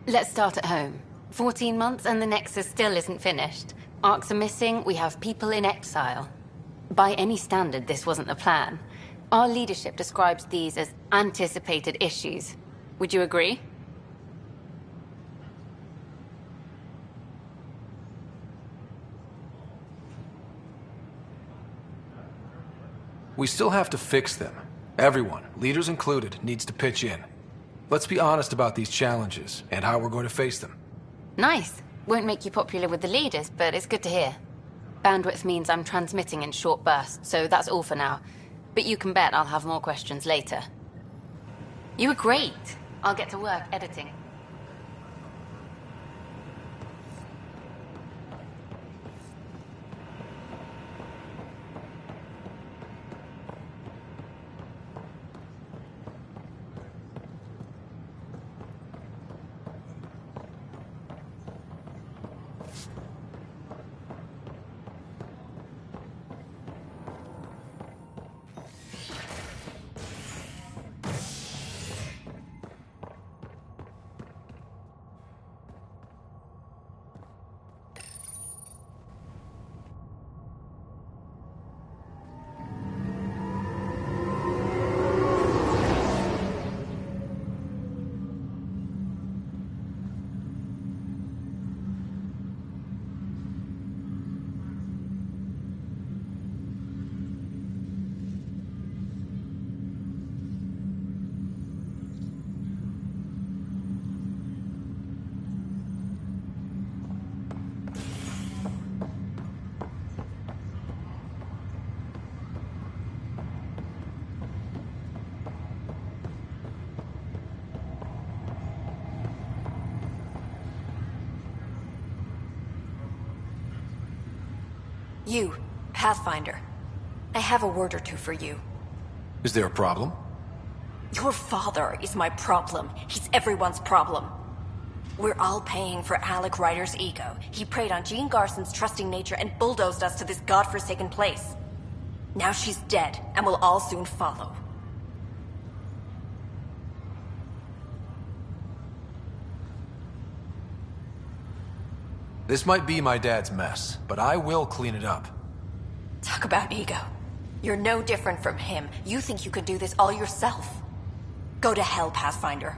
Let's start at home. 14 months and the Nexus still isn't finished. Arcs are missing, we have people in exile. By any standard, this wasn't the plan. Our leadership describes these as anticipated issues. Would you agree? We still have to fix them. Everyone, leaders included, needs to pitch in. Let's be honest about these challenges and how we're going to face them. Nice. Won't make you popular with the leaders, but it's good to hear. Bandwidth means I'm transmitting in short bursts, so that's all for now. But you can bet I'll have more questions later. You were great. I'll get to work editing. You, Pathfinder. I have a word or two for you. Is there a problem? Your father is my problem. He's everyone's problem. We're all paying for Alec Ryder's ego. He preyed on Jean Garson's trusting nature and bulldozed us to this godforsaken place. Now she's dead, and we'll all soon follow. This might be my dad's mess, but I will clean it up. Talk about ego. You're no different from him. You think you could do this all yourself. Go to hell, Pathfinder.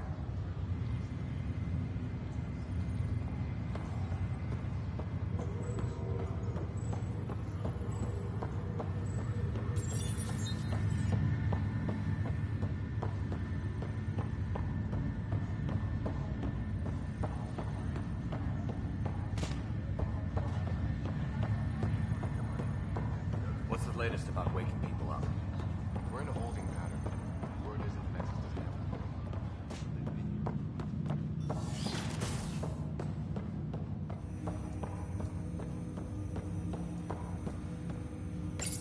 What's the latest about waking people up? We're in a holding pattern. Word is that the Nexus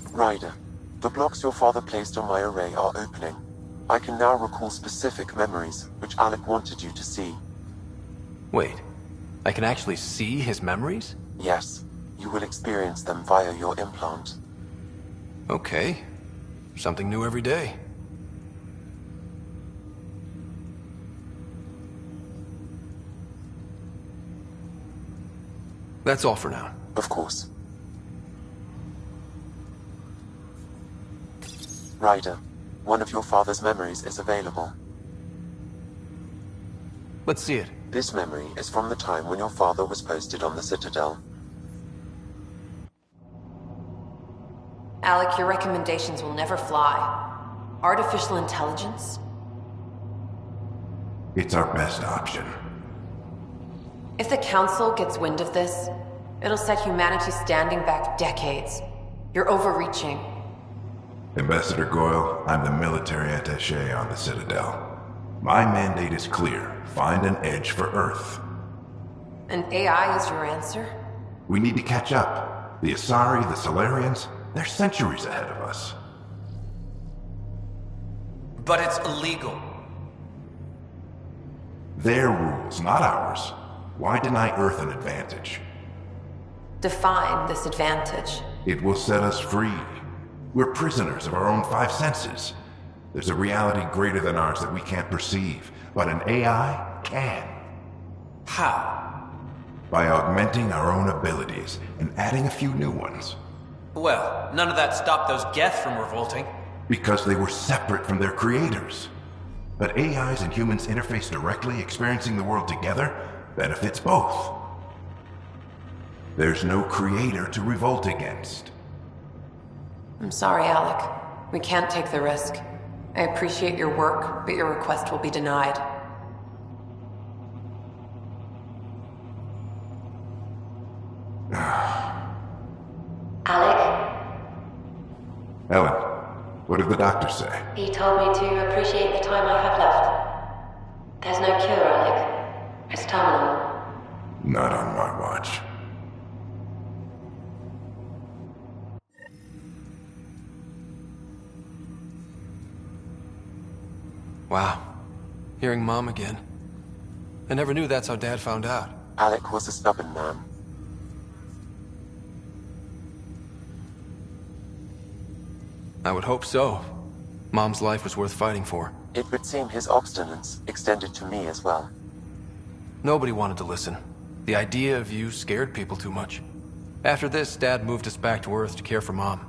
doesn't Ryder, the blocks your father placed on my array are opening. I can now recall specific memories, which Alec wanted you to see. Wait, I can actually see his memories? Yes, you will experience them via your implant. Okay. Something new every day. That's all for now. Of course. Ryder, one of your father's memories is available. Let's see it. This memory is from the time when your father was posted on the Citadel. Alec, your recommendations will never fly. Artificial intelligence? It's our best option. If the Council gets wind of this, it'll set humanity standing back decades. You're overreaching. Ambassador Goyle, I'm the military attaché on the Citadel. My mandate is clear. Find an edge for Earth. And AI is your answer? We need to catch up. The Asari, the Solarians, they're centuries ahead of us. But it's illegal. Their rules, not ours. Why deny Earth an advantage? Define this advantage. It will set us free. We're prisoners of our own five senses. There's a reality greater than ours that we can't perceive, but an AI can. How? By augmenting our own abilities and adding a few new ones. Well, none of that stopped those Geth from revolting. Because they were separate from their creators. But AIs and humans interface directly, experiencing the world together, benefits both. There's no creator to revolt against. I'm sorry, Alec. We can't take the risk. I appreciate your work, but your request will be denied. Alec? Ellen, what did the doctor say? He told me to appreciate the time I have left. There's no cure, Alec. It's terminal. Not on my watch. Wow. Hearing Mom again. I never knew that's how Dad found out. Alec was a stubborn man. I would hope so. Mom's life was worth fighting for. It would seem his obstinance extended to me as well. Nobody wanted to listen. The idea of you scared people too much. After this, Dad moved us back to Earth to care for Mom.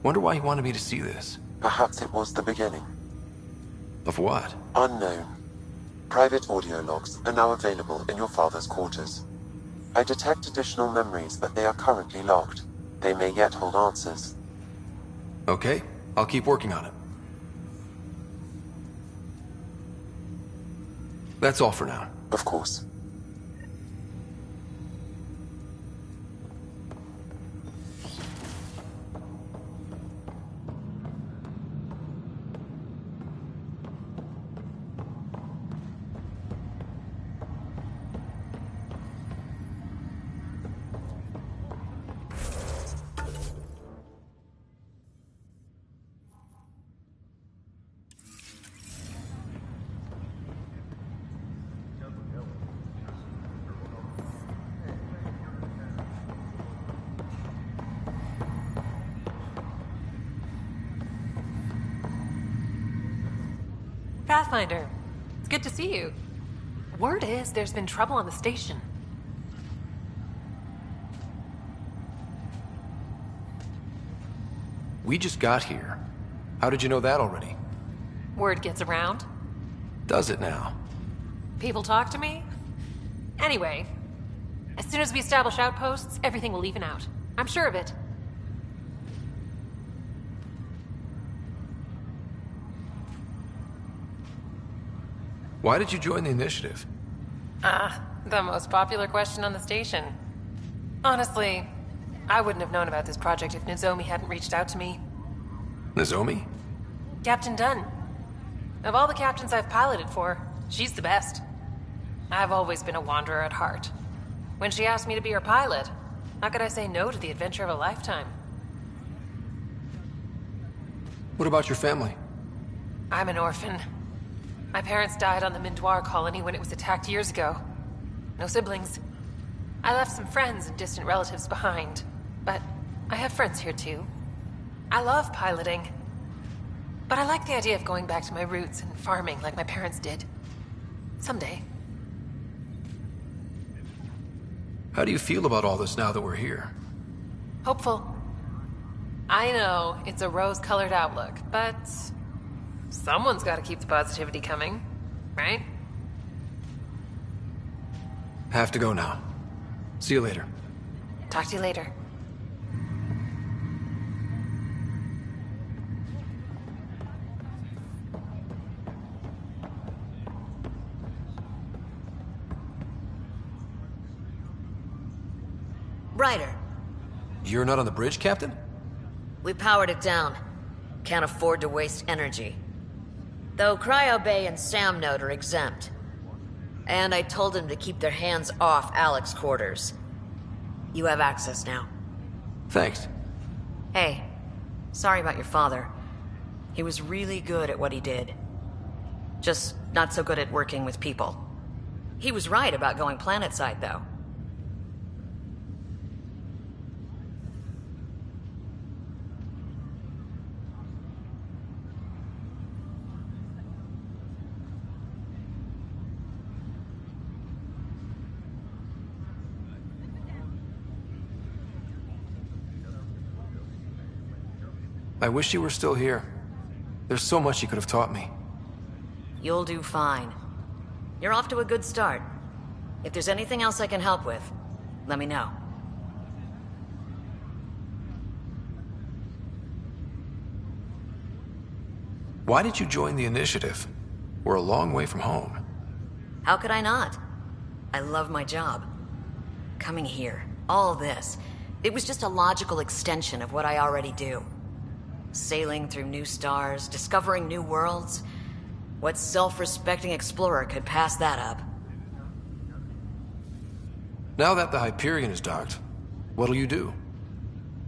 Wonder why he wanted me to see this. Perhaps it was the beginning. Of what? Unknown. Private audio logs are now available in your father's quarters. I detect additional memories, but they are currently logged. They may yet hold answers. Okay, I'll keep working on it. That's all for now. Of course. Pathfinder, it's good to see you. Word is there's been trouble on the station. We just got here. How did you know that already? Word gets around. Does it now? People talk to me. Anyway, as soon as we establish outposts, everything will even out. I'm sure of it. Why did you join the initiative? The most popular question on the station. Honestly, I wouldn't have known about this project if Nozomi hadn't reached out to me. Nozomi? Captain Dunn. Of all the captains I've piloted for, she's the best. I've always been a wanderer at heart. When she asked me to be her pilot, how could I say no to the adventure of a lifetime? What about your family? I'm an orphan. My parents died on the Mindoir colony when it was attacked years ago. No siblings. I left some friends and distant relatives behind, but I have friends here too. I love piloting, but I like the idea of going back to my roots and farming like my parents did. Someday. How do you feel about all this now that we're here? Hopeful. I know it's a rose-colored outlook, but someone's got to keep the positivity coming, right? Have to go now. See you later. Talk to you later. Ryder, You're not on the bridge, Captain? we powered it down. Can't afford to waste energy. Though Cryo Bay and Sam Node are exempt. And I told them to keep their hands off Alec's quarters. You have access now. Thanks. Hey, sorry about your father. He was really good at what he did. Just not so good at working with people. He was right about going planetside, though. I wish you were still here. There's so much you could have taught me. You'll do fine. You're off to a good start. If there's anything else I can help with, let me know. Why did you join the initiative? We're a long way from home. How could I not? I love my job. Coming here, all this, it was just a logical extension of what I already do. Sailing through new stars, discovering new worlds. What self-respecting explorer could pass that up? Now that the Hyperion is docked, what'll you do?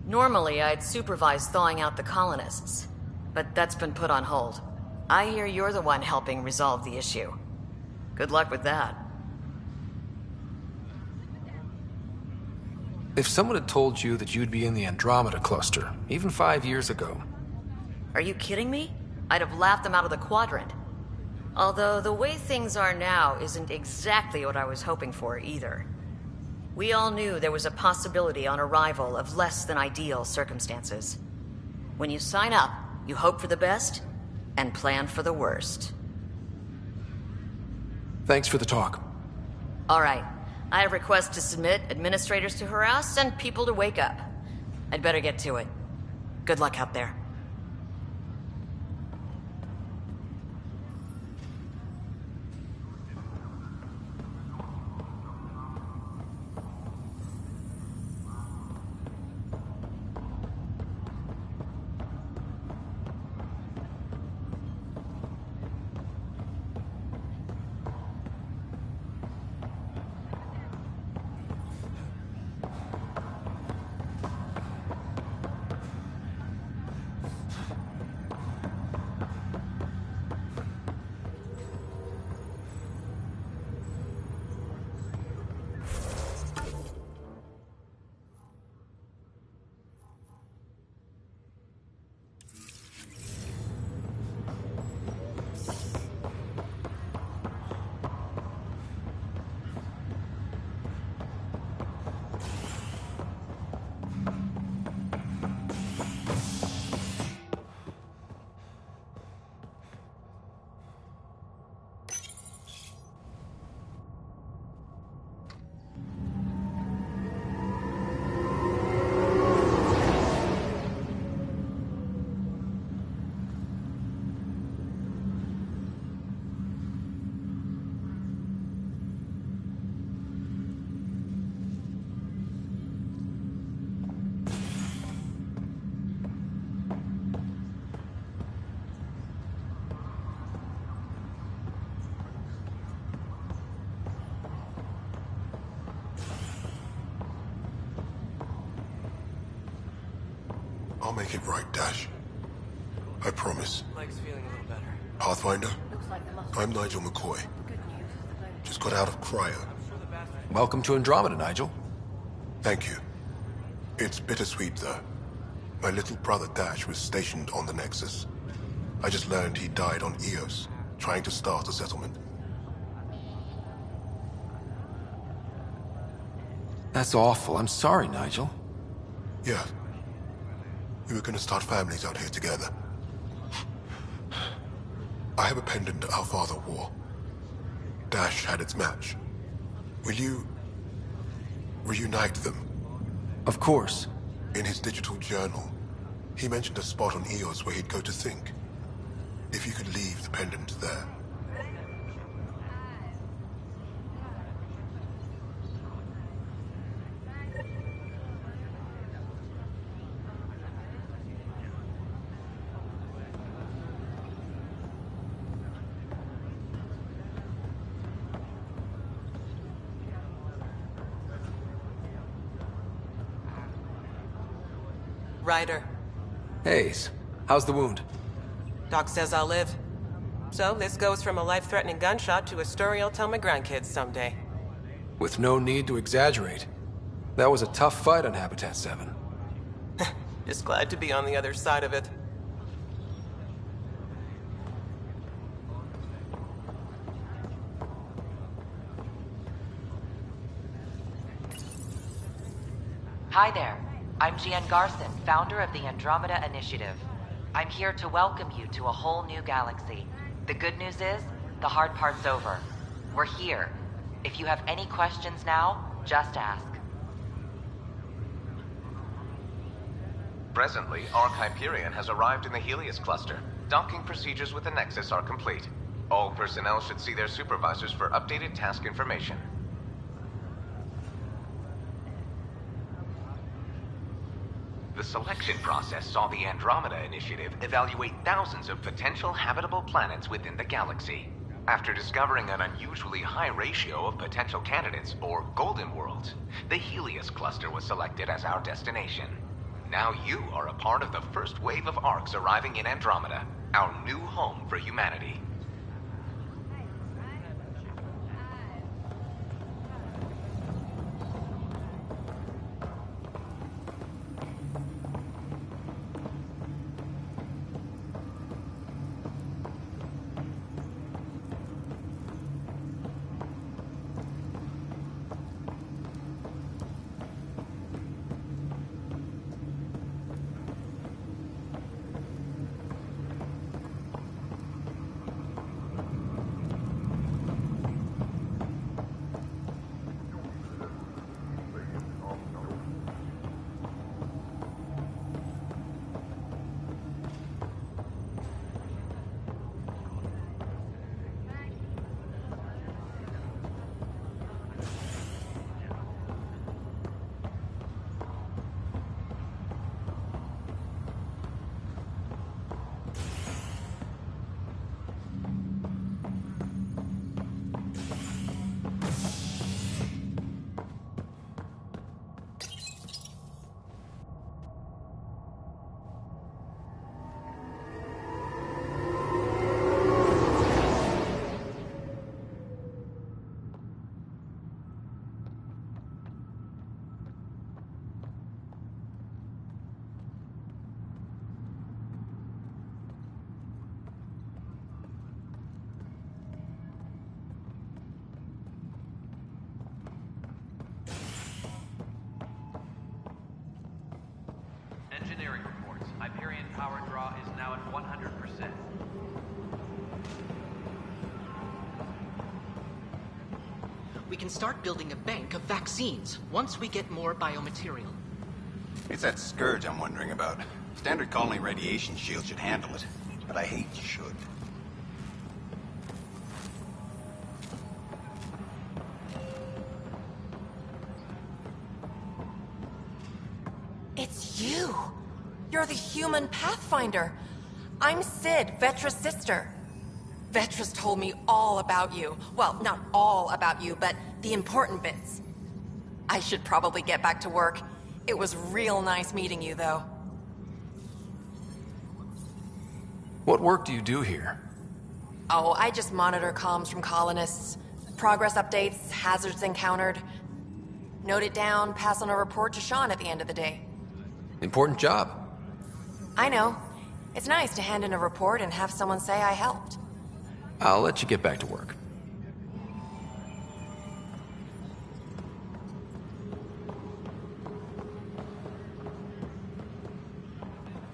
Normally, I'd supervise thawing out the colonists, but that's been put on hold. I hear you're the one helping resolve the issue. Good luck with that. If someone had told you that you'd be in the Andromeda cluster, even 5 years ago... Are you kidding me? I'd have laughed them out of the quadrant. Although the way things are now isn't exactly what I was hoping for either. We all knew there was a possibility on arrival of less than ideal circumstances. When you sign up, you hope for the best and plan for the worst. Thanks for the talk. All right. I have requests to submit, administrators to harass, and people to wake up. I'd better get to it. Good luck out there. I'll make it right, Dash. I promise. Mike's feeling a little better. Pathfinder, I'm Nigel McCoy. Just got out of cryo. Welcome to Andromeda, Nigel. Thank you. It's bittersweet, though. My little brother Dash was stationed on the Nexus. I just learned he died on Eos, trying to start a settlement. That's awful. I'm sorry, Nigel. Yeah. We were gonna start families out here together. I have a pendant our father wore. Dash had its match. Will you reunite them? Of course. In his digital journal, he mentioned a spot on Eos where he'd go to think. If you could leave the pendant there. Ryder. Hayes, how's the wound? Doc says I'll live. So this goes from a life-threatening gunshot to a story I'll tell my grandkids someday. With no need to exaggerate. That was a tough fight on Habitat 7. Just glad to be on the other side of it. Hi there. I'm Jian Garson, founder of the Andromeda Initiative. I'm here to welcome you to a whole new galaxy. The good news is, the hard part's over. We're here. If you have any questions now, just ask. Presently, Arc Hyperion has arrived in the Helios cluster. Docking procedures with the Nexus are complete. All personnel should see their supervisors for updated task information. The selection process saw the Andromeda Initiative evaluate thousands of potential habitable planets within the galaxy. After discovering an unusually high ratio of potential candidates, or golden worlds, the Helios cluster was selected as our destination. Now you are a part of the first wave of arcs arriving in Andromeda, our new home for humanity. Engineering reports. Hyperion power draw is now at 100%. We can start building a bank of vaccines once we get more biomaterial. It's that scourge I'm wondering about. Standard colony radiation shield should handle it, but I hate should. It's you! You're the human Pathfinder. I'm Sid, Vetra's sister. Vetra's told me all about you. Well, not all about you, but the important bits. I should probably get back to work. It was real nice meeting you, though. What work do you do here? Oh, I just monitor comms from colonists. Progress updates, hazards encountered. Note it down, pass on a report to Sean at the end of the day. Important job. I know. It's nice to hand in a report and have someone say I helped. I'll let you get back to work.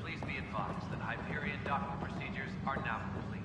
Please be advised that Hyperion docking procedures are now complete.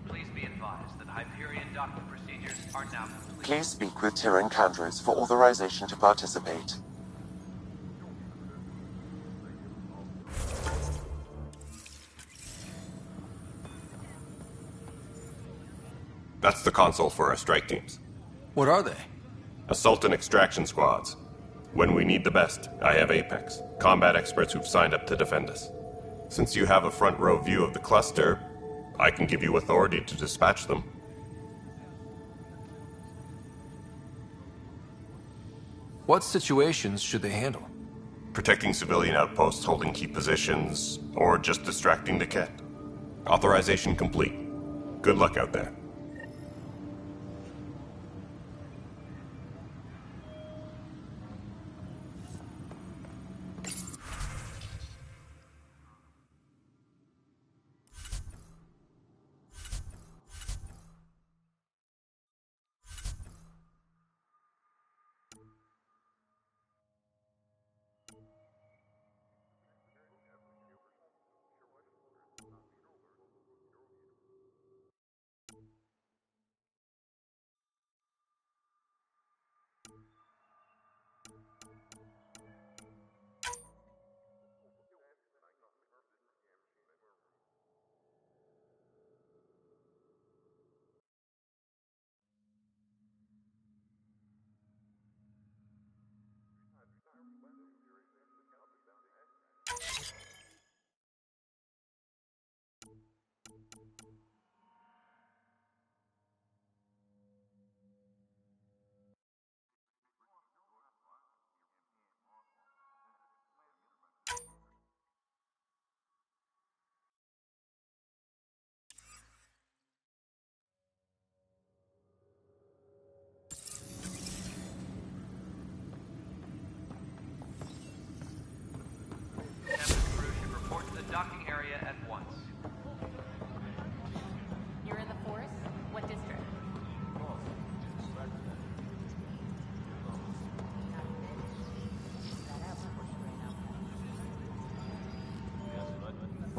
Please be advised that Hyperion docking procedures are now complete. Please speak with Tyrian Candros for authorization to participate. That's the console for our strike teams. What are they? Assault and extraction squads. When we need the best, I have Apex, combat experts who've signed up to defend us. Since you have a front row view of the cluster, I can give you authority to dispatch them. What situations should they handle? Protecting civilian outposts holding key positions, or just distracting the Ket. Authorization complete. Good luck out there.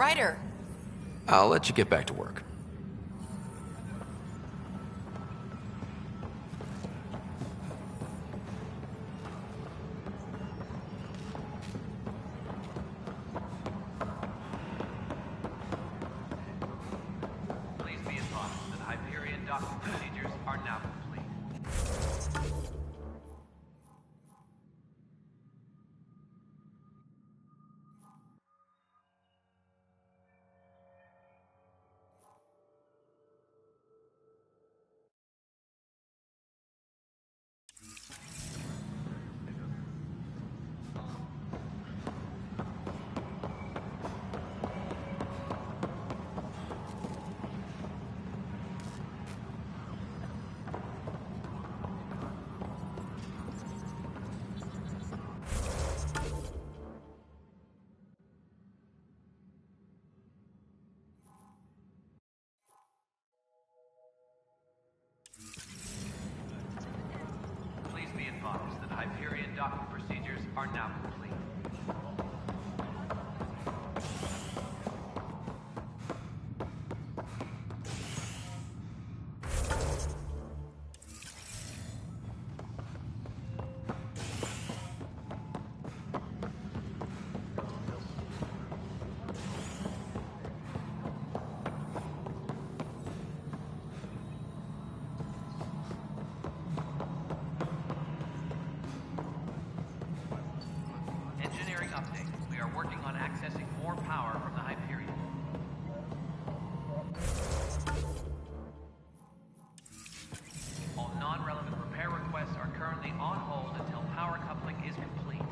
Ryder! I'll let you get back to work. Please be advised that Hyperion docking procedures are now complete. Please be advised that Hyperion docking procedures are now complete. Engineering update. We are working on accessing more power from the Hyperion. All non-relevant repair requests are currently on hold until power coupling is complete.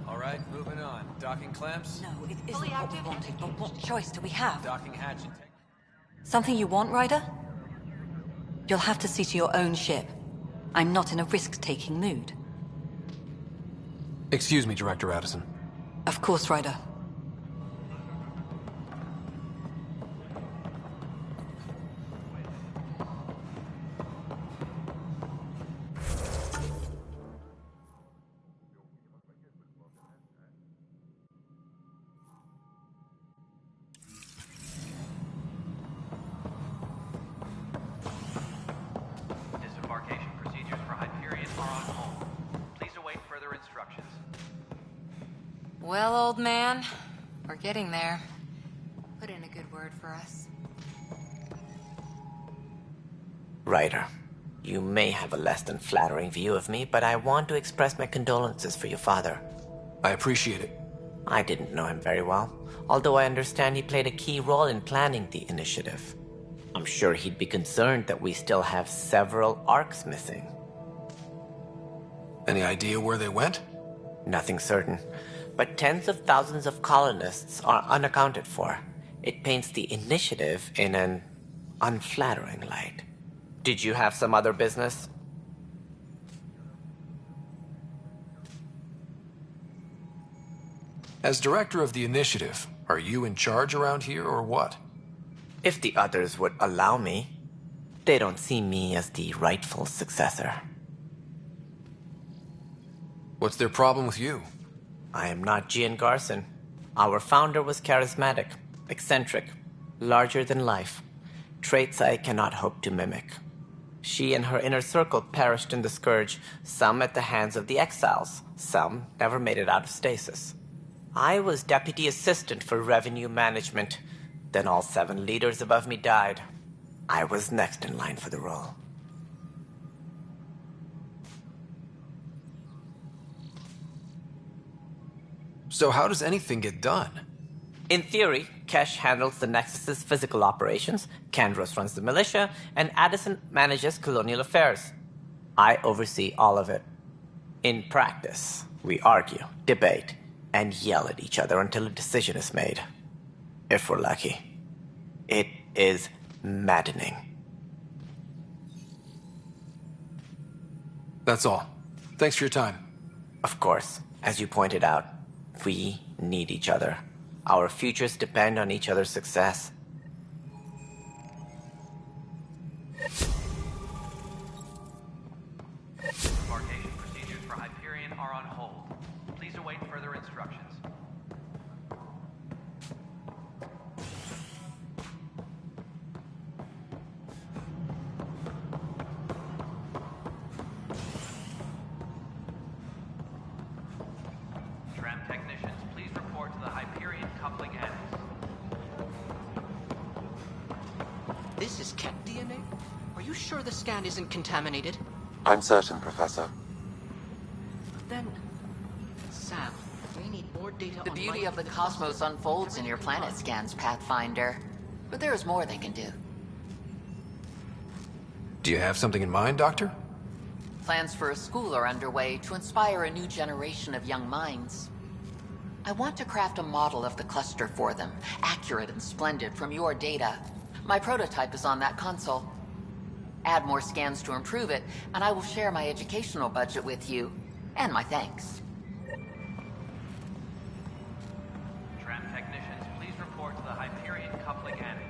Alright, moving on. Docking clamps? No, it isn't what we wanted, but what choice do we have? Docking hatch. Something you want, Ryder? You'll have to see to your own ship. I'm not in a risk-taking mood. Excuse me, Director Addison. Of course, Ryder. Disembarkation procedures for Hyperion are on hold. Please await further instructions. Well, old man, we're getting there. Put in a good word for us. Ryder, you may have a less than flattering view of me, but I want to express my condolences for your father. I appreciate it. I didn't know him very well, although I understand he played a key role in planning the initiative. I'm sure he'd be concerned that we still have several arcs missing. Any idea where they went? Nothing certain, but tens of thousands of colonists are unaccounted for. It paints the initiative in an unflattering light. Did you have some other business? As director of the initiative, are you in charge around here or what? If the others would allow me, they don't see me as the rightful successor. What's their problem with you? I am not Gian Garson. Our founder was charismatic, eccentric, larger than life. Traits I cannot hope to mimic. She and her inner circle perished in the Scourge, some at the hands of the Exiles, some never made it out of stasis. I was deputy assistant for revenue management. Then all 7 leaders above me died. I was next in line for the role. So how does anything get done? In theory, Kesh handles the Nexus's physical operations, Kandros runs the militia, and Addison manages colonial affairs. I oversee all of it. In practice, we argue, debate, and yell at each other until a decision is made. If we're lucky. It is maddening. That's all. Thanks for your time. Of course, as you pointed out, we need each other. Our futures depend on each other's success. Disembarkation procedures for Hyperion are on hold. Please await further instructions. DNA? Are you sure the scan isn't contaminated? I'm certain, Professor. Then, Sam, we need more data The on beauty life of the in cosmos cluster. unfolds in your planet scans, Pathfinder. But there is more they can do. Do you have something in mind, Doctor? Plans for a school are underway to inspire a new generation of young minds. I want to craft a model of the cluster for them, accurate and splendid from your data. My prototype is on that console. Add more scans to improve it, and I will share my educational budget with you, and my thanks. Tram technicians, please report to the Hyperion coupling annex.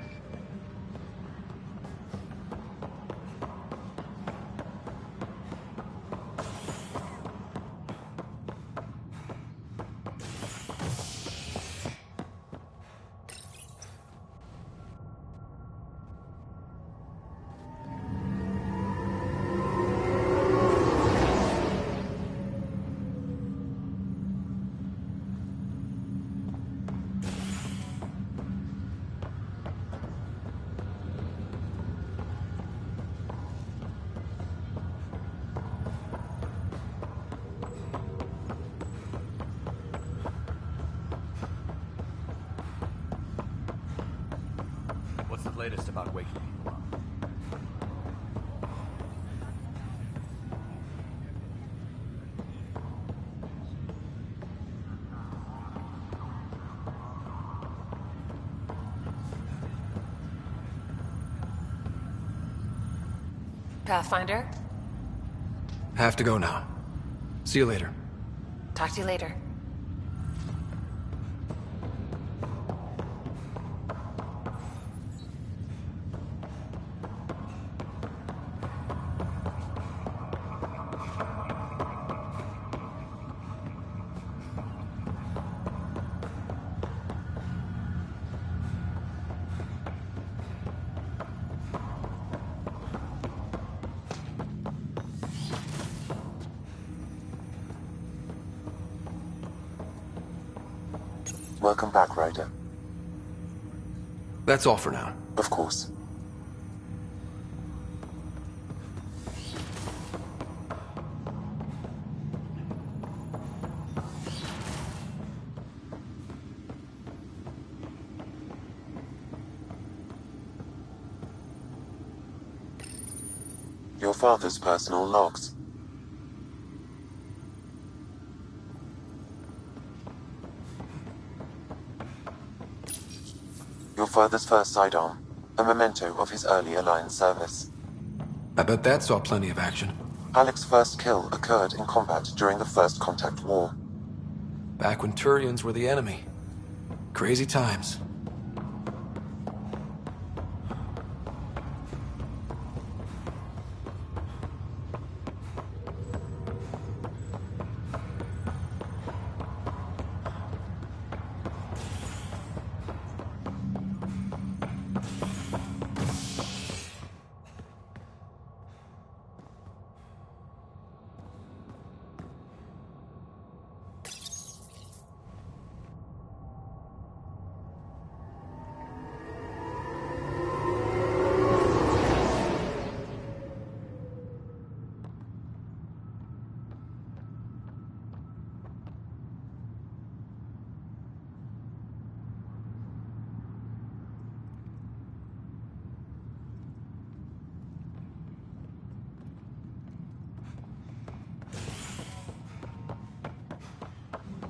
What's the latest about Wakely? Pathfinder, Have to go now. See you later. talk to you later. Welcome back, Ryder. That's all for now. Of course. Your father's personal logs. Your father's first sidearm, a memento of his early Alliance service. I bet that saw plenty of action. Alec's first kill occurred in combat during the First Contact War. Back when Turians were the enemy. Crazy times.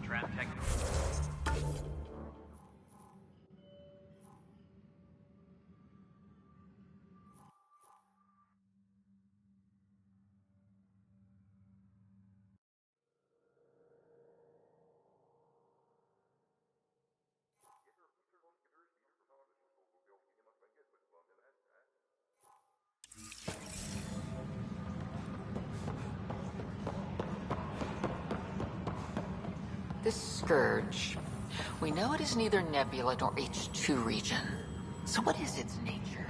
Tram tech. This scourge. We know it is neither nebula nor H2 region. So what is its nature?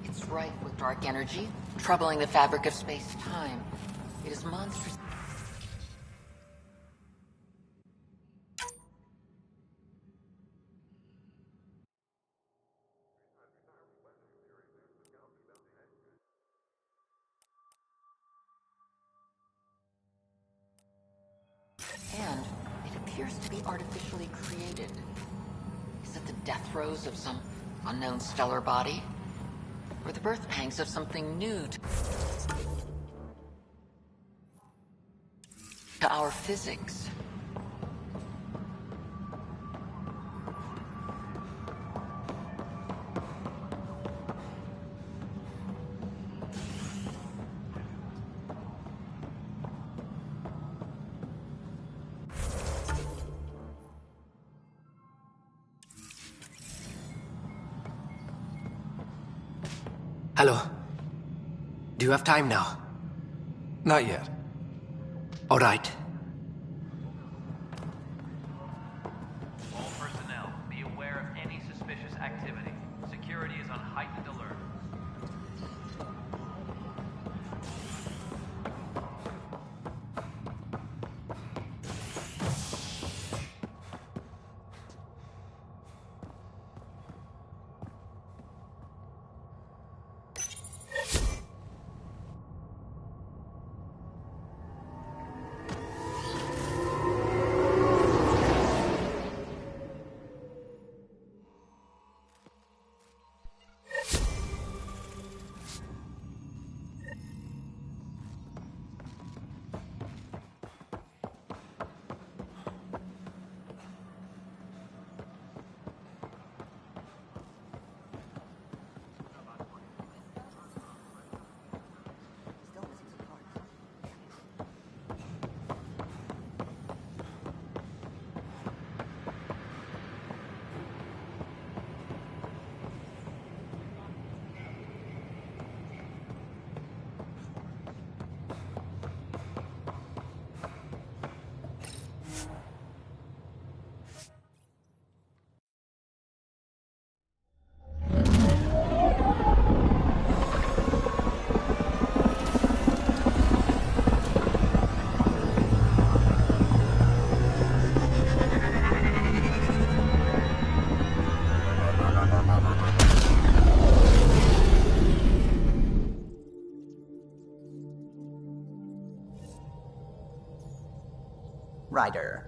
It's rife with dark energy, troubling the fabric of space-time. It is monstrous. And it appears to be artificially created. Is it the death throes of some unknown stellar body? Or the birth pangs of something new to our physics? Hello. Do you have time now? Not yet. All right. All personnel, be aware of any suspicious activity. Security is on heightened alert. Ryder.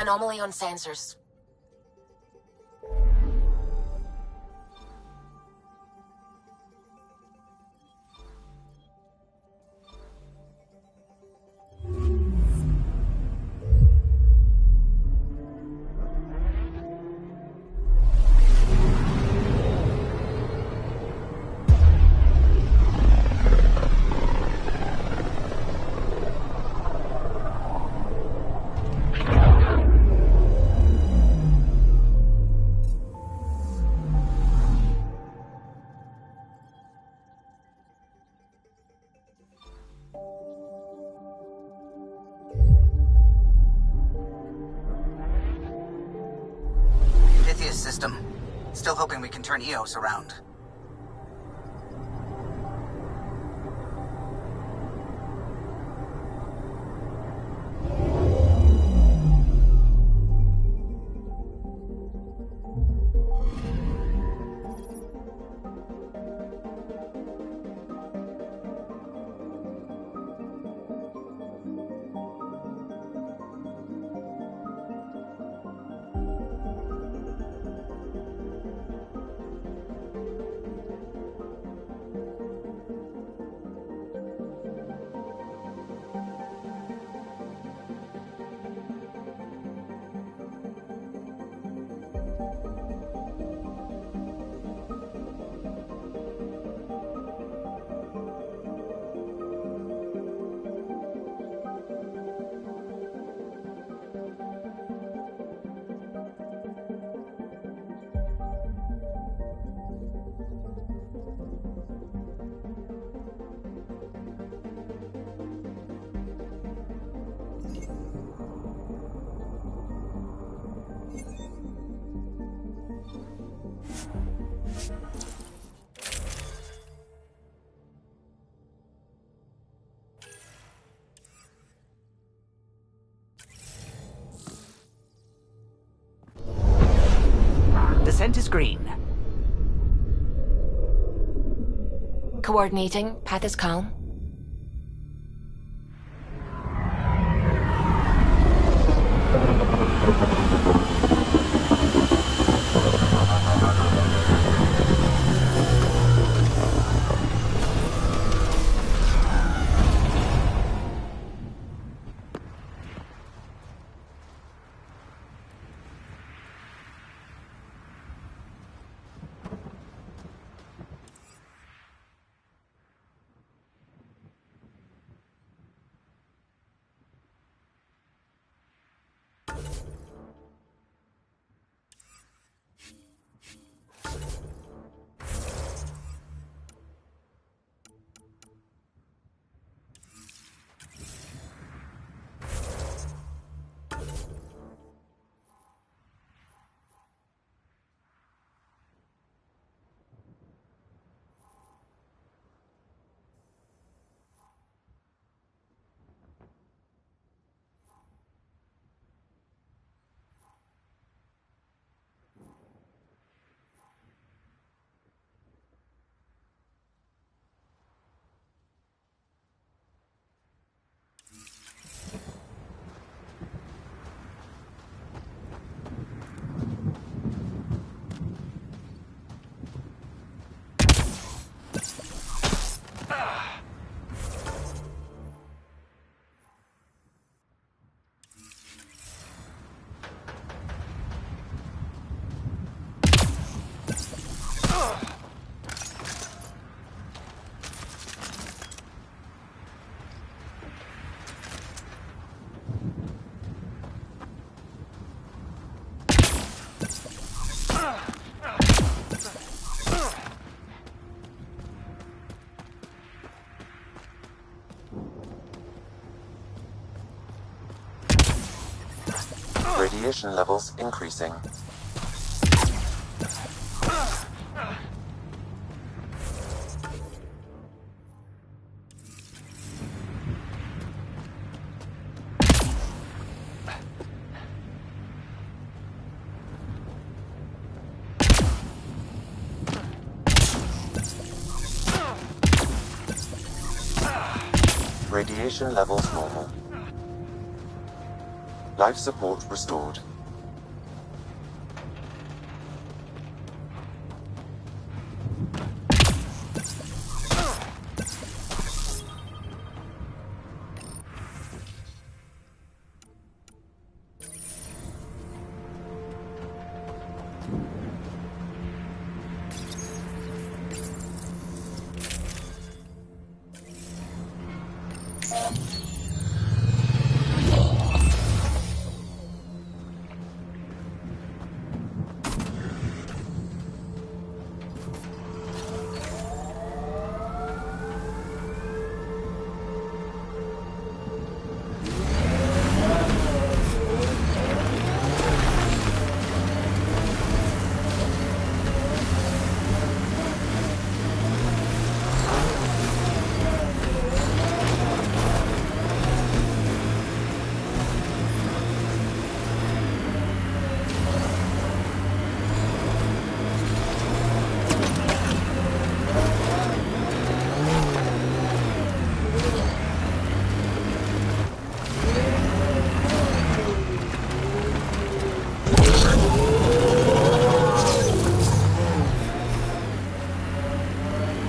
Anomaly on sensors. System. Still hoping we can turn EOS around. Descent is green. Coordinating. Path is calm. Radiation levels increasing. Radiation levels normal. Life support restored.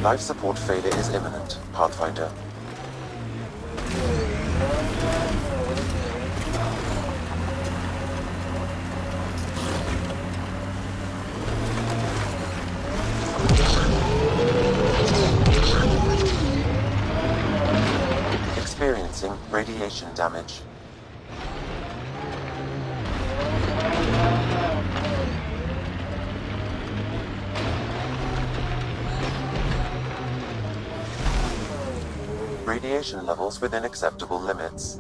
Life support failure is imminent, Pathfinder. Experiencing radiation damage. Radiation levels within acceptable limits.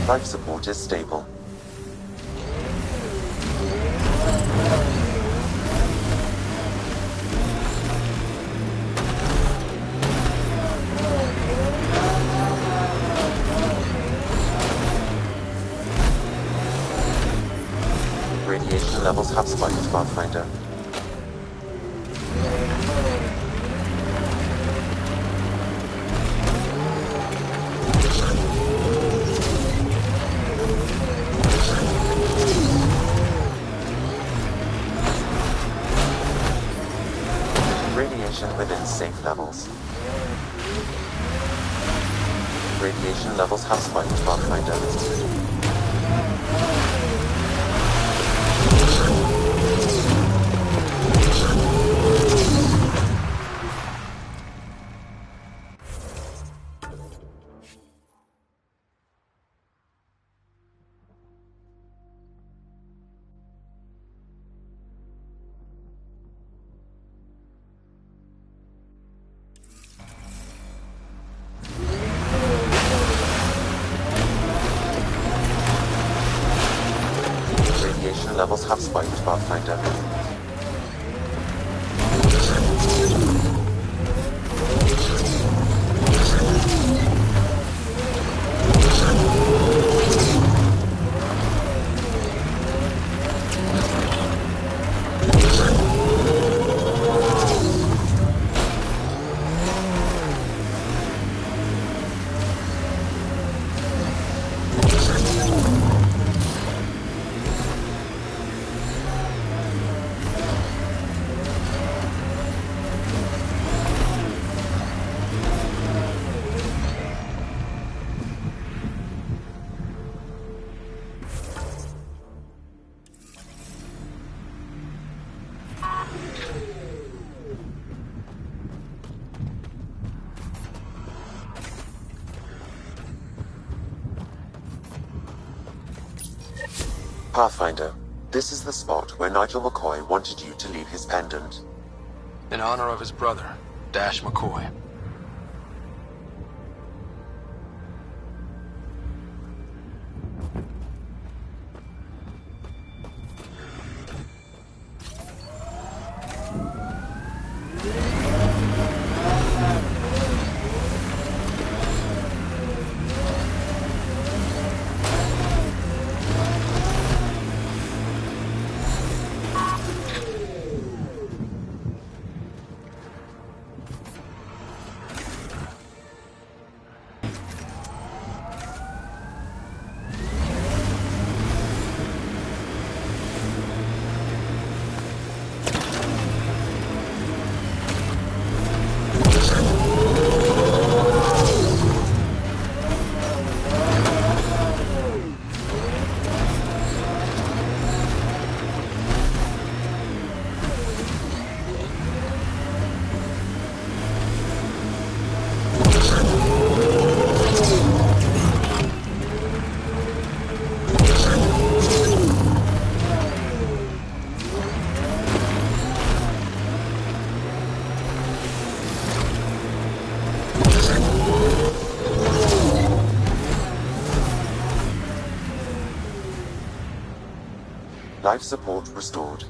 Life support is stable. Radiation levels have spiked, Pathfinder. Radiation within safe levels. Radiation levels have spiked, Pathfinder. Radiation levels have spiked, Pathfinder. Pathfinder, this is the spot where Nigel McCoy wanted you to leave his pendant. In honor of his brother, Dash McCoy. Life support restored.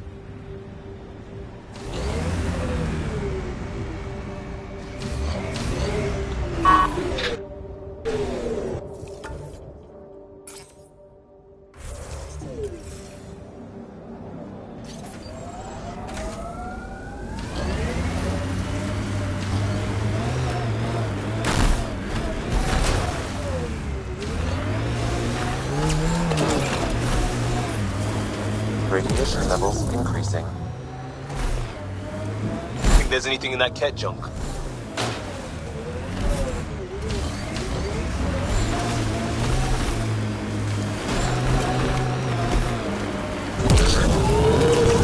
Radiation levels increasing. Think there's anything in that cat junk?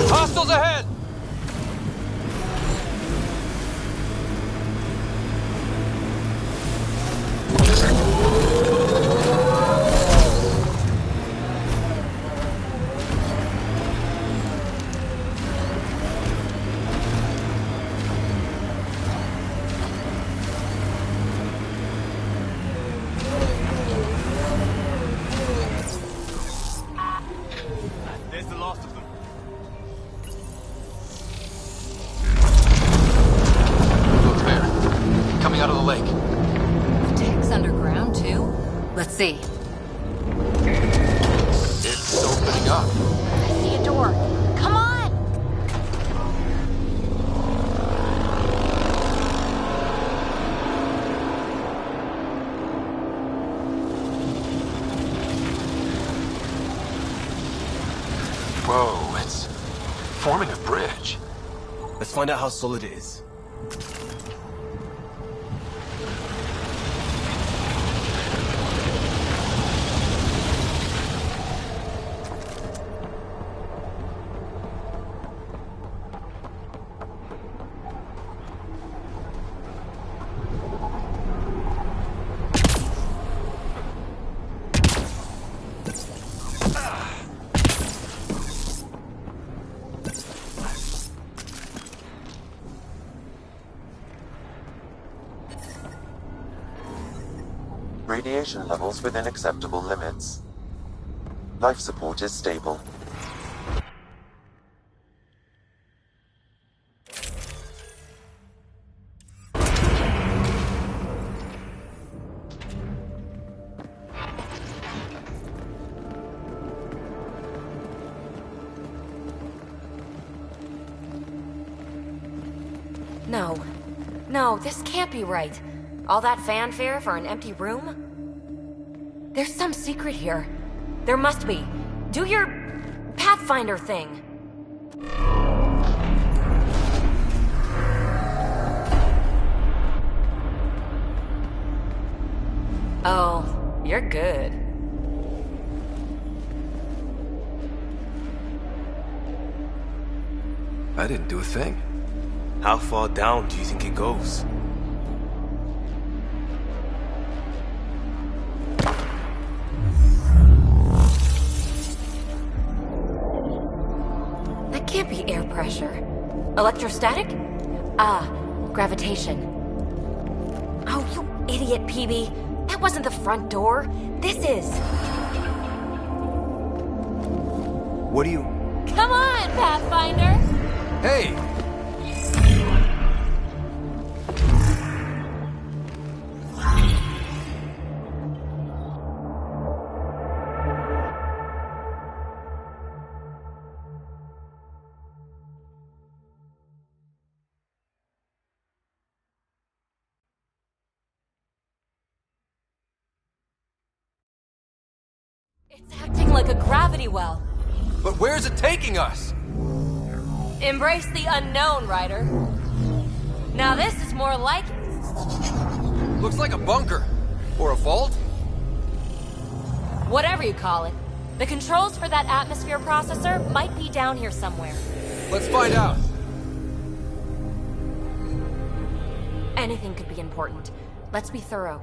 Hostiles ahead! There's the last of them. Look there. Coming out of the lake. Tech's underground, too? Let's see. It's opening up. I see a door. Come on! Whoa, it's forming a bridge. Let's find out how solid it is. Radiation levels within acceptable limits. Life support is stable. No. No, this can't be right. All that fanfare for an empty room? There's some secret here. There must be. Do your Pathfinder thing. Oh, you're good. I didn't do a thing. How far down do you think it goes? That can't be air pressure. Electrostatic? Ah, gravitation. Oh, you idiot, PB. That wasn't the front door. This is. What do you... Come on, Pathfinder! Hey! It's acting like a gravity well. But where's it taking us? Embrace the unknown, Ryder. Now this is more like it. Looks like a bunker. Or a vault? Whatever you call it. The controls for that atmosphere processor might be down here somewhere. Let's find out. Anything could be important. Let's be thorough.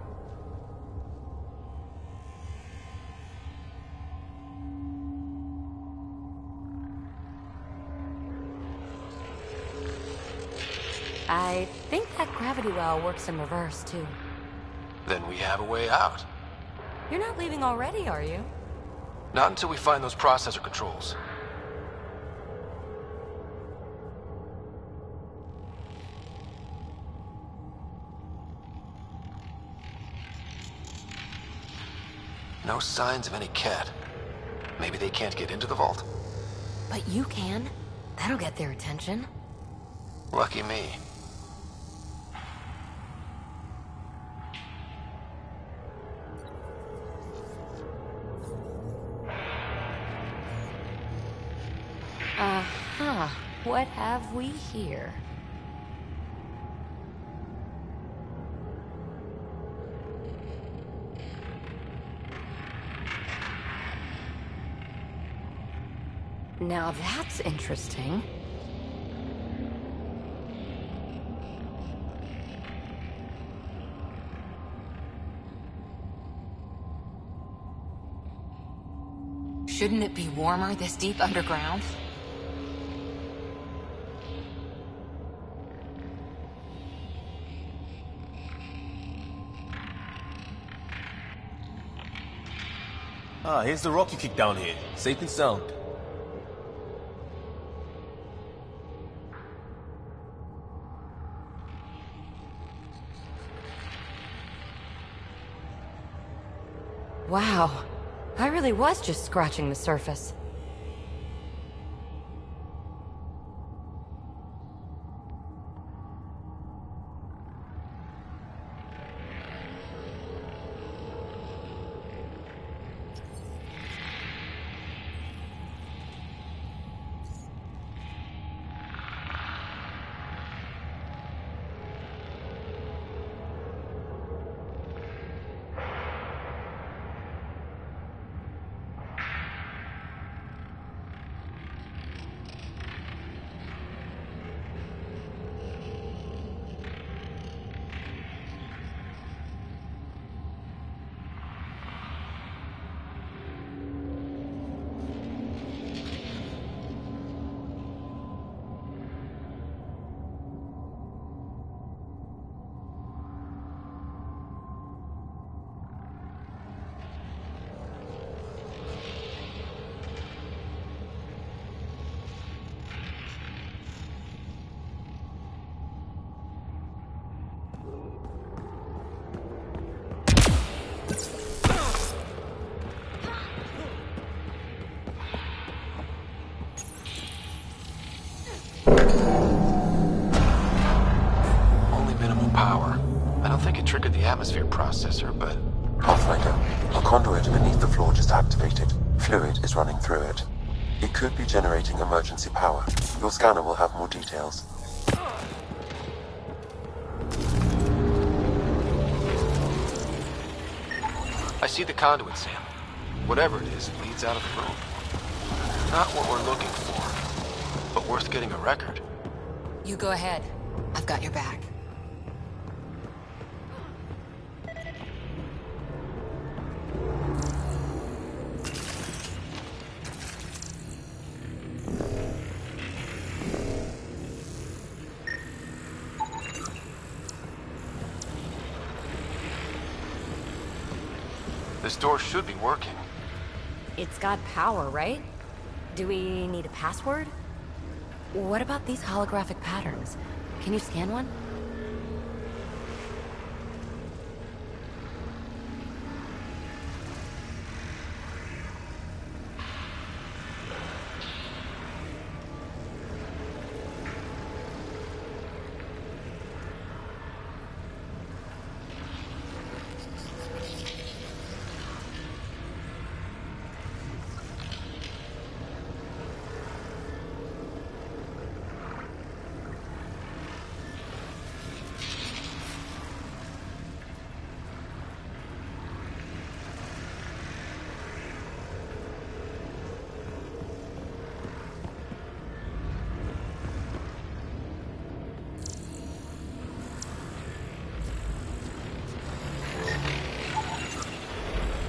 I think that gravity well works in reverse, too. Then we have a way out. You're not leaving already, are you? Not until we find those processor controls. No signs of any cat. Maybe they can't get into the vault? But you can. That'll get their attention. Lucky me. Aha. What have we here? Now that's interesting. Shouldn't it be warmer this deep underground? Ah, here's the rock you kicked down here. Safe and sound. Wow. I really was just scratching the surface. Power. I don't think it triggered the atmosphere processor, but... Pathfinder, a conduit beneath the floor just activated. Fluid is running through it. It could be generating emergency power. Your scanner will have more details. I see the conduit, Sam. Whatever it is, it leads out of the room. Not what we're looking for, but worth getting a record. You go ahead. I've got your back. This door should be working. It's got power, right? Do we need a password? What about these holographic patterns? Can you scan one?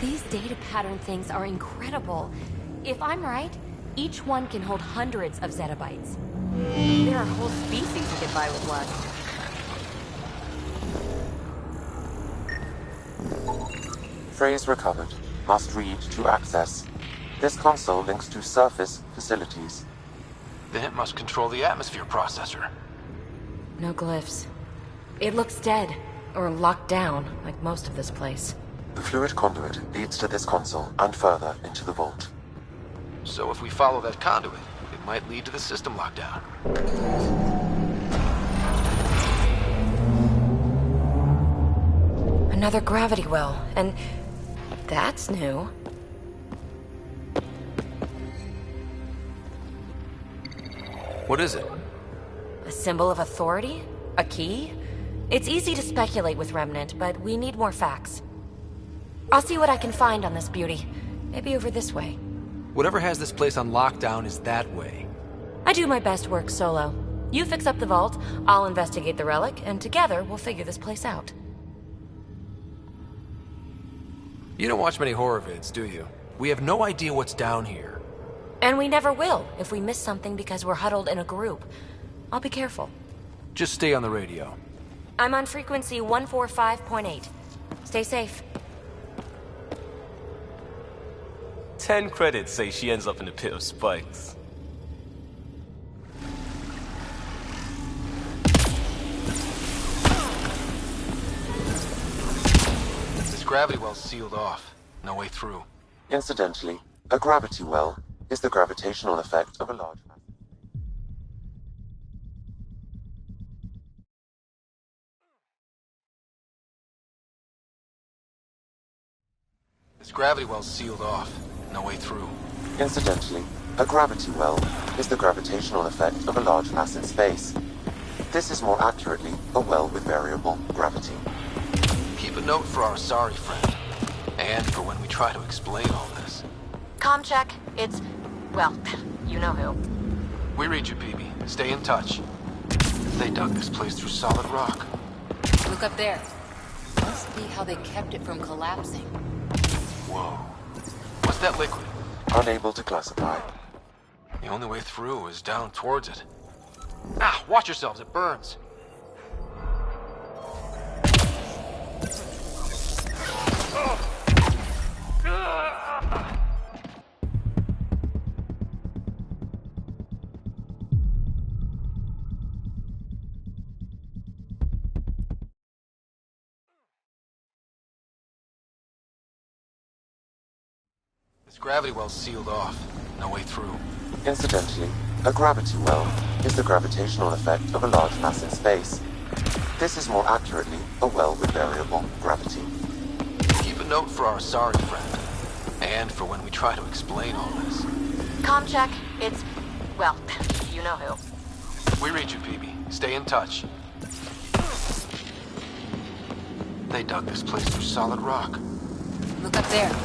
These data pattern things are incredible. If I'm right, each one can hold hundreds of zettabytes. There are whole species you could buy with less. Phrase recovered. Must read to access. This console links to surface facilities. Then it must control the atmosphere processor. No glyphs. It looks dead, or locked down, like most of this place. The fluid conduit leads to this console and further into the vault. So if we follow that conduit, it might lead to the system lockdown. Another gravity well, and that's new. What is it? A symbol of authority? A key? It's easy to speculate with Remnant, but we need more facts. I'll see what I can find on this beauty. Maybe over this way. Whatever has this place on lockdown is that way. I do my best work solo. You fix up the vault, I'll investigate the relic, and together we'll figure this place out. You don't watch many horror vids, do you? We have no idea what's down here. And we never will if we miss something because we're huddled in a group. I'll be careful. Just stay on the radio. I'm on frequency 145.8. Stay safe. 10 credits say she ends up in a pit of spikes. This gravity well's sealed off. No way through. Incidentally, a gravity well is the gravitational effect of a large mass. This gravity well's sealed off. No way through. Incidentally, a gravity well is the gravitational effect of a large mass in space. This is more accurately a well with variable gravity. Keep a note for our sorry friend. And for when we try to explain all this. Comm check. It's... well, you know who. We read you, BB. Stay in touch. They dug this place through solid rock. Look up there. Must be how they kept it from collapsing. Whoa. What's that liquid? Unable to classify. The only way through is down towards it. Ah, watch yourselves, it burns. This gravity well's sealed off. No way through. Incidentally, a gravity well is the gravitational effect of a large mass in space. This is more accurately a well with variable gravity. Keep a note for our sorry friend. And for when we try to explain all this. Comm check. It's... well, you know who. We read you, BB. Stay in touch. They dug this place through solid rock. Look up there.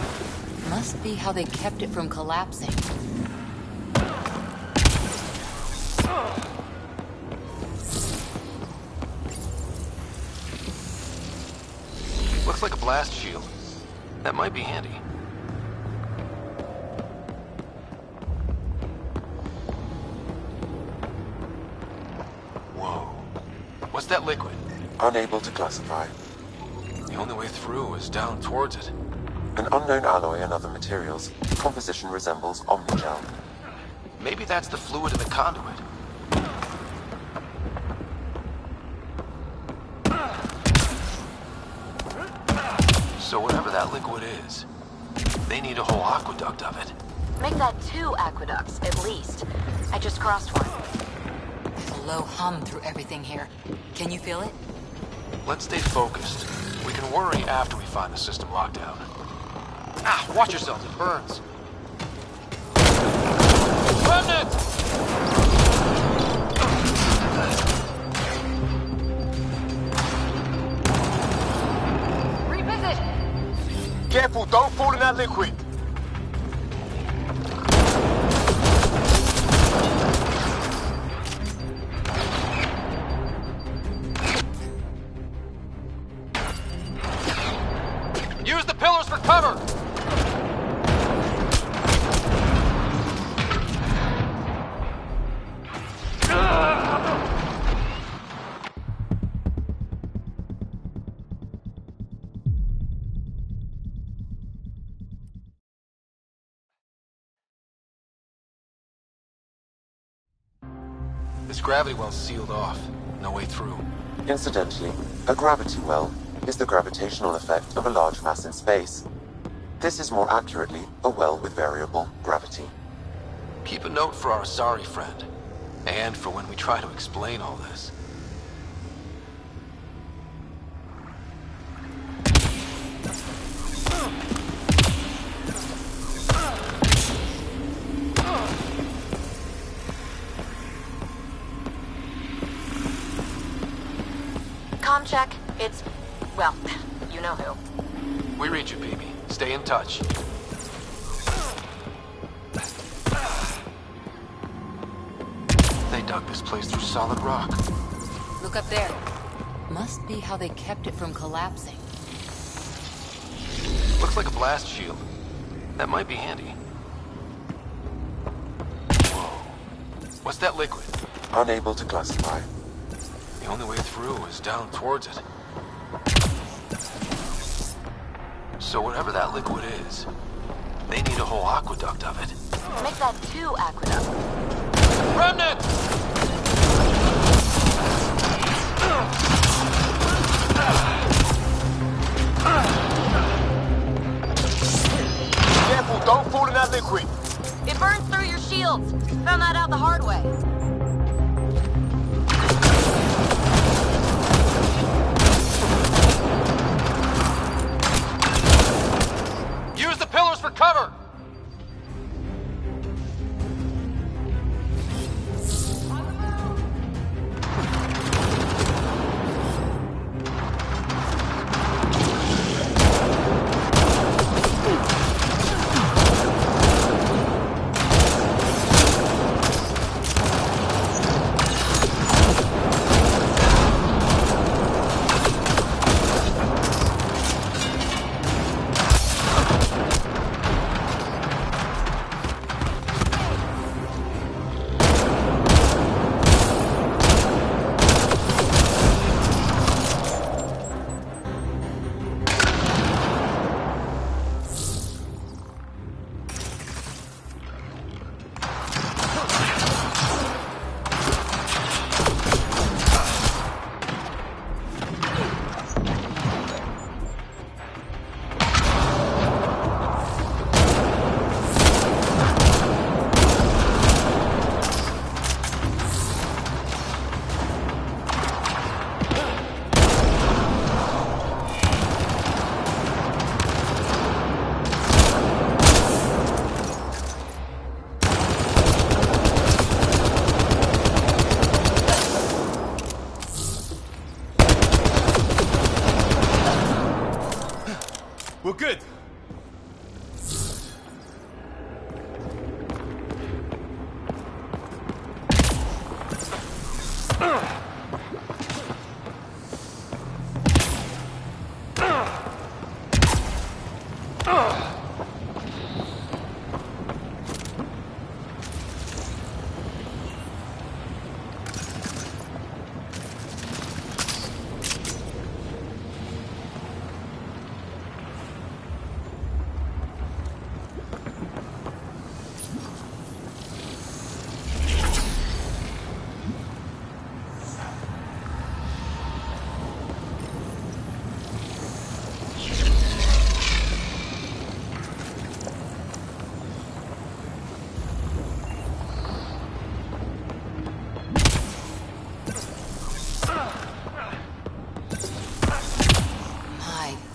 Must be how they kept it from collapsing. Looks like a blast shield. That might be handy. Whoa. What's that liquid? Unable to classify. The only way through is down towards it. An unknown alloy and other materials. Composition resembles omnigel. Maybe that's the fluid in the conduit. So whatever that liquid is, they need a whole aqueduct of it. Make that 2 aqueducts, at least. I just crossed one. There's a low hum through everything here. Can you feel it? Let's stay focused. We can worry after we find the system lockdown. Ah, watch yourselves, it burns. Remnant! Revisit! Careful, don't fall in that liquid. Use the pillars for cover! This gravity well's sealed off. No way through. Incidentally, a gravity well is the gravitational effect of a large mass in space. This is more accurately a well with variable gravity. Keep a note for our sorry friend, and for when we try to explain all this. Comm check. It's... well, you know who. We read you, baby. Stay in touch. They dug this place through solid rock. Look up there. Must be how they kept it from collapsing. Looks like a blast shield. That might be handy. Whoa. What's that liquid? Unable to classify. The only way through is down towards it. So whatever that liquid is, they need a whole aqueduct of it. Make that 2 aqueducts. Remnant! Careful, don't fall in that liquid. It burns through your shields. Found that out the hard way. Use the pillars for cover! We're good.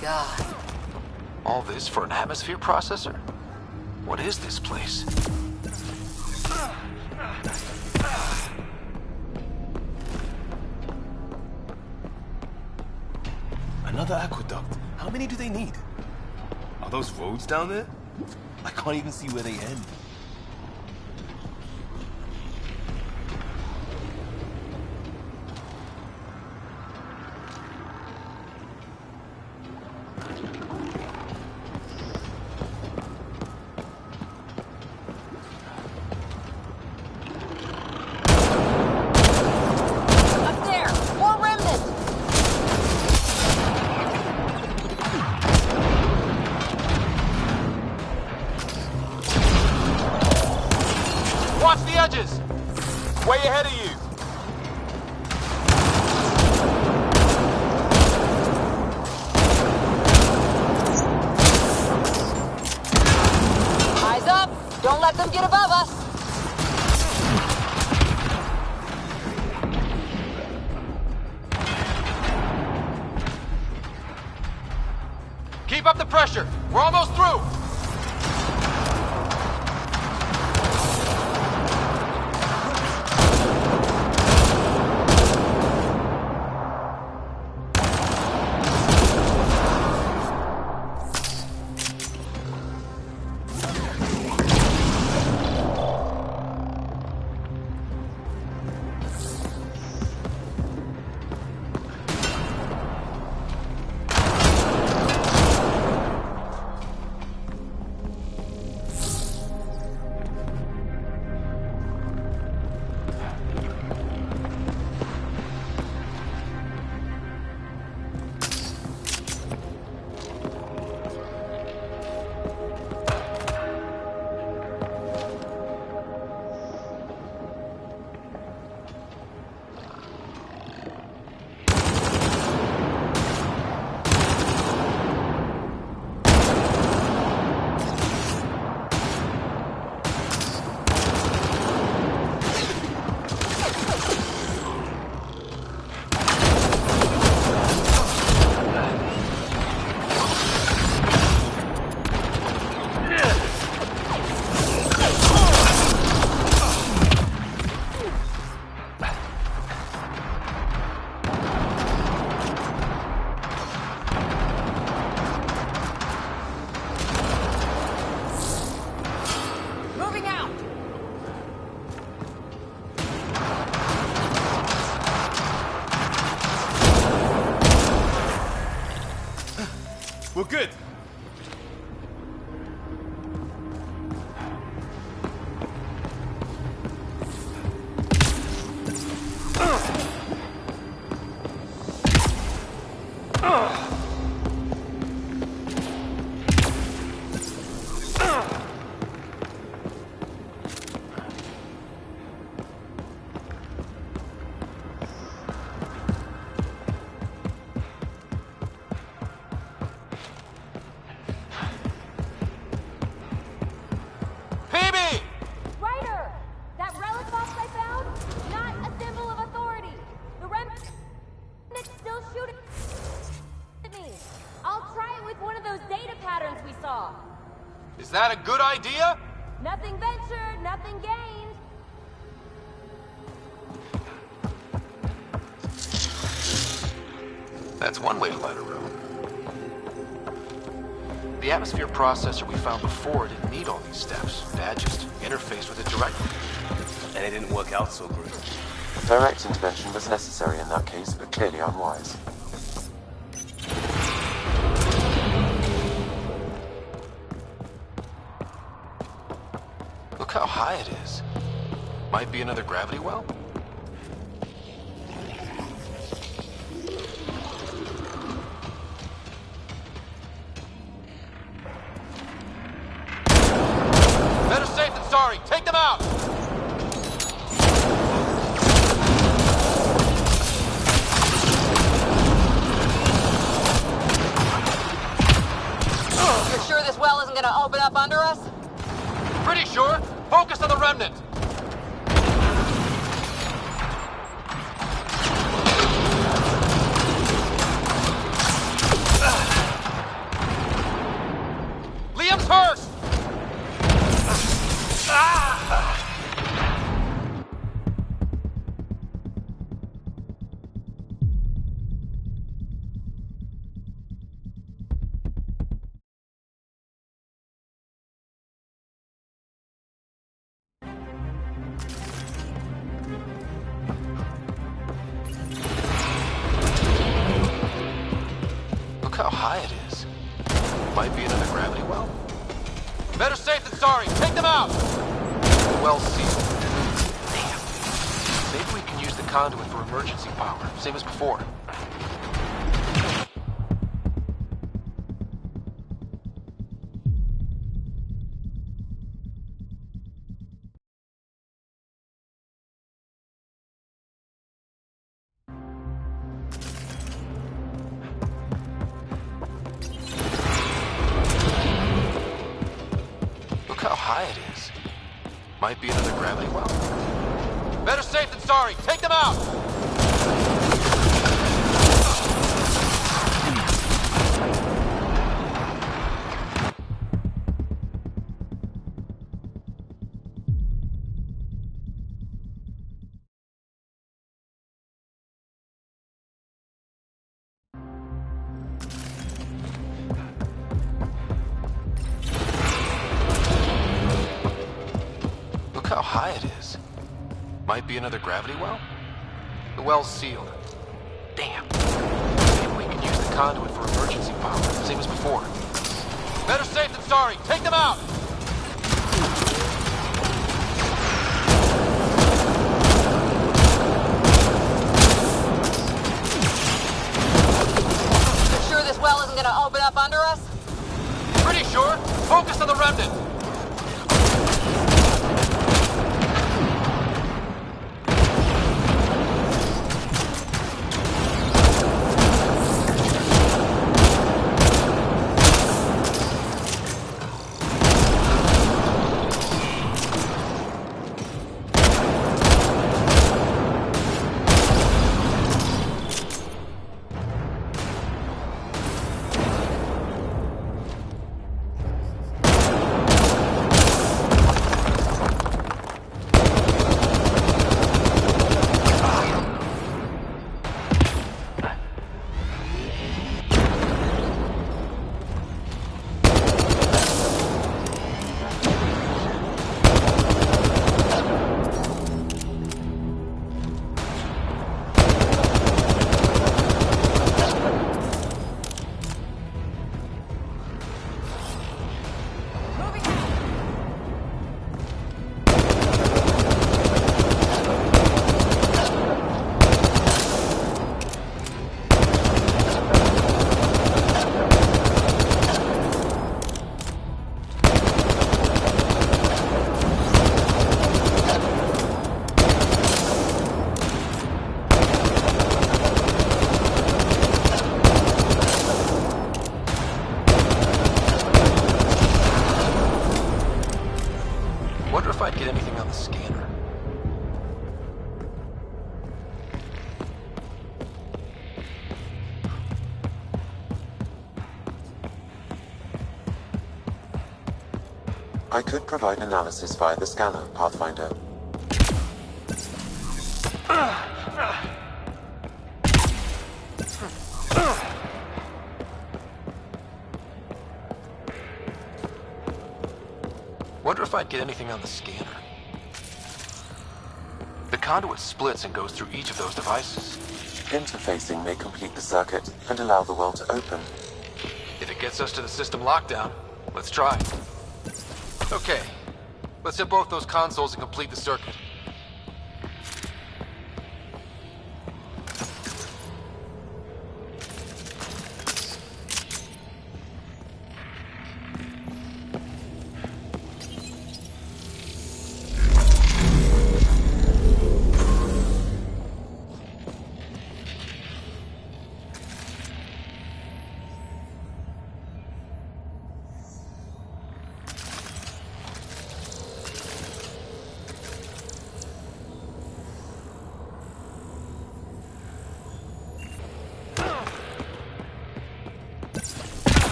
God. All this for an atmosphere processor? What is this place? Another aqueduct. How many do they need? Are those roads down there? I can't even see where they end. Way ahead of you. Keep up the pressure. We're almost through. We're good. Is that a good idea? Nothing ventured, nothing gained. That's one way to light a room. The atmosphere processor we found before didn't need all these steps. Dad just interfaced with it directly. And it didn't work out so great. Direct intervention was necessary in that case, but clearly unwise. Look how high it is. Might be another gravity well? Better safe than sorry. Take them out! You're sure this well isn't gonna open up under us? Pretty sure. Focus on the remnant. Liam's hurt! Look how high it is. Might be another gravity well. Better safe than sorry. Take them out! Well sealed. Damn. Maybe we can use the conduit for emergency power, same as before. Look how high it is. Might be another gravity well. Better safe than sorry. Take them out! how high it is. Might be another gravity well? The well's sealed. Damn. Maybe we could use the conduit for emergency power, same as before. Better safe than sorry. Take them out! You sure this well isn't gonna open up under us? Pretty sure. Focus on the remnant. Wonder if I'd get anything on the scanner. I could provide analysis via the scanner, Pathfinder. Wonder if I'd get anything on the scanner. The conduit splits and goes through each of those devices. Interfacing may complete the circuit and allow the well to open. If it gets us to the system lockdown, let's try. Okay, let's hit both those consoles and complete the circuit.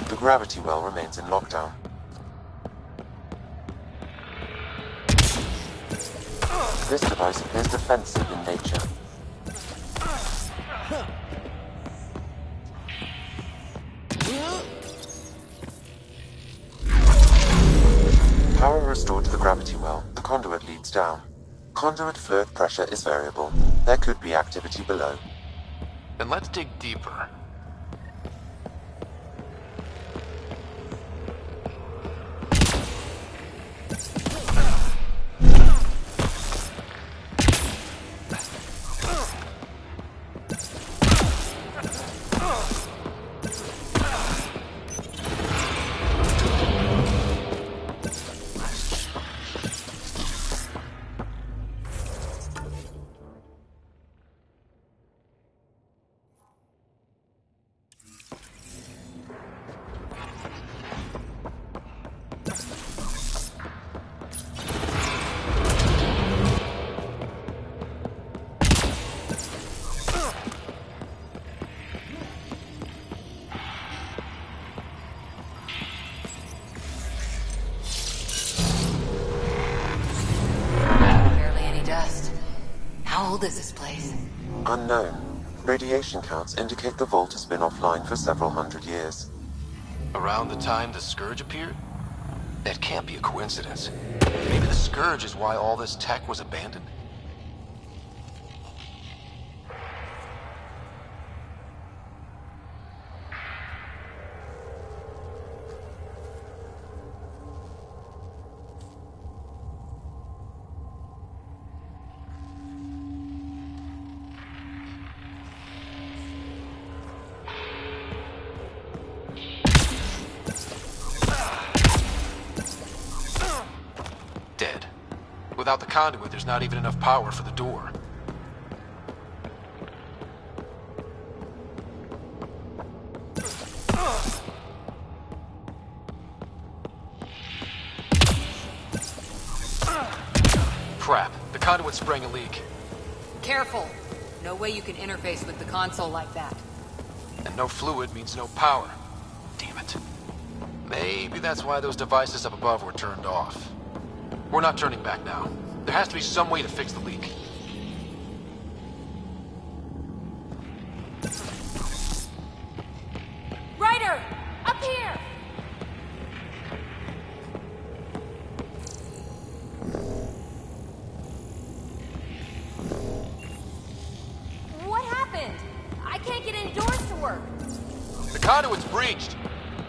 The gravity well remains in lockdown. This device appears defensive in nature. Power restored to the gravity well, the conduit leads down. Conduit fluid pressure is variable. There could be activity below. Then let's dig deeper. How old is this place? Unknown. Radiation counts indicate the vault has been offline for several hundred years. Around the time the Scourge appeared? That can't be a coincidence. Maybe the Scourge is why all this tech was abandoned? Dead. Without the conduit, there's not even enough power for the door. Crap. The conduit sprang a leak. Careful. No way you can interface with the console like that. And no fluid means no power. Damn it. Maybe that's why those devices up above were turned off. We're not turning back now. There has to be some way to fix the leak. Ryder! Up here! What happened? I can't get any doors to work. The conduit's breached.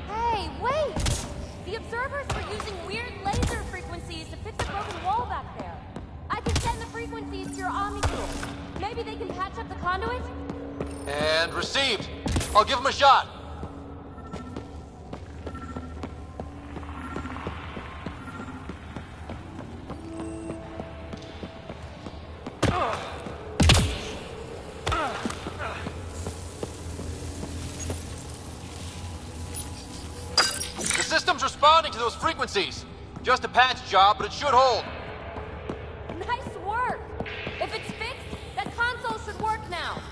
Hey, wait! The observers were using weird laser frequencies to fix a broken wall back there. I can send the frequencies to your Omni-Tool. Maybe they can patch up the conduit? And received. I'll give him a shot. The system's responding to those frequencies. Just a patch job, but it should hold. Nice work! If it's fixed, that console should work now.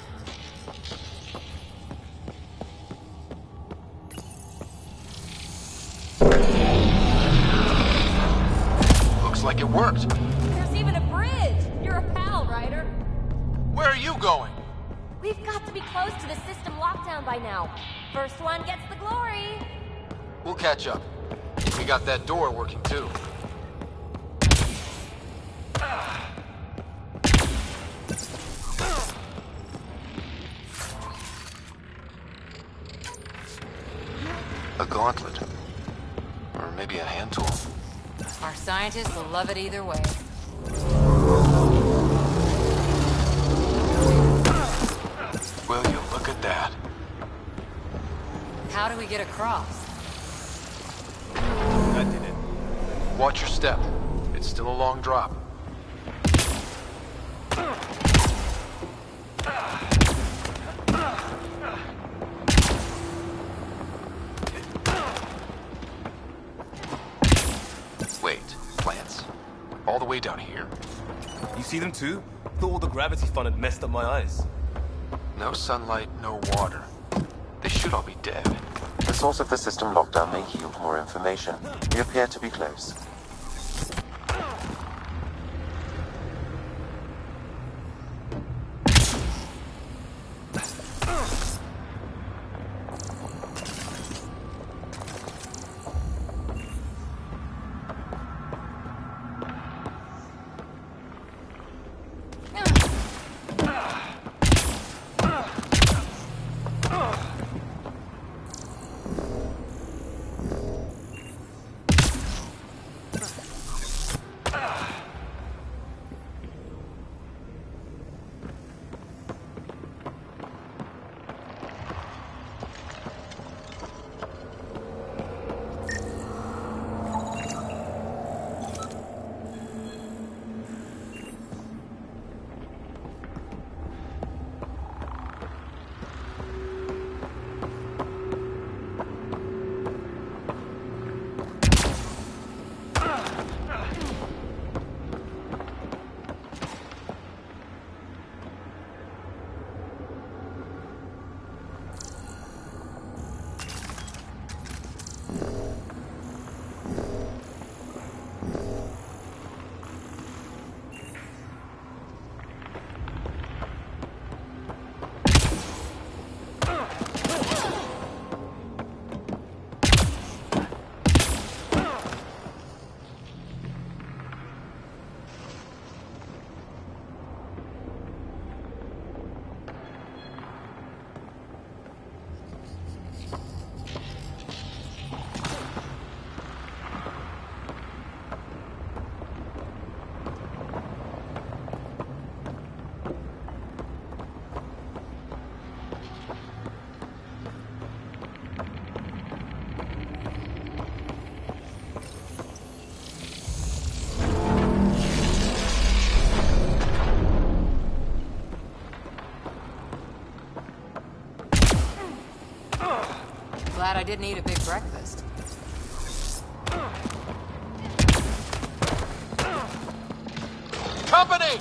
Looks like it worked. There's even a bridge! You're a pal, Ryder. Where are you going? We've got to be close to the system lockdown by now. First one gets the glory. We'll catch up. We got that door working too. A gauntlet. Or maybe a hand tool. Our scientists will love it either way. Will you look at that? How do we get across? That did it. Watch your step. It's still a long drop. Wait, plants? All the way down here? You see them too? Thought all the gravity fun had messed up my eyes. No sunlight, no water. They should all be dead. The source of the system lockdown may yield more information. We appear to be close. Glad I didn't eat a big breakfast. Company!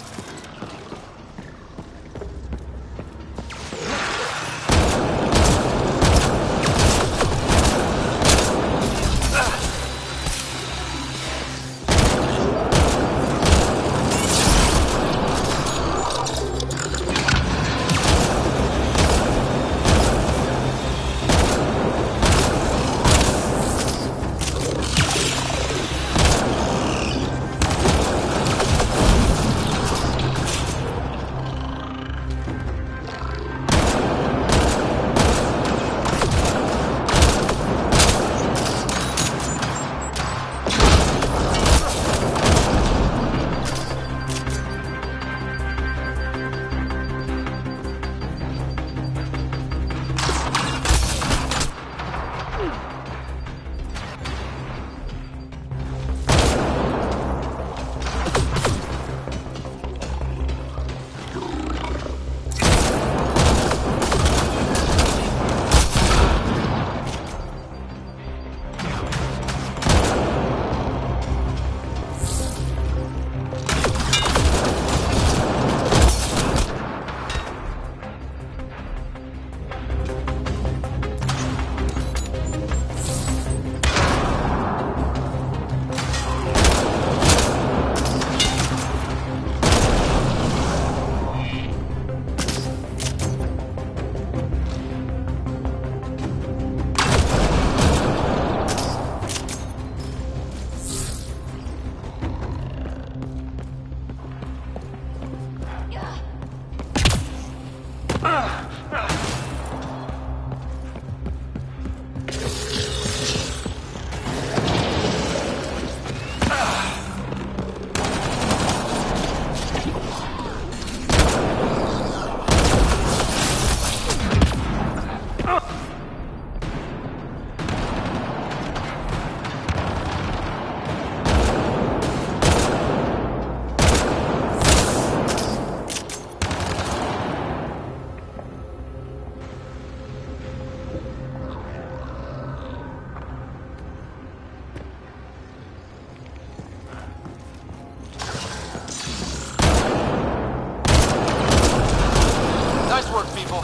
Nice work, people.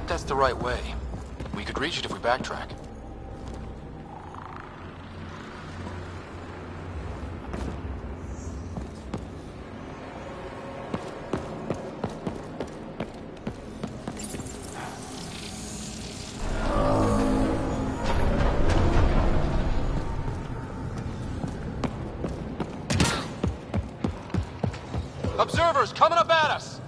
That's the right way. We could reach it if we backtrack. Observers coming up at us!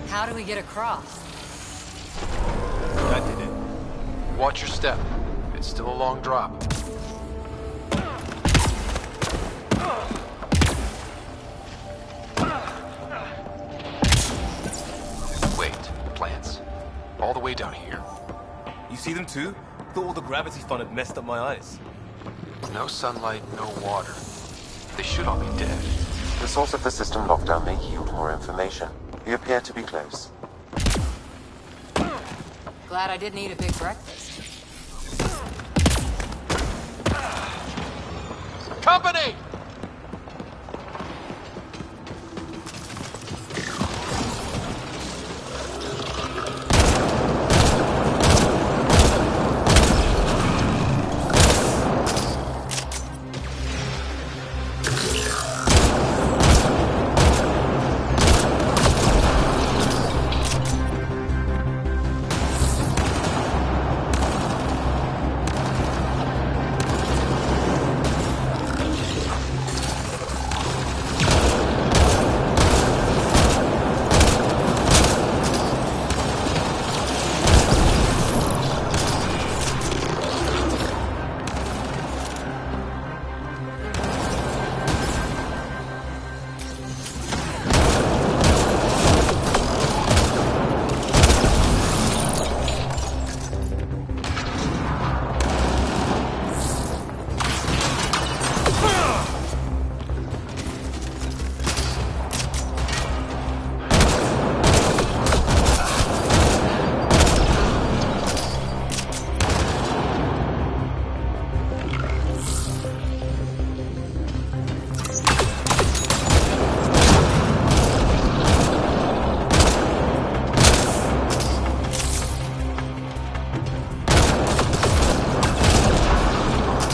How do we get across? I did it. Watch your step. It's still a long drop. too? Thought all the gravity fun had messed up my eyes. No sunlight, no water. They should all be dead. The source of the system lockdown may yield more information. We appear to be close. Glad I didn't eat a big breakfast. Company!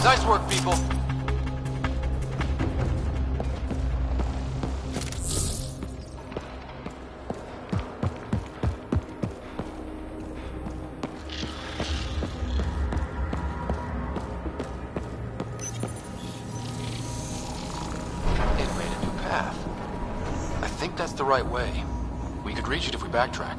Nice work, people. It made a new path. I think that's the right way. We could reach it if we backtrack.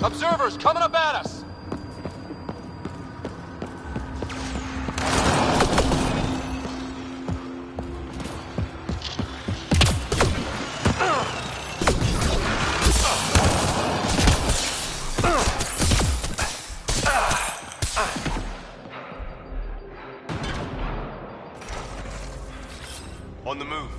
Observers coming up at us! On the move.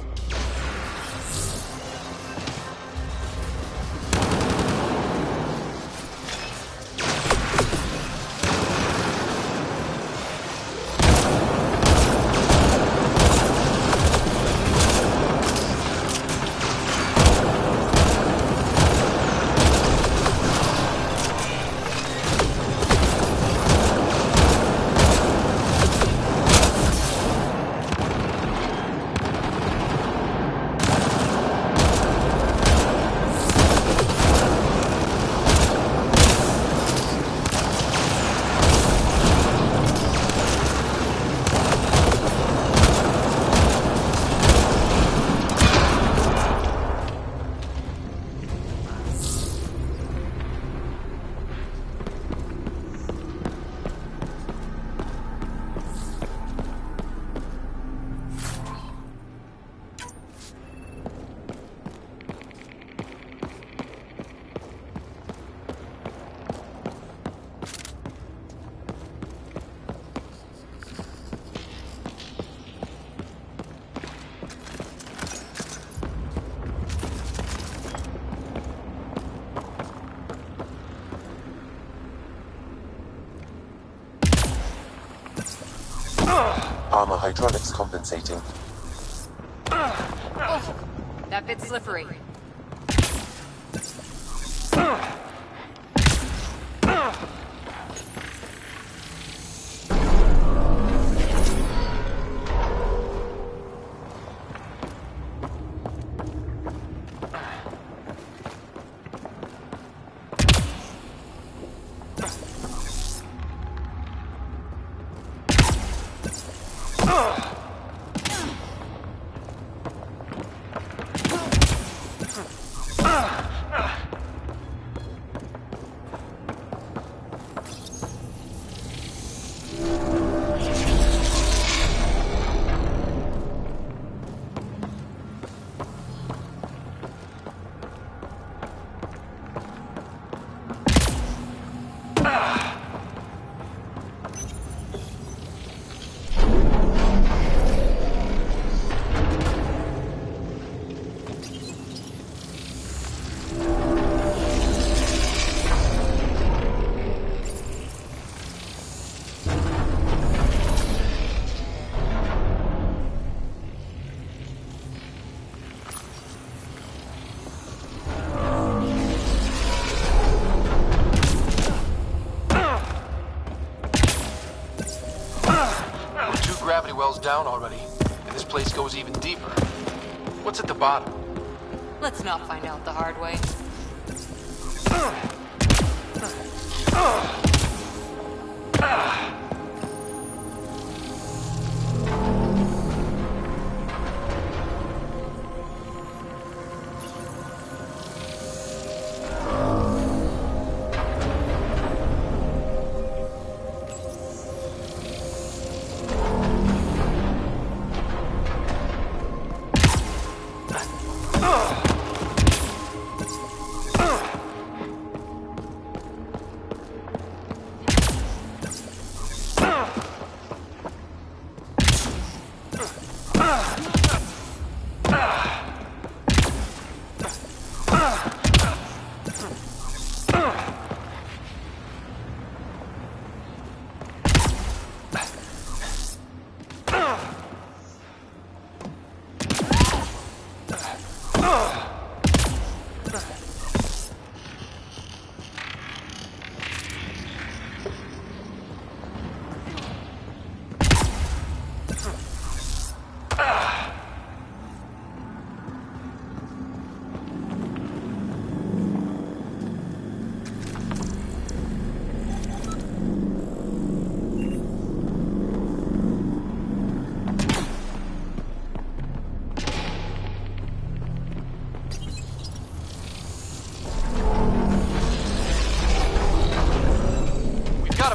Armor hydraulics compensating. Oh, that bit's slippery. down already, and this place goes even deeper. What's at the bottom? Let's not find out the hard way.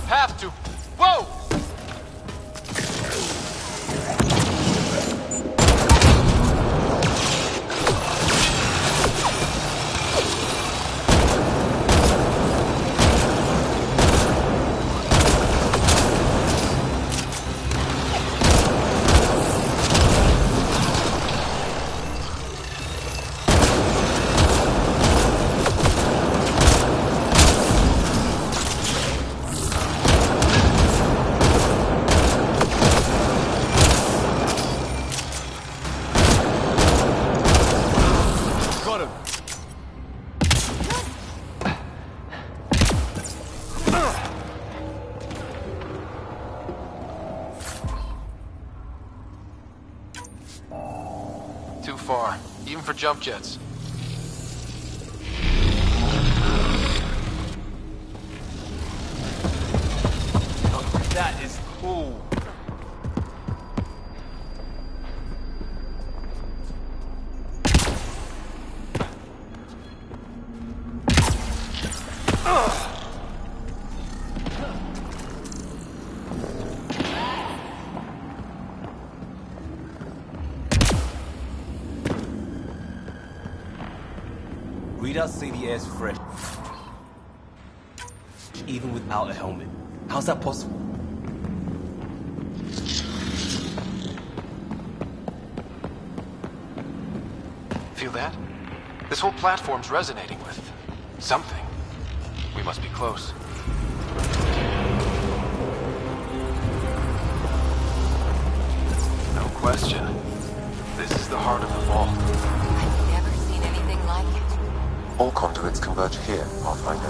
Path to... Whoa! Too far, even for jump jets. Oh, that is cool. Readouts say the air's fresh, even without a helmet. How's that possible? Feel that? This whole platform's resonating with something. We must be close. No question. This is the heart of the vault. I've never seen anything like it. All conduits converge here, Pathfinder.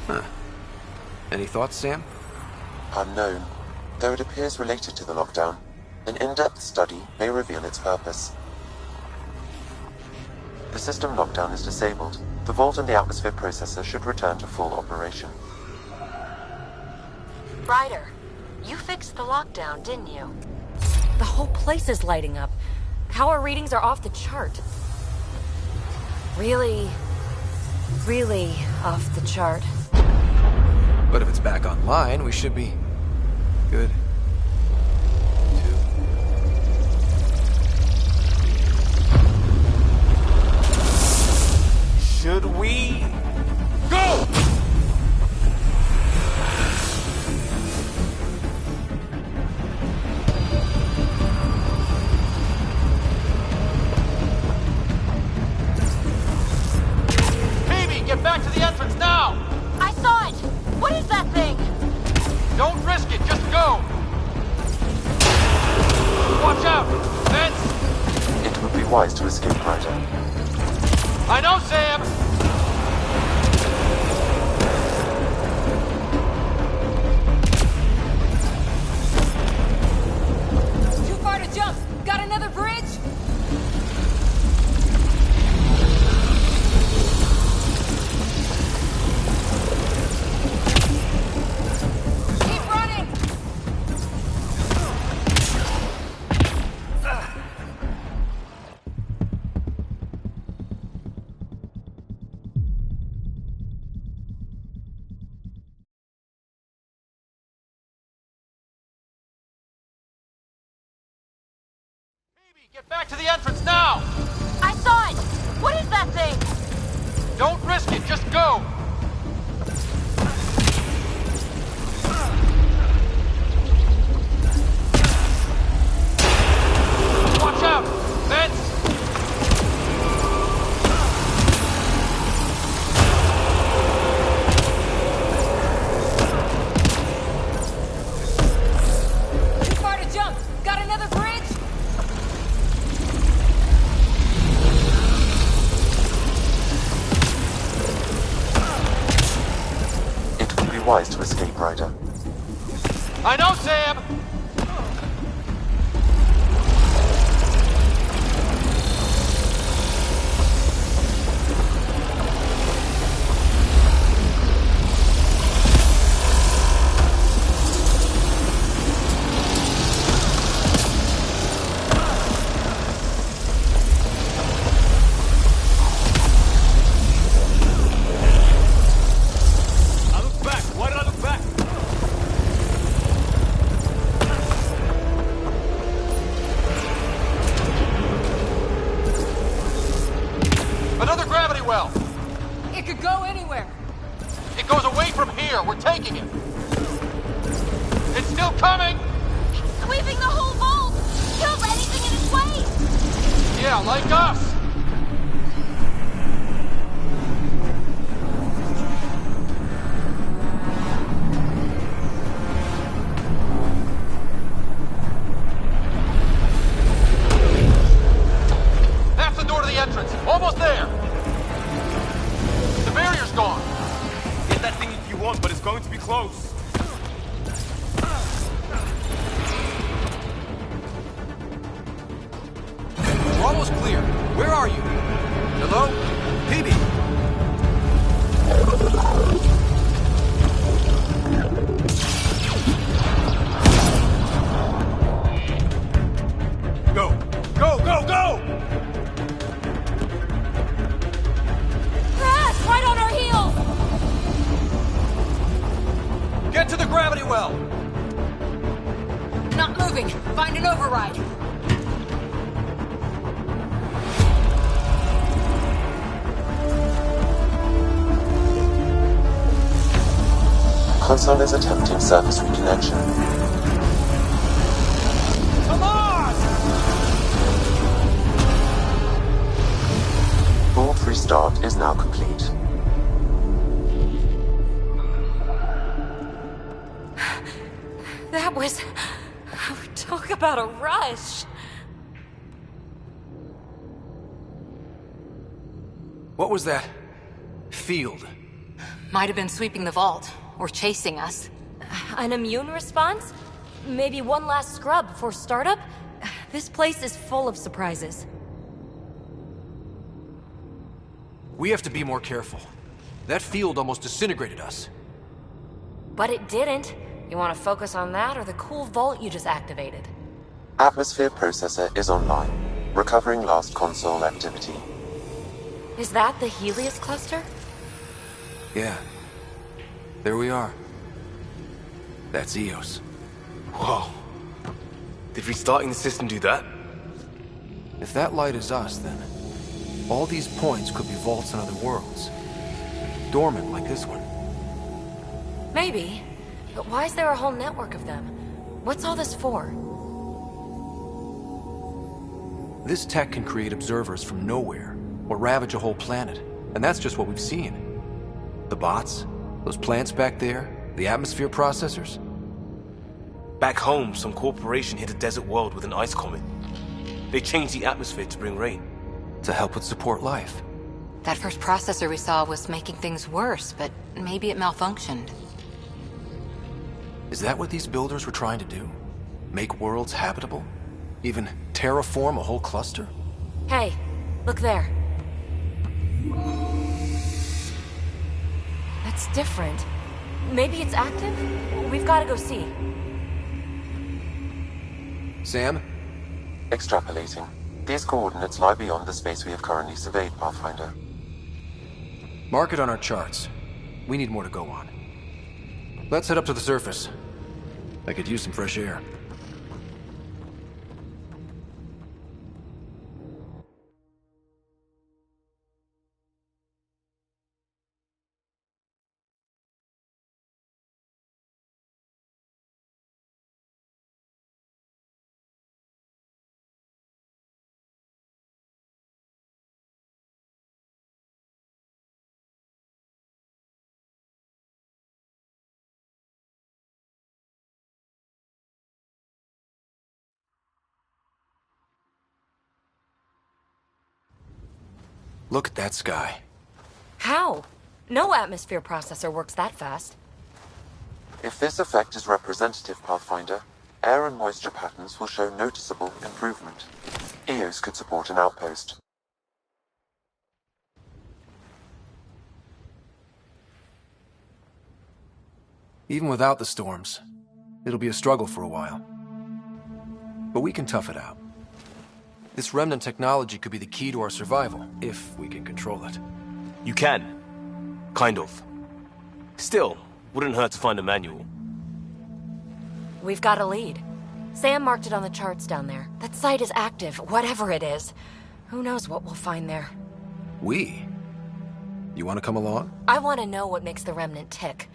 Huh. Any thoughts, Sam? Unknown. Though it appears related to the lockdown, an in-depth study may reveal its purpose. The system lockdown is disabled. The vault and the atmosphere processor should return to full operation. Ryder, you fixed the lockdown, didn't you? The whole place is lighting up. Power readings are off the chart. Really off the chart. But if it's back online, we should be good. Should we go? out! Vince! It would be wise to escape, Ryder. I know, Sam! Too far to jump. Got another bridge? Keep running! Get back to the entrance now! I saw it! What is that thing? Don't risk it, just go! Watch out! Vince! Too far to jump. Got another bridge? Wise to escape, Ryder. I know, Sam! Another gravity well! It could go anywhere. It goes away from here. We're taking it. It's still coming! Sweeping the whole vault! Kills anything in its way! Yeah, like us! That's the door to the entrance. Almost there! The barrier's gone. Get that thing if you want, but it's going to be close. We're almost clear. Where are you? Hello? PB? Go! Go, go, go! Crash! Right on our heels! Get to the gravity well! Not moving. Find an override. Console is attempting surface reconnection. Come on! Vault restart is now complete. That was... Talk about a rush. What was that? Field. Might have been sweeping the vault, or chasing us. An immune response? Maybe one last scrub before startup? This place is full of surprises. We have to be more careful. That field almost disintegrated us. But it didn't. You want to focus on that or the cool vault you just activated? Atmosphere processor is online, recovering lost console activity. Is that the Helios cluster? Yeah. There we are. That's Eos. Whoa. Did restarting the system do that? If that light is us, then all these points could be vaults in other worlds. Dormant like this one. Maybe. But why is there a whole network of them? What's all this for? This tech can create observers from nowhere, or ravage a whole planet. And that's just what we've seen. The bots, those plants back there, the atmosphere processors. Back home, some corporation hit a desert world with an ice comet. They changed the atmosphere to bring rain. To help with support life. That first processor we saw was making things worse, but maybe it malfunctioned. Is that what these builders were trying to do? Make worlds habitable? Even terraform a whole cluster? Hey, look there. That's different. Maybe it's active? We've got to go see. Sam? Extrapolating. These coordinates lie beyond the space we have currently surveyed, Pathfinder. Mark it on our charts. We need more to go on. Let's head up to the surface. I could use some fresh air. Look at that sky. How? No atmosphere processor works that fast. If this effect is representative, Pathfinder, air and moisture patterns will show noticeable improvement. Eos could support an outpost. Even without the storms, it'll be a struggle for a while. But we can tough it out. This remnant technology could be the key to our survival, if we can control it. You can. Kind of. Still, wouldn't hurt to find a manual. We've got a lead. Sam marked it on the charts down there. That site is active, whatever it is. Who knows what we'll find there. We? You want to come along? I want to know what makes the Remnant tick.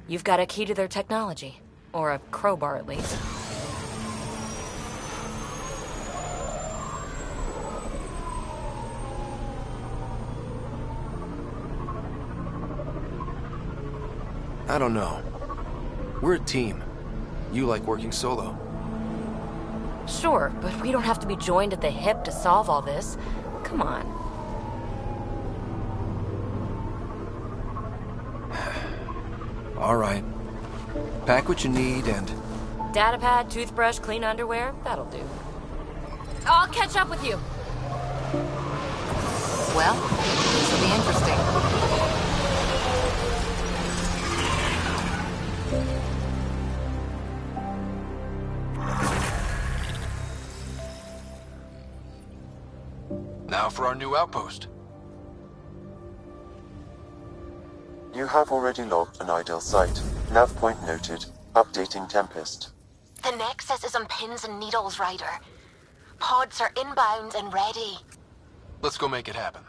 You've got a key to their technology. Or a crowbar, at least. I don't know. We're a team. You like working solo. Sure, but we don't have to be joined at the hip to solve all this. Come on. All right. Pack what you need and... Datapad, toothbrush, clean underwear, that'll do. I'll catch up with you. Well, this will be interesting. Now for our new outpost. You have already logged an ideal site. Nav point noted. Updating Tempest. The Nexus is on pins and needles, Ryder. Pods are inbound and ready. Let's go make it happen.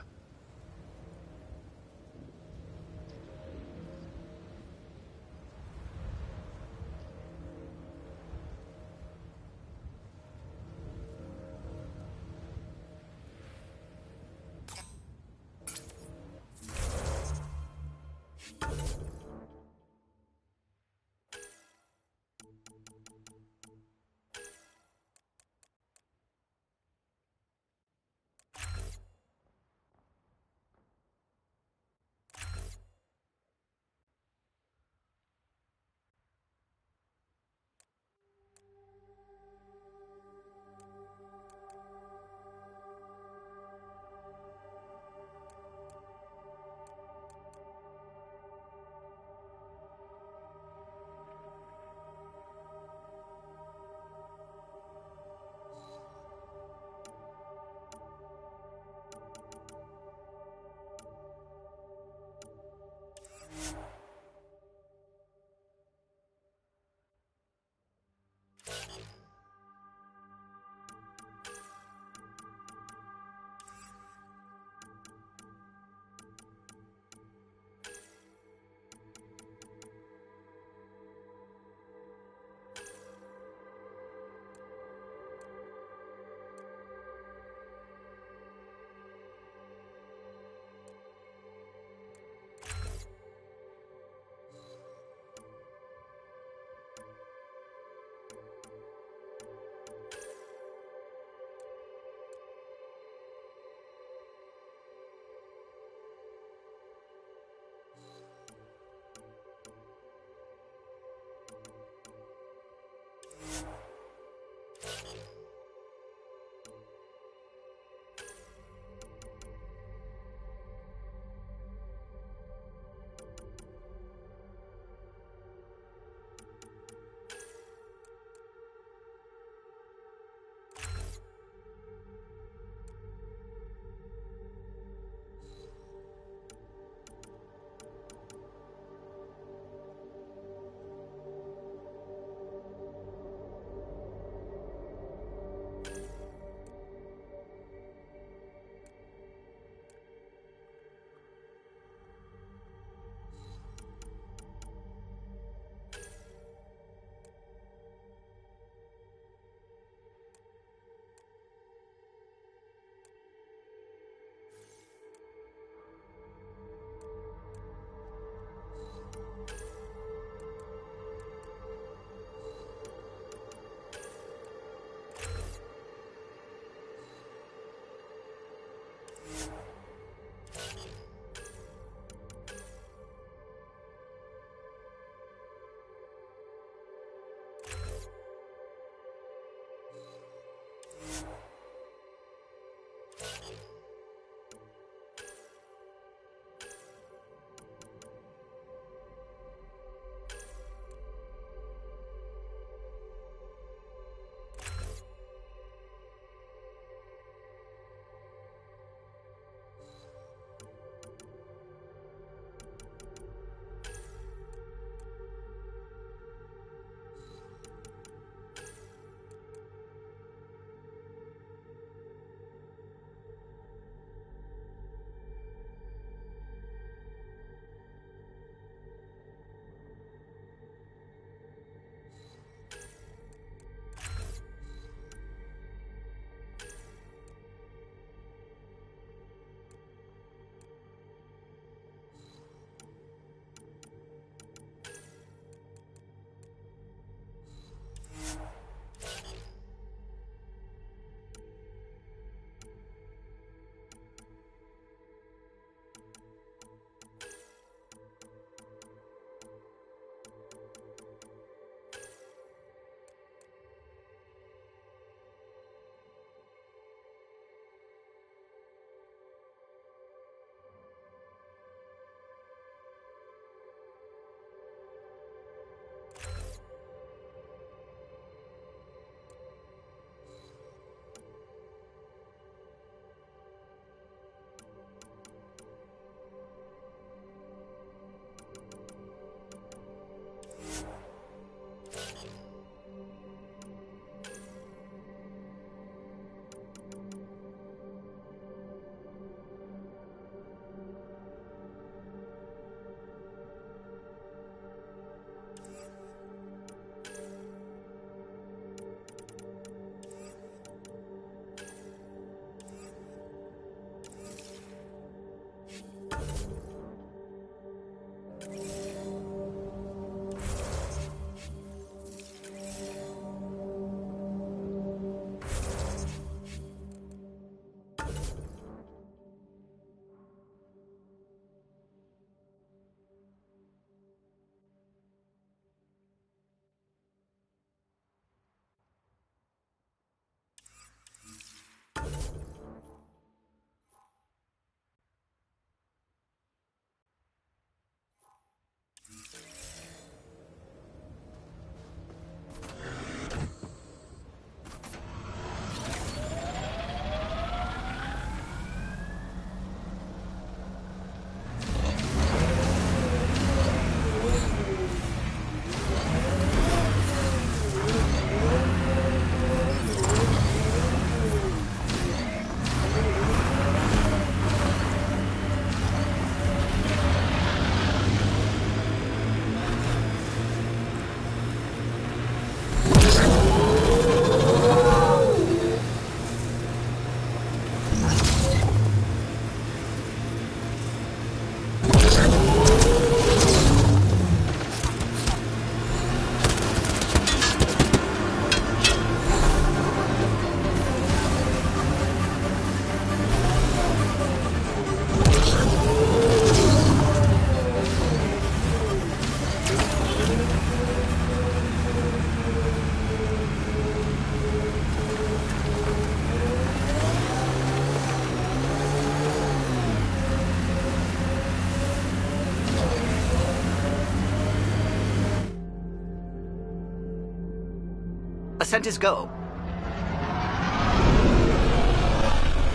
Ascent is go.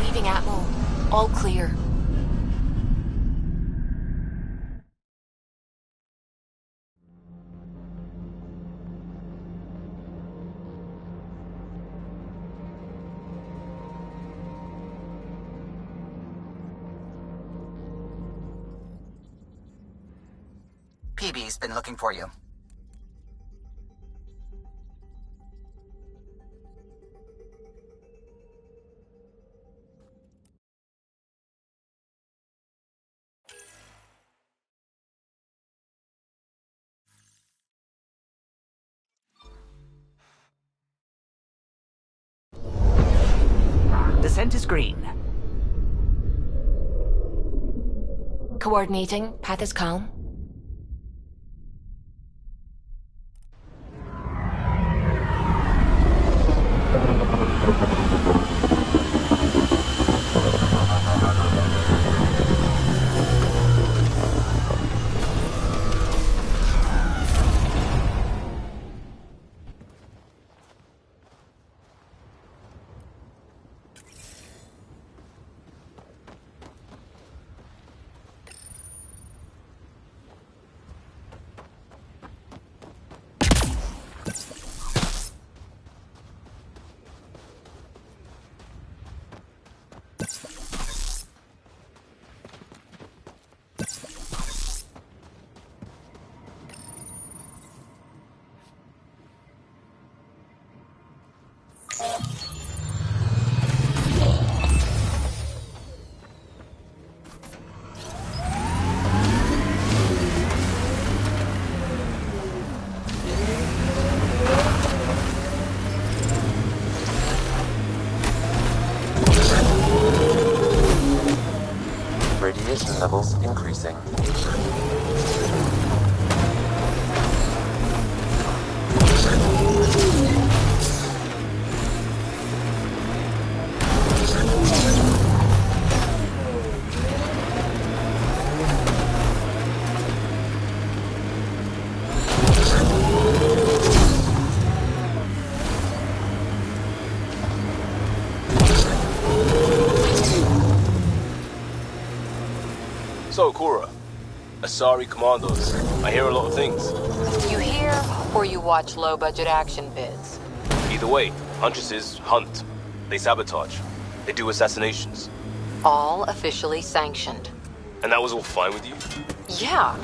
Leaving Atmo. All clear. PB's been looking for you. Descent is green. Coordinating. Path is calm. Radiation levels increasing. So, Cora, Asari Commandos. I hear a lot of things. You hear, or you watch low-budget action vids? Either way, Huntresses hunt. They sabotage. They do assassinations. All officially sanctioned. And that was all fine with you? Yeah.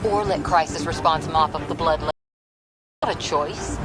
Or let crisis response mop up the blood. Not a choice.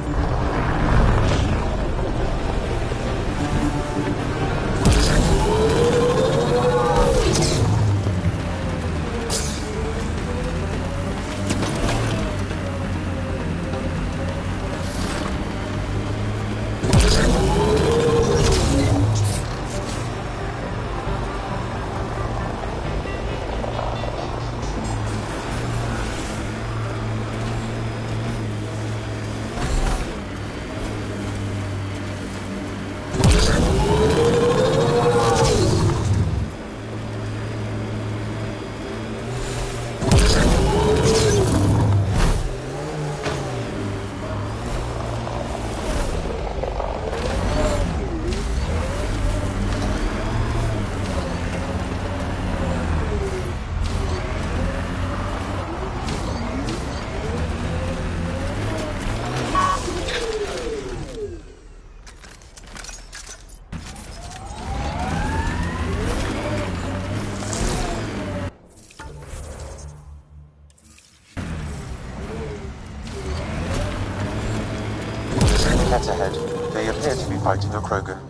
Net ahead. They appear to be fighting a Krogan.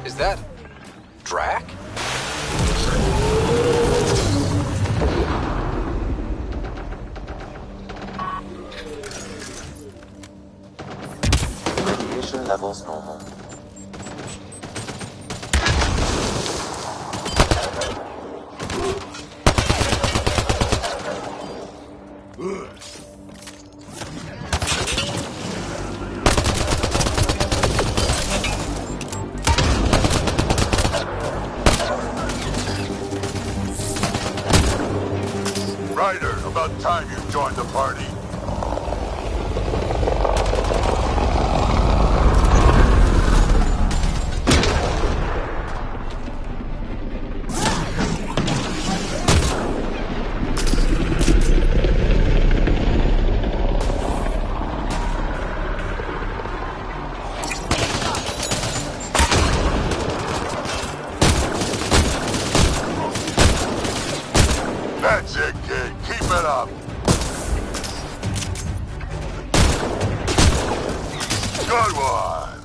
Is that... Drac? Radiation levels normal. Ryder, about time you joined the party. Get up! Good one!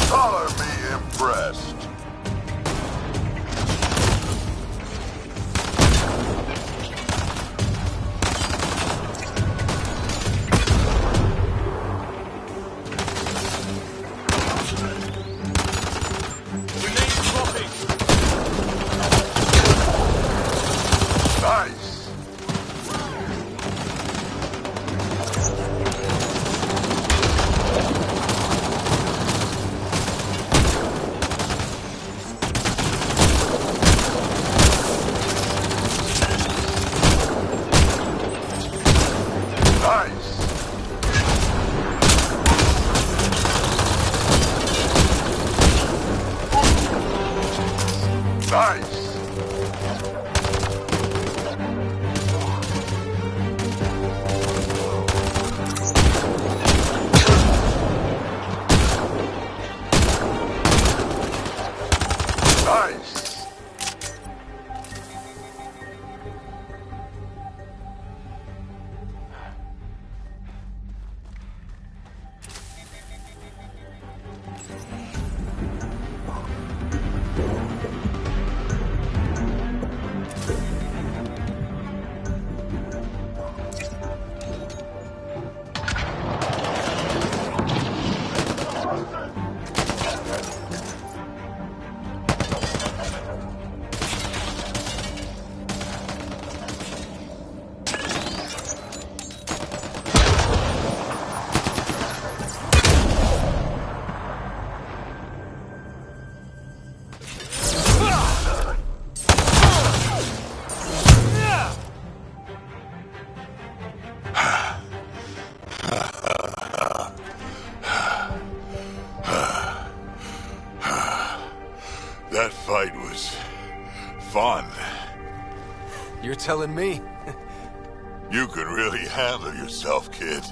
Color me impressed. Nice! Nice! Nice! That fight was fun. You're telling me? You can really handle yourself, kid.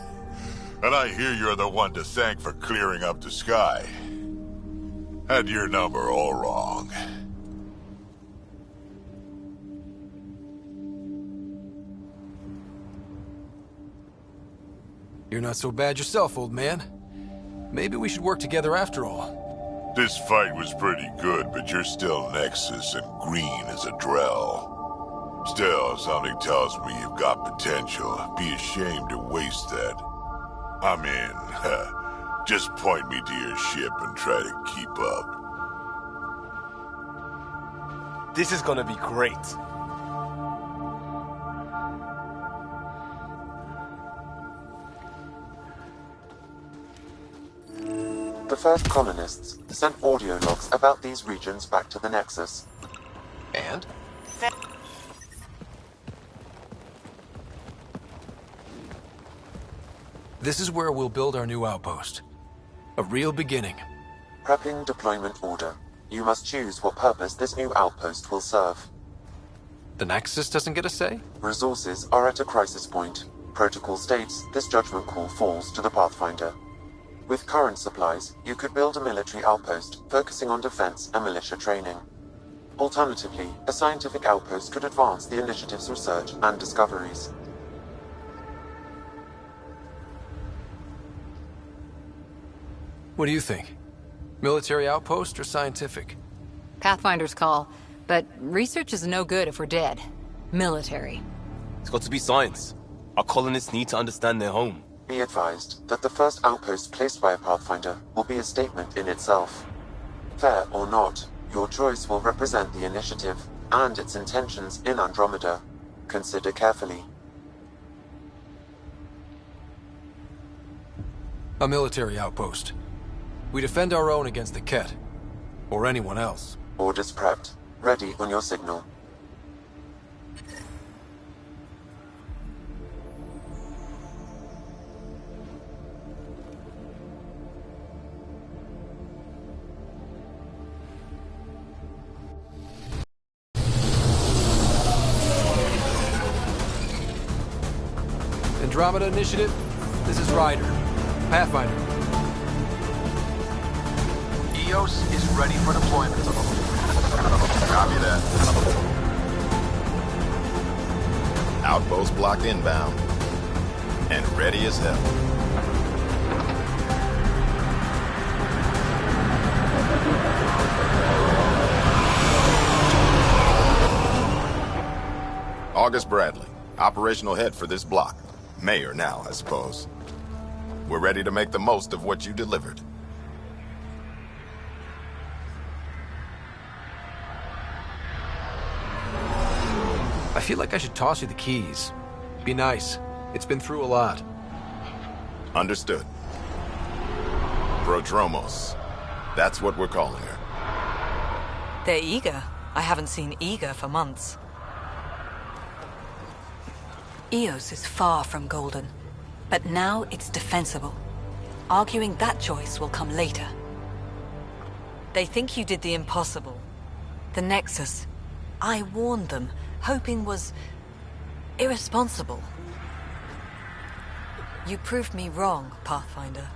And I hear you're the one to thank for clearing up the sky. Had your number all wrong. You're not so bad yourself, old man. Maybe we should work together after all. This fight was pretty good, but you're still Nexus and green as a Drell. Still, something tells me you've got potential. Be ashamed to waste that. I mean, just point me to your ship and try to keep up. This is gonna be great. The first colonists sent audio logs about these regions back to the Nexus. And? This is where we'll build our new outpost. A real beginning. Prepping deployment order. You must choose what purpose this new outpost will serve. The Nexus doesn't get a say? Resources are at a crisis point. Protocol states this judgment call falls to the Pathfinder. With current supplies, you could build a military outpost, focusing on defense and militia training. Alternatively, a scientific outpost could advance the initiative's research and discoveries. What do you think? Military outpost or scientific? Pathfinder's call, but research is no good if we're dead. Military. It's got to be science. Our colonists need to understand their home. Be advised that the first outpost placed by a Pathfinder will be a statement in itself. Fair or not, your choice will represent the initiative and its intentions in Andromeda. Consider carefully. A military outpost. We defend our own against the Ket. Or anyone else. Orders prepped. Ready on your signal. Andromeda Initiative, this is Ryder. Pathfinder. EOS is ready for deployment. Copy that. Outpost blocked inbound. And ready as hell. August Bradley, operational head for this block. Mayor now, I suppose. We're ready to make the most of what you delivered. I feel like I should toss you the keys. Be nice. It's been through a lot. Understood. Prodromos. That's what we're calling her. They're eager. I haven't seen eager for months. Eos is far from golden, but now it's defensible. Arguing that choice will come later. They think you did the impossible. The Nexus. I warned them, hoping was irresponsible. You proved me wrong, Pathfinder.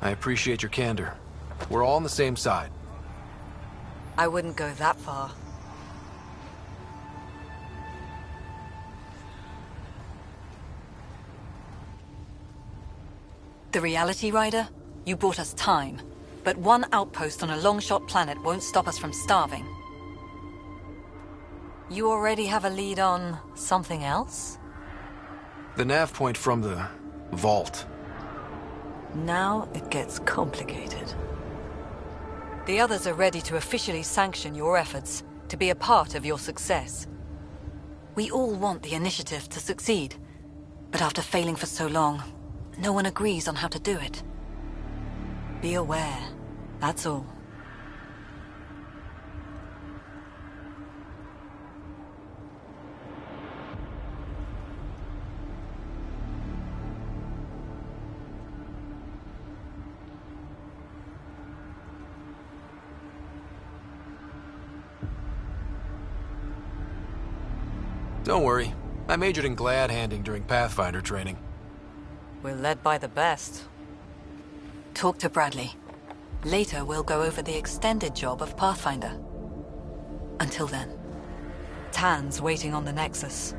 I appreciate your candor. We're all on the same side. I wouldn't go that far. The Reality Rider? You bought us time. But one outpost on a long-shot planet won't stop us from starving. You already have a lead on something else? The nav point from the vault. Now it gets complicated. The others are ready to officially sanction your efforts, to be a part of your success. We all want the initiative to succeed, but after failing for so long, no one agrees on how to do it. Be aware, that's all. Don't worry. I majored in glad handing during Pathfinder training. We're led by the best. Talk to Bradley. Later, we'll go over the extended job of Pathfinder. Until then, Tan's waiting on the Nexus.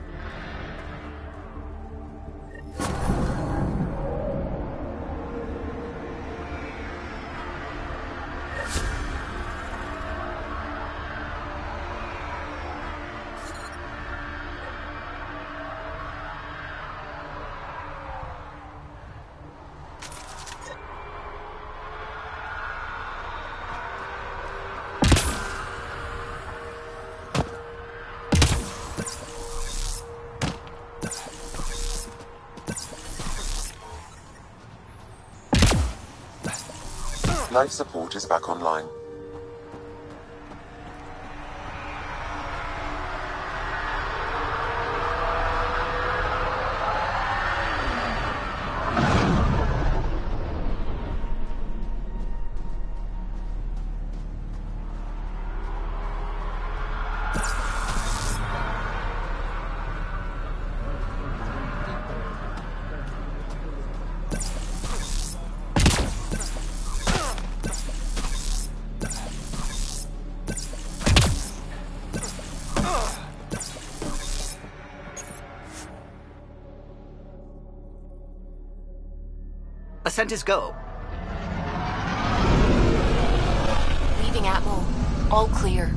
Life support is back online. Ascent is go. Leaving Atmo. All clear.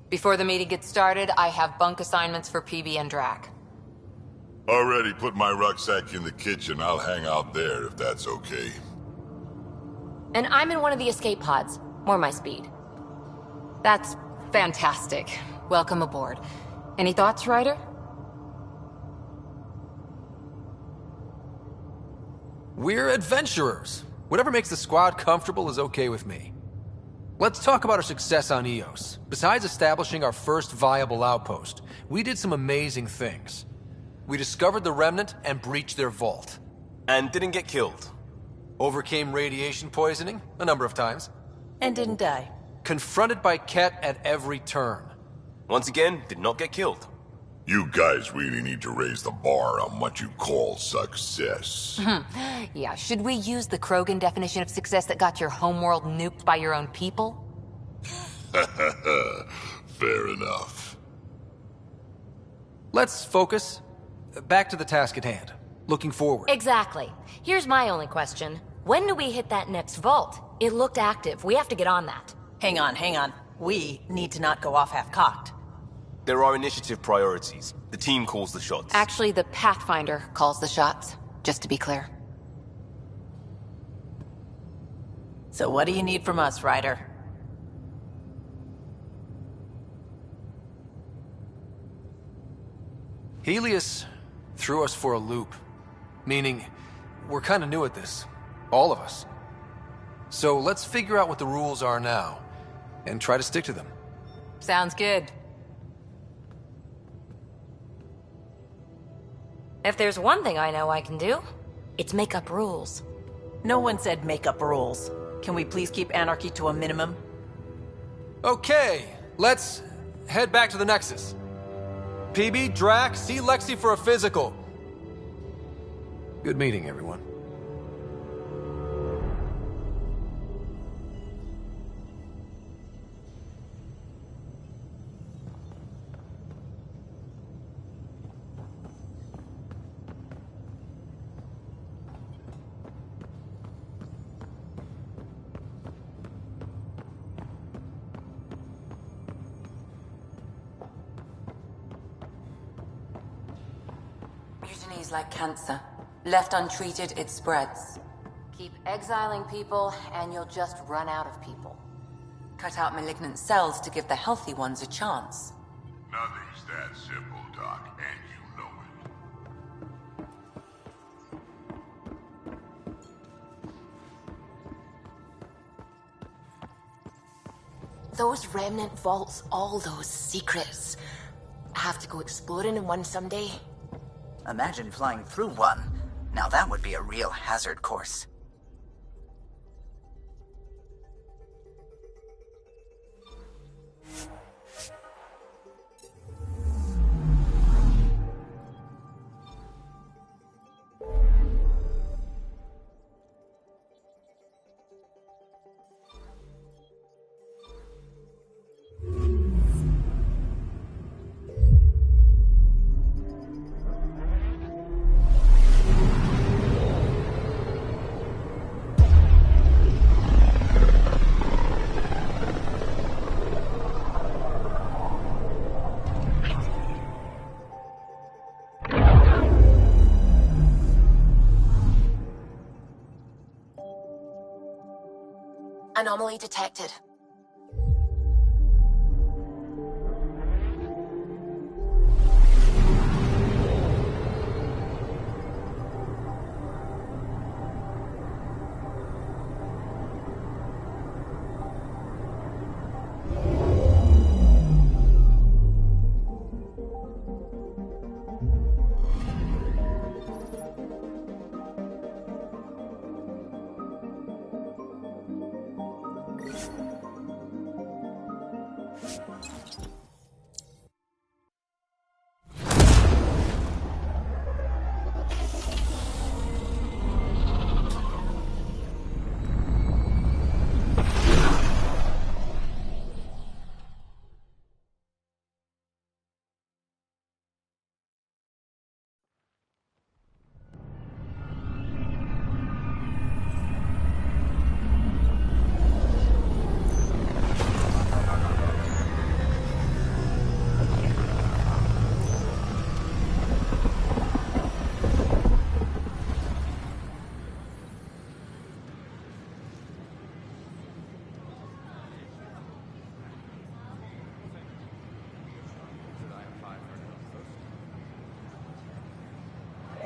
Before the meeting gets started, I have bunk assignments for PB and Drac. Already put my rucksack in the kitchen. I'll hang out there if that's okay. And I'm in one of the escape pods. More my speed. That's fantastic. Welcome aboard. Any thoughts, Ryder? We're adventurers. Whatever makes the squad comfortable is okay with me. Let's talk about our success on Eos. Besides establishing our first viable outpost, we did some amazing things. We discovered the Remnant and breached their vault. And didn't get killed. Overcame radiation poisoning a number of times. And didn't die. Confronted by Ket at every turn. Once again, did not get killed. You guys really need to raise the bar on what you call success. Yeah, should we use the Krogan definition of success that got your homeworld nuked by your own people? Fair enough. Let's focus. Back to the task at hand. Looking forward. Exactly. Here's my only question. When do we hit that next vault? It looked active. We have to get on that. Hang on. We need to not go off half-cocked. There are initiative priorities. The team calls the shots. Actually, the Pathfinder calls the shots, just to be clear. So what do you need from us, Ryder? Helios threw us for a loop. Meaning, we're kind of new at this. All of us. So let's figure out what the rules are now, and try to stick to them. Sounds good. If there's one thing I know I can do, it's make up rules. No one said make up rules. Can we please keep anarchy to a minimum? Okay, let's head back to the Nexus. PB, Drac, see Lexi for a physical. Good meeting, everyone. Mutiny's like cancer. Left untreated, it spreads. Keep exiling people, and you'll just run out of people. Cut out malignant cells to give the healthy ones a chance. Nothing's that simple, Doc, and you know it. Those remnant vaults, all those secrets. I have to go exploring in one someday. Imagine flying through one. Now that would be a real hazard course. Anomaly detected.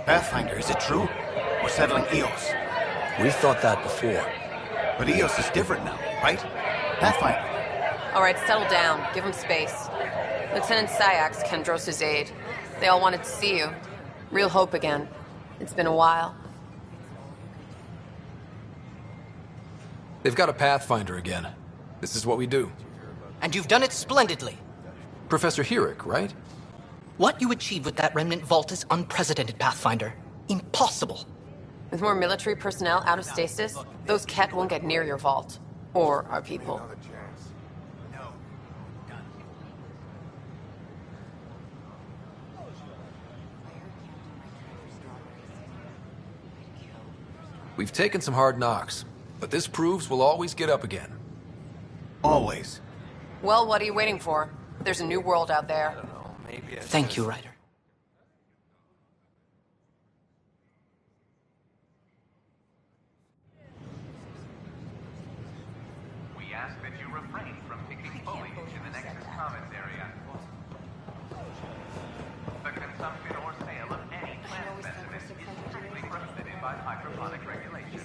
Pathfinder, is it true? We're settling Eos. We've thought that before. But Eos is different now, right? Pathfinder. All right, settle down. Give him space. Lieutenant Syax, Kendros' aide. They all wanted to see you. Real hope again. It's been a while. They've got a Pathfinder again. This is what we do. And you've done it splendidly. Professor Herrick, right? What you achieved with that remnant vault is unprecedented, Pathfinder. Impossible. With more military personnel out of stasis, those Ket won't get near your vault. Or our people. We've taken some hard knocks, but this proves we'll always get up again. Always. Well, what are you waiting for? There's a new world out there. Thank you, Ryder. We ask that you refrain from picking foliage in the Nexus Commons area. The consumption or sale of any plant specimen is strictly prohibited by hydroponic regulations.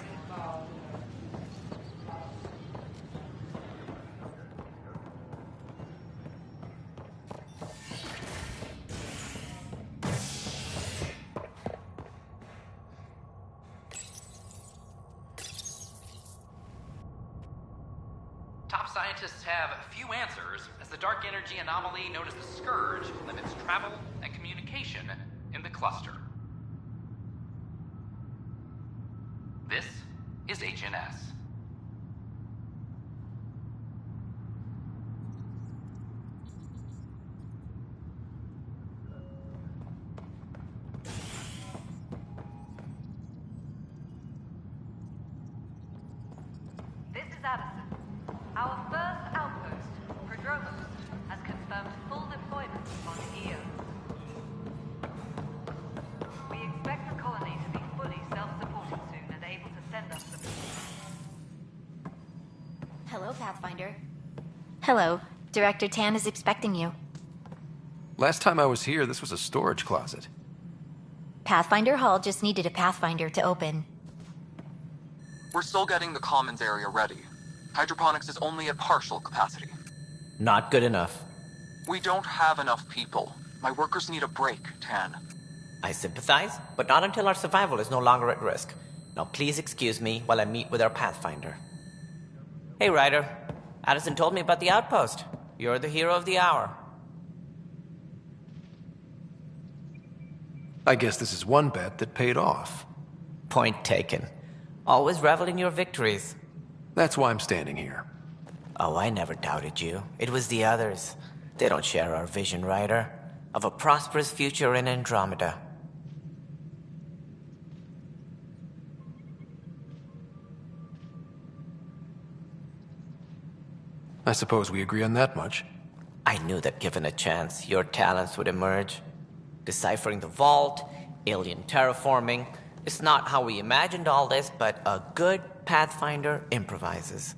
Top scientists have few answers, as the dark energy anomaly known as the Scourge limits travel and communication in the cluster. This is HNS. This is Addison. Our first outpost, Prodromos, has confirmed full deployment on Io. We expect the colony to be fully self-supporting soon and able to send us the... Hello, Pathfinder. Hello. Director Tan is expecting you. Last time I was here, this was a storage closet. Pathfinder Hall just needed a Pathfinder to open. We're still getting the commons area ready. Hydroponics is only at partial capacity. Not good enough. We don't have enough people. My workers need a break, Tan. I sympathize, but not until our survival is no longer at risk. Now please excuse me while I meet with our Pathfinder. Hey, Ryder. Addison told me about the outpost. You're the hero of the hour. I guess this is one bet that paid off. Point taken. Always revel in your victories. That's why I'm standing here. Oh, I never doubted you. It was the others. They don't share our vision, Ryder, of a prosperous future in Andromeda. I suppose we agree on that much. I knew that given a chance, your talents would emerge. Deciphering the vault, alien terraforming. It's not how we imagined all this, but a good Pathfinder improvises.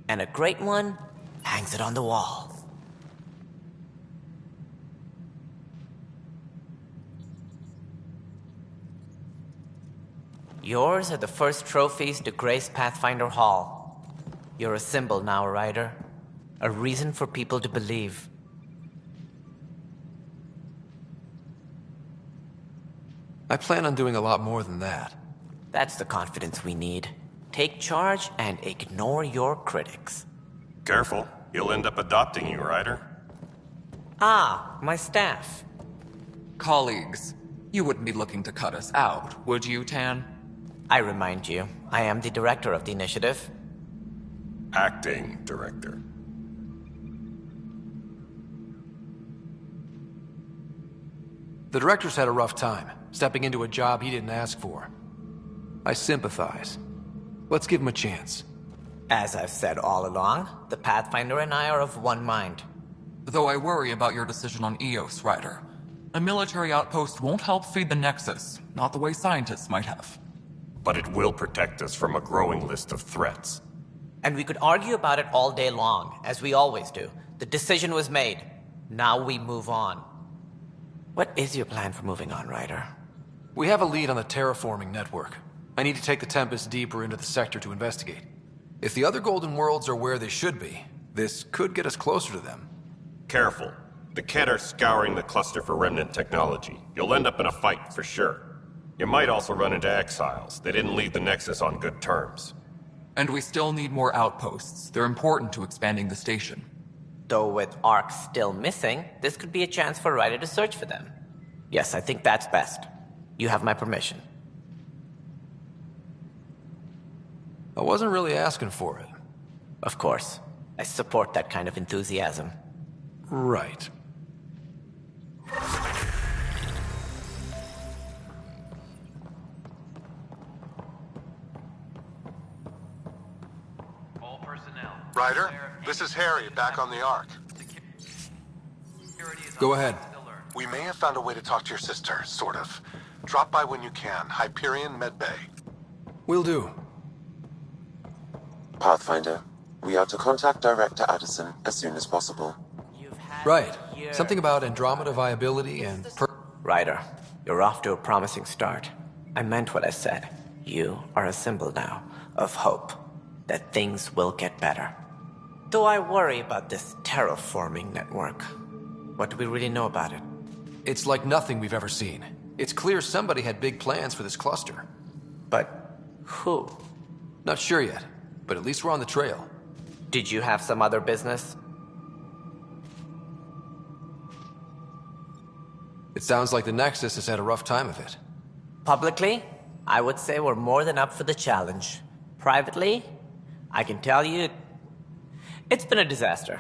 And a great one hangs it on the wall. Yours are the first trophies to grace Pathfinder Hall. You're a symbol now, Ryder. A reason for people to believe. I plan on doing a lot more than that. That's the confidence we need. Take charge and ignore your critics. Careful. He'll end up adopting you, Ryder. Ah, my staff. Colleagues, you wouldn't be looking to cut us out, would you, Tan? I remind you, I am the director of the initiative. Acting director. The director's had a rough time, stepping into a job he didn't ask for. I sympathize. Let's give him a chance. As I've said all along, the Pathfinder and I are of one mind. Though I worry about your decision on Eos, Ryder. A military outpost won't help feed the Nexus, not the way scientists might have. But it will protect us from a growing list of threats. And we could argue about it all day long, as we always do. The decision was made. Now we move on. What is your plan for moving on, Ryder? We have a lead on the terraforming network. I need to take the Tempest deeper into the sector to investigate. If the other Golden Worlds are where they should be, this could get us closer to them. Careful. The Kett are scouring the cluster for remnant technology. You'll end up in a fight for sure. You might also run into exiles. They didn't leave the Nexus on good terms. And we still need more outposts. They're important to expanding the station. Though with Ark still missing, this could be a chance for Ryder to search for them. Yes, I think that's best. You have my permission. I wasn't really asking for it. Of course. I support that kind of enthusiasm. Right. All personnel. Ryder, this is Harry, back on the Ark. Go ahead. We may have found a way to talk to your sister, sort of. Drop by when you can. Hyperion Medbay. Will do. Pathfinder, we are to contact Director Addison as soon as possible. Right. Something about Andromeda viability and Ryder, you're off to a promising start. I meant what I said. You are a symbol now of hope that things will get better. Though I worry about this terraforming network. What do we really know about it? It's like nothing we've ever seen. It's clear somebody had big plans for this cluster. But who? Not sure yet, but at least we're on the trail. Did you have some other business? It sounds like the Nexus has had a rough time of it. Publicly, I would say we're more than up for the challenge. Privately, I can tell you, it's been a disaster.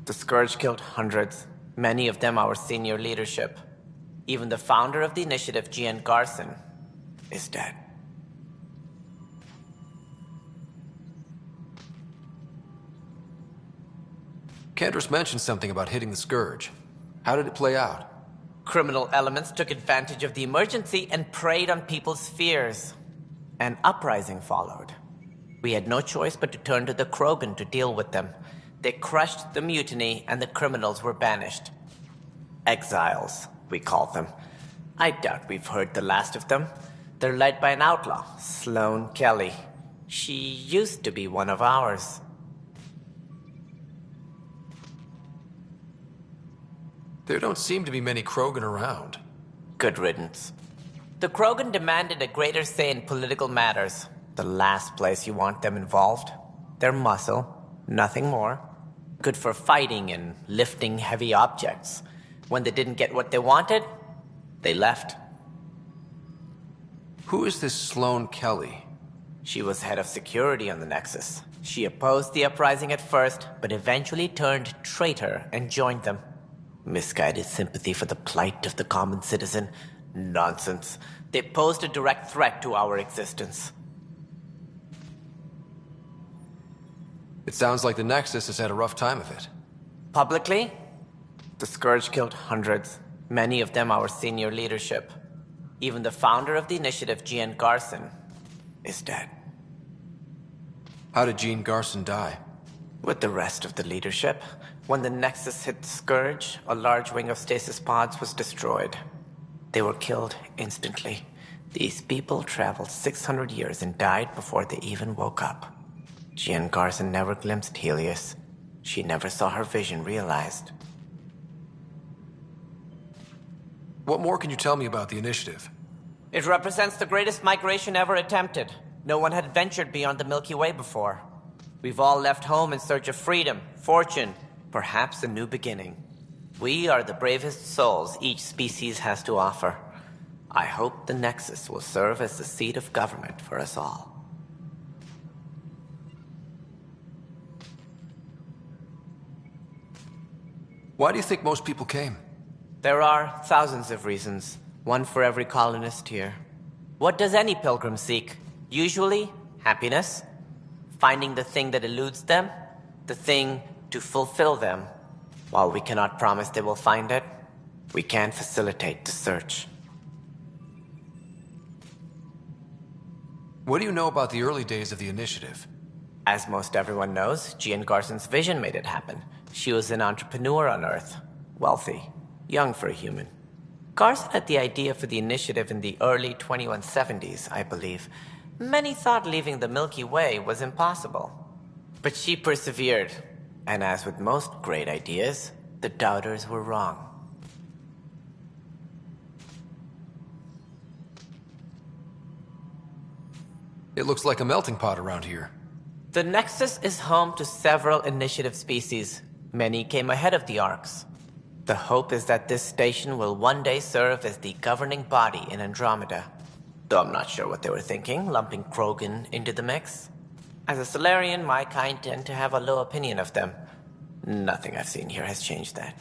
The Scourge killed hundreds, many of them our senior leadership. Even the founder of the initiative, Gian Garson, is dead. Cantor's mentioned something about hitting the Scourge. How did it play out? Criminal elements took advantage of the emergency and preyed on people's fears. An uprising followed. We had no choice but to turn to the Krogan to deal with them. They crushed the mutiny and the criminals were banished. Exiles, we call them. I doubt we've heard the last of them. They're led by an outlaw, Sloane Kelly. She used to be one of ours. There don't seem to be many Krogan around. Good riddance. The Krogan demanded a greater say in political matters. The last place you want them involved. They're muscle, nothing more. Good for fighting and lifting heavy objects. When they didn't get what they wanted, they left. Who is this Sloane Kelly? She was head of security on the Nexus. She opposed the uprising at first, but eventually turned traitor and joined them. Misguided sympathy for the plight of the common citizen? Nonsense. They posed a direct threat to our existence. It sounds like the Nexus has had a rough time of it. Publicly, the Scourge killed hundreds, many of them our senior leadership. Even the founder of the initiative, Gian Garson, is dead. How did Jean Garson die? With the rest of the leadership. When the Nexus hit the Scourge, a large wing of stasis pods was destroyed. They were killed instantly. These people traveled 600 years and died before they even woke up. Jean Garson never glimpsed Helios. She never saw her vision realized. What more can you tell me about the initiative? It represents the greatest migration ever attempted. No one had ventured beyond the Milky Way before. We've all left home in search of freedom, fortune, perhaps a new beginning. We are the bravest souls each species has to offer. I hope the Nexus will serve as the seat of government for us all. Why do you think most people came? There are thousands of reasons, one for every colonist here. What does any pilgrim seek? Usually, happiness. Finding the thing that eludes them, the thing to fulfill them. While we cannot promise they will find it, we can facilitate the search. What do you know about the early days of the initiative? As most everyone knows, Gian Garson's vision made it happen. She was an entrepreneur on Earth, wealthy, young for a human. Garson had the idea for the initiative in the early 2170s, I believe. Many thought leaving the Milky Way was impossible. But she persevered, and as with most great ideas, the doubters were wrong. It looks like a melting pot around here. The Nexus is home to several initiative species. Many came ahead of the Arks. The hope is that this station will one day serve as the governing body in Andromeda. Though I'm not sure what they were thinking, lumping Krogan into the mix. As a Solarian, my kind tend to have a low opinion of them. Nothing I've seen here has changed that.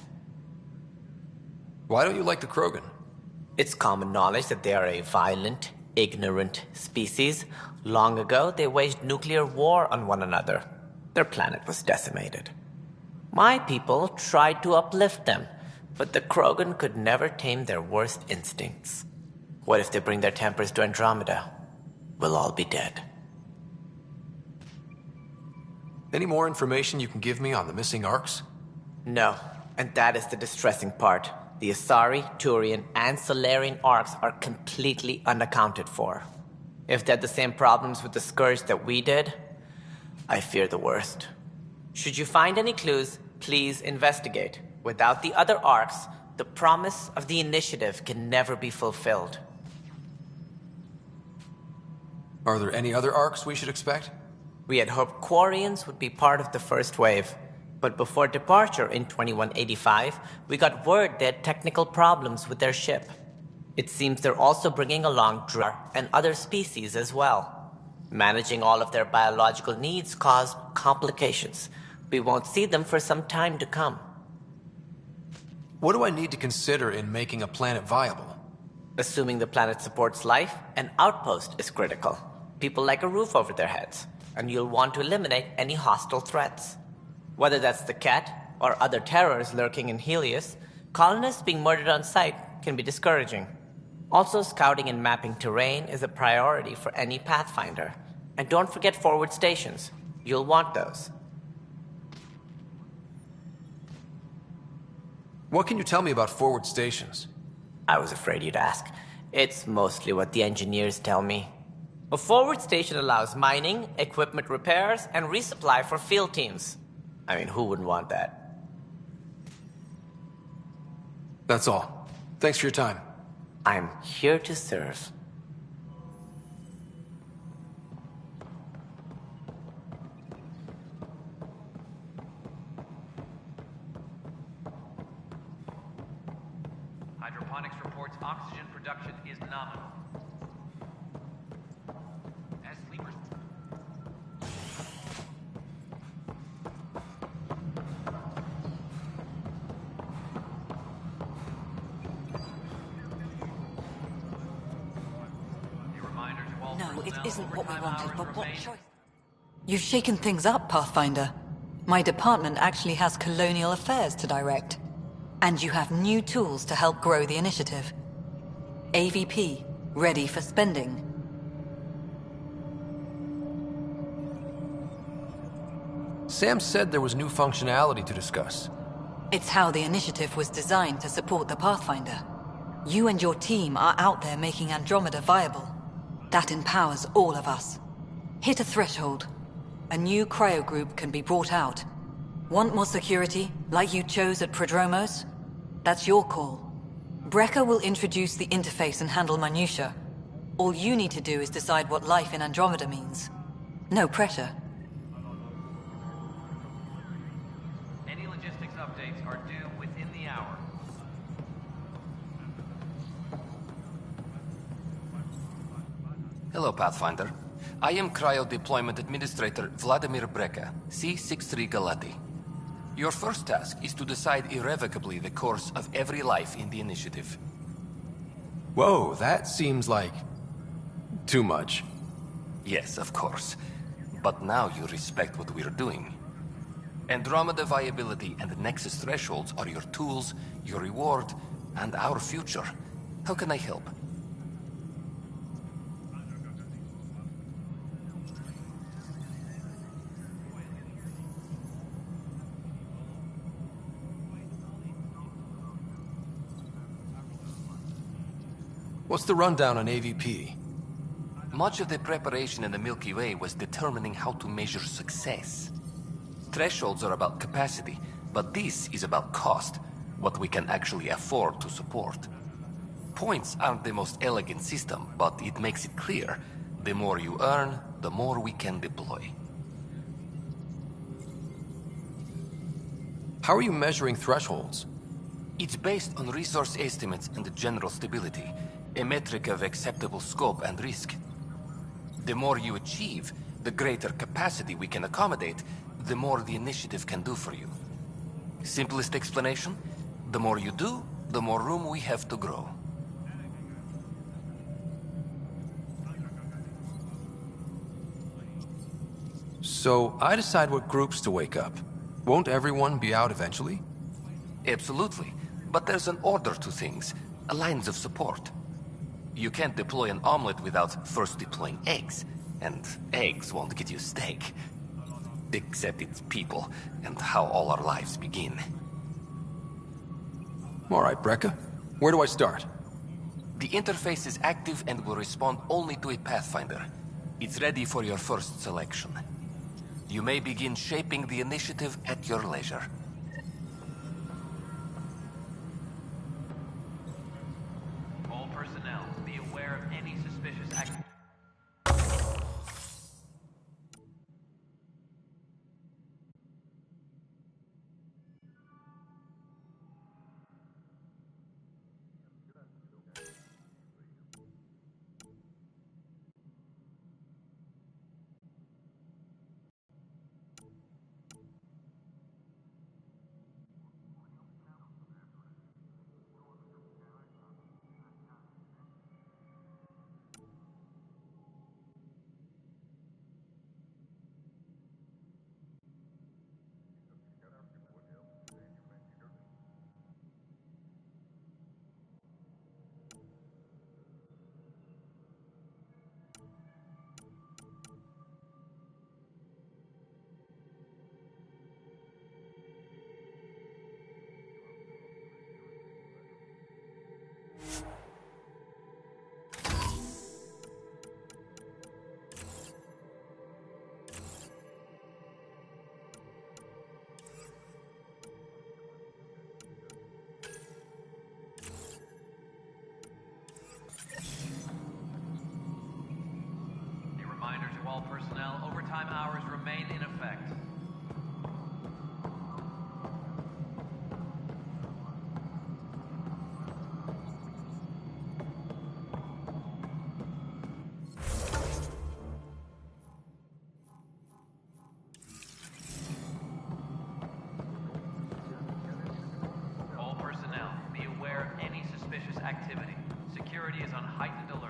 Why don't you like the Krogan? It's common knowledge that they are a violent, ignorant species. Long ago, they waged nuclear war on one another. Their planet was decimated. My people tried to uplift them, but the Krogan could never tame their worst instincts. What if they bring their tempers to Andromeda? We'll all be dead. Any more information you can give me on the missing Arks? No, and that is the distressing part. The Asari, Turian, and Solarian Arks are completely unaccounted for. If they had the same problems with the Scourge that we did, I fear the worst. Should you find any clues, please investigate. Without the other Arks, the promise of the initiative can never be fulfilled. Are there any other Arks we should expect? We had hoped Quarians would be part of the first wave. But before departure in 2185, we got word they had technical problems with their ship. It seems they're also bringing along Drar and other species as well. Managing all of their biological needs caused complications. We won't see them for some time to come. What do I need to consider in making a planet viable? Assuming the planet supports life, an outpost is critical. People like a roof over their heads, and you'll want to eliminate any hostile threats. Whether that's the Cat or other terrors lurking in Helios, colonists being murdered on sight can be discouraging. Also, scouting and mapping terrain is a priority for any Pathfinder. And don't forget forward stations. You'll want those. What can you tell me about forward stations? I was afraid you'd ask. It's mostly what the engineers tell me. A forward station allows mining, equipment repairs, and resupply for field teams. I mean, who wouldn't want that? That's all. Thanks for your time. I'm here to serve. Hydroponics reports oxygen production is nominal. As sleepers... No, it isn't what we wanted, but what choice? You've shaken things up, Pathfinder. My department actually has colonial affairs to direct. And you have new tools to help grow the initiative. AVP, ready for spending. Sam said there was new functionality to discuss. It's how the initiative was designed to support the Pathfinder. You and your team are out there making Andromeda viable. That empowers all of us. Hit a threshold. A new cryo group can be brought out. Want more security, like you chose at Prodromos? That's your call. Brecker will introduce the interface and handle minutiae. All you need to do is decide what life in Andromeda means. No pressure. Any logistics updates are due within the hour. Hello, Pathfinder. I am Cryo Deployment Administrator Vladimir Breca, C-63 Galati. Your first task is to decide irrevocably the course of every life in the initiative. Whoa, that seems like... too much. Yes, of course. But now you respect what we're doing. Andromeda viability and Nexus thresholds are your tools, your reward, and our future. How can I help? What's the rundown on AVP? Much of the preparation in the Milky Way was determining how to measure success. Thresholds are about capacity, but this is about cost, what we can actually afford to support. Points aren't the most elegant system, but it makes it clear. The more you earn, the more we can deploy. How are you measuring thresholds? It's based on resource estimates and general stability, a metric of acceptable scope and risk. The more you achieve, the greater capacity we can accommodate, the more the initiative can do for you. Simplest explanation, the more you do, the more room we have to grow. So, I decide what groups to wake up. Won't everyone be out eventually? Absolutely. But there's an order to things, lines of support. You can't deploy an omelet without first deploying eggs. And eggs won't get you steak. Except it's people, and how all our lives begin. Alright, Brekka. Where do I start? The interface is active and will respond only to a Pathfinder. It's ready for your first selection. You may begin shaping the initiative at your leisure. All personnel, be aware of any suspicious activity. Reminder to all personnel, overtime hours remain in effect. All personnel, be aware of any suspicious activity. Security is on heightened alert.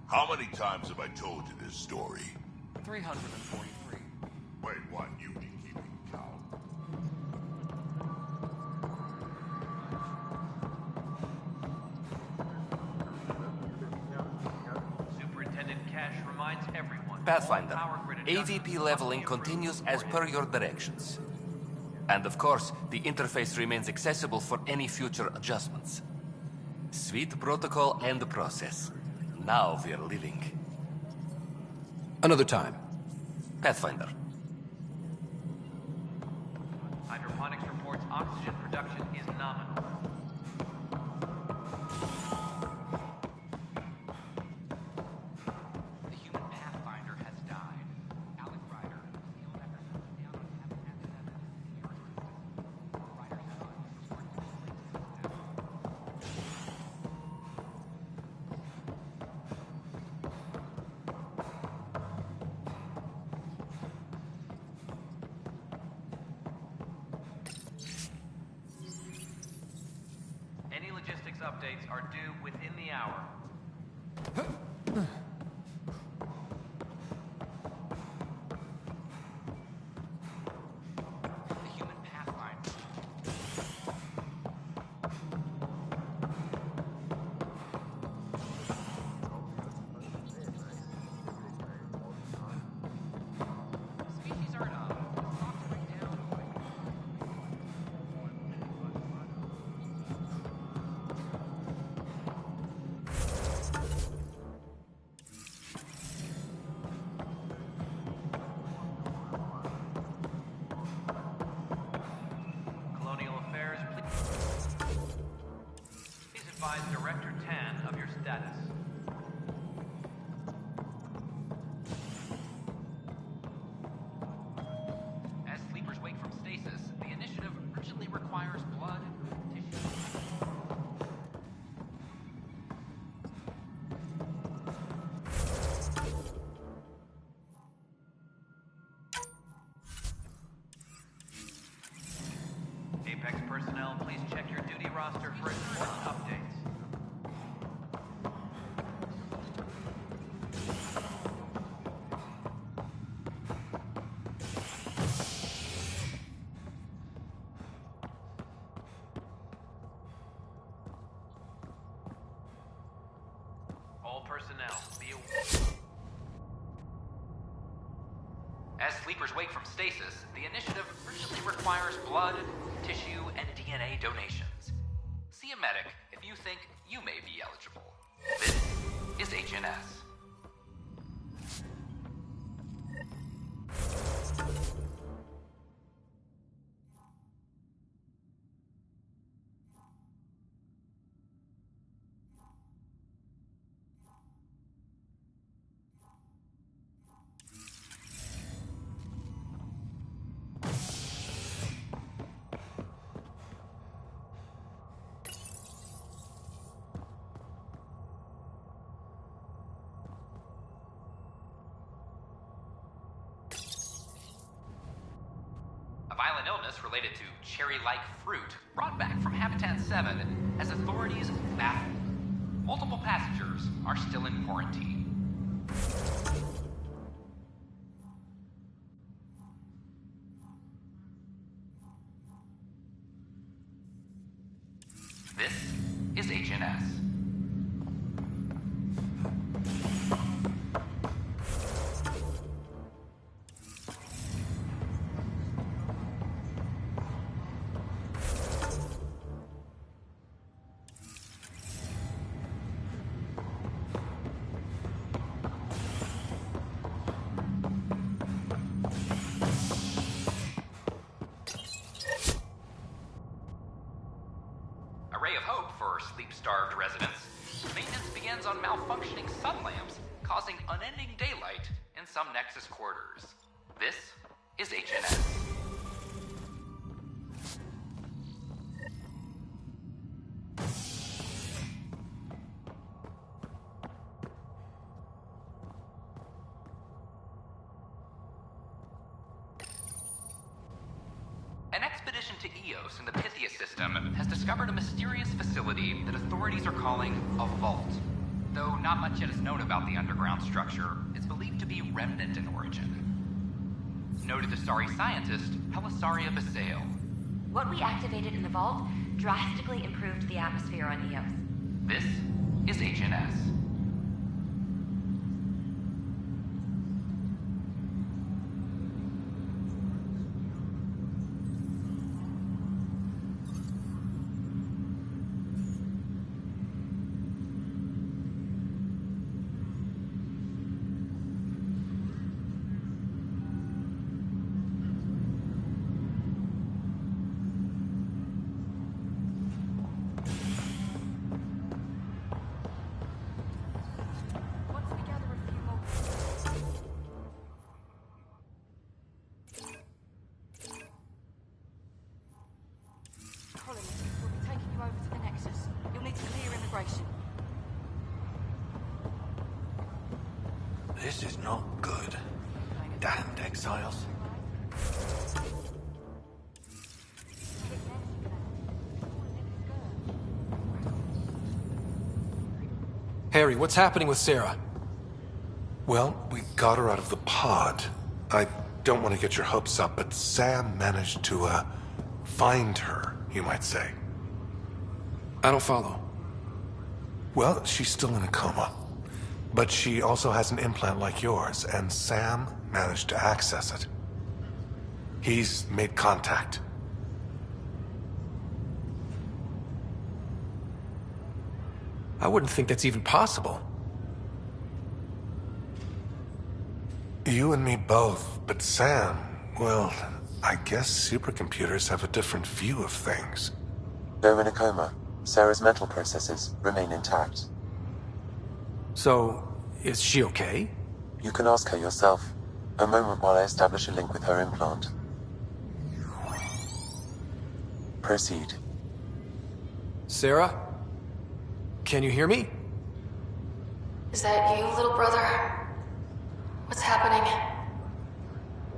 How many times have I told you this story? 343. Wait, what? You've been keeping count? Superintendent Cash reminds everyone. Pathfinder, AVP leveling continues as per your directions. And of course, the interface remains accessible for any future adjustments. Sweet protocol and process. Now we're living. Another time. Pathfinder. Hydroponics reports oxygen oxygen production is nominal. The human Pathfinder has died. Alec Ryder, field editor, down on Habitat 7, the Earth System. Ryder's body was Any logistics updates are due within the hour. the human Pathfinder. Species are stock to break down. Colonial Affairs, please advise Director Tan of your status. As sleepers wake from stasis, the initiative urgently requires blood, tissue. Apex personnel, please check your duty roster for important updates. All personnel, be aware. As sleepers wake from stasis, the initiative urgently requires blood, tissue, and DNA donations. See a medic if you think you may be eligible. This is HNS. A violent illness related to cherry-like fruit brought back from Habitat 7 has authorities baffled. Multiple passengers are still in quarantine. This is HNS. A ray of hope for sleep-starved residents. Maintenance begins on malfunctioning sun lamps, causing unending daylight in some Nexus quarters. This is HNS. An expedition to Eos in the Pythia system has discovered a mysterious facility that authorities are calling a vault. Though not much yet is known about the underground structure, it's believed to be remnant in origin. Noted Asari scientist Helisaria Basale. What we activated in the vault drastically improved the atmosphere on Eos. This is HNS. This is not good. Damned exiles. Harry, what's happening with Sarah? Well, we got her out of the pod. I don't want to get your hopes up, but Sam managed to, find her, you might say. I don't follow. Well, she's still in a coma. But she also has an implant like yours, and Sam managed to access it. He's made contact. I wouldn't think that's even possible. You and me both, but Sam, well, I guess supercomputers have a different view of things. Though in a coma, Sarah's mental processes remain intact. So, is she okay? You can ask her yourself. A moment while I establish a link with her implant. Proceed. Sarah? Can you hear me? Is that you, little brother? What's happening?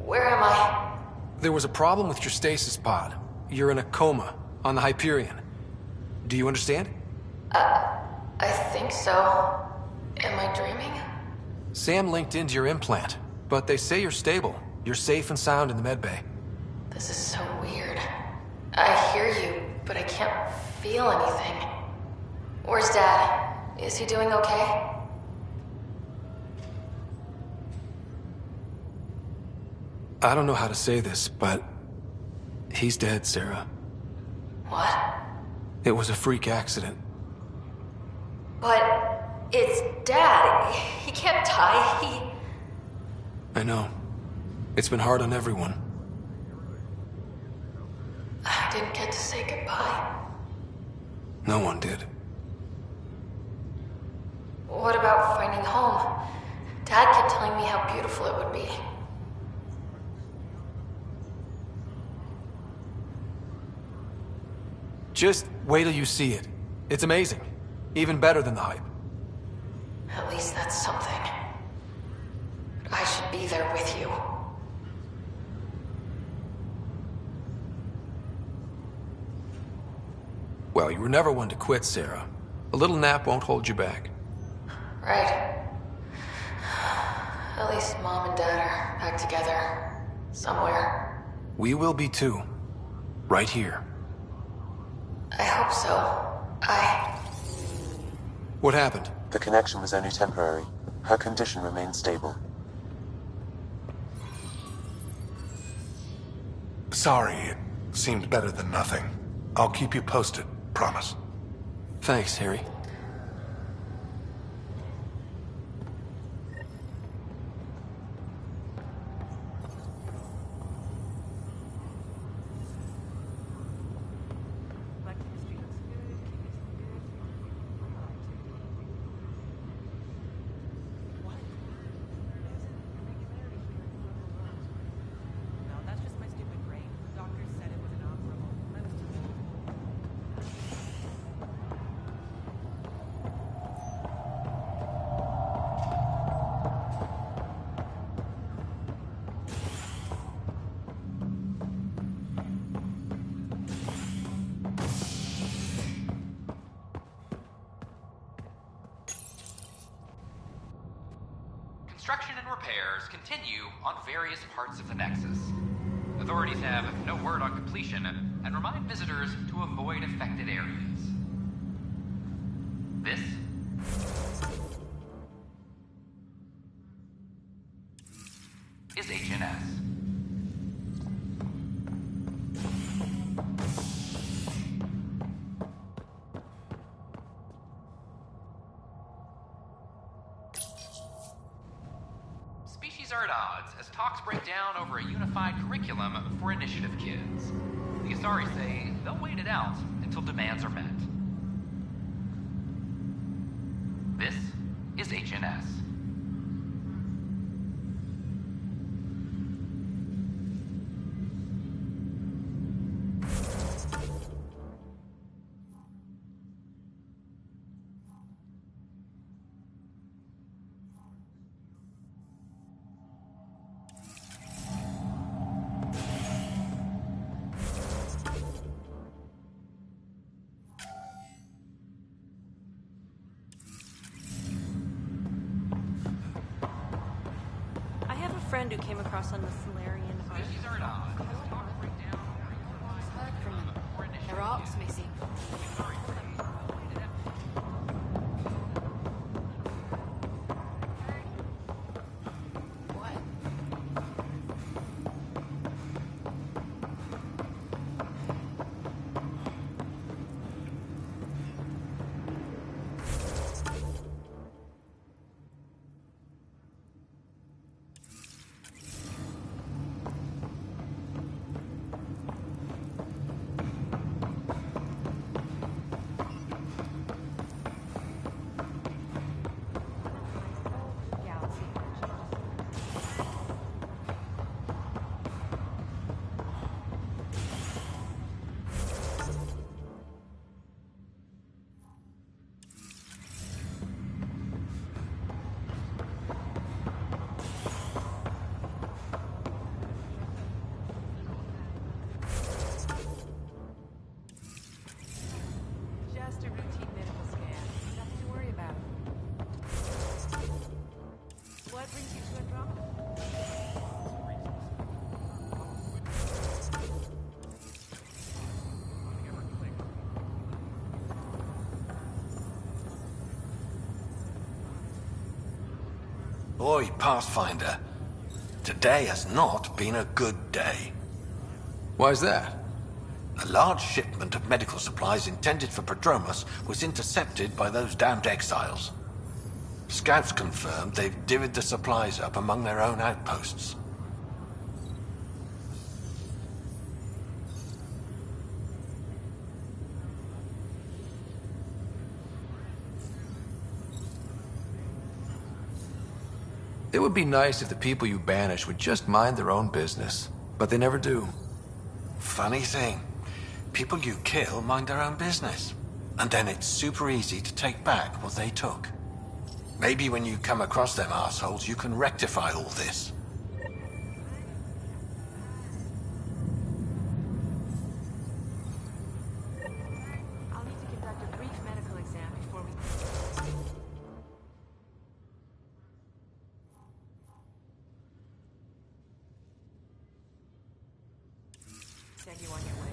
Where am I? There was a problem with your stasis pod. You're in a coma, on the Hyperion. Do you understand? I think so. Am I dreaming? Sam linked into your implant, but they say you're stable. You're safe and sound in the medbay. This is so weird. I hear you, but I can't feel anything. Where's Dad? Is he doing okay? I don't know how to say this, but he's dead, Sarah. What? It was a freak accident. But it's Dad. He can't die. I know. It's been hard on everyone. I didn't get to say goodbye. No one did. What about finding home? Dad kept telling me how beautiful it would be. Just wait till you see it. It's amazing. Even better than the hype. At least that's something. I should be there with you. Well, you were never one to quit, Sarah. A little nap won't hold you back. Right. At least Mom and Dad are back together. Somewhere. We will be too. Right here. I hope so. What happened? The connection was only temporary. Her condition remained stable. Sorry, it seemed better than nothing. I'll keep you posted, promise. Thanks, Harry. Construction and repairs continue on various parts of the Nexus. Authorities have no word on completion and remind visitors to avoid affected areas. This is HNS. Species are at odds as talks break down over a unified curriculum for initiative kids. The Asari say they'll wait it out until demands are met. This is HNS. friend who came across on the Solarian Ark. Heard from them. Their ark's missing. Just a routine medical scan. Nothing to worry about. What brings you to Andromeda? Boy, Pathfinder, today has not been a good day. Why's that? A large shipment of medical supplies intended for Prodromus was intercepted by those damned exiles. Scouts confirmed they've divvied the supplies up among their own outposts. It would be nice if the people you banish would just mind their own business, but they never do. Funny thing, people you kill mind their own business, and then it's super easy to take back what they took. Maybe when you come across them assholes, you can rectify all this. I'll need to conduct a brief medical exam before we... Send you on your way.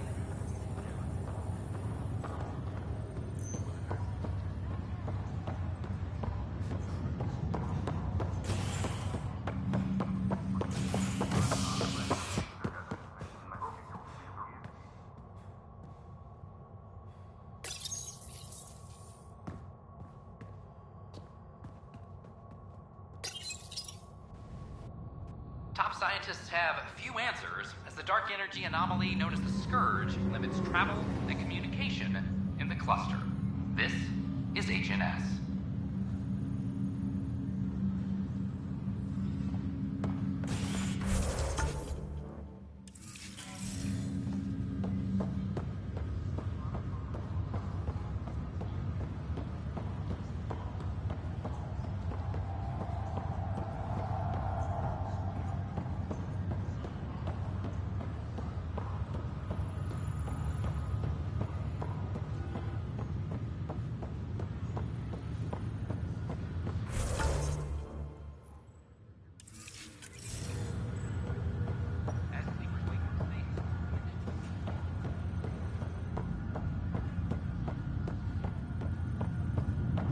Top scientists have few answers, as the dark energy anomaly known as the Scourge limits travel and communication in the cluster. This is HNS.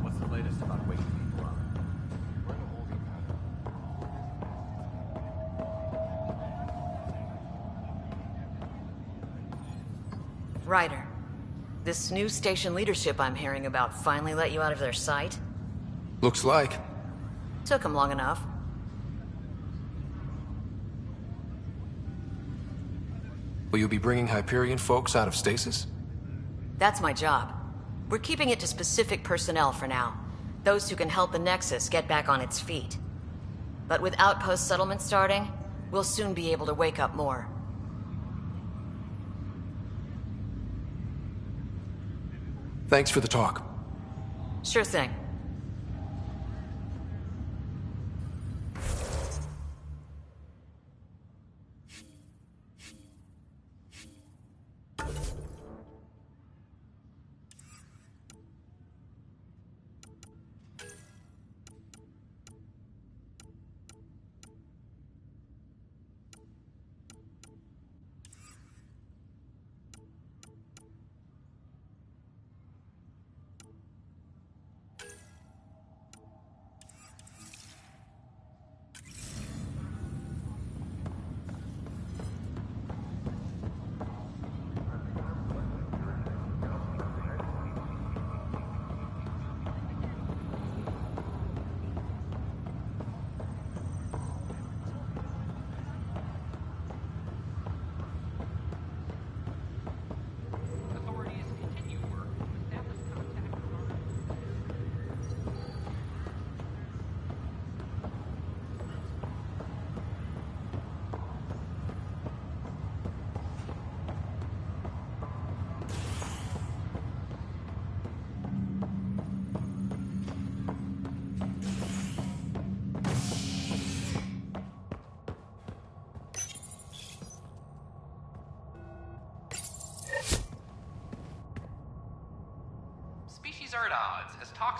What's the latest about waking people up? We're in a holding pattern. Ryder, this new station leadership I'm hearing about finally let you out of their sight? Looks like. Took them long enough. Will you be bringing Hyperion folks out of stasis? That's my job. We're keeping it to specific personnel for now. Those who can help the Nexus get back on its feet. But with outpost settlement starting, we'll soon be able to wake up more. Thanks for the talk. Sure thing.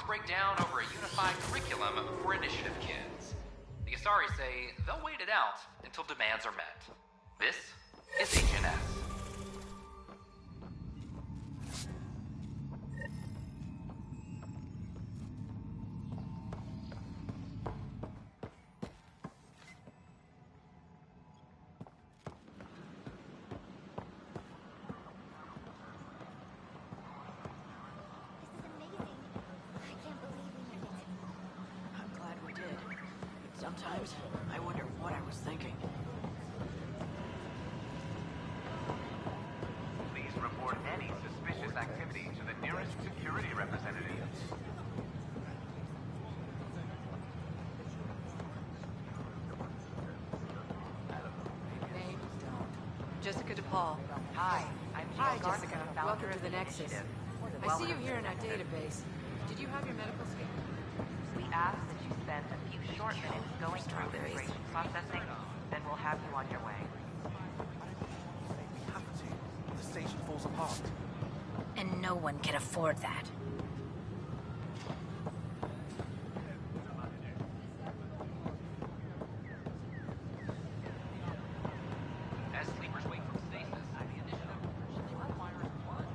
break down over a unified curriculum for initiative kids. The Asari say they'll wait it out until demands are met. This is HNS. Sometimes I wonder what I was thinking. Please report any suspicious activity to the nearest security representative. Name? Jessica DePaul. Hi, I'm Hi, Jill Jessica. Garza, founder Welcome to of the Nexus. Initiative. I see you here in our database. Did you have your medical scheme? We ask that you spend a few short minutes going through immigration processing, then we'll have you on your way. The station falls apart. And no one can afford that. As sleepers wait for stasis, the initiative should require one.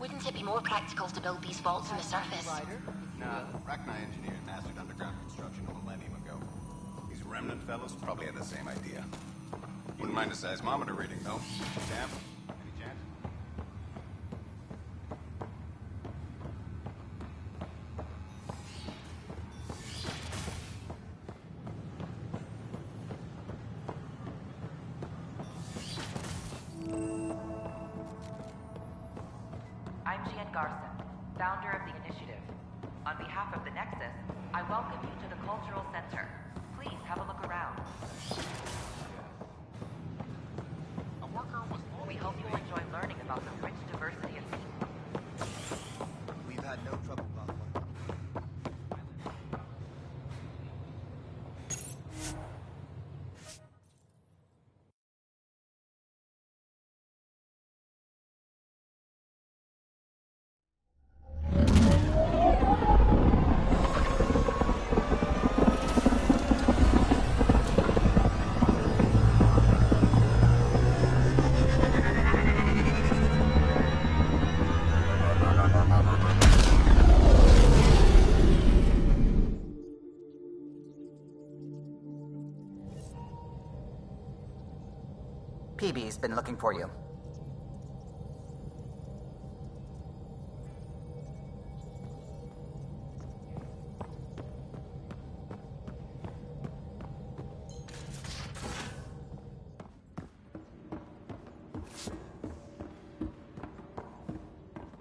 Wouldn't it be more practical to build these vaults on the surface? Nah, Rachni engineered mastered underground construction a millennium ago. These remnant fellows probably had the same idea. Wouldn't mind a seismometer reading, though. Sam, any chance? I'm Jian Garson, founder of the Initiative. On behalf of the Nexus, I welcome you to the Cultural Center. Please have a look around. We hope you will enjoy learning about the rich diversity of people. We've had no trouble about one. PB's been looking for you.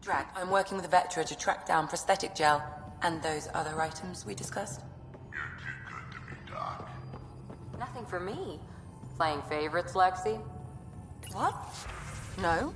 Drag, I'm working with Vectra to track down prosthetic gel and those other items we discussed. You're too good to me, Doc. Nothing for me. Playing favorites, Lexi? What? No?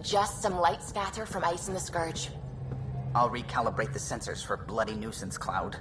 Just some light scatter from Ice and the Scourge. I'll recalibrate the sensors for bloody nuisance cloud.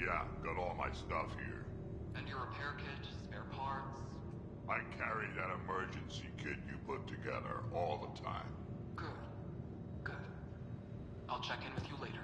Yeah, got all my stuff here. And your repair kit, spare parts? I carry that emergency kit you put together all the time. Good. Good. I'll check in with you later.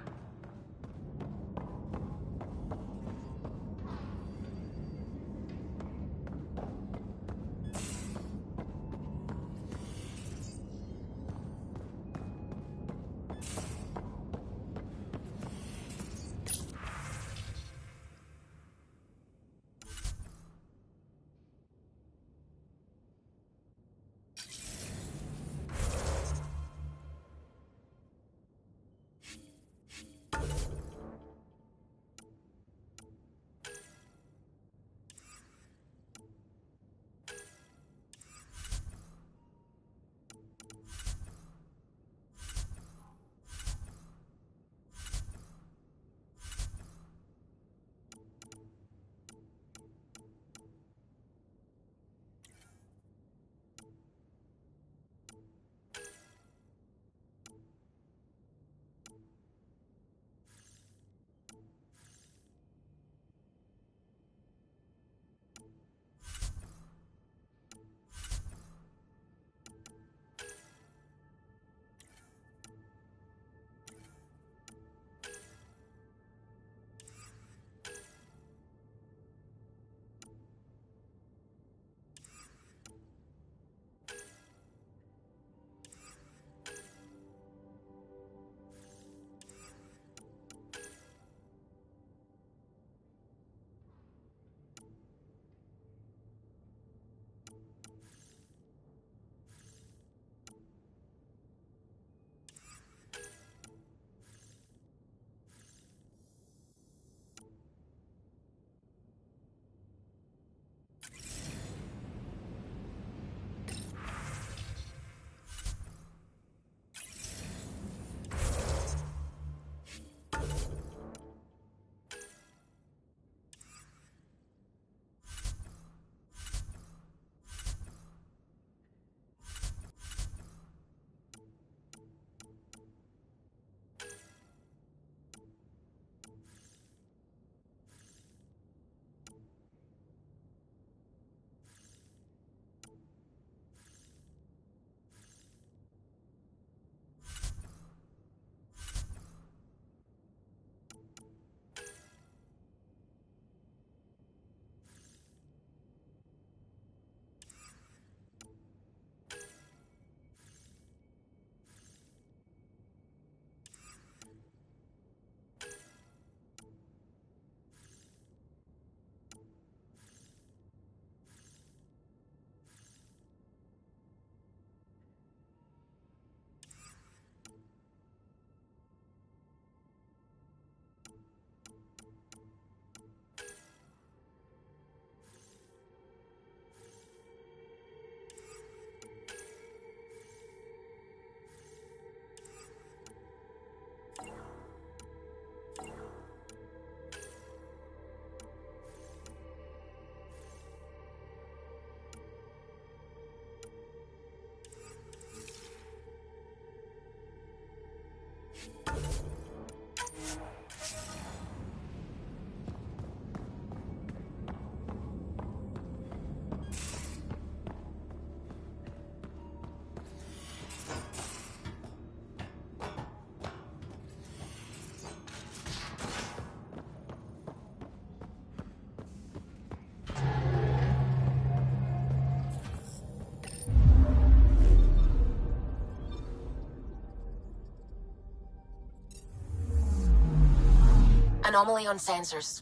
Anomaly on sensors.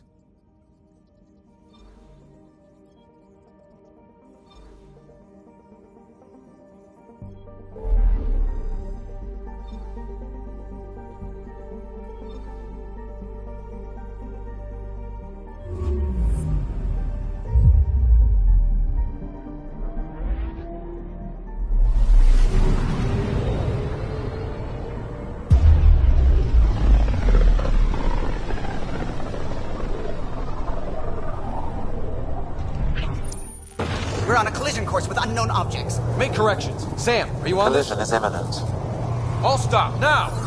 We're on a collision course with unknown objects. Make corrections. Sam, are you on this? Collision is imminent. All stop, now!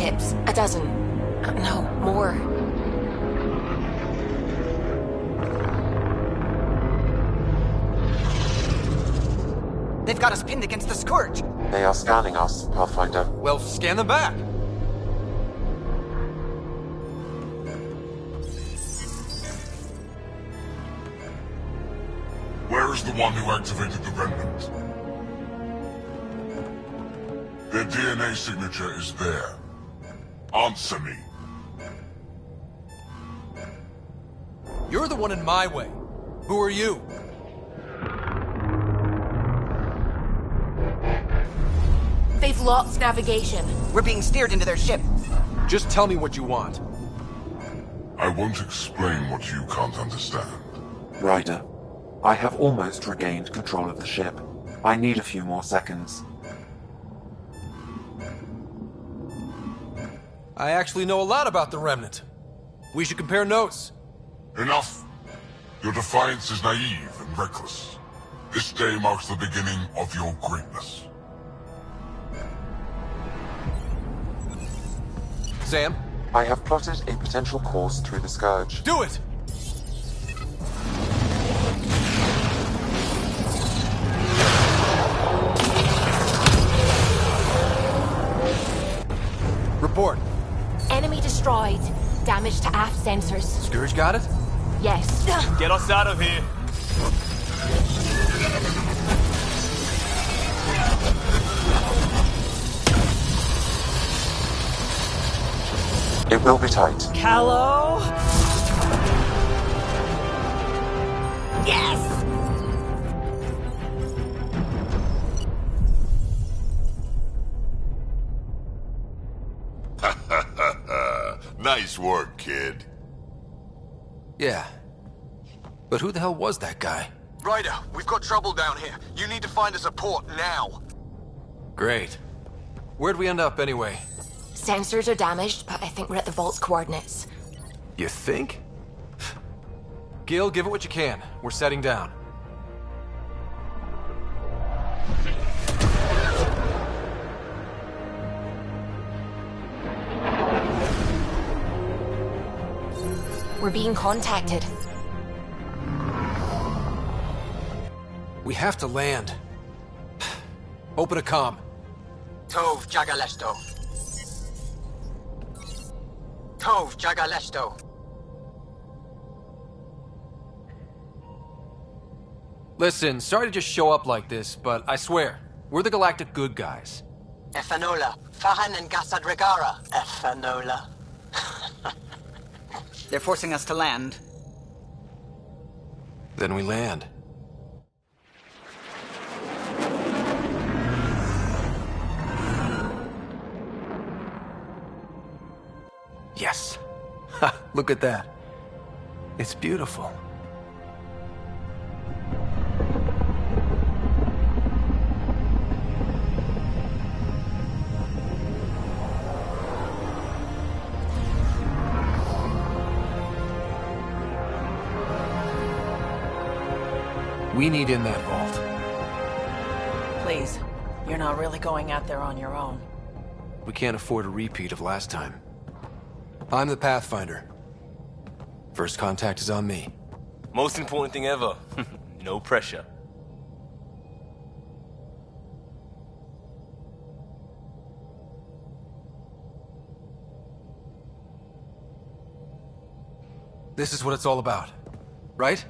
ships. A dozen. No, more. They've got us pinned against the Scourge. They are scanning us, Pathfinder. Well, scan them back. Where is the one who activated the remnant? Their DNA signature is there. Answer me. You're the one in my way. Who are you? They've lost navigation. We're being steered into their ship. Just tell me what you want. I won't explain what you can't understand. Ryder, I have almost regained control of the ship. I need a few more seconds. I actually know a lot about the Remnant. We should compare notes. Enough! Your defiance is naive and reckless. This day marks the beginning of your greatness. Sam? I have plotted a potential course through the Scourge. Do it! Report. Enemy destroyed. Damage to aft sensors. Scourge got it? Yes. Get us out of here. It will be tight. Callow? Yes! Nice work, kid. Yeah. But who the hell was that guy? Ryder, we've got trouble down here. You need to find us a port now. Great. Where'd we end up anyway? Sensors are damaged, but I think we're at the vault's coordinates. You think? Gil, give it what you can. We're setting down. We're being contacted. We have to land. Open a comm. Tov Jagalesto. Tov Jagalesto. Listen, sorry to just show up like this, but I swear, we're the galactic good guys. Efanola. Fahan and Gasad Regara. Efanola. They're forcing us to land. Then we land. Yes. Ha, look at that. It's beautiful. We need in that vault. Please, you're not really going out there on your own. We can't afford a repeat of last time. I'm the Pathfinder. First contact is on me. Most important thing ever. No pressure. This is what it's all about, right?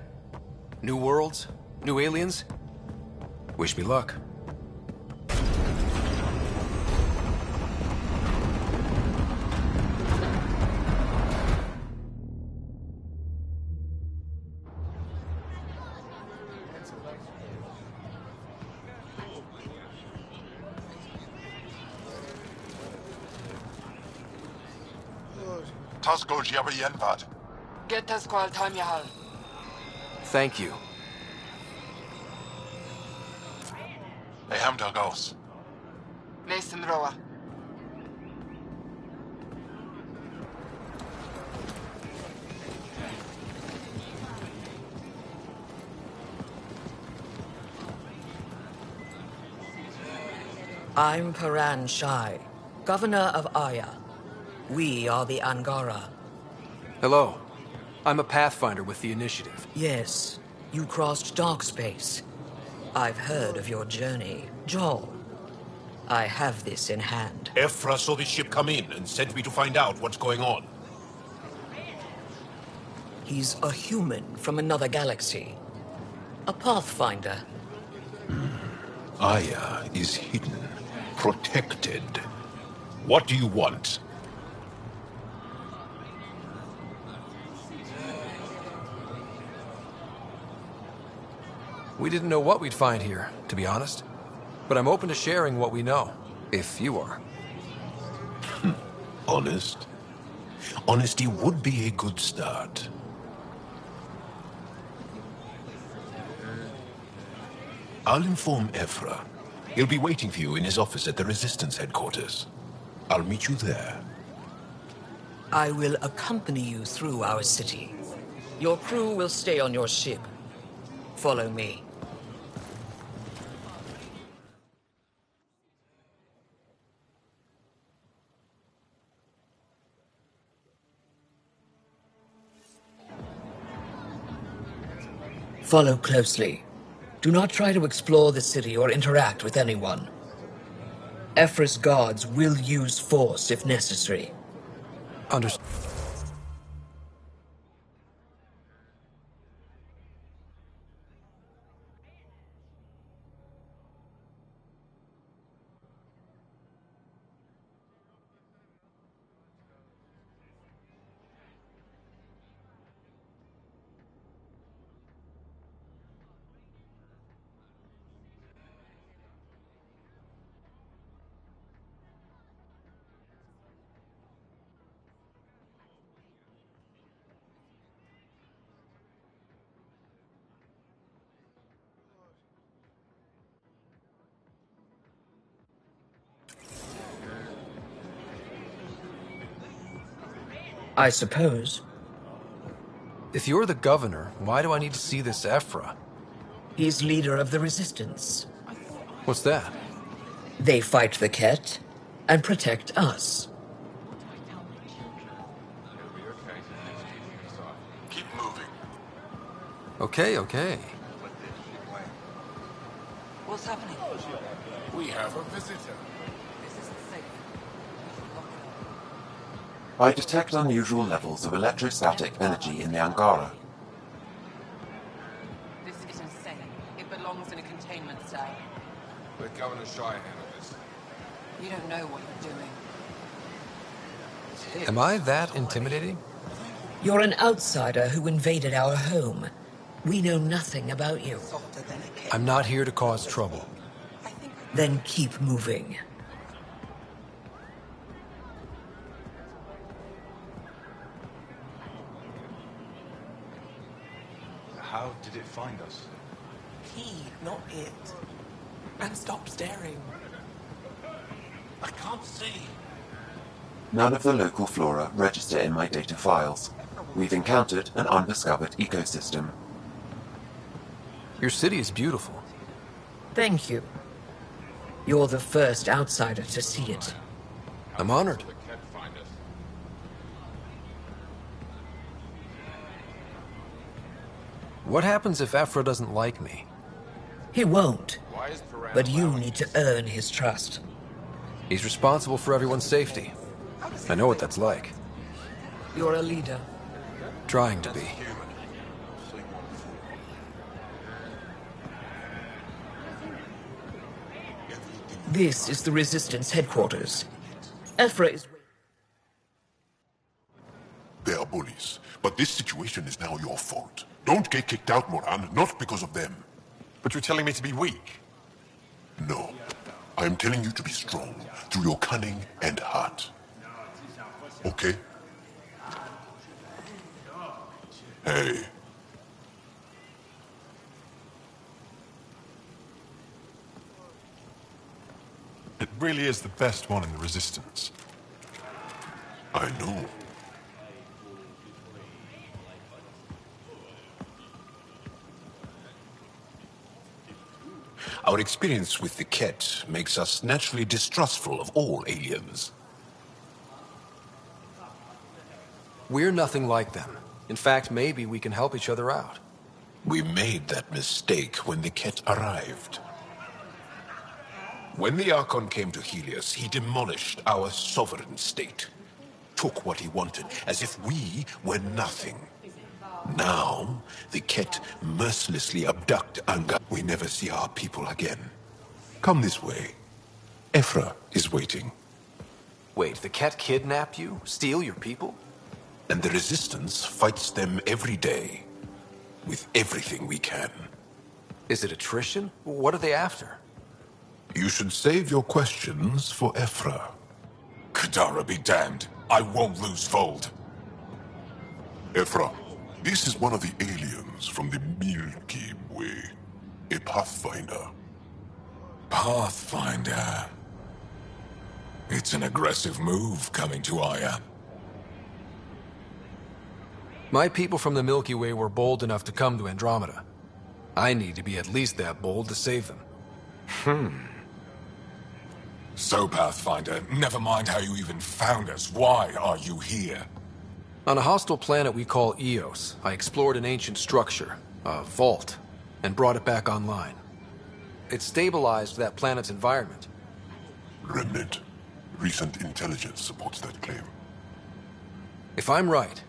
New worlds, new aliens. Wish me luck. Tasco Jiabayenvat. Get us qual time yahal. Thank you. They have Dagos. Mason Roa. I'm Paran Shai, Governor of Aya. We are the Angara. Hello. I'm a Pathfinder with the Initiative. Yes, you crossed dark space. I've heard of your journey, Joel. I have this in hand. Ephra saw this ship come in and sent me to find out what's going on. He's a human from another galaxy. A Pathfinder. Aya is hidden, protected. What do you want? We didn't know what we'd find here, to be honest. But I'm open to sharing what we know, if you are. Honest? Honesty would be a good start. I'll inform Ephra. He'll be waiting for you in his office at the Resistance headquarters. I'll meet you there. I will accompany you through our city. Your crew will stay on your ship. Follow me. Follow closely. Do not try to explore the city or interact with anyone. Ephra's guards will use force if necessary. Understood. I suppose. If you're the governor, why do I need to see this Ephra? He's leader of the Resistance. What's that? They fight the Ket and protect us. Keep moving. Okay. What's happening? We have a visitor. This isn't safe. I detect unusual levels of electrostatic energy in the Angara. This is insane. It belongs in a containment cell. Let Governor Shire handle this. You don't know what you're doing. Am I that intimidating? You're an outsider who invaded our home. We know nothing about you. I'm not here to cause trouble. Then keep moving. How did it find us? He, not it. And stop staring. I can't see. None of the local flora register in my data files. We've encountered an undiscovered ecosystem. Your city is beautiful. Thank you. You're the first outsider to see it. I'm honored. What happens if Ephra doesn't like me? He won't. But you need to earn his trust. He's responsible for everyone's safety. I know what that's like. You're a leader. Trying to be. This is the Resistance headquarters. Ephra is... They are bullies, but this situation is now your fault. Don't get kicked out, Moran, not because of them. But you're telling me to be weak? No. I am telling you to be strong, through your cunning and heart. Okay? Hey. It really is the best one in the Resistance. I know. Our experience with the Ket makes us naturally distrustful of all aliens. We're nothing like them. In fact, maybe we can help each other out. We made that mistake when the Ket arrived. When the Archon came to Helios, he demolished our sovereign state. Took what he wanted, as if we were nothing. Now, the Ket mercilessly abduct Anga. We never see our people again. Come this way. Ephra is waiting. Wait, the Ket kidnap you? Steal your people? And the Resistance fights them every day. With everything we can. Is it attrition? What are they after? You should save your questions for Ephra. Kadara be damned. I won't lose Vold. Ephra, this is one of the aliens from the Milky Way. A Pathfinder. Pathfinder. It's an aggressive move coming to Aya. My people from the Milky Way were bold enough to come to Andromeda. I need to be at least that bold to save them. So, Pathfinder, never mind how you even found us. Why are you here? On a hostile planet we call Eos, I explored an ancient structure, a vault, and brought it back online. It stabilized that planet's environment. Remnant. Recent intelligence supports that claim. If I'm right,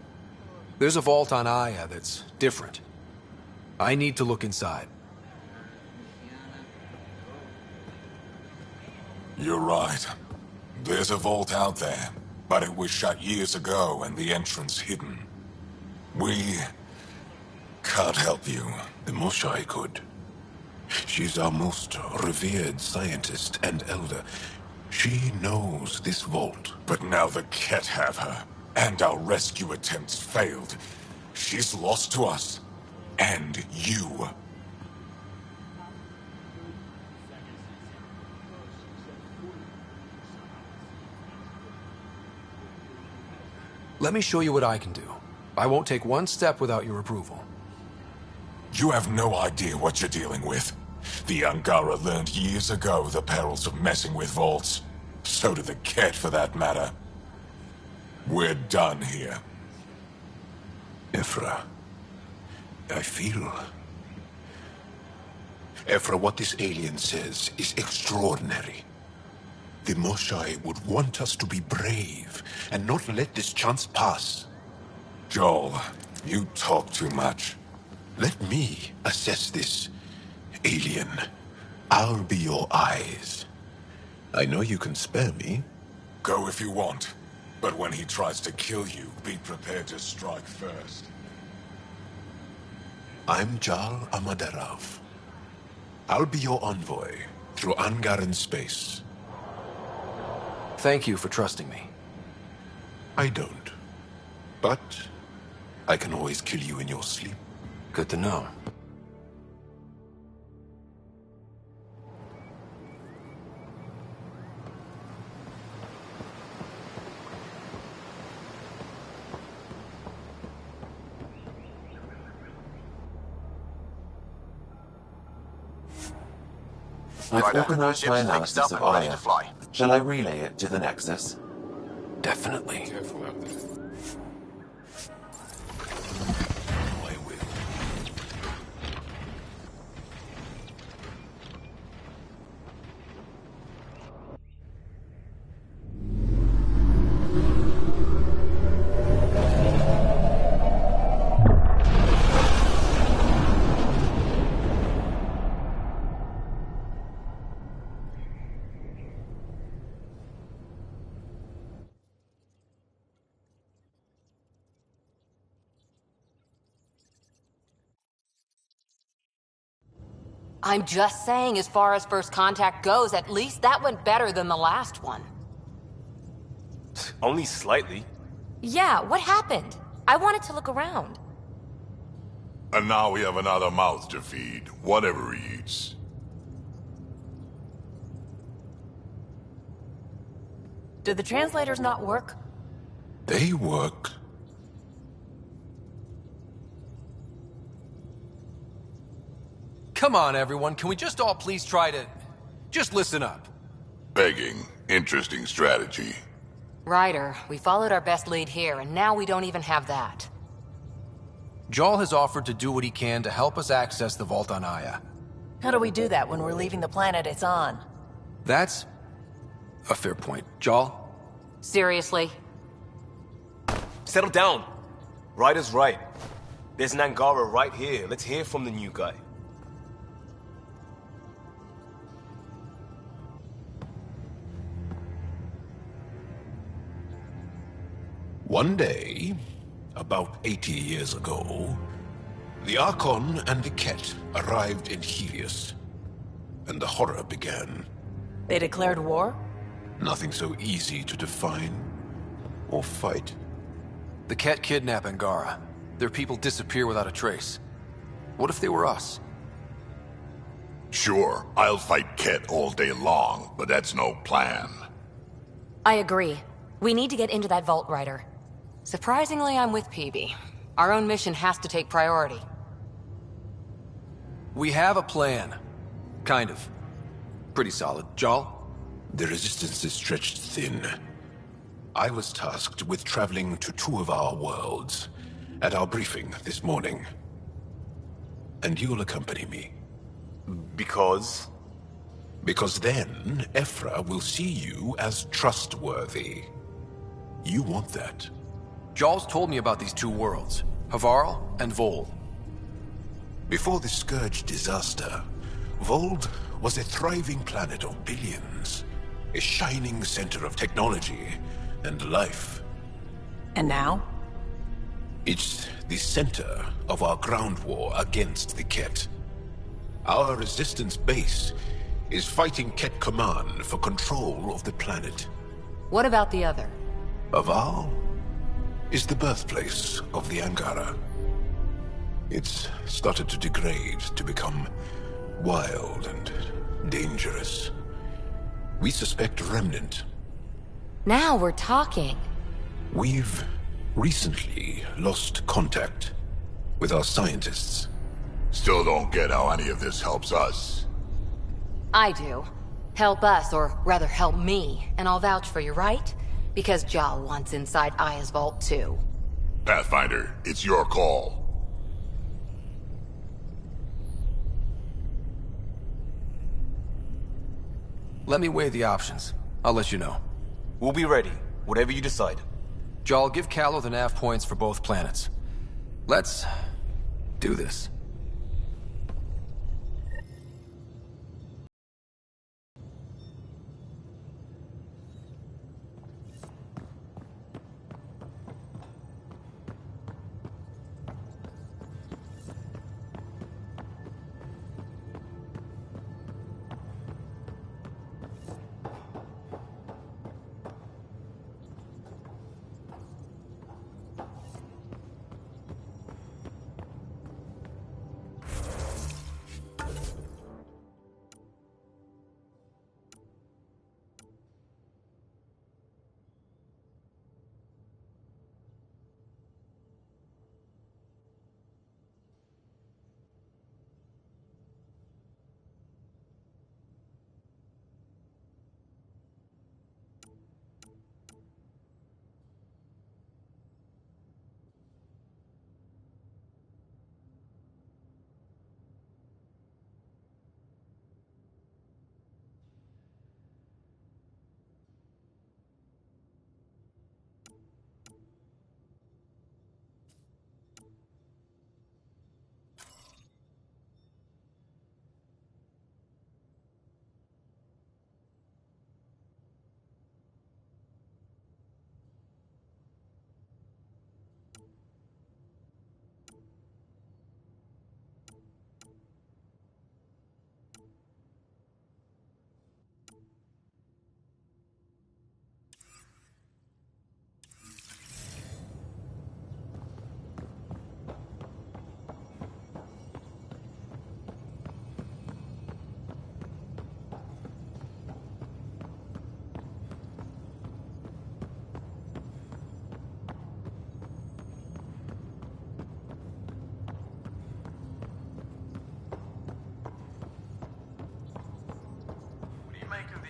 there's a vault on Aya that's different. I need to look inside. You're right. There's a vault out there, but it was shut years ago and the entrance hidden. We can't help you. The Moshai could. She's our most revered scientist and elder. She knows this vault. But now the Ket have her, and our rescue attempts failed. She's lost to us. And you. Let me show you what I can do. I won't take one step without your approval. You have no idea what you're dealing with. The Angara learned years ago the perils of messing with vaults. So did the Ket, for that matter. We're done here. Ephra, I feel... Ephra, what this alien says is extraordinary. The Moshai would want us to be brave and not let this chance pass. Joel, you talk too much. Let me assess this, alien. I'll be your eyes. I know you can spare me. Go if you want. But when he tries to kill you, be prepared to strike first. I'm Jal Amaderav. I'll be your envoy through Angaran space. Thank you for trusting me. I don't. But I can always kill you in your sleep. Good to know. I've Righto. organized my Ship's analysis fixed of up and ready Aya. to fly. Shall I relay it to the Nexus? Definitely. Careful out there. I'm just saying, as far as first contact goes, at least that went better than the last one. Only slightly. Yeah, what happened? I wanted to look around. And now we have another mouth to feed, whatever he eats. Did the translators not work? They work. Come on, everyone. Can we just all please try to... just listen up? Begging. Interesting strategy. Ryder, we followed our best lead here, and now we don't even have that. Jarl has offered to do what he can to help us access the vault on Aya. How do we do that when we're leaving the planet it's on? That's a fair point. Jarl? Seriously? Settle down. Ryder's right. There's an Angara right here. Let's hear from the new guy. One day, about 80 years ago, the Archon and the Ket arrived in Helios, and the horror began. They declared war? Nothing so easy to define or fight. The Ket kidnap Angara. Their people disappear without a trace. What if they were us? Sure, I'll fight Ket all day long, but that's no plan. I agree. We need to get into that vault, Ryder. Surprisingly, I'm with PB. Our own mission has to take priority. We have a plan. Kind of. Pretty solid. Jarl? The resistance is stretched thin. I was tasked with traveling to two of our worlds at our briefing this morning. And you'll accompany me. Because? Because then, Ephra will see you as trustworthy. You want that. Jarl's told me about these two worlds, Havarl and Vold. Before the Scourge disaster, Vold was a thriving planet of billions. A shining center of technology and life. And now? It's the center of our ground war against the Ket. Our resistance base is fighting Ket Command for control of the planet. What about the other? Havarl is the birthplace of the Angara. It's started to degrade, to become wild and dangerous. We suspect Remnant. Now we're talking. We've recently lost contact with our scientists. Still don't get how any of this helps us. I do. Help us, or rather help me, and I'll vouch for you, right? Because Jarl wants inside Aya's vault too. Pathfinder, it's your call. Let me weigh the options. I'll let you know. We'll be ready, whatever you decide. Jarl, give Callow the nav points for both planets. Let's do this.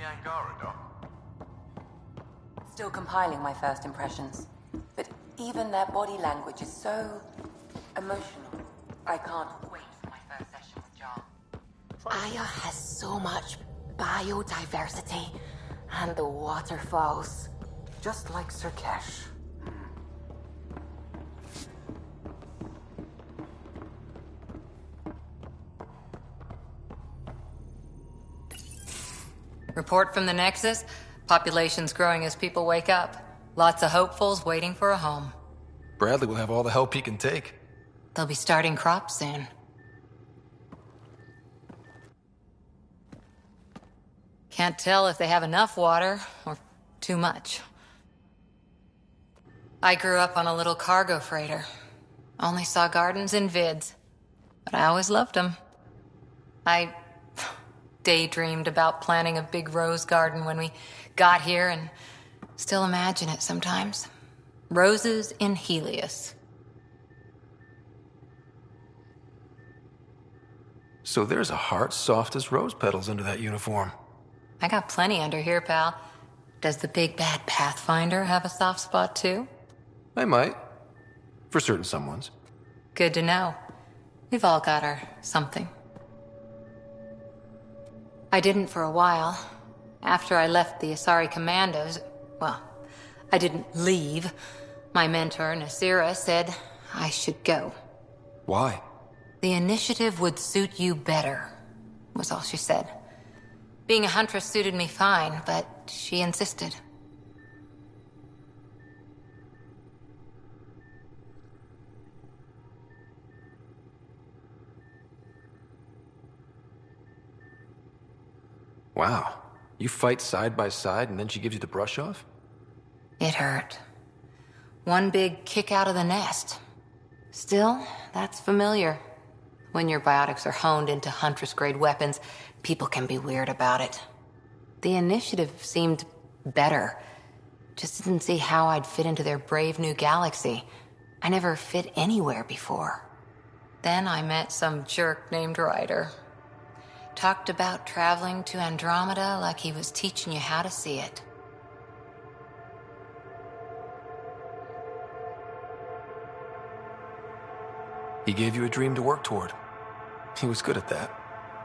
Angara, Doc? Still compiling my first impressions. But even their body language is so emotional. I can't wait for my first session with John. Aya has so much biodiversity. And the waterfalls. Just like Sirkesh. Report from the Nexus. Population's growing as people wake up. Lots of hopefuls waiting for a home. Bradley will have all the help he can take. They'll be starting crops soon. Can't tell if they have enough water or too much. I grew up on a little cargo freighter. Only saw gardens in vids, but I always loved them. I daydreamed about planting a big rose garden when we got here and still imagine it sometimes. Roses in Helios. So there's a heart soft as rose petals under that uniform. I got plenty under here, pal. Does the big bad Pathfinder have a soft spot too? I might. For certain someones. Good to know. We've all got our something. I didn't for a while. After I left the Asari Commandos, well, I didn't leave. My mentor, Nasira, said I should go. Why? The initiative would suit you better, was all she said. Being a huntress suited me fine, but she insisted. Wow. You fight side by side and then she gives you the brush off? It hurt. One big kick out of the nest. Still, that's familiar. When your biotics are honed into Huntress-grade weapons, people can be weird about it. The initiative seemed better. Just didn't see how I'd fit into their brave new galaxy. I never fit anywhere before. Then I met some jerk named Ryder. Talked about traveling to Andromeda like he was teaching you how to see it. He gave you a dream to work toward. He was good at that.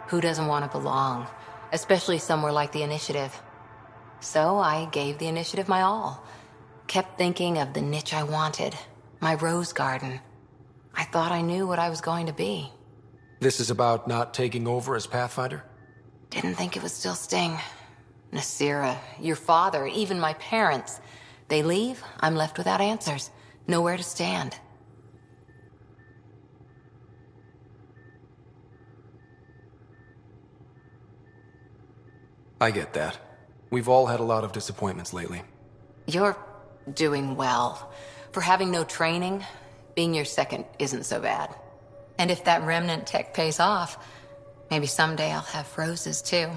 Who doesn't want to belong? Especially somewhere like the Initiative. So I gave the Initiative my all. Kept thinking of the niche I wanted. My rose garden. I thought I knew what I was going to be. This is about not taking over as Pathfinder? Didn't think it would still sting. Nasira, your father, even my parents. They leave, I'm left without answers. Nowhere to stand. I get that. We've all had a lot of disappointments lately. You're doing well. For having no training, being your second isn't so bad. And if that remnant tech pays off, maybe someday I'll have roses too.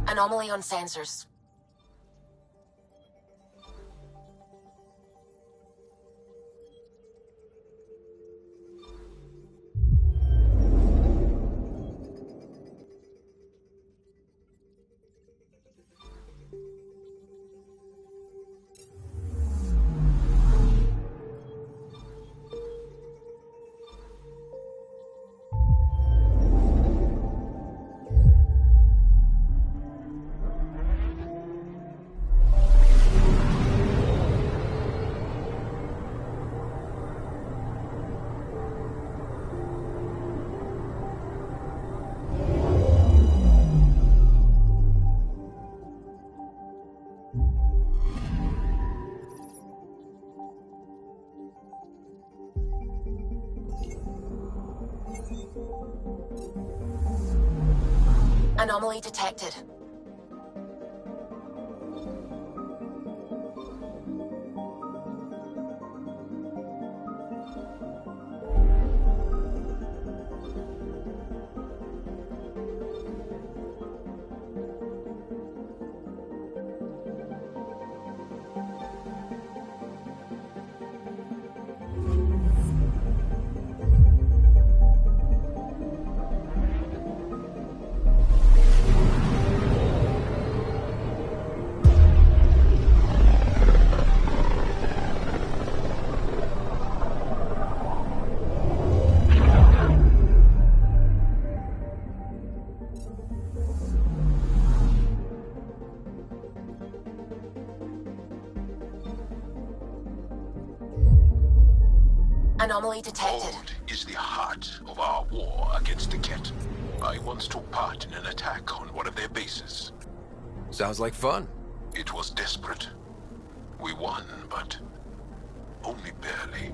Anomaly on sensors. Anomaly detected. Anomaly detected. Hold is the heart of our war against the Ket. I once took part in an attack on one of their bases. Sounds like fun. It was desperate. We won, but only barely.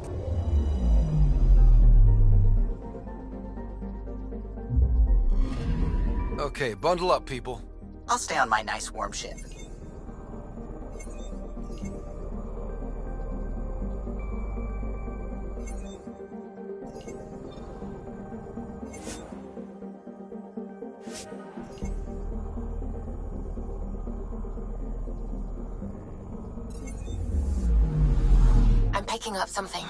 Okay, bundle up, people. I'll stay on my nice warm ship. I'm picking up something.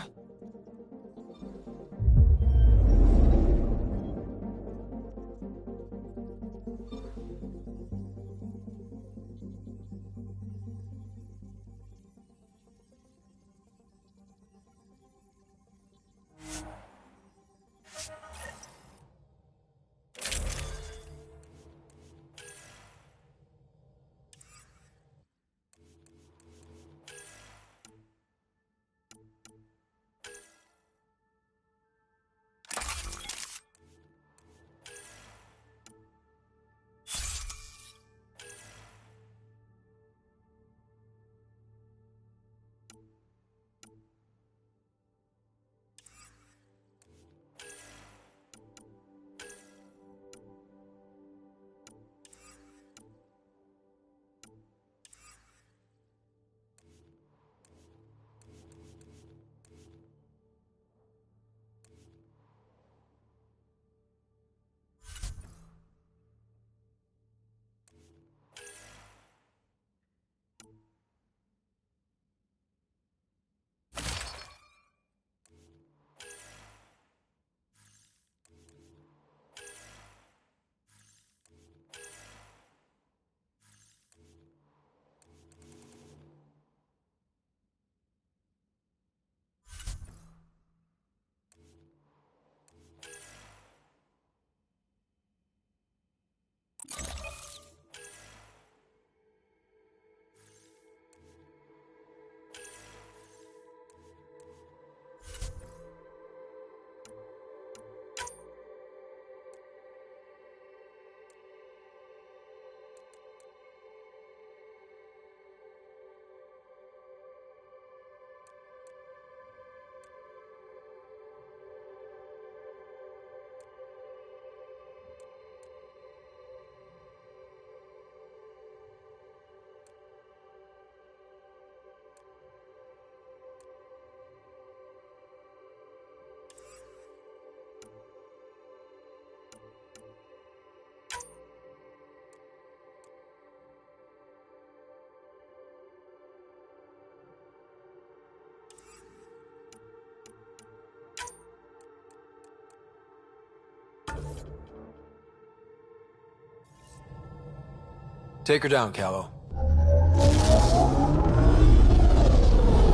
Take her down, Callow.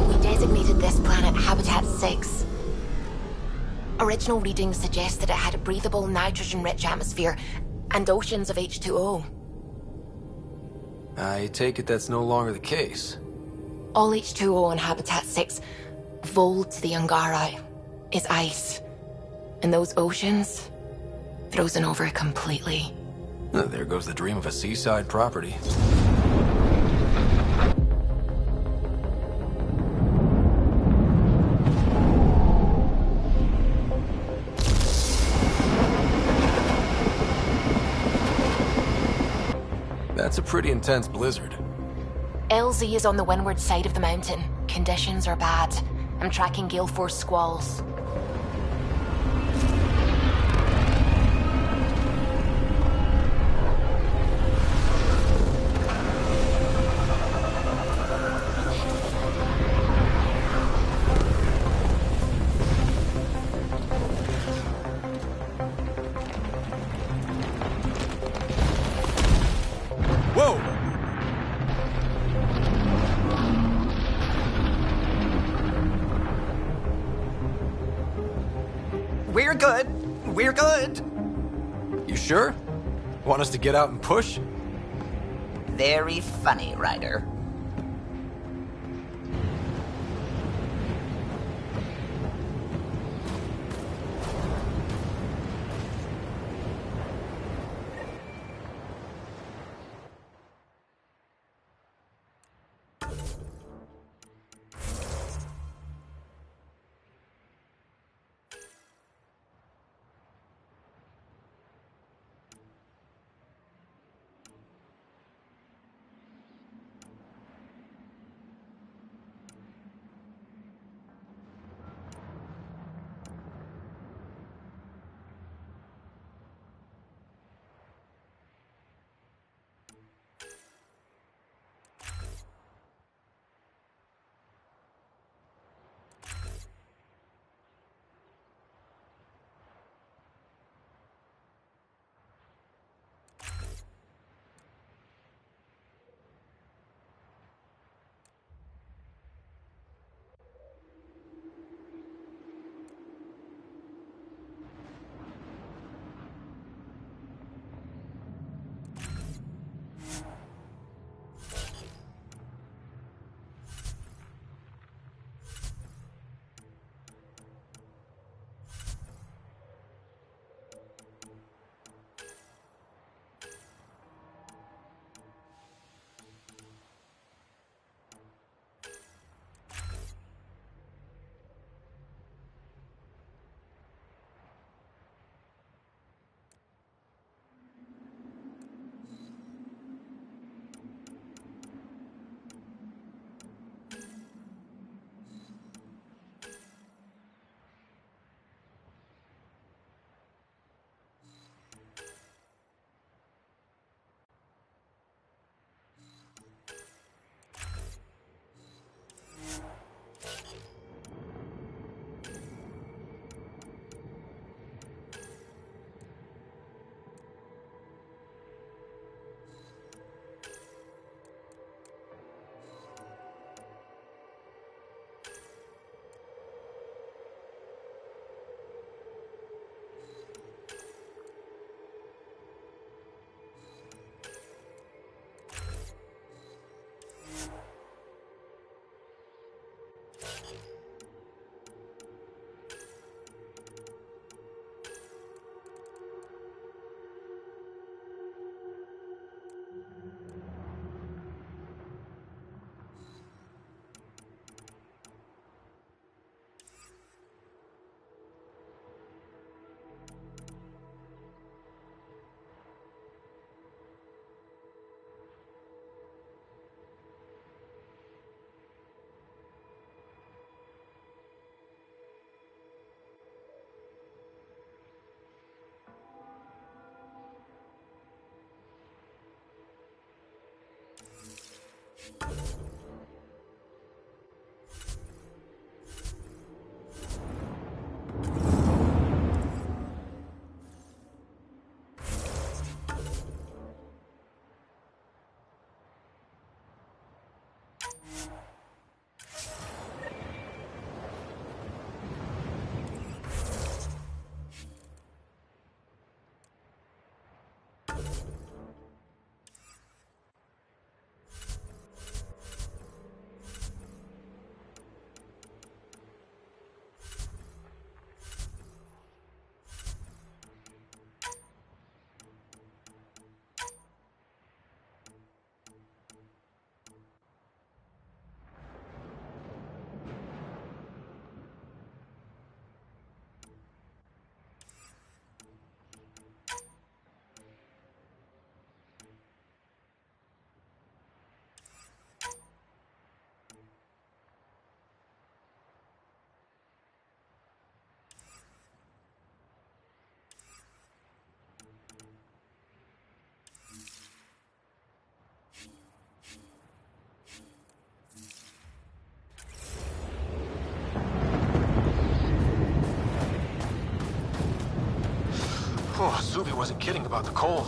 We designated this planet Habitat 6. Original readings suggest that it had a breathable, nitrogen-rich atmosphere and oceans of H2O. I take it that's no longer the case. All H2O on Habitat 6, vol to the Angara, is ice. And those oceans, frozen over completely. There goes the dream of a seaside property. That's a pretty intense blizzard. LZ is on the windward side of the mountain. Conditions are bad. I'm tracking gale force squalls. Whoa! We're good. We're good. You sure? Want us to get out and push? Very funny, Ryder. Suvi wasn't kidding about the cold.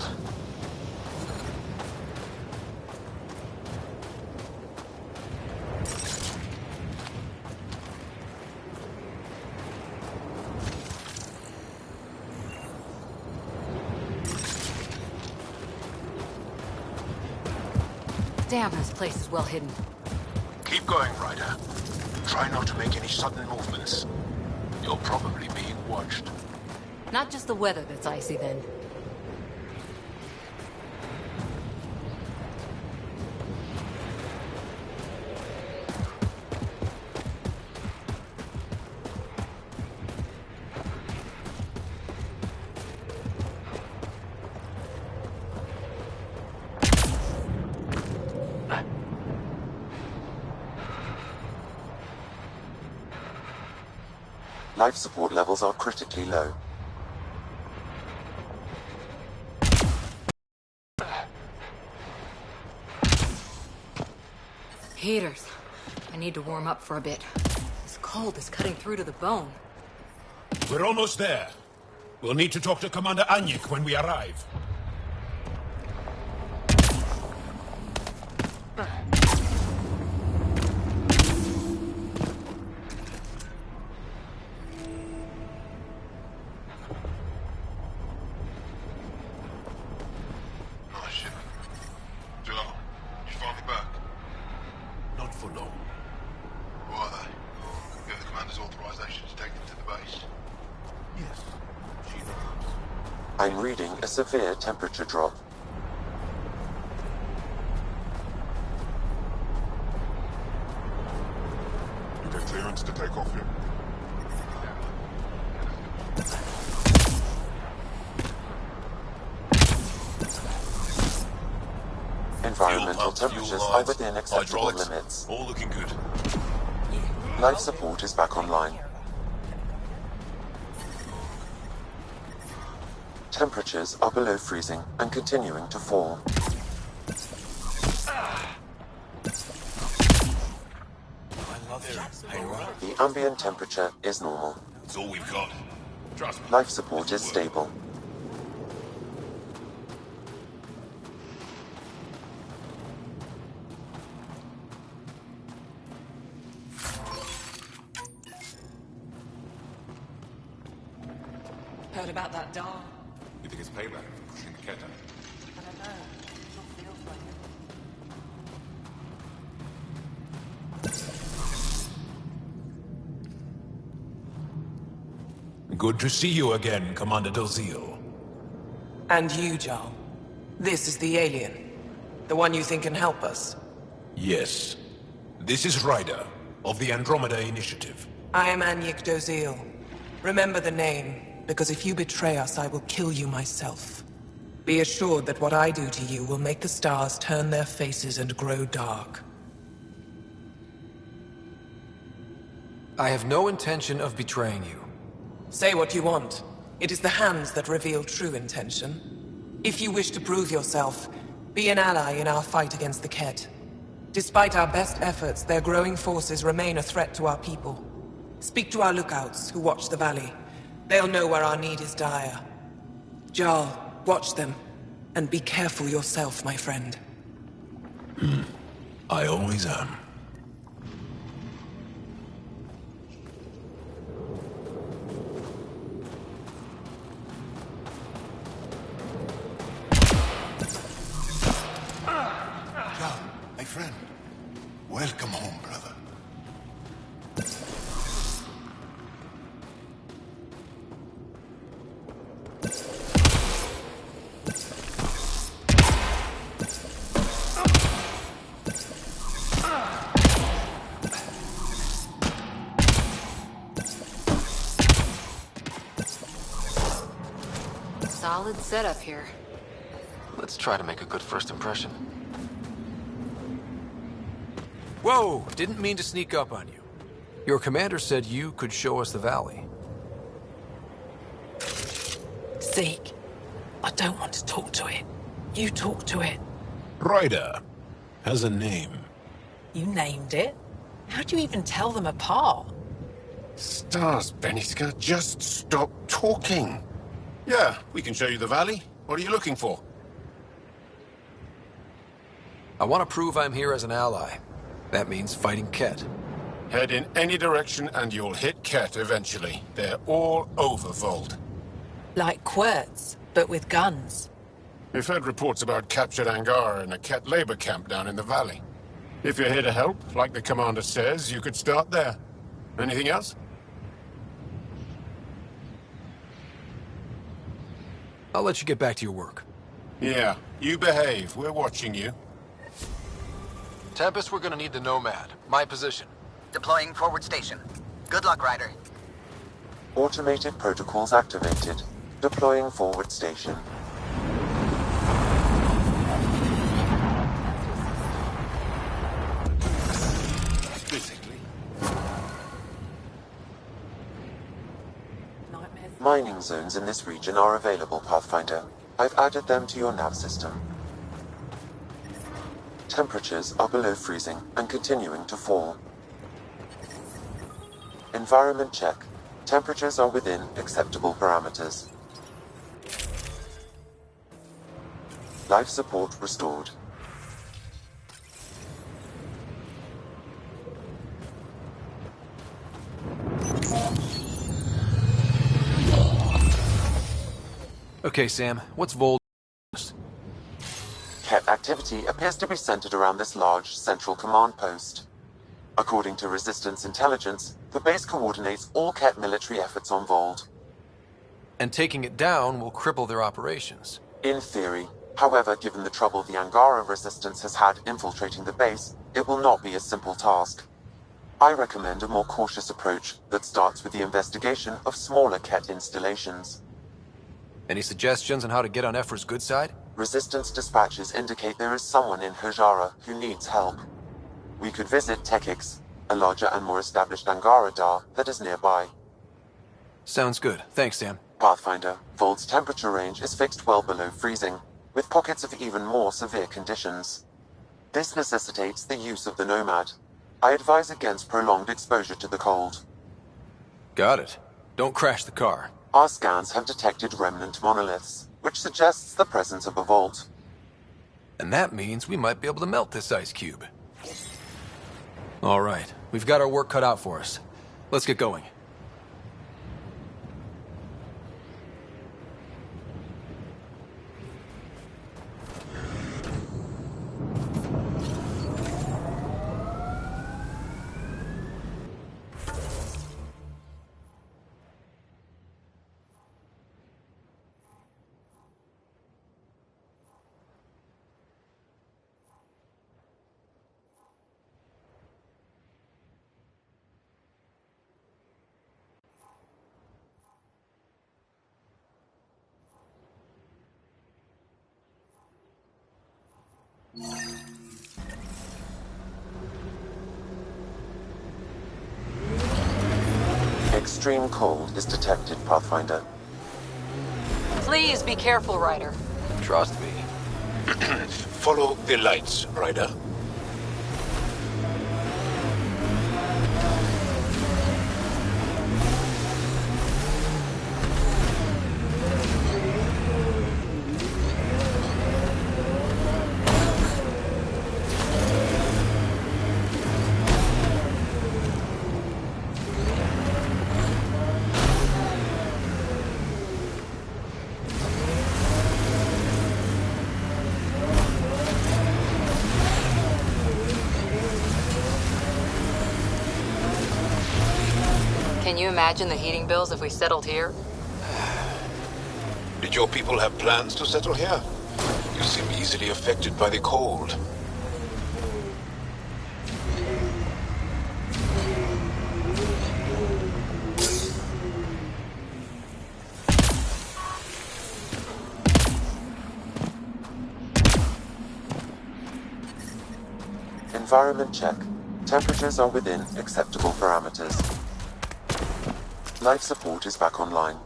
Damn, this place is well hidden. Keep going, Ryder. Try not to make any sudden movements. You're probably being watched. Not just the weather that's icy, then. Life support levels are critically low. Heaters. I need to warm up for a bit. This cold is cutting through to the bone. We're almost there. We'll need to talk to Commander Anyik when we arrive. I'm reading a severe temperature drop. You get clearance to take off here? Environmental temperatures are within acceptable limits. All looking good. Life support is back online. Temperatures are below freezing and continuing to fall. The ambient temperature is normal. It's all we've got. Trust me. Life support is stable. Heard about that doll? You think it's payback for pushing the cat out? I don't know. It still feels like it. Good to see you again, Commander Dozil. And you, Jarl. This is the alien. The one you think can help us. Yes. This is Ryder, of the Andromeda Initiative. I am Anyik Dozil. Remember the name, because if you betray us, I will kill you myself. Be assured that what I do to you will make the stars turn their faces and grow dark. I have no intention of betraying you. Say what you want. It is the hands that reveal true intention. If you wish to prove yourself, be an ally in our fight against the Ket. Despite our best efforts, their growing forces remain a threat to our people. Speak to our lookouts, who watch the valley. They'll know where our need is dire. Jarl, watch them, and be careful yourself, my friend. I always am. Jarl, my friend. Welcome home, brother. Solid setup here. Let's try to make a good first impression. Whoa! Didn't mean to sneak up on you. Your commander said you could show us the valley. Zeke, I don't want to talk to it. You talk to it. Ryder has a name. You named it? How'd you even tell them apart? Stars, Beniska, just stop talking. Yeah, we can show you the valley. What are you looking for? I want to prove I'm here as an ally. That means fighting Ket. Head in any direction and you'll hit Ket eventually. They're all over Vold. Like Quirts, but with guns. We've heard reports about captured Angara in a Ket labor camp down in the valley. If you're here to help, like the commander says, you could start there. Anything else? I'll let you get back to your work. Yeah, you behave. We're watching you. Tempest, we're gonna need the Nomad. My position. Deploying forward station. Good luck, Ryder. Automated protocols activated. Deploying forward station. Mining zones in this region are available, Pathfinder. I've added them to your nav system. Temperatures are below freezing and continuing to fall. Environment check. Temperatures are within acceptable parameters. Life support restored. Okay, Sam, what's Vold? Ket activity appears to be centered around this large central command post. According to Resistance intelligence, the base coordinates all Ket military efforts on Vold. And taking it down will cripple their operations. In theory. However, given the trouble the Angara Resistance has had infiltrating the base, it will not be a simple task. I recommend a more cautious approach that starts with the investigation of smaller Ket installations. Any suggestions on how to get on Ephra's good side? Resistance dispatches indicate there is someone in Hajara who needs help. We could visit Tekix, a larger and more established Angara Dar that is nearby. Sounds good. Thanks, Sam. Pathfinder, Vold's temperature range is fixed well below freezing, with pockets of even more severe conditions. This necessitates the use of the Nomad. I advise against prolonged exposure to the cold. Got it. Don't crash the car. Our scans have detected remnant monoliths, which suggests the presence of a vault. And that means we might be able to melt this ice cube. All right, we've got our work cut out for us. Let's get going. Extreme cold is detected, Pathfinder. Please be careful, Ryder. Trust me. Follow the lights, Ryder. Can you imagine the heating bills if we settled here? Did your people have plans to settle here? You seem easily affected by the cold. Environment check. Temperatures are within acceptable parameters. Life support is back online.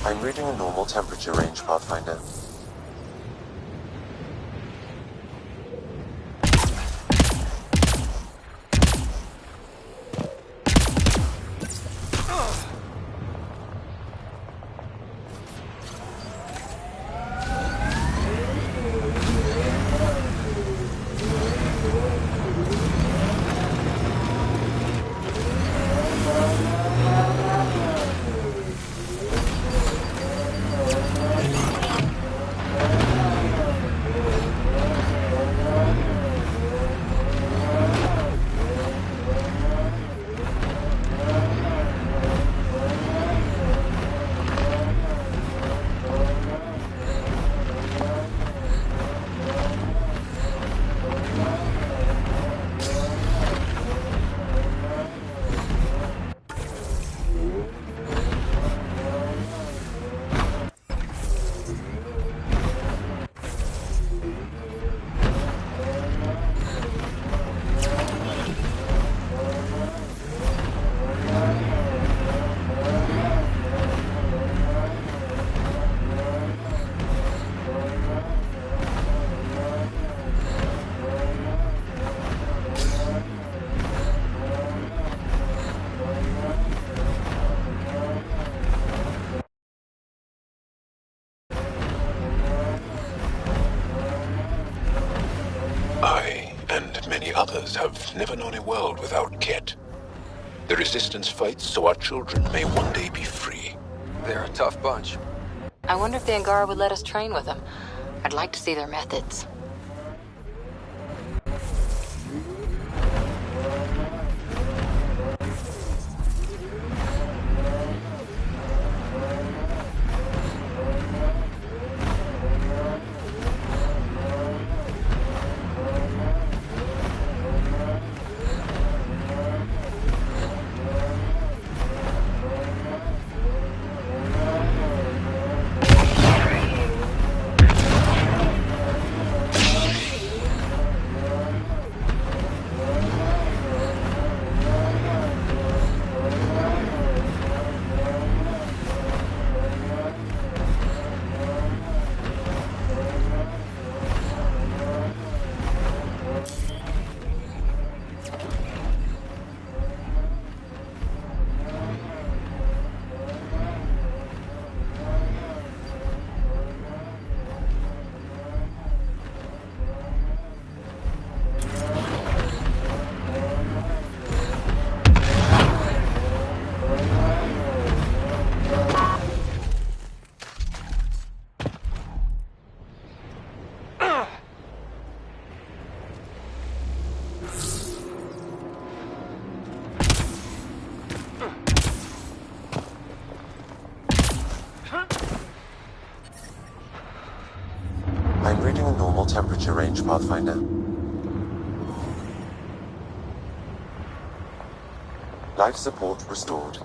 I'm reading a normal temperature range, Pathfinder. I, and many others, have never known a world without Ket. The Resistance fights so our children may one day be free. They're a tough bunch. I wonder if the Angara would let us train with them. I'd like to see their methods. I'm reading a normal temperature range, Pathfinder. Life support restored.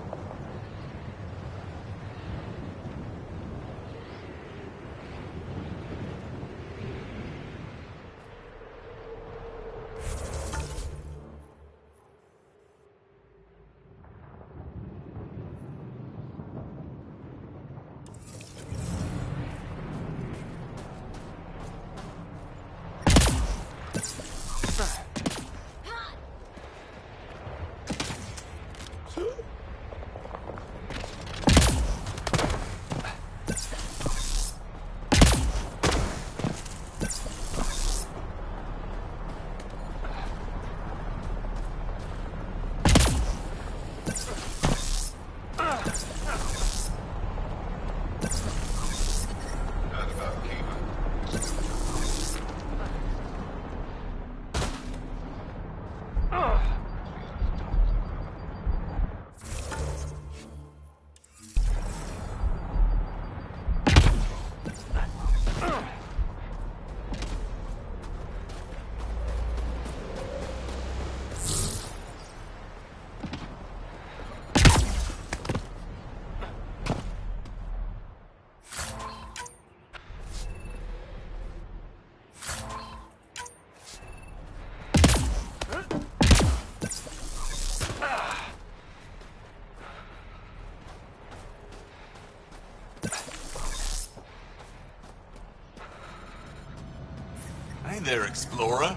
there, Explorer.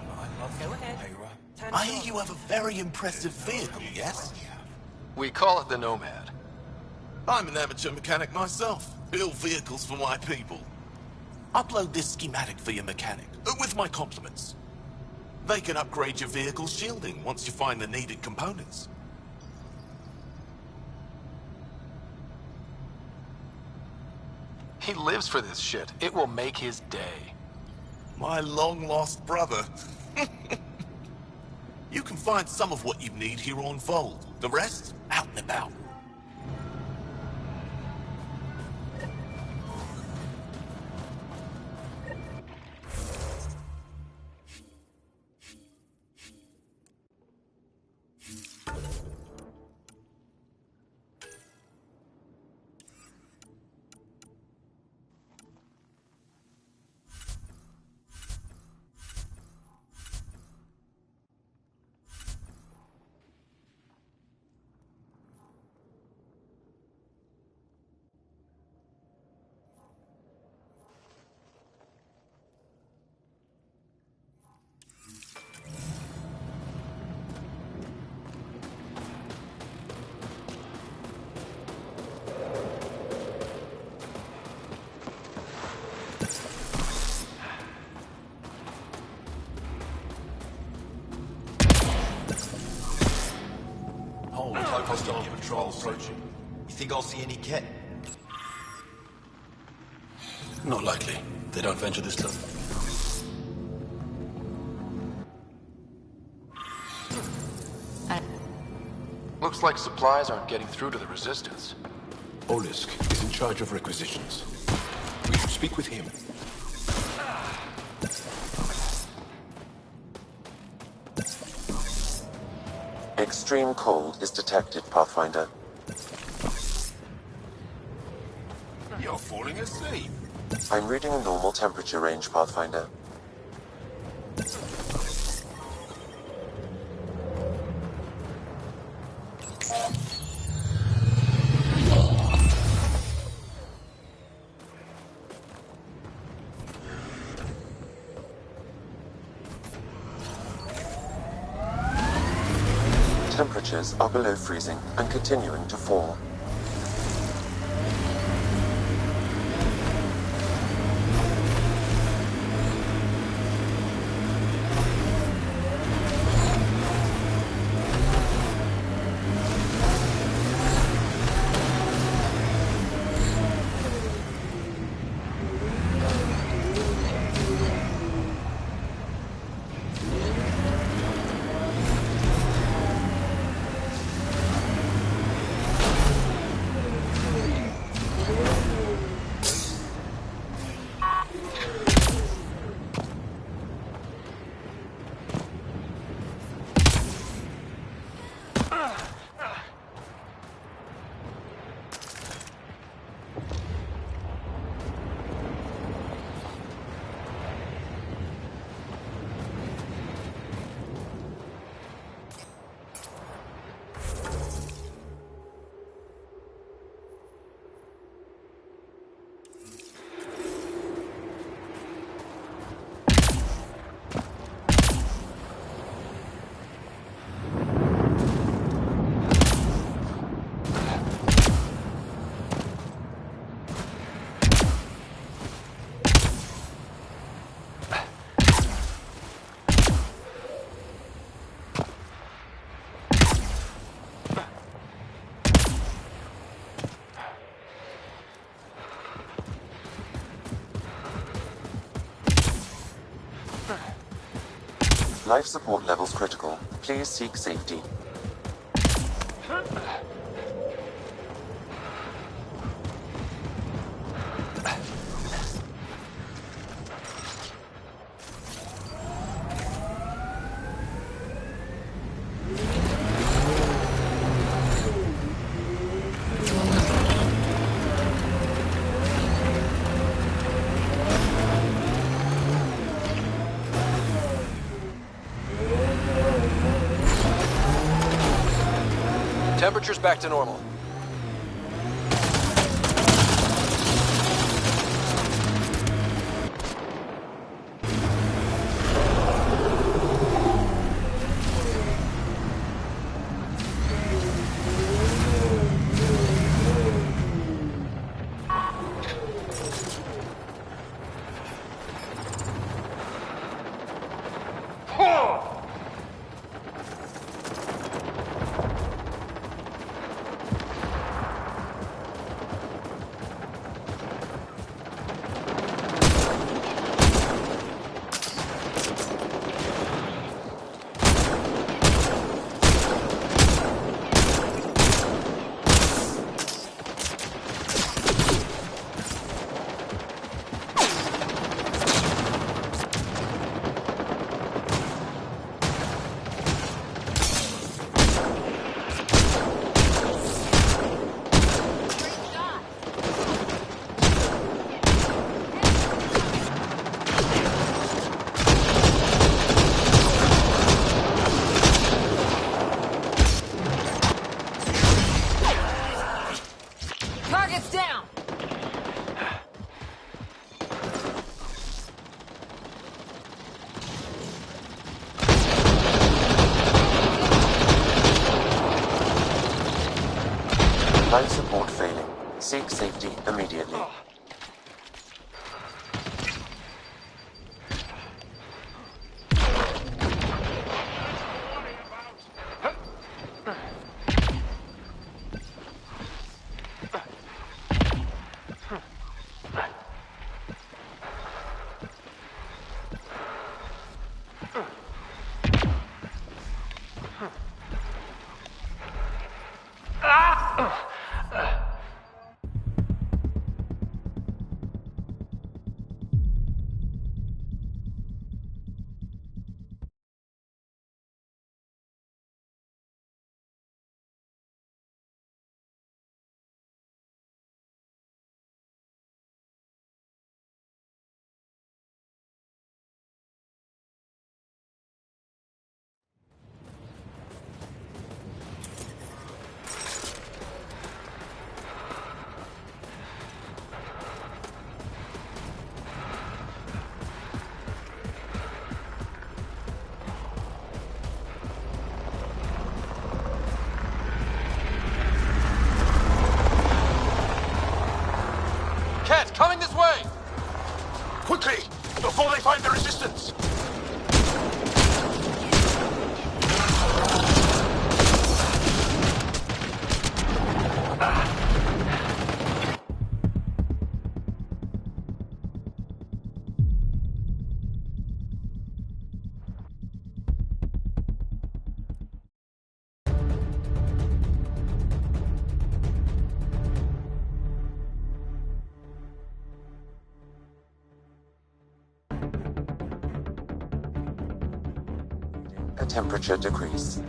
I hear you have a very impressive vehicle, yes? We call it the Nomad. I'm an amateur mechanic myself. Build vehicles for my people. Upload this schematic for your mechanic, with my compliments. They can upgrade your vehicle's shielding once you find the needed components. He lives for this shit. It will make his day. My long-lost brother. You can find some of what you need here on Vold. The rest, out and about. Hostile patrol approaching. You think I'll see any Ket? Not likely. They don't venture this close. Looks like supplies aren't getting through to the Resistance. Olisk is in charge of requisitions. We should speak with him. Extreme cold is detected, Pathfinder. You're falling asleep. I'm reading a normal temperature range, Pathfinder. Temperatures are below freezing and continuing to fall. Life support levels critical. Please seek safety. Temperature's back to normal. Seek safety immediately. Cat, coming this way! Quickly, before they find the resistance! A temperature decrease.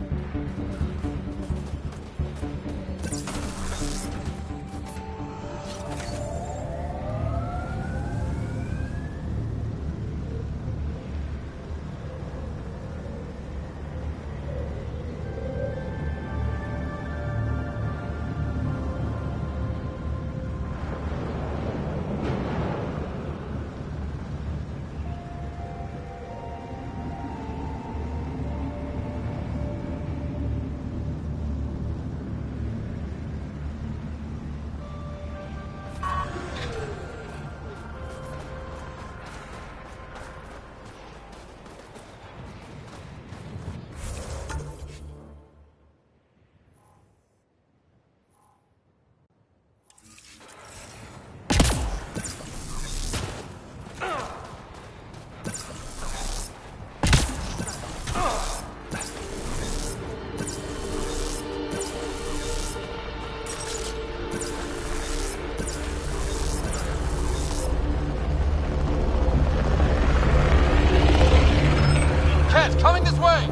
Coming this way!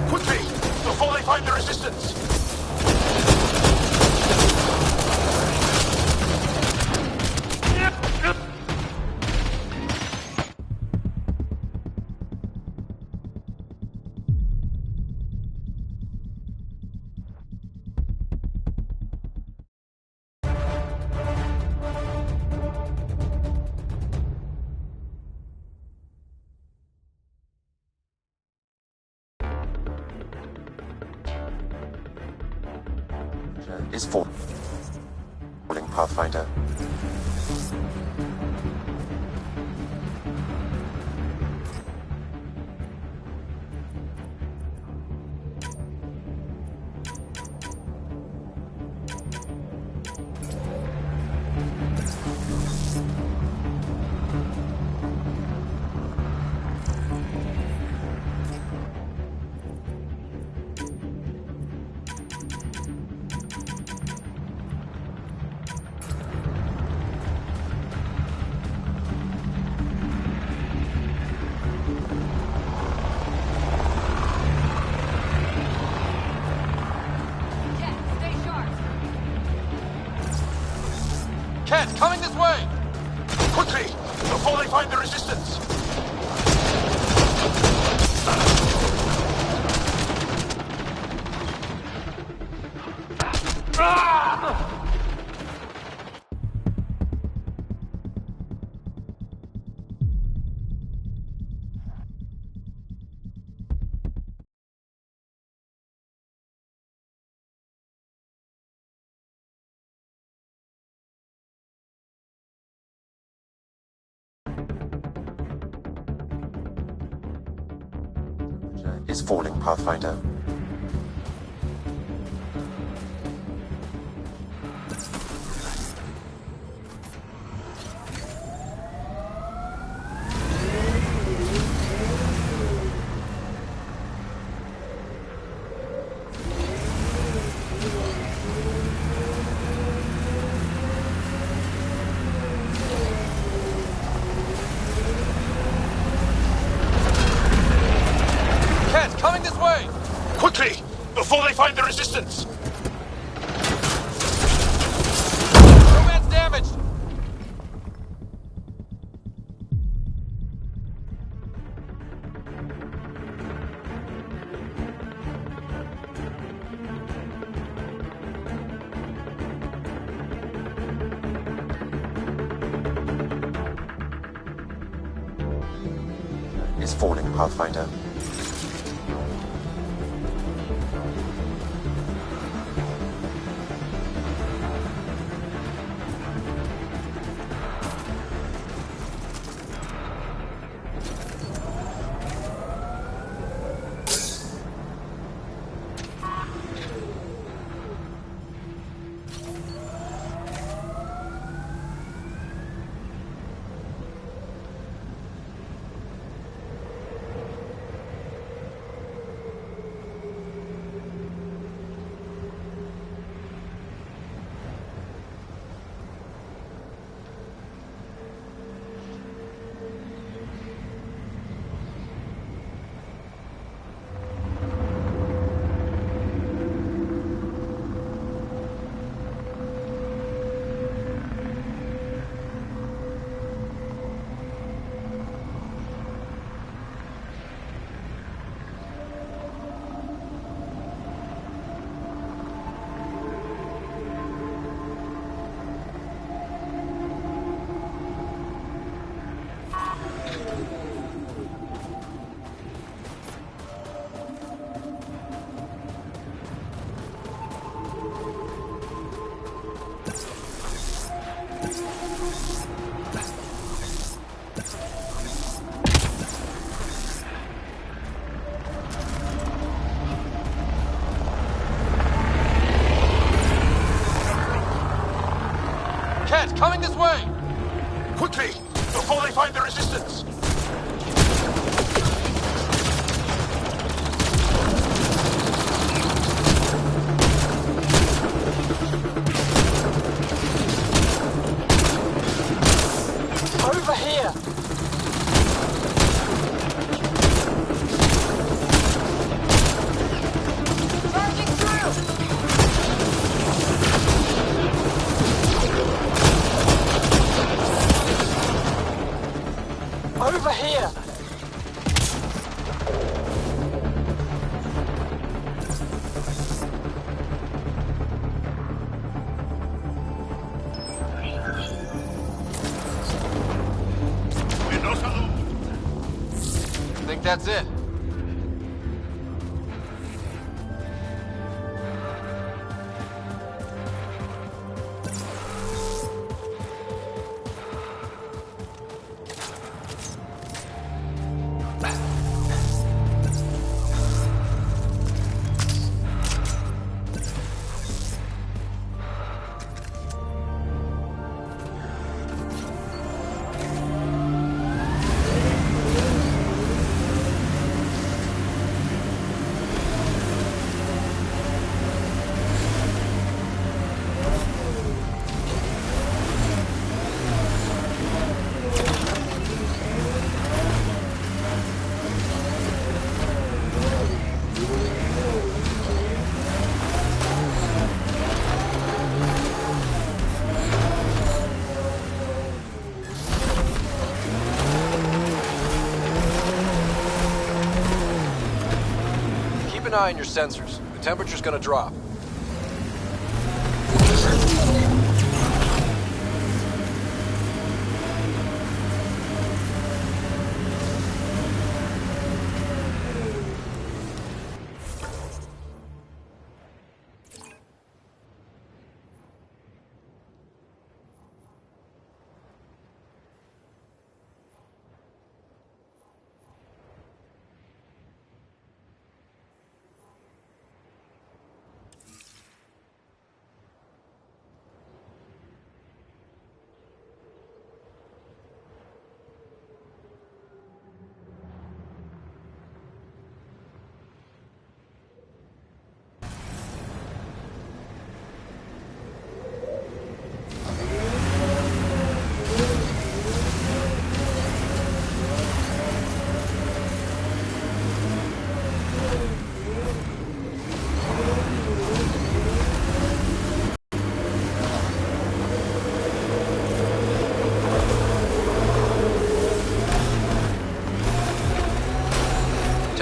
Quickly, before they find the resistance! Is falling, Pathfinder. Cat, coming this way! Quickly, before they find the resistance! is falling, Pathfinder. Coming this way! Quickly! Before they find the resistance! No man's damaged! Is falling, Pathfinder. Coming this way! Quickly! Before they find the resistance! Over here! Charging through! Over here! I think that's it. Keep an eye on your sensors. The temperature's gonna drop.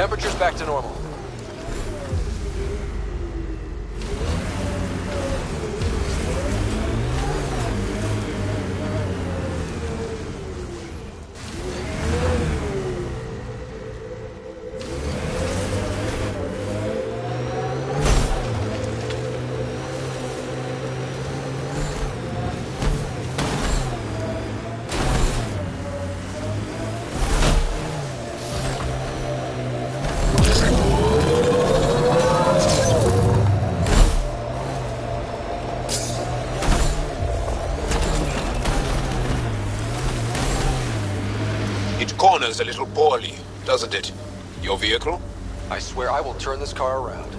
Temperature's back to normal. It corners a little poorly, doesn't it? Your vehicle? I swear I will turn this car around.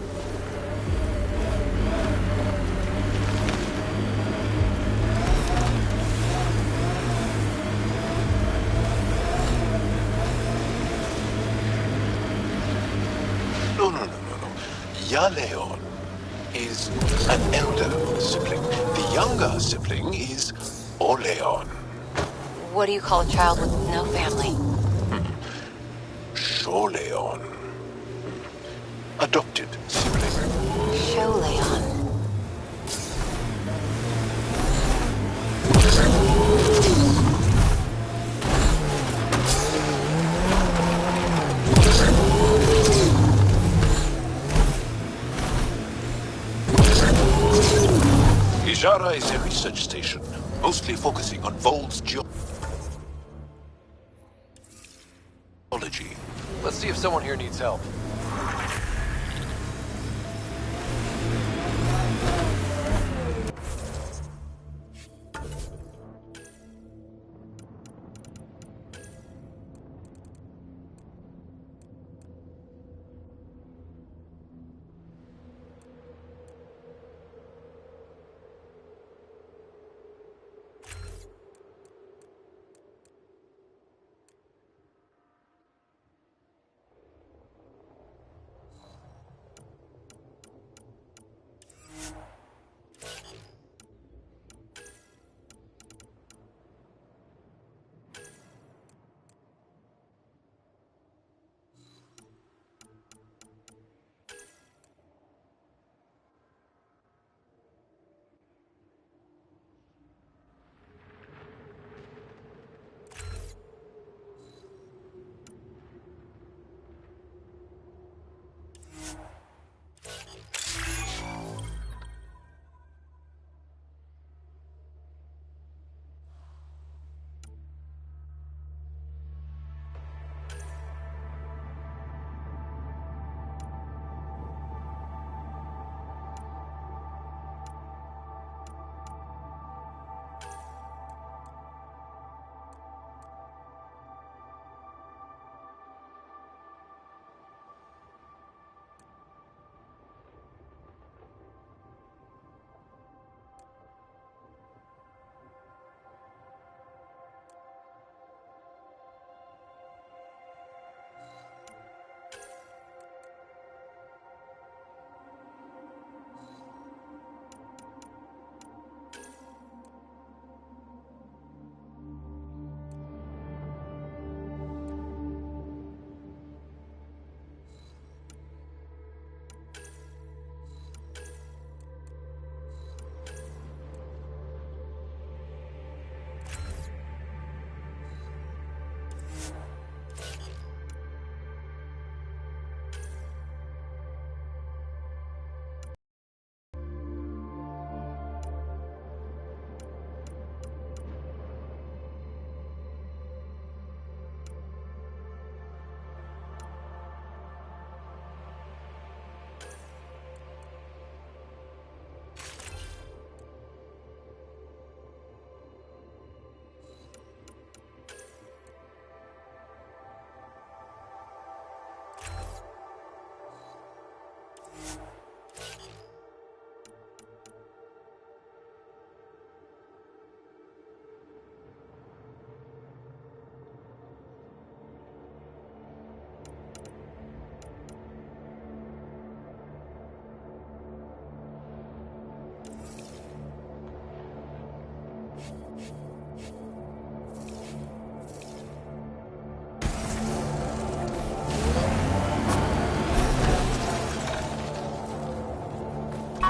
No. Yaleon is an elder sibling. The younger sibling is Oleon. What do you call a child with no family? Sholeon. Adopted sibling. Sholeon. Ijara is a research station, mostly focusing on Vold's geology. Let's see if someone here needs help.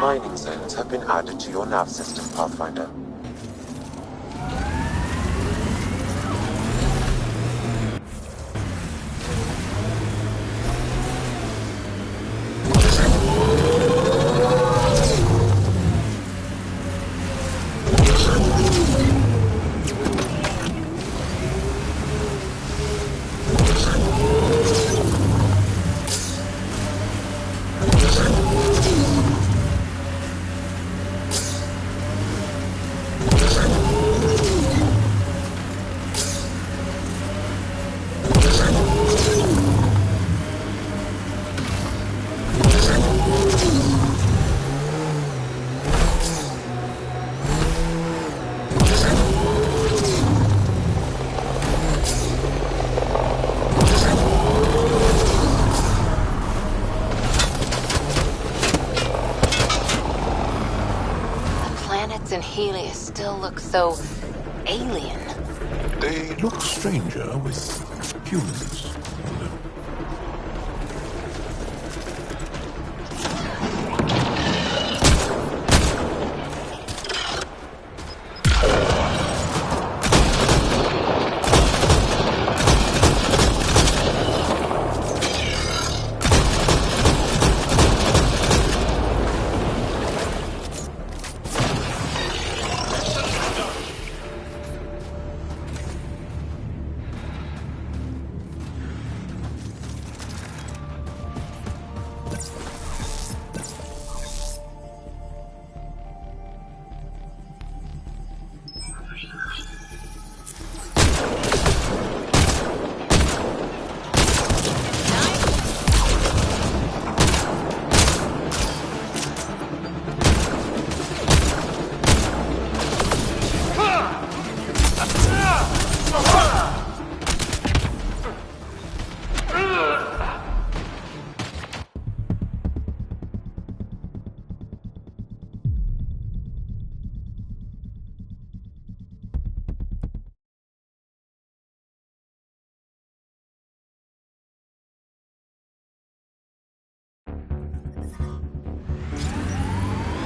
mining zones have been added to your nav system, Pathfinder. And Helios still look so alien. They look stranger with humans.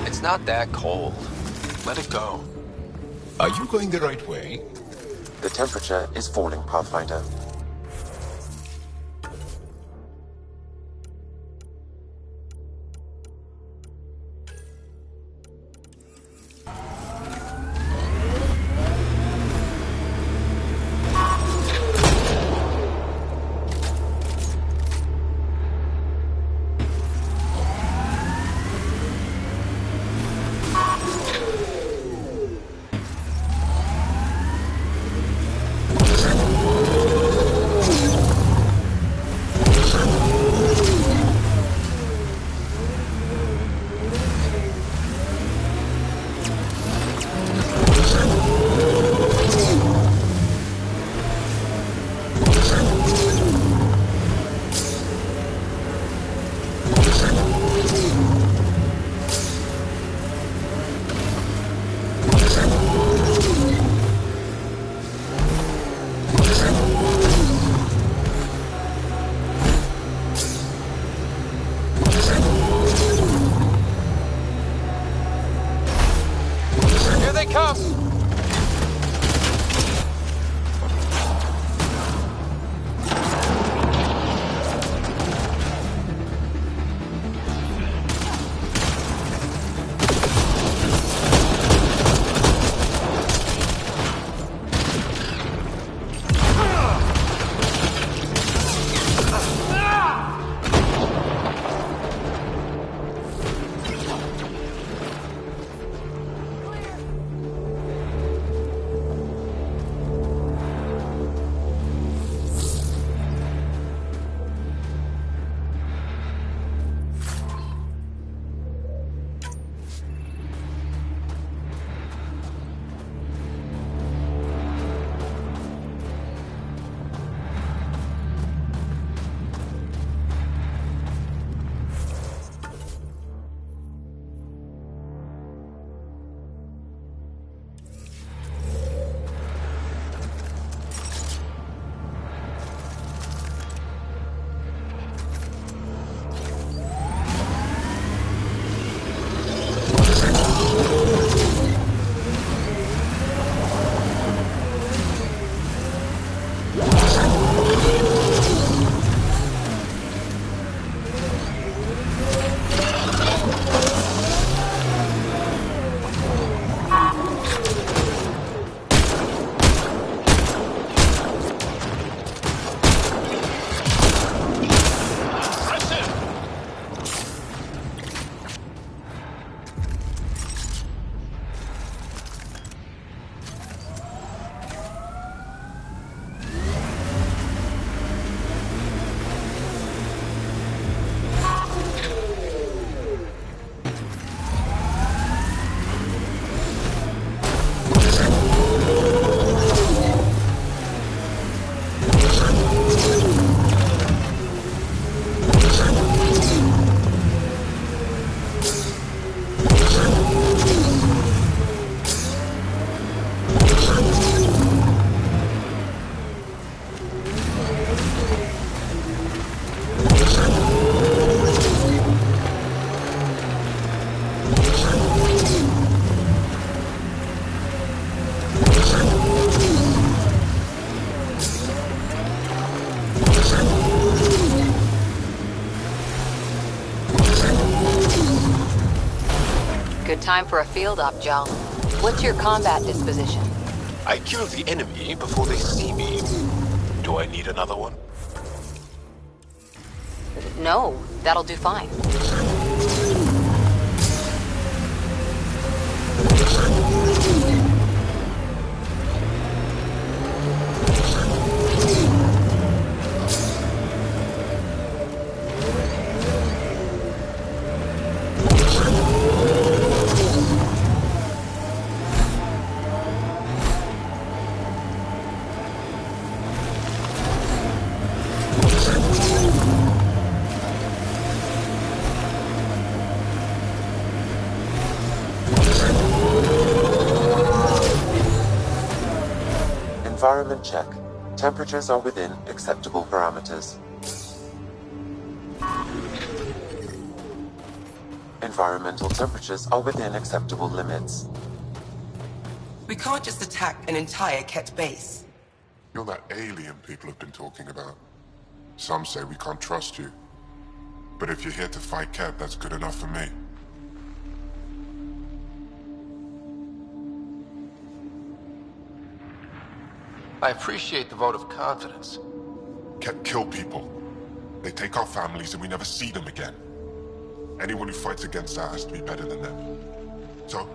It's not that cold. Let it go. Are you going the right way? The temperature is falling, Pathfinder. Time for a field op, Joe. What's your combat disposition? I kill the enemy before they see me. Do I need another one? No, that'll do fine. Environment check. Temperatures are within acceptable parameters. Environmental temperatures are within acceptable limits. We can't just attack an entire Ket base. You're that alien people have been talking about. Some say we can't trust you. But if you're here to fight Ket, that's good enough for me. I appreciate the vote of confidence. Ket kill people. They take our families and we never see them again. Anyone who fights against that has to be better than them. So,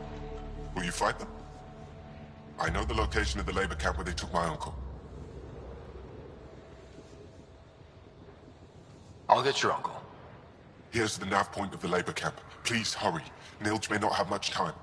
will you fight them? I know the location of the labor camp where they took my uncle. I'll get your uncle. Here's the nav point of the labor camp. Please hurry. Nilge may not have much time.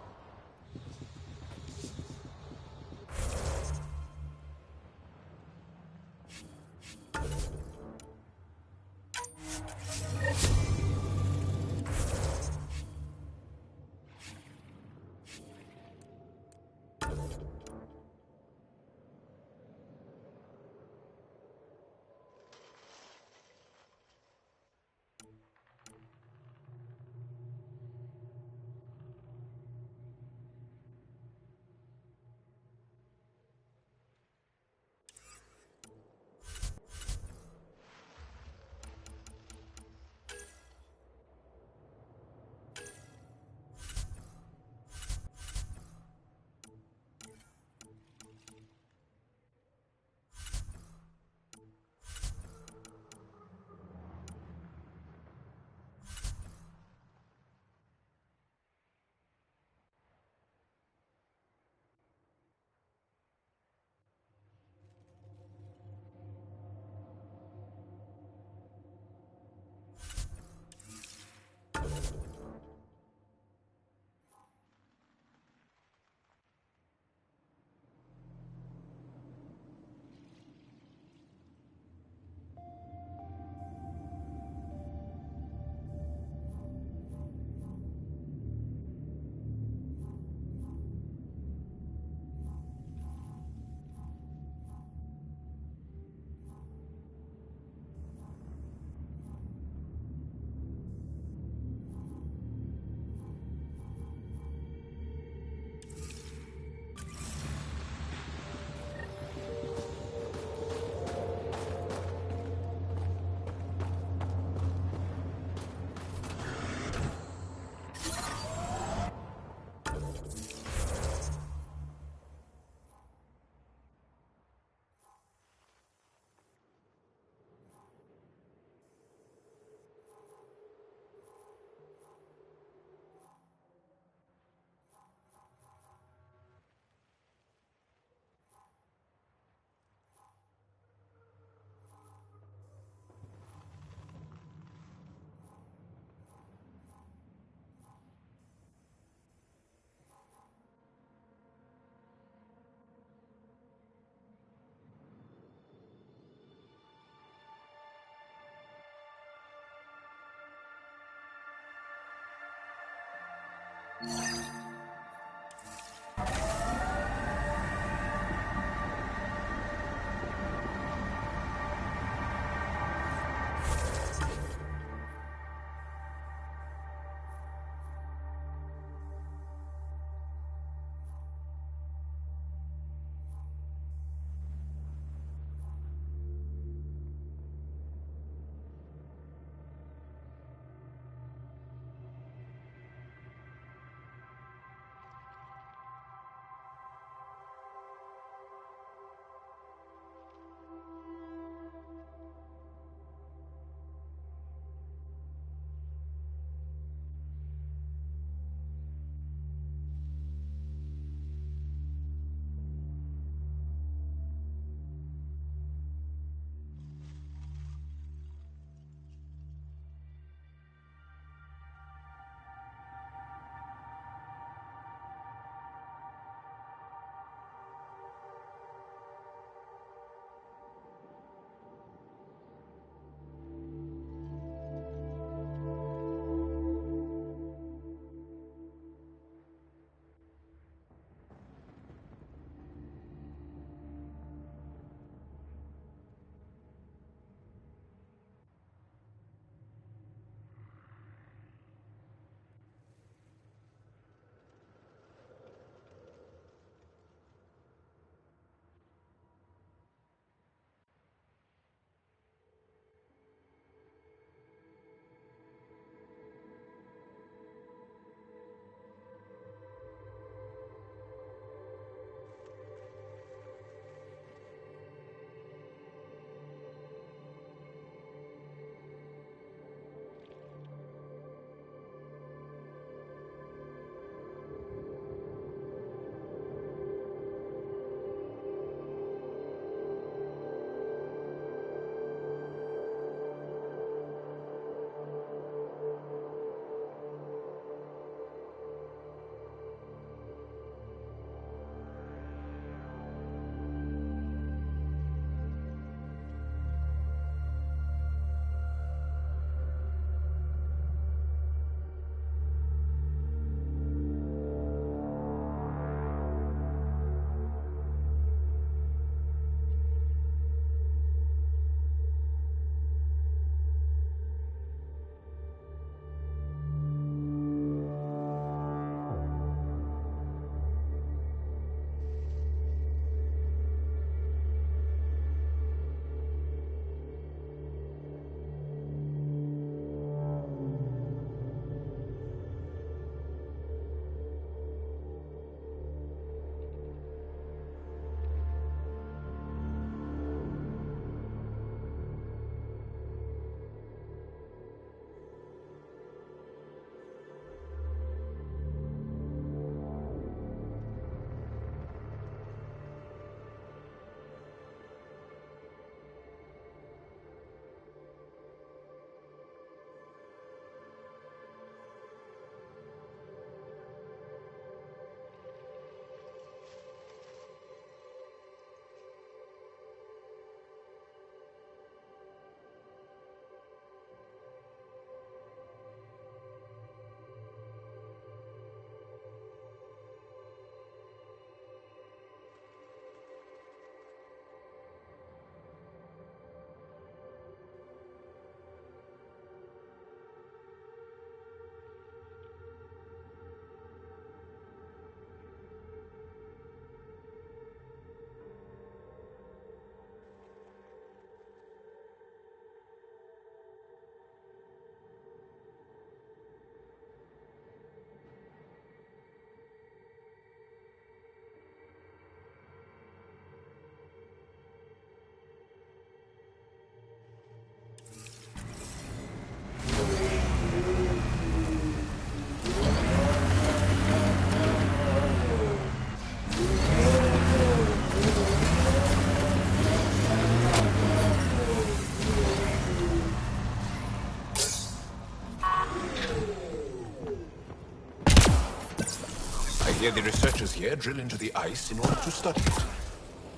Yet the researchers here drill into the ice in order to study it.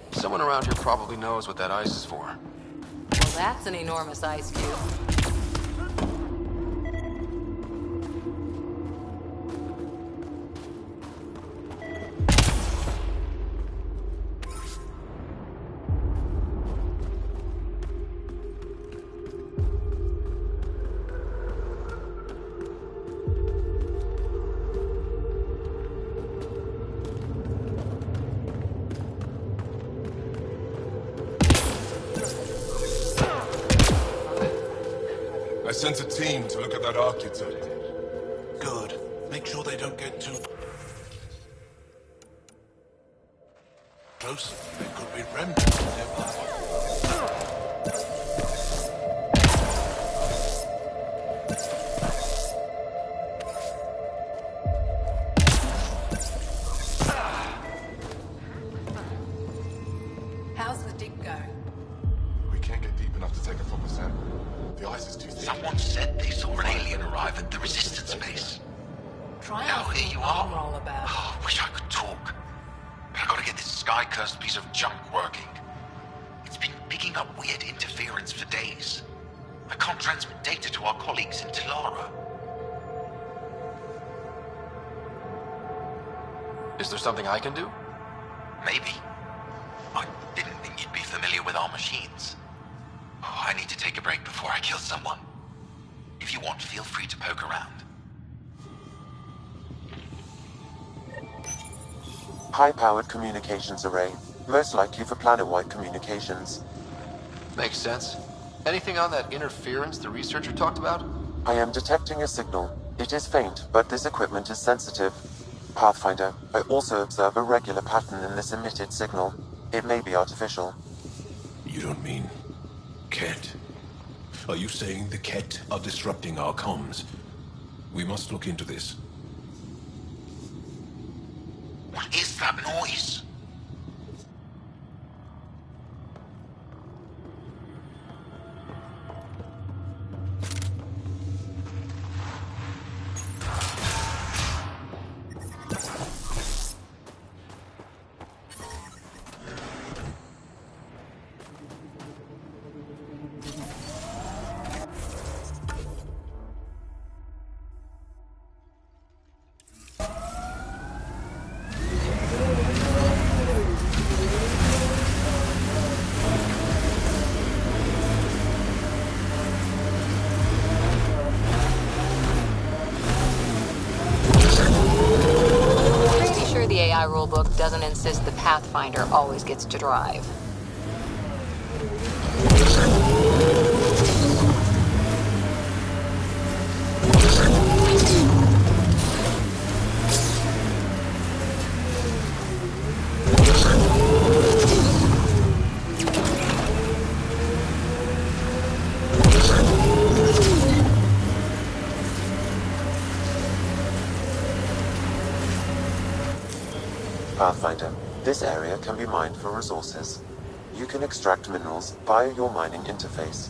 Someone around here probably knows what that ice is for. Well, that's an enormous ice cube. I sent a team to look at that architect. Good. Make sure they don't get too close. They could be remnants nearby. How's the dig going? We can't get deep enough to take a proper sample. The ice is too thick. Someone said they saw an alien arrive at the resistance base. Now here you are. All about. Oh, I wish I could talk. But I gotta get this sky-cursed piece of junk working. It's been picking up weird interference for days. I can't transmit data to our colleagues in Tilara. Is there something I can do? Maybe. I didn't think you'd be familiar with our machines. Oh, I need to take a break before I kill someone. If you want, feel free to poke around. High-powered communications array. Most likely for planet-wide communications. Makes sense. Anything on that interference the researcher talked about? I am detecting a signal. It is faint, but this equipment is sensitive. Pathfinder, I also observe a regular pattern in this emitted signal. It may be artificial. You don't mean Ket? Are you saying the Ket are disrupting our comms? We must look into this. What is that noise? The AI rulebook doesn't insist the Pathfinder always gets to drive. Pathfinder, this area can be mined for resources. You can extract minerals via your mining interface.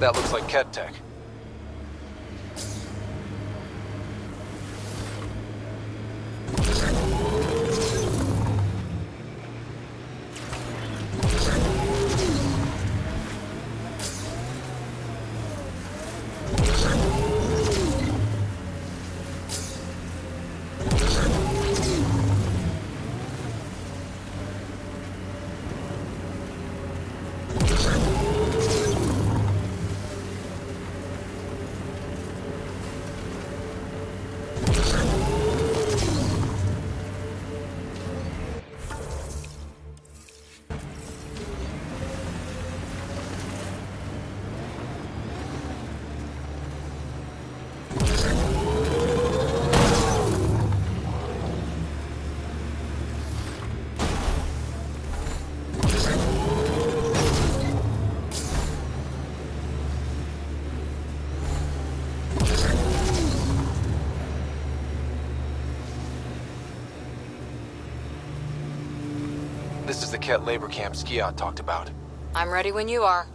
That looks like Ket tech. This is the Ket labor camp Skiot talked about. I'm ready when you are.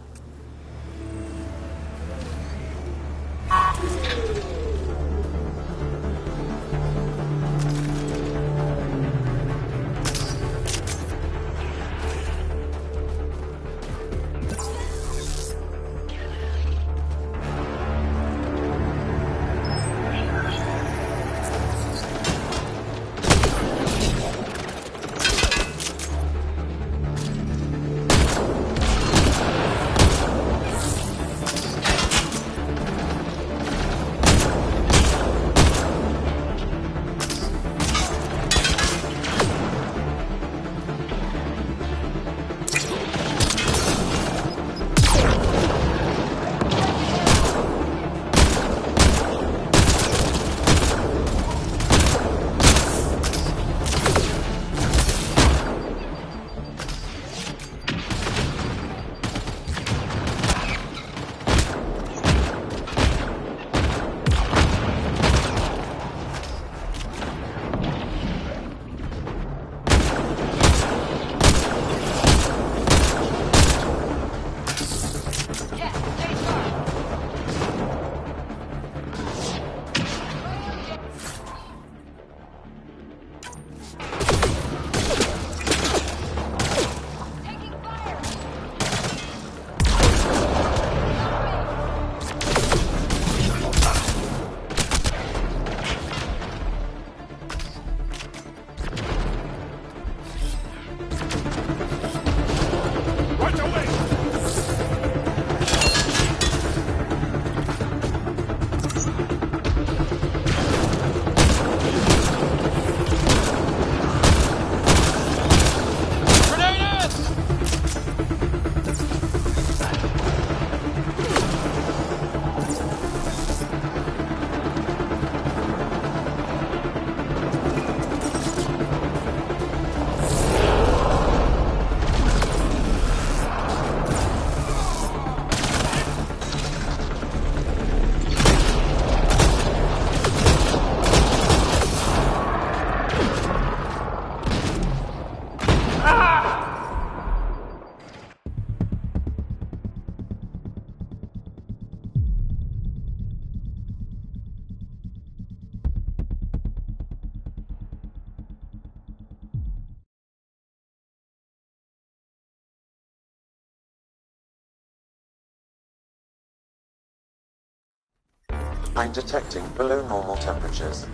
I'm detecting below normal temperatures.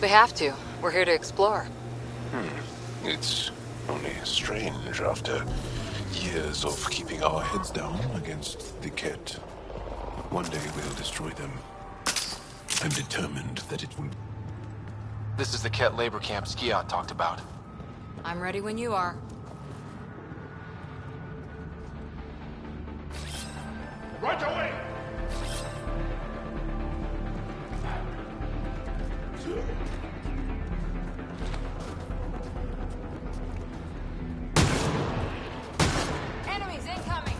We have to. We're here to explore. It's only strange after years of keeping our heads down against the Ket. One day we'll destroy them. I'm determined that it will This is the Ket labor camp Skiot talked about. I'm ready when you are. Right away! Enemies incoming!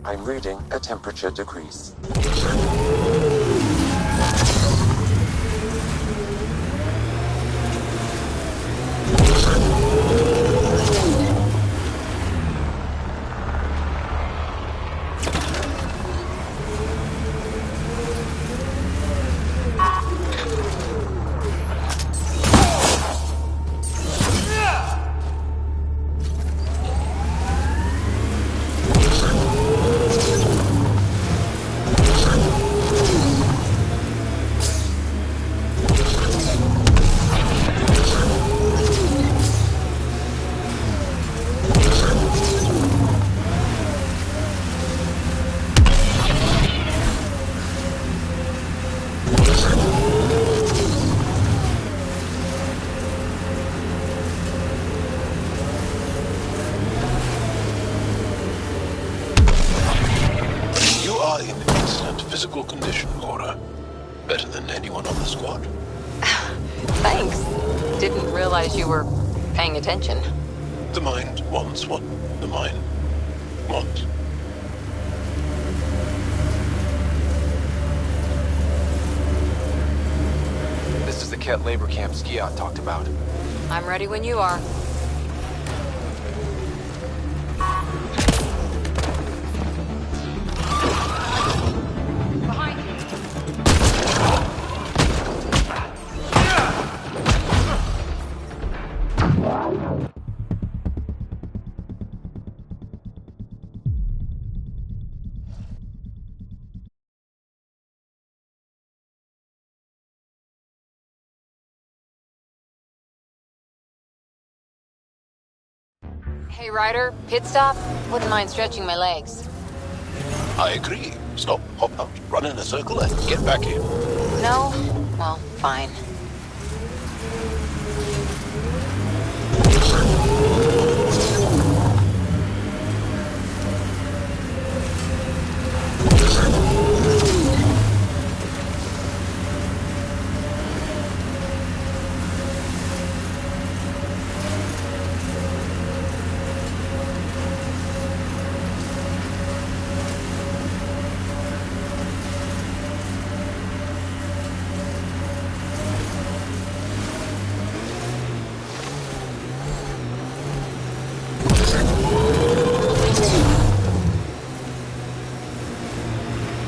I'm reading a temperature decrease. You are in excellent physical condition, Cora. Better than anyone on the squad. Thanks. Didn't realize you were paying attention. The mind wants what the mind wants. This is the Ket labor camp Skiot talked about. I'm ready when you are. Behind you. Hey, Ryder, pit stop? Wouldn't mind stretching my legs. I agree. Stop, hop out, run in a circle, and get back in. No? Well, fine.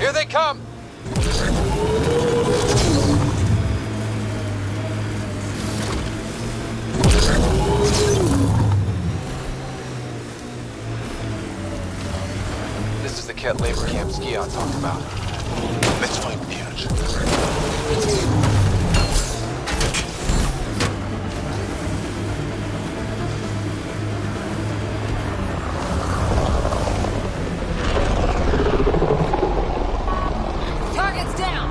Here they come! This is the Ket labor camp Skiot talked about. Let's find Mirage. Target's down!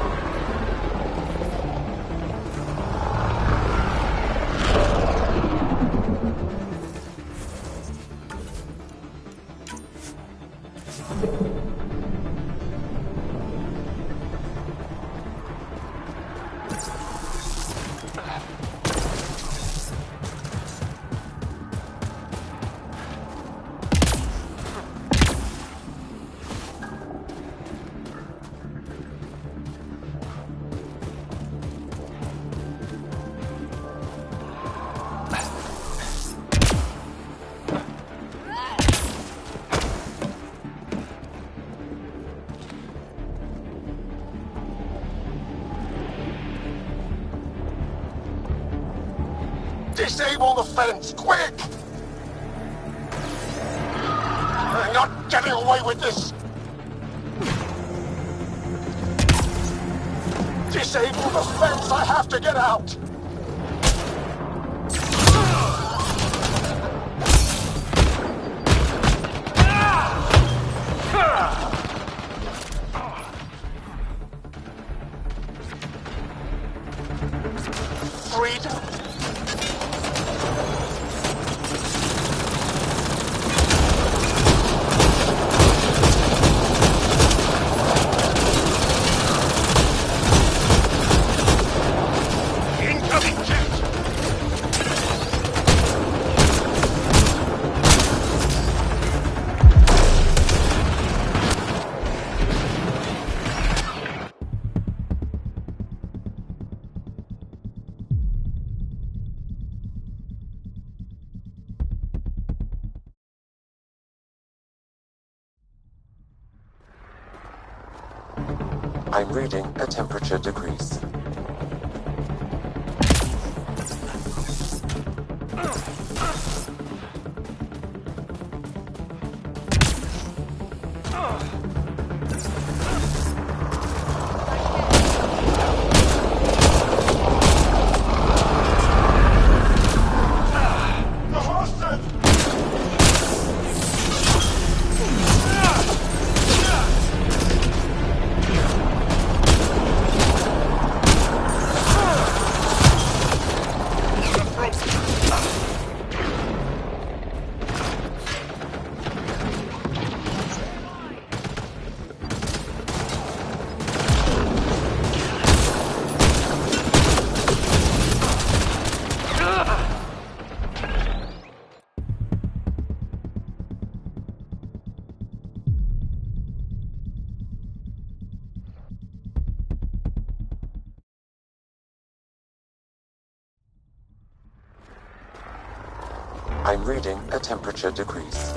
Disable the fence, quick! We're not getting away with this! Disable the fence, I have to get out! Freedom! Incoming jet! I'm reading a temperature decrease. I'm reading a temperature decrease.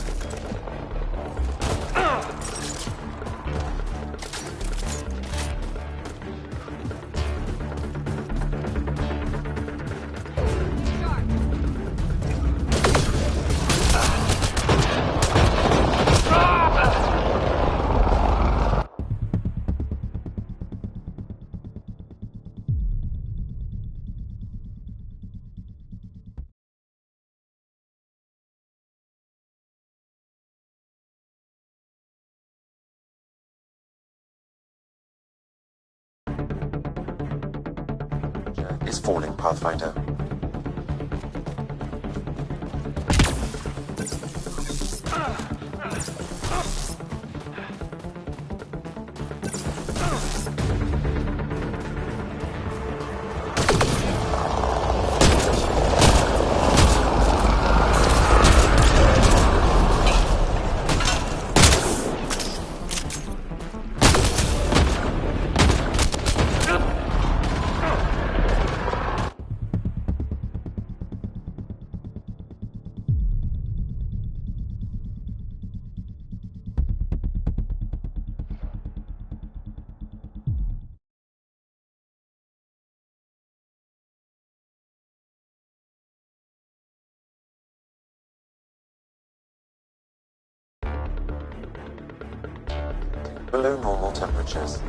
Is falling, Pathfinder. Below normal temperatures.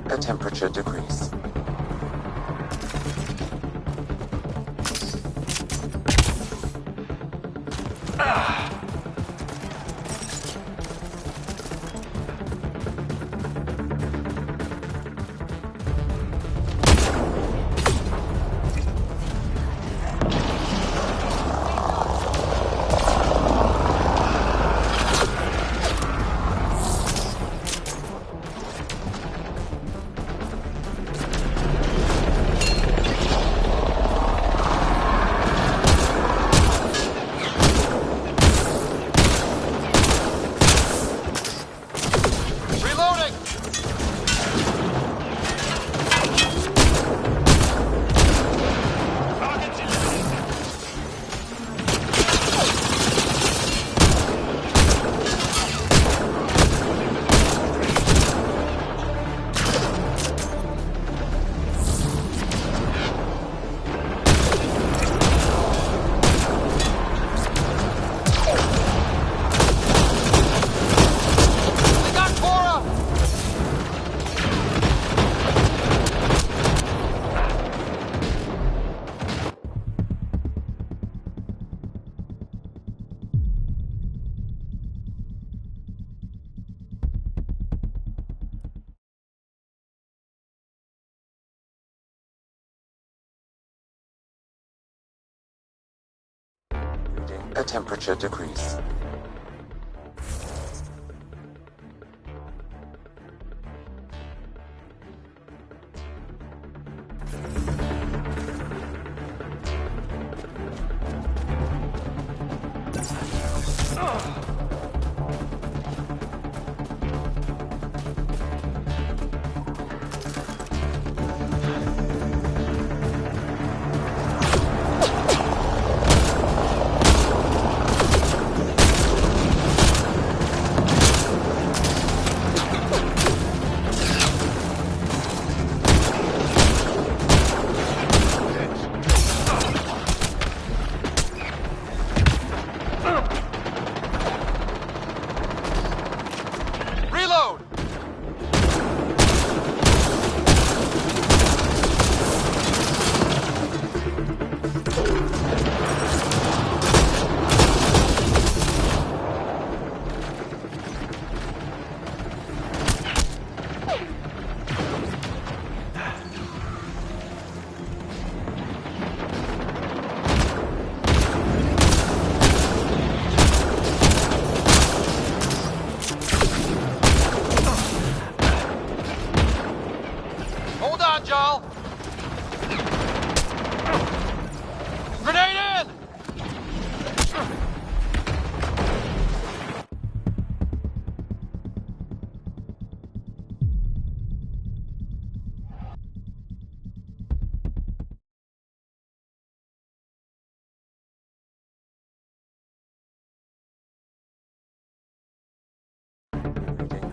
A temperature decrease. A temperature decrease.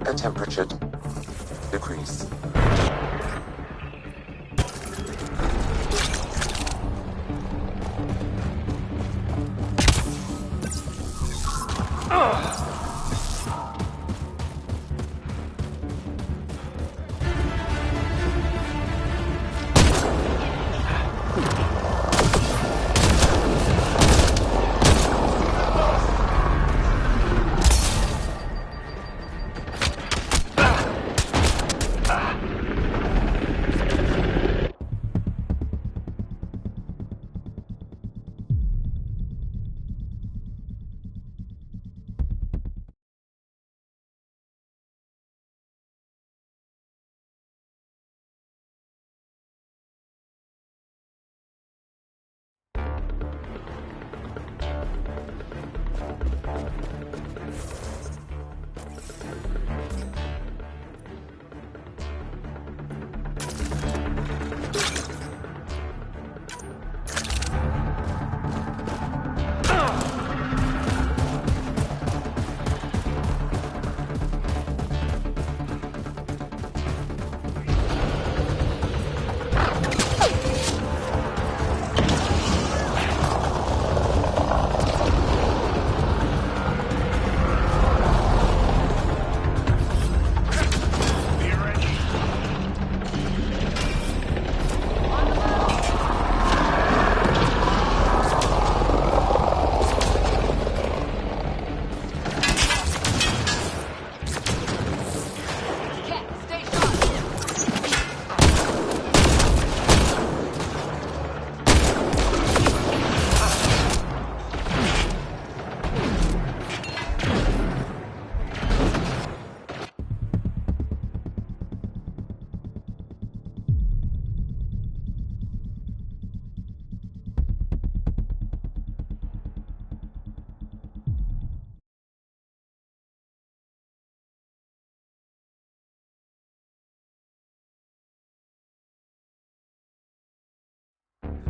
A temperature decrease.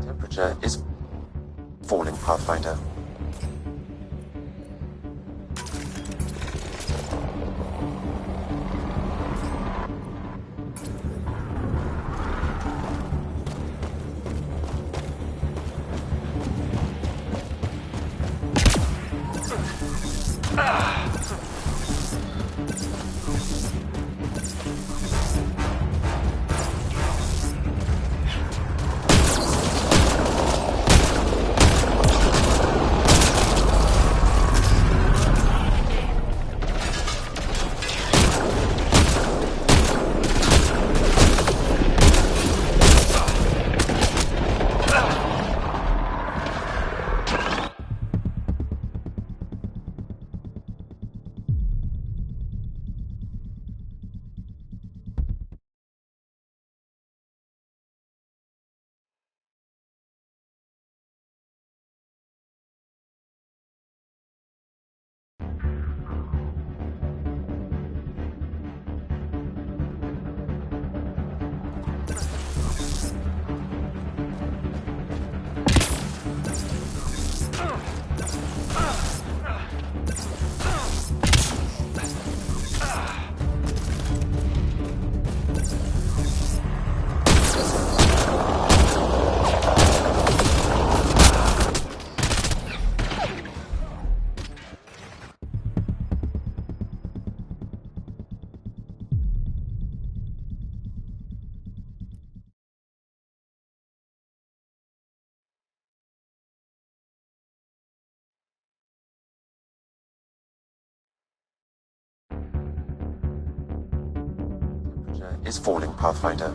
Temperature is falling, Pathfinder. is falling, Pathfinder.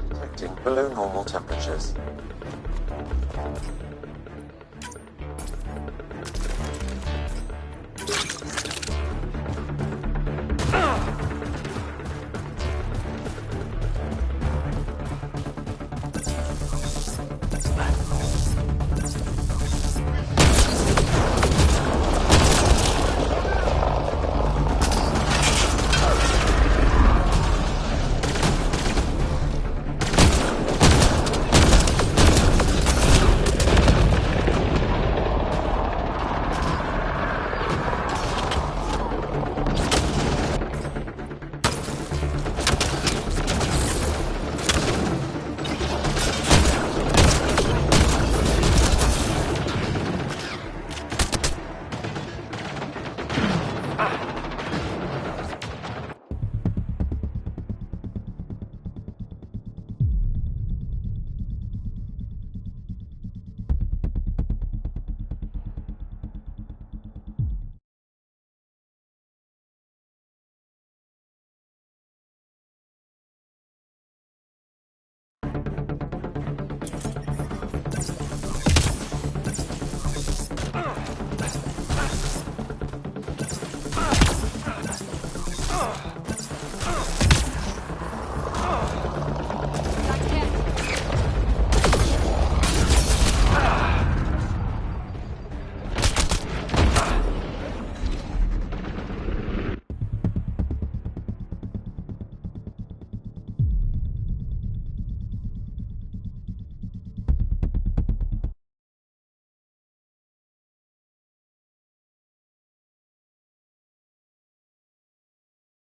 Detecting below normal temperatures.